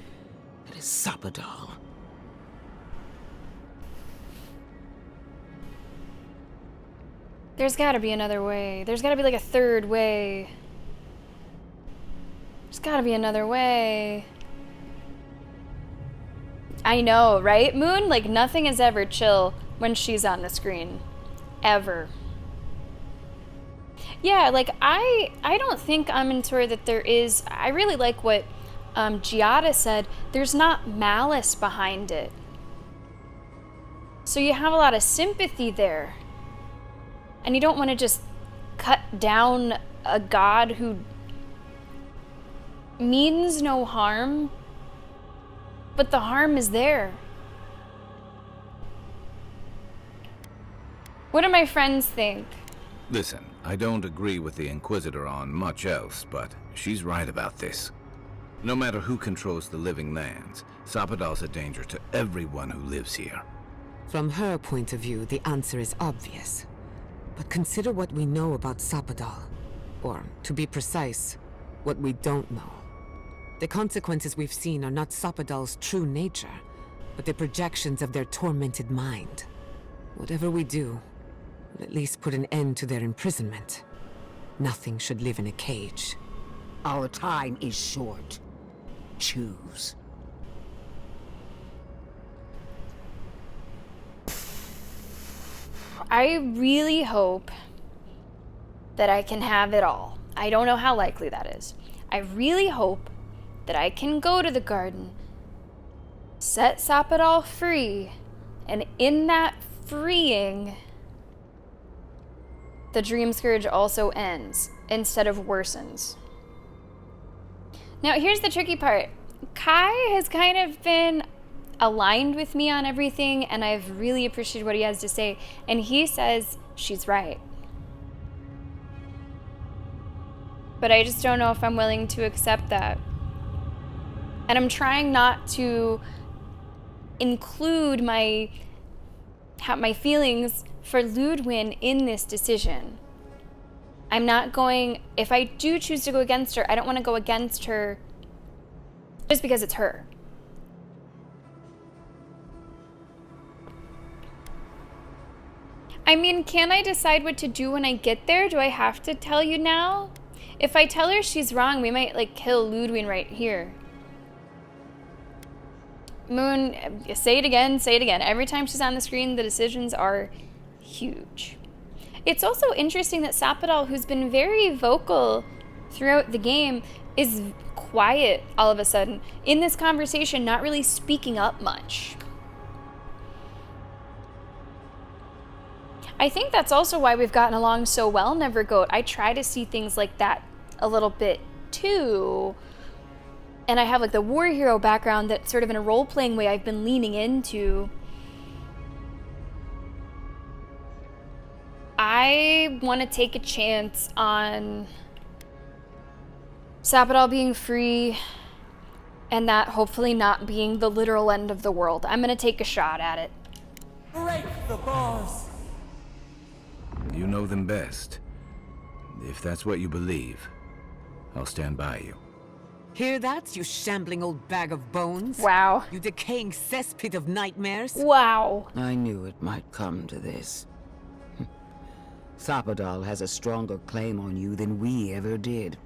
that is Sapadal. There's gotta be another way. There's gotta be like a third way. There's gotta be another way. I know, right? Moon, like, nothing is ever chill when she's on the screen. Ever. Yeah, like, I don't think I'm into that there is... I really like what Giada said. There's not malice behind it. So you have a lot of sympathy there. And you don't want to just cut down a god who means no harm, but the harm is there. What do my friends think? Listen, I don't agree with the Inquisitor on much else, but she's right about this. No matter who controls the living lands, Sapadal's a danger to everyone who lives here. From her point of view, the answer is obvious. But consider what we know about Sapadal. Or, to be precise, what we don't know. The consequences we've seen are not Sapadal's true nature, but the projections of their tormented mind. Whatever we do, we'll at least put an end to their imprisonment. Nothing should live in a cage. Our time is short. Choose. I really hope that I can have it all. I don't know how likely that is. I really hope that I can go to the garden, set Sapadal free, and in that freeing, the Dream Scourge also ends instead of worsens. Now, here's the tricky part. Kai has kind of been aligned with me on everything, and I've really appreciated what he has to say, and he says she's right. But I just don't know if I'm willing to accept that. And I'm trying not to include my feelings for Ludwin in this decision. I'm not going, if I do choose to go against her, I don't want to go against her just because it's her. I mean, can I decide what to do when I get there? Do I have to tell you now? If I tell her she's wrong, we might, like, kill Ludwin right here. Moon, say it again, say it again. Every time she's on the screen, the decisions are huge. It's also interesting that Sapadal, who's been very vocal throughout the game, is quiet all of a sudden. In this conversation, not really speaking up much. I think that's also why we've gotten along so well, Nevergoat. I try to see things like that a little bit too. And I have like the war hero background that sort of in a role-playing way I've been leaning into. I want to take a chance on Sapadal being free and that hopefully not being the literal end of the world. I'm going to take a shot at it. Break the bars! You know them best. If that's what you believe, I'll stand by you. Hear that, you shambling old bag of bones? Wow. You decaying cesspit of nightmares? Wow. I knew it might come to this. Sapadal has a stronger claim on you than we ever did.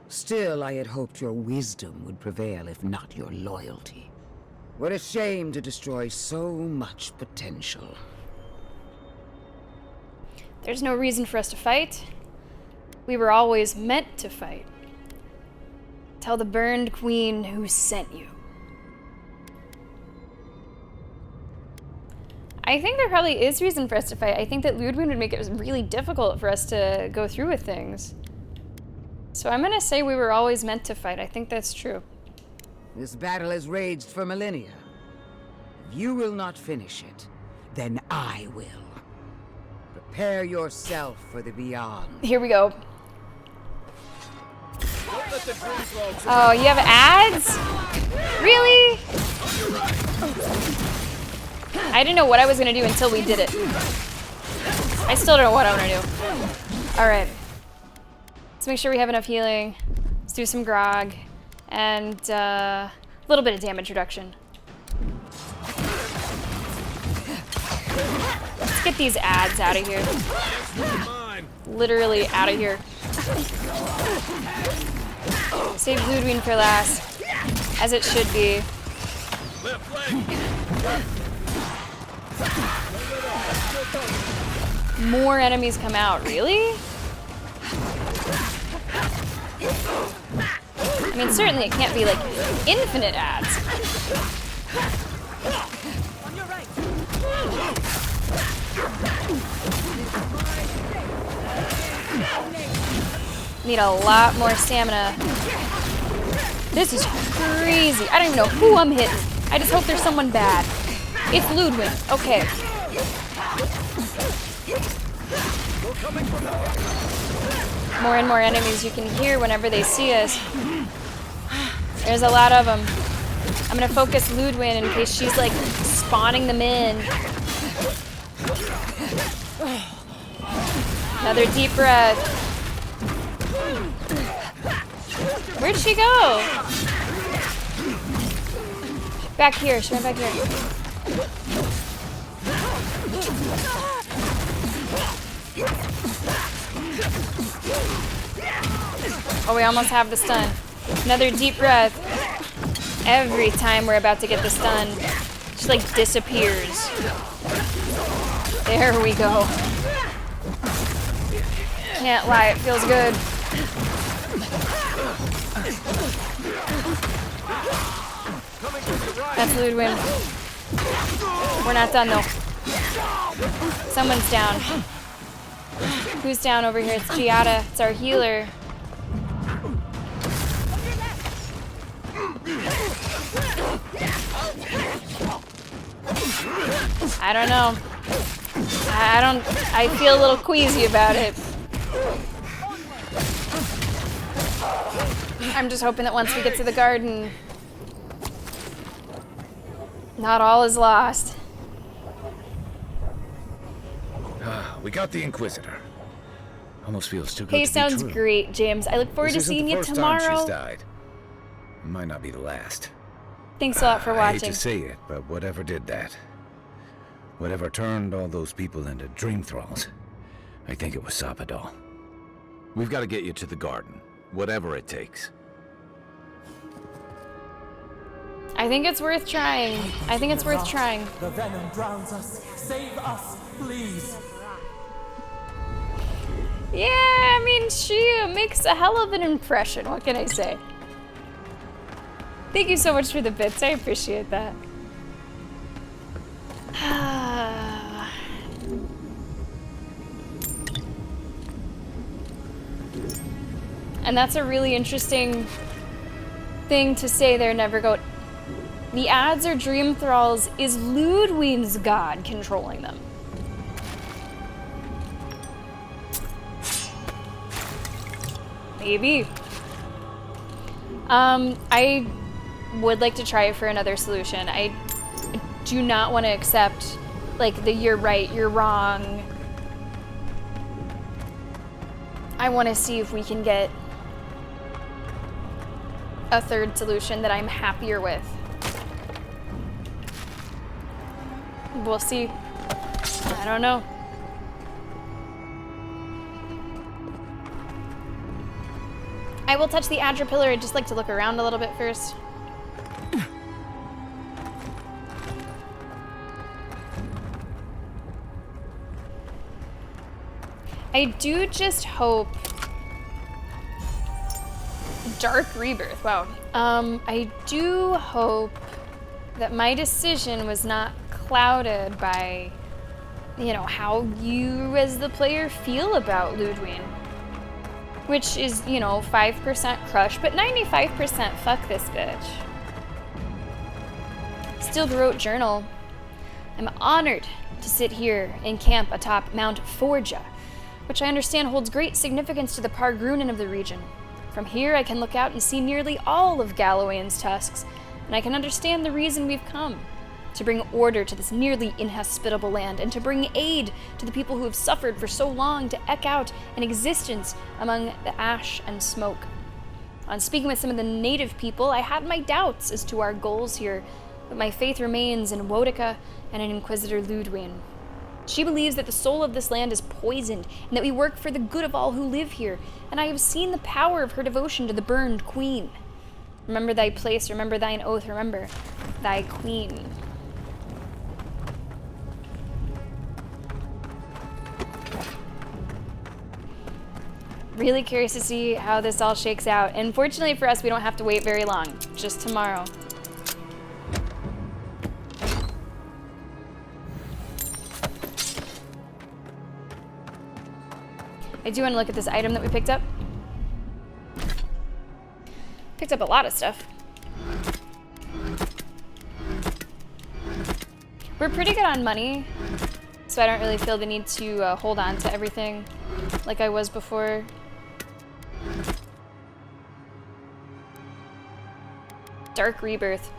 Still, I had hoped your wisdom would prevail, if not your loyalty. What a shame to destroy so much potential. There's no reason for us to fight. We were always meant to fight. Tell the burned queen who sent you. I think there probably is reason for us to fight. I think that Ludwin would make it really difficult for us to go through with things. So I'm gonna say we were always meant to fight. I think that's true. This battle has raged for millennia. If you will not finish it, then I will. Prepare yourself for the beyond. Here we go. Oh, you have ads? Really? I didn't know what I was gonna do until we did it. I still don't know what I wanna do. Alright. Let's make sure we have enough healing. Let's do some grog. And a little bit of damage reduction. Let's get these ads out of here. Literally out of here. Save Ludwig for last, as it should be. More enemies come out, really? I mean, certainly it can't be like infinite ads. On your right. Need a lot more stamina. This is crazy. I don't even know who I'm hitting. I just hope there's someone bad. It's Ludwig. Okay. More and more enemies you can hear whenever they see us. There's a lot of them. I'm gonna focus Ludwig in case she's like spawning them in. Another deep breath. Where'd she go? Back here. She went back here. Oh, we almost have the stun. Another deep breath. Every time we're about to get the stun, she like disappears. There we go. Can't lie, it feels good. That's Ludwig. We're not done though. Someone's down. Who's down over here? It's Giada. It's our healer. I don't know. I feel a little queasy about it. I'm just hoping that once we get to the garden, not all is lost. We got the Inquisitor. Almost feels too good Hey, to be sounds true. great, James. I look forward to This isn't seeing the you first tomorrow. time she's died. It might not be the last. Thanks a lot for I hate watching. to say it, but whatever did that, whatever turned all those people into dream thralls, I think it was Sapadal. We've got to get you to the garden, whatever it takes. I think it's worth trying. I think it's worth trying. The venom drowns us. Save us, please. Yeah, I mean, she makes a hell of an impression. What can I say? Thank you so much for the bits. I appreciate that. And that's a really interesting thing to say there, Nevergoat. The ads are dream thralls. Is Ludwig's god controlling them? Maybe. I would like to try it for another solution. I do not want to accept, like, the you're right, you're wrong. I want to see if we can get a third solution that I'm happier with. We'll see. I don't know. I will touch the Adra pillar. I'd just like to look around a little bit first. I do just hope... Dark Rebirth, wow. I do hope that my decision was not clouded by, you know, how you as the player feel about Ludwig. Which is, you know, 5% crush, but 95% fuck this bitch. Steel Garrote Journal. I'm honored to sit here in camp atop Mount Forja, which I understand holds great significance to the Pargrunen of the region. From here, I can look out and see nearly all of Galloway's tusks, and I can understand the reason we've come. To bring order to this nearly inhospitable land, and to bring aid to the people who have suffered for so long, to eke out an existence among the ash and smoke. On speaking with some of the native people, I had my doubts as to our goals here, but my faith remains in Wodica and in Inquisitor Ludwig. She believes that the soul of this land is poisoned, and that we work for the good of all who live here, and I have seen the power of her devotion to the burned queen. Remember thy place, remember thine oath, remember thy queen. Really curious to see how this all shakes out. And fortunately for us, we don't have to wait very long. Just tomorrow. I do want to look at this item that we picked up. Picked up a lot of stuff. We're pretty good on money, so I don't really feel the need to hold on to everything like I was before. Dark Rebirth.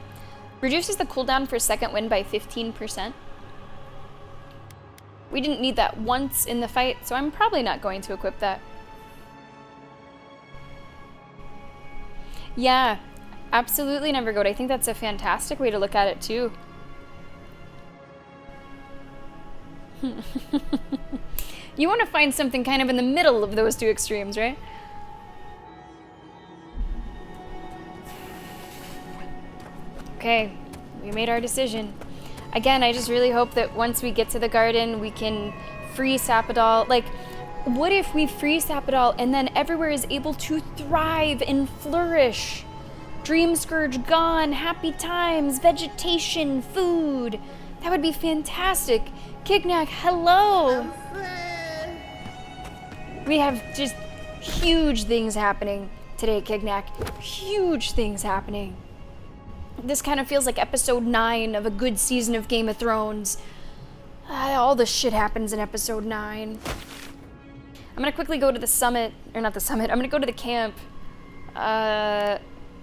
Reduces the cooldown for second wind by 15%. We didn't need that once in the fight, so I'm probably not going to equip that. Yeah, absolutely never goat. I think that's a fantastic way to look at it too. You want to find something kind of in the middle of those two extremes, right? Okay, we made our decision. Again, I just really hope that once we get to the garden, we can free Sappadal. Like, what if we free Sappadal and then everywhere is able to thrive and flourish? Dream Scourge gone, happy times, vegetation, food. That would be fantastic. Kignak, hello! We have just huge things happening today, Kignak. Huge things happening. This kind of feels like episode 9 of a good season of Game of Thrones. All the shit happens in episode 9. I'm gonna quickly go to the summit, or not the summit, I'm gonna go to the camp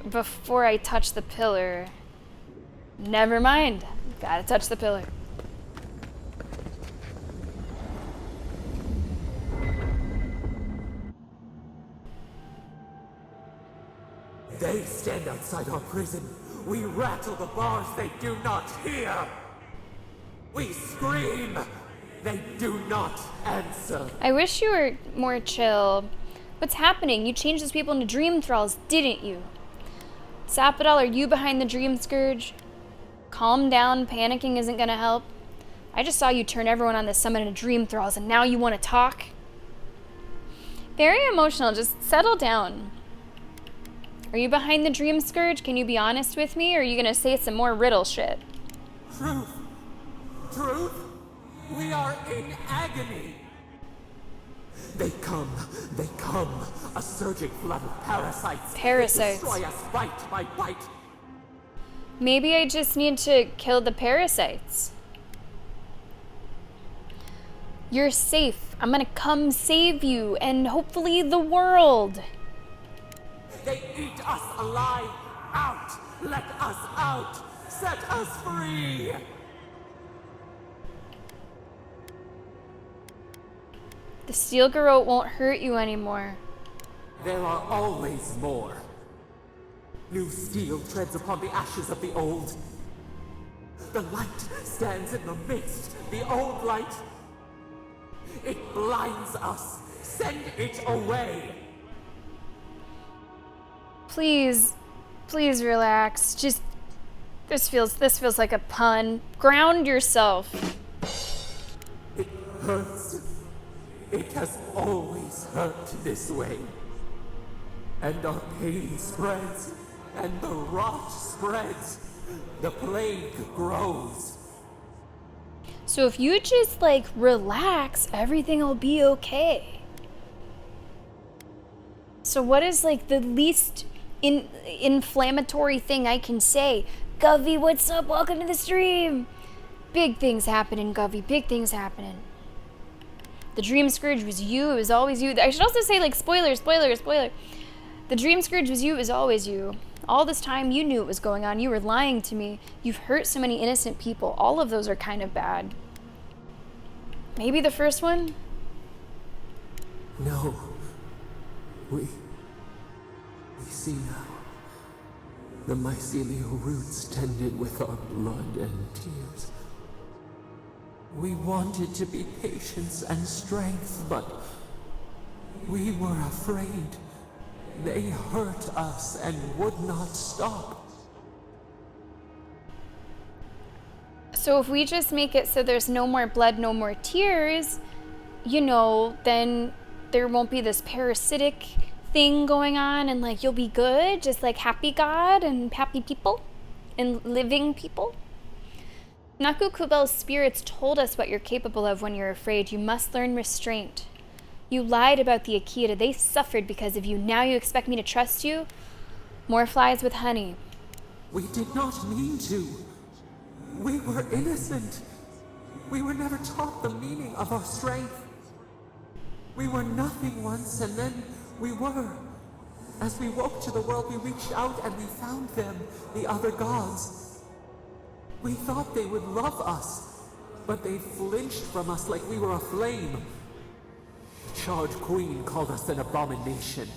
before I touch the pillar. Never mind, gotta touch the pillar. They stand outside our prison. We rattle the bars, they do not hear. We scream, they do not answer. I wish you were more chill. What's happening? You changed those people into dream thralls, didn't you? Sappadal, are you behind the dream scourge? Calm down, panicking isn't gonna help. I just saw you turn everyone on the summit into dream thralls and now you want to talk? Very emotional, just settle down. Are you behind the dream scourge? Can you be honest with me? Or are you gonna say some more riddle shit? Truth! Truth! We are in agony! They come, a surging flood of parasites. Parasites. They destroy us bite by bite. Maybe I just need to kill the parasites. You're safe. I'm gonna come save you and hopefully the world. They eat us alive! Out! Let us out! Set us free! The steel garrote won't hurt you anymore. There are always more. New steel treads upon the ashes of the old. The light stands in the midst. The old light. It blinds us. Send it away. Please, please relax. Just, this feels like a pun. Ground yourself. It hurts. It has always hurt this way. And our pain spreads, and the rot spreads. The plague grows. So if you just, like, relax, everything will be okay. So what is, like, the least inflammatory thing I can say? Govey, what's up? Welcome to the stream. Big things happening, Govey. Big things happening. The Dream Scourge was you. It was always you. I should also say, like, spoiler. The Dream Scourge was you. It was always you. All this time, you knew what was going on. You were lying to me. You've hurt so many innocent people. All of those are kind of bad. Maybe the first one? No. We see now. The mycelial roots tended with our blood and tears. We wanted to be patience and strength, but we were afraid. They hurt us and would not stop. So if we just make it so there's no more blood, no more tears, you know, then there won't be this parasitic thing going on, and like you'll be good, just like happy God and happy people and living people. Naku Kubel's spirits told us what you're capable of when you're afraid. You must learn restraint. You lied about the Akita. They suffered because of you. Now you expect me to trust you? More flies with honey. We did not mean to. We were innocent. We were never taught the meaning of our strength. We were nothing once, and then we were. As we woke to the world, we reached out and we found them, the other gods. We thought they would love us, but they flinched from us like we were a flame. The charred queen called us an abomination.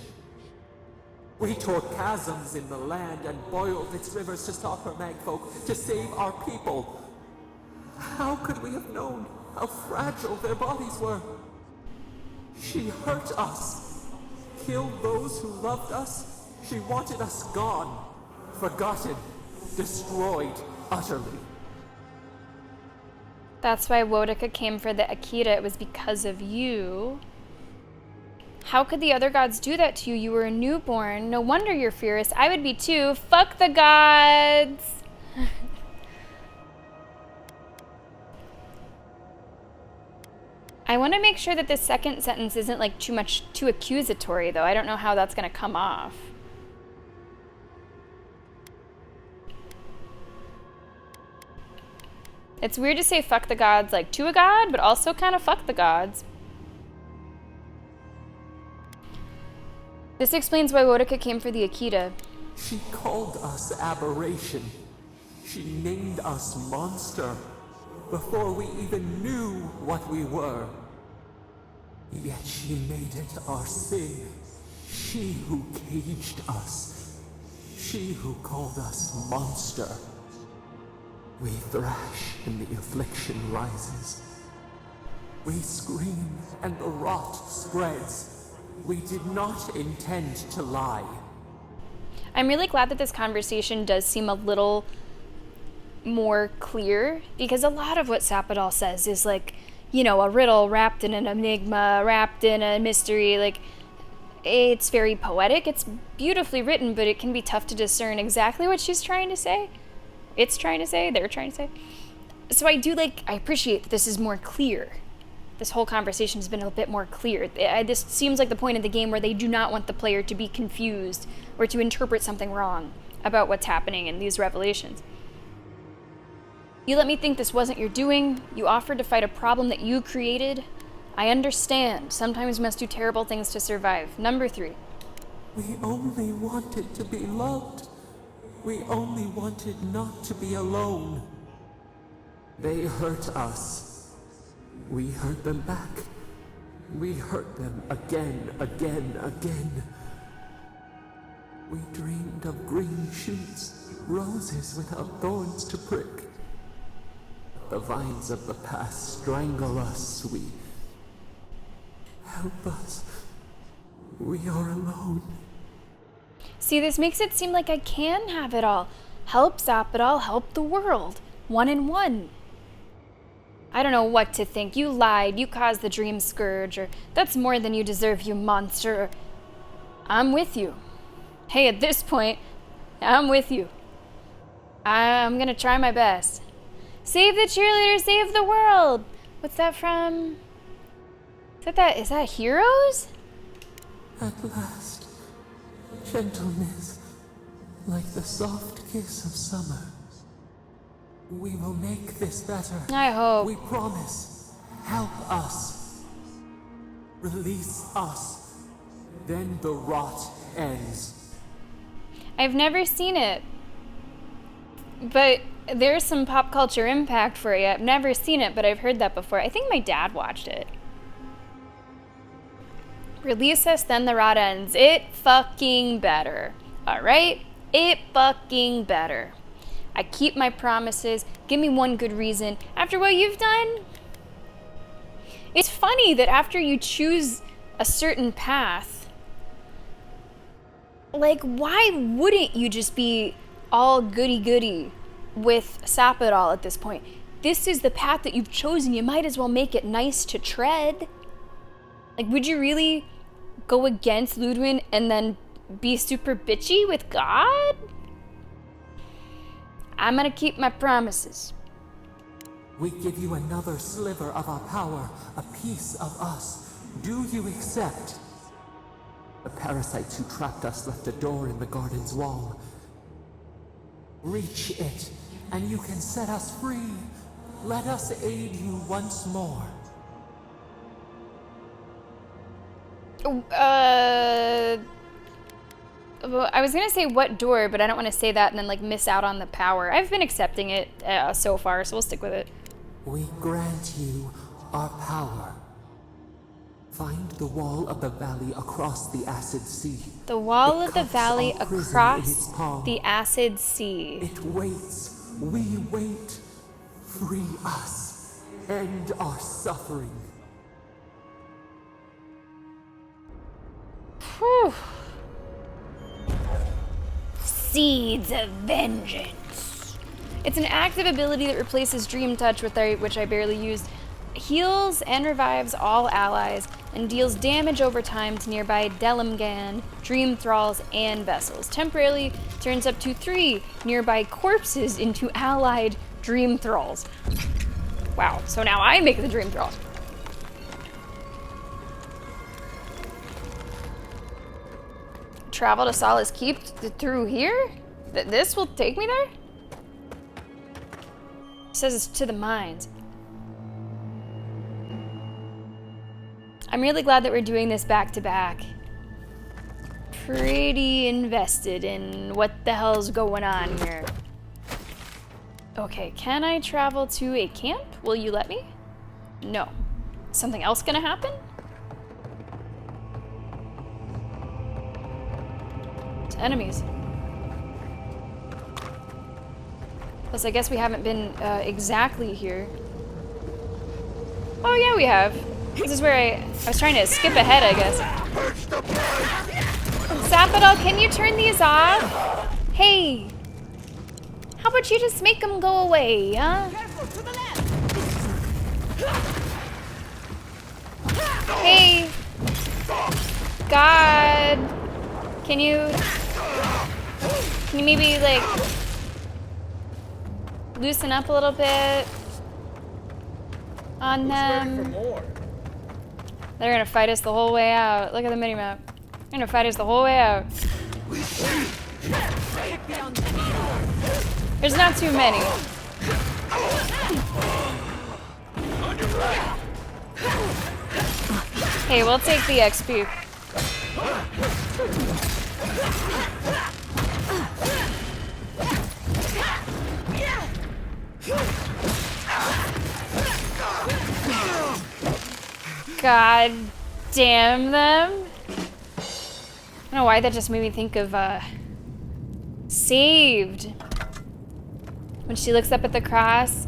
We tore chasms in the land and boiled its rivers to stop her magfolk, to save our people. How could we have known how fragile their bodies were? She hurt us, killed those who loved us. She wanted us gone, forgotten, destroyed utterly. That's why Wodaka came for the Akita. It was because of you. How could the other gods do that to you? You were a newborn. No wonder you're furious. I would be too. Fuck the gods! I want to make sure that this second sentence isn't like too accusatory, though. I don't know how that's going to come off. It's weird to say fuck the gods like to a god, but also kind of fuck the gods. This explains why Wodaka came for the Akita. She called us aberration. She named us monster before we even knew what we were. Yet she made it our sin. She who caged us. She who called us monster. We thrash and the affliction rises. We scream and the rot spreads. We did not intend to lie. I'm really glad that this conversation does seem a little more clear, because a lot of what Sapadal says is like, you know, a riddle wrapped in an enigma, wrapped in a mystery. Like, it's very poetic, it's beautifully written, but it can be tough to discern exactly what she's trying to say. It's trying to say, they're trying to say. So I appreciate that this is more clear. This whole conversation has been a bit more clear. This seems like the point of the game where they do not want the player to be confused or to interpret something wrong about what's happening in these revelations. You let me think this wasn't your doing. You offered to fight a problem that you created. I understand. Sometimes you must do terrible things to survive. Number 3. We only wanted to be loved. We only wanted not to be alone. They hurt us. We hurt them back. We hurt them again, again, again. We dreamed of green shoots, roses without thorns to prick. The vines of the past strangle us. Help us. We are alone. See, this makes it seem like I can have it all. Help Zapadal, help the world. 1 in 1. I don't know what to think. You lied. You caused the dream scourge. Or that's more than you deserve, you monster. I'm with you. Hey, at this point, I'm with you. I'm gonna try my best. Save the cheerleader, save the world. What's that from? Is that Heroes? At last, gentleness, like the soft kiss of summer. We will make this better. I hope. We promise. Help us. Release us. Then the rot ends. I've never seen it, but there's some pop culture impact for you. I've never seen it, but I've heard that before. I think my dad watched it. Release us, then the rot ends. It fucking better. Alright? It fucking better. I keep my promises. Give me one good reason. After what you've done, It's funny that after you choose a certain path, like, why wouldn't you just be all goody-goody with Sapodal at this point? This is the path that you've chosen. You might as well make it nice to tread. Like, would you really go against Ludwin and then be super bitchy with God? I'm gonna keep my promises. We give you another sliver of our power, a piece of us. Do you accept? The parasites who trapped us left a door in the garden's wall. Reach it, and you can set us free. Let us aid you once more. Well, I was gonna say what door, but I don't want to say that and then like miss out on the power. I've been accepting it so far, so we'll stick with it. We grant you our power. Find the wall of the valley across the acid sea. The wall of the valley our prison across in its palm. the acid sea. It waits. We wait. Free us. End our suffering. Whew. Seeds of Vengeance. It's an active ability that replaces Dream Touch, which I barely used. Heals and revives all allies, and deals damage over time to nearby Delimgan, Dream Thralls, and Vessels. Temporarily turns up to 3 nearby corpses into allied Dream Thralls. Wow, so now I make the Dream Thralls. Travel to Solace Keep through here? This will take me there? It says it's to the mines. I'm really glad that we're doing this back to back. Pretty invested in what the hell's going on here. Okay, can I travel to a camp? Will you let me? No. Something else gonna happen? It's enemies. Plus, I guess we haven't been exactly here. Oh yeah, we have. This is where I was trying to skip ahead, I guess. Sapodal, can you turn these off? Hey! How about you just make them go away, huh? Hey! God! Can you maybe, like, loosen up a little bit on them? They're gonna fight us the whole way out. Look at the minimap. They're gonna fight us the whole way out. There's not too many. Hey, we'll take the XP. God damn them. I don't know why that just made me think of Saved. When she looks up at the cross.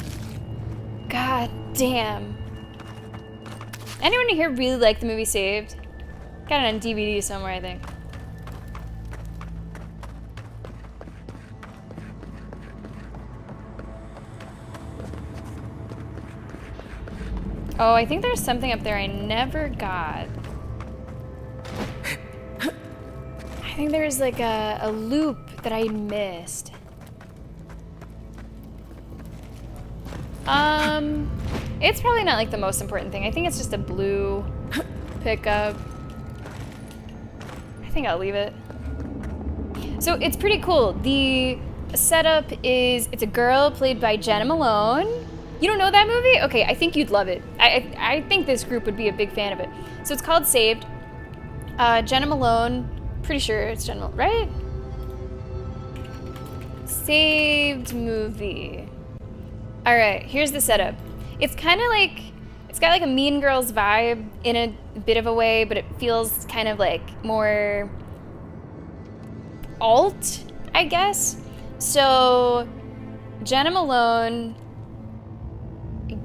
God damn. Anyone here really like the movie Saved? Got it on DVD somewhere, I think. Oh, I think there's something up there I never got. I think there's like a loop that I missed. It's probably not like the most important thing. I think it's just a blue pickup. I think I'll leave it. So it's pretty cool. The setup is, it's a girl played by Jenna Malone. You don't know that movie? Okay, I think you'd love it. I think this group would be a big fan of it. So it's called Saved. Jenna Malone, pretty sure it's Jenna Malone, right? Saved movie. All right, here's the setup. It's kind of like, it's got like a Mean Girls vibe in a bit of a way, but it feels kind of like more alt, I guess. So Jenna Malone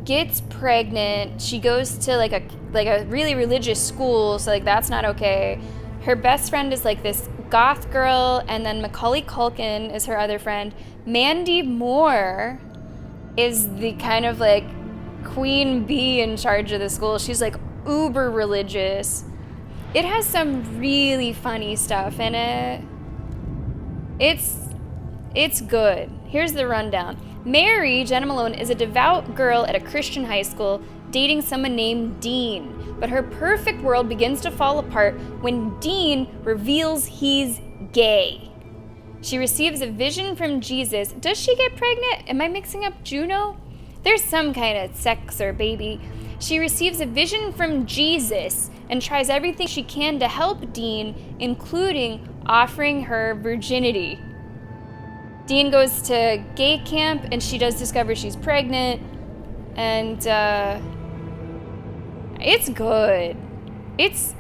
gets pregnant. She goes to like a really religious school, so like that's not okay. Her best friend is like this goth girl, and then Macaulay Culkin is her other friend. Mandy Moore is the kind of like queen bee in charge of the school. She's like uber religious. It has some really funny stuff in it. It's good. Here's the rundown. Mary, Jenna Malone, is a devout girl at a Christian high school dating someone named Dean. But her perfect world begins to fall apart when Dean reveals he's gay. She receives a vision from Jesus. Does she get pregnant? Am I mixing up Juno? There's some kind of sex or baby. She receives a vision from Jesus and tries everything she can to help Dean, including offering her virginity. Dean goes to gay camp and she does discover she's pregnant, and it's good. It's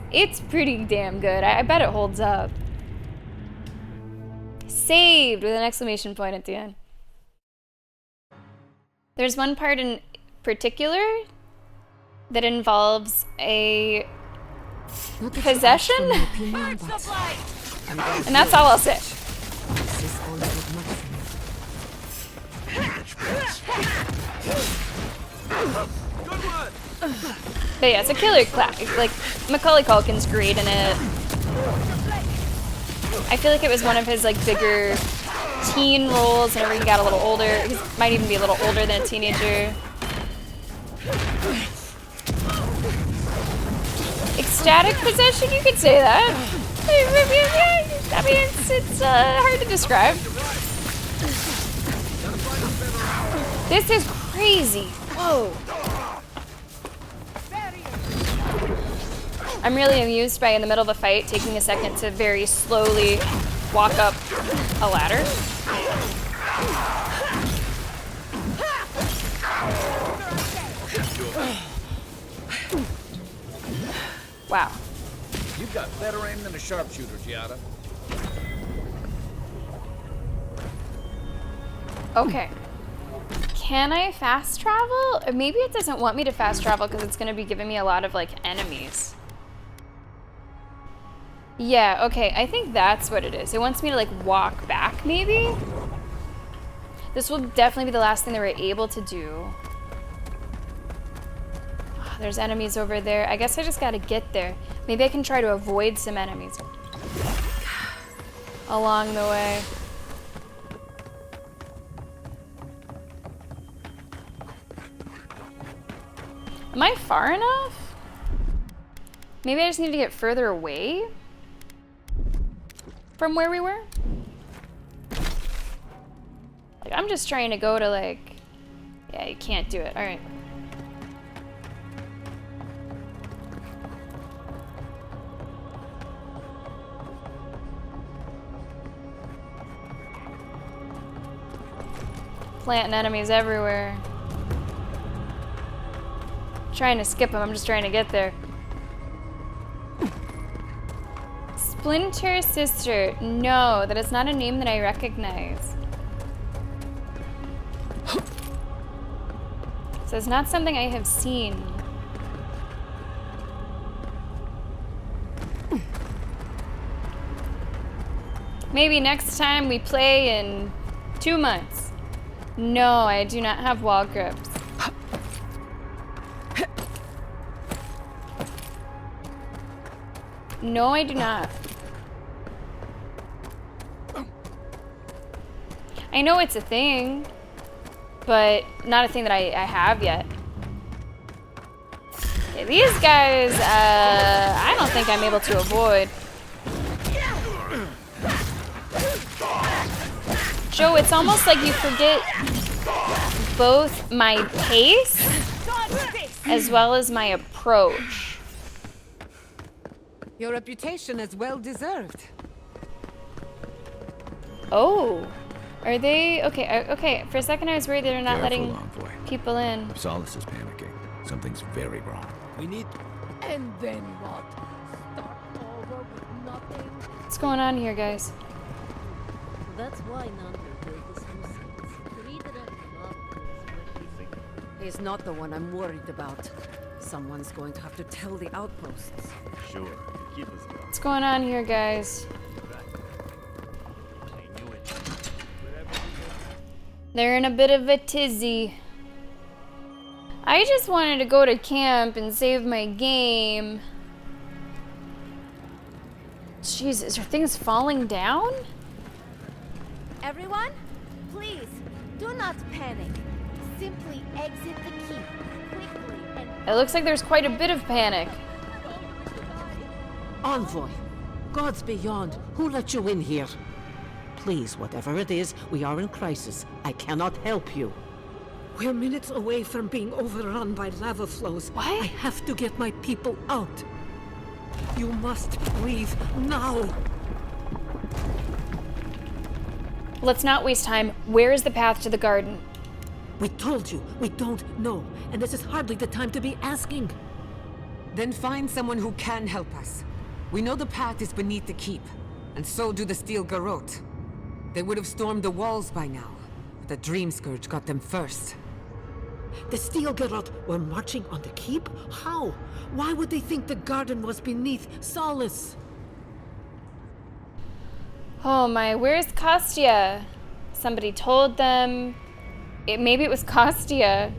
pretty damn good. I bet it holds up. Saved with an exclamation point at the end. There's one part in particular that involves a possession, and that's all I'll say. But yeah, it's a killer class. Like, Macaulay Culkin's great in it. I feel like it was one of his like bigger teen roles whenever he got a little older. He might even be a little older than a teenager. Ecstatic possession, you could say that. I mean, it's hard to describe. This is crazy. Whoa. I'm really amused by, in the middle of a fight, taking a second to very slowly walk up a ladder. Wow. You've got better aim than a sharpshooter, Giada. Okay. Can I fast travel? Or maybe it doesn't want me to fast travel because it's going to be giving me a lot of, like, enemies. Yeah, okay. I think that's what it is. It wants me to, like, walk back, maybe? This will definitely be the last thing that we're able to do. Oh, there's enemies over there. I guess I just got to get there. Maybe I can try to avoid some enemies along the way. Am I far enough? Maybe I just need to get further away from where we were? Like, I'm just trying to go to, like... Yeah, you can't do it. Alright. Planting enemies everywhere. Trying to skip them, I'm just trying to get there. Splinter Sister. No, that is not a name that I recognize. So it's not something I have seen. Maybe next time we play in 2 months. No, I do not have wall grips. No, I do not. I know it's a thing, but not a thing that I have yet. Okay, these guys, I don't think I'm able to avoid. Joe, it's almost like you forget both my pace as well as my approach. Your reputation is well deserved. Oh, are they? Okay, okay. For a second I was worried they're not Careful, letting envoy. people in. Solace is panicking. Something's very wrong. We need... And then what? Start over with nothing? What's going on here, guys? That's why Nanda built this nuisance. To redirect love when she He's not the one I'm worried about. Someone's going to have to tell the outposts. Sure, keep us going. What's going on here, guys? They're in a bit of a tizzy. I just wanted to go to camp and save my game. Jesus, are things falling down? Everyone, please, do not panic. Simply exit the keep quickly and... It looks like there's quite a bit of panic. Envoy, gods beyond, who let you in here? Please, whatever it is, we are in crisis. I cannot help you. We're minutes away from being overrun by lava flows. What? I have to get my people out. You must leave now. Let's not waste time. Where is the path to the garden? We told you, we don't know, and this is hardly the time to be asking. Then find someone who can help us. We know the path is beneath the keep, and so do the Steel Garrote. They would have stormed the walls by now, but the Dream Scourge got them first. The Steel Garrote were marching on the keep? How? Why would they think the garden was beneath Solace? Oh my, where's Kostya? Somebody told them. Maybe it was Kostya.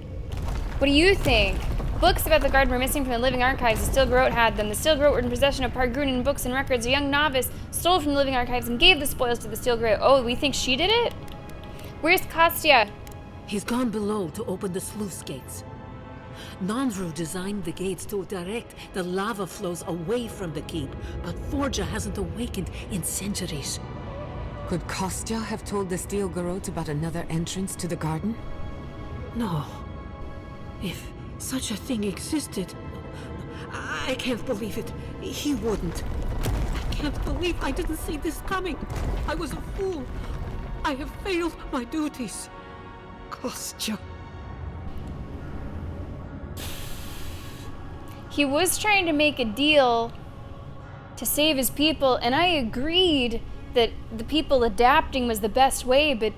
What do you think? Books about the garden were missing from the living archives. The Steel Garrote had them. The Steel Garrote were in possession of Pargrunan books and records. A young novice stole from the living archives and gave the spoils to the Steel Garrote. Oh, we think she did it? Where's Kostya? He's gone below to open the sluice gates. Nandru designed the gates to direct the lava flows away from the keep, but Forja hasn't awakened in centuries. Could Kostya have told the Steel Garrote about another entrance to the garden? No. If such a thing existed, I can't believe it. He wouldn't. I can't believe I didn't see this coming. I was a fool. I have failed my duties. Kostya. He was trying to make a deal to save his people, and I agreed that the people adapting was the best way, but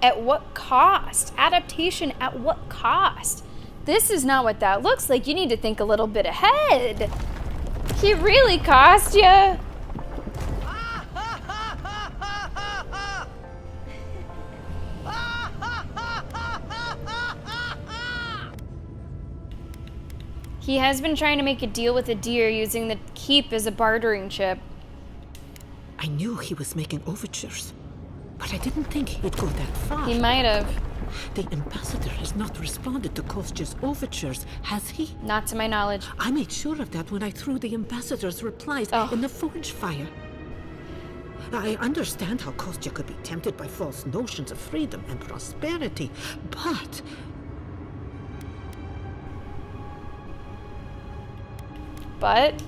at what cost? Adaptation at what cost? This is not what that looks like. You need to think a little bit ahead. He really cost you. He has been trying to make a deal with a deer using the keep as a bartering chip. I knew he was making overtures, but I didn't think he'd go that far. He might have. The ambassador has not responded to Kostya's overtures, has he? Not to my knowledge. I made sure of that when I threw the ambassador's replies in the forge fire. I understand how Kostya could be tempted by false notions of freedom and prosperity, but... But?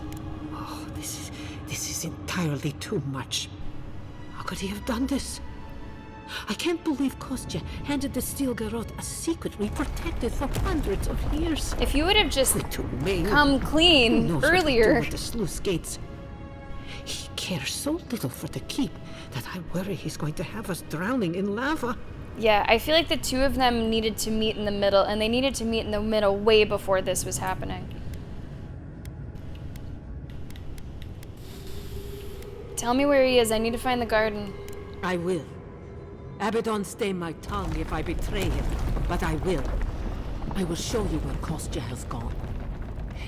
Oh, this is entirely too much. How could he have done this? I can't believe Kostya handed the Steel Garrote a secret we protected for hundreds of years. If you would have just come clean earlier. With the sluice gates. He cares so little for the keep that I worry he's going to have us drowning in lava. Yeah, I feel like the two of them needed to meet in the middle, and they needed to meet in the middle way before this was happening. Tell me where he is. I need to find the garden. I will. Abaddon stay my tongue if I betray him, but I will. I will show you where Kostya has gone.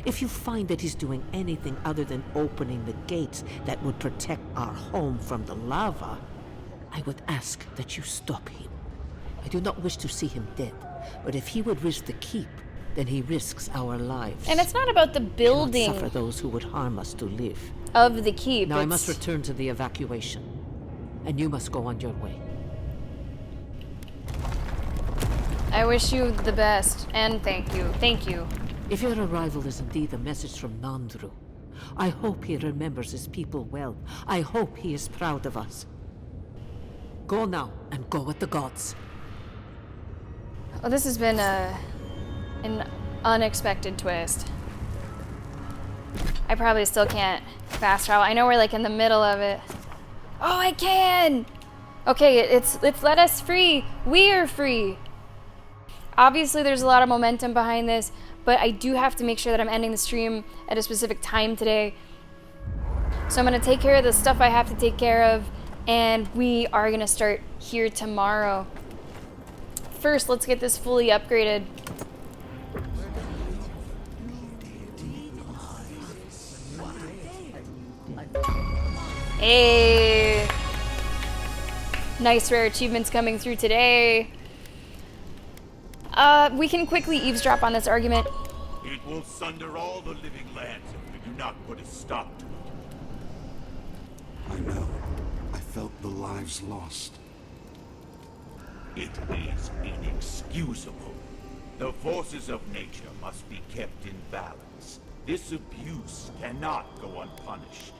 If you find that he's doing anything other than opening the gates that would protect our home from the lava, I would ask that you stop him. I do not wish to see him dead, but if he would risk the keep, then he risks our lives. And it's not about the building. Suffer those who would harm us to live. Of the keep. Now I must return to the evacuation, and you must go on your way. I wish you the best, and thank you. Thank you. If your arrival is indeed a message from Nandru, I hope he remembers his people well. I hope he is proud of us. Go now, and go with the gods. Oh, this has been an unexpected twist. I probably still can't fast travel. I know we're like in the middle of it. Oh, I can! Okay, it's let us free. We are free. Obviously, there's a lot of momentum behind this, but I do have to make sure that I'm ending the stream at a specific time today. So I'm going to take care of the stuff I have to take care of, and we are going to start here tomorrow. First, let's get this fully upgraded. Hey! Nice rare achievements coming through today. We can quickly eavesdrop on this argument. It will sunder all the living lands if we do not put a stop to it. I know. I felt the lives lost. It is inexcusable. The forces of nature must be kept in balance. This abuse cannot go unpunished.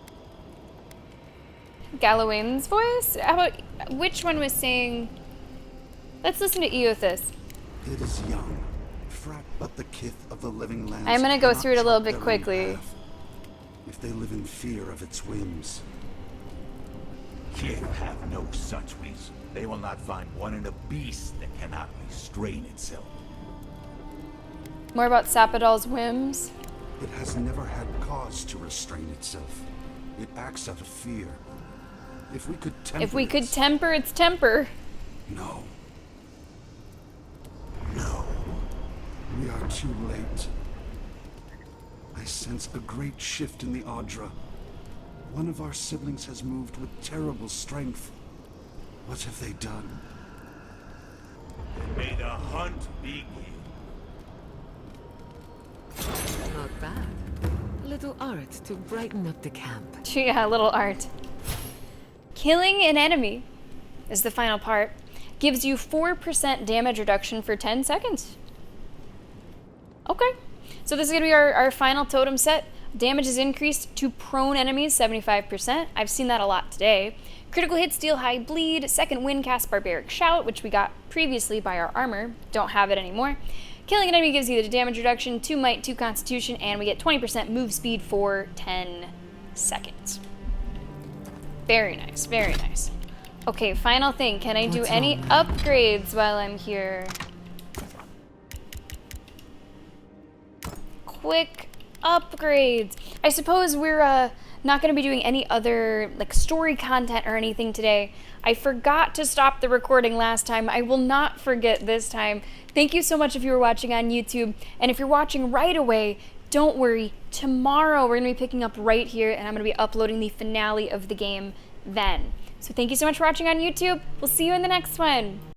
Galloway's voice? How about, which one was saying? Let's listen to Eothas. It is young, frack but the kith of the living lands. I'm gonna go cannot through it a little chart bit their own quickly. path, if they live in fear of its whims. Kith have no such reason. They will not find one in a beast that cannot restrain itself. More about Sappadal's whims. It has never had cause to restrain itself. It acts out of fear. If we could temper If we could temper its temper. No. No. We are too late. I sense a great shift in the Audra. One of our siblings has moved with terrible strength. What have they done? May the hunt begin. Not bad. A little art to brighten up the camp. Yeah, a little art. Killing an enemy is the final part. Gives you 4% damage reduction for 10 seconds. Okay. So this is going to be our final totem set. Damage is increased to prone enemies 75%. I've seen that a lot today. Critical hits deal high bleed. Second wind cast Barbaric Shout, which we got previously by our armor. Don't have it anymore. Killing an enemy gives you the damage reduction, 2 might, 2 constitution, and we get 20% move speed for 10 seconds. Very nice, very nice. Okay, final thing. Can I do any upgrades while I'm here? Quick upgrades. I suppose we're not going to be doing any other like story content or anything today. I forgot to stop the recording last time. I will not forget this time. Thank you so much if you were watching on YouTube. And if you're watching right away, don't worry. Tomorrow we're going to be picking up right here, and I'm going to be uploading the finale of the game then. So thank you so much for watching on YouTube. We'll see you in the next one.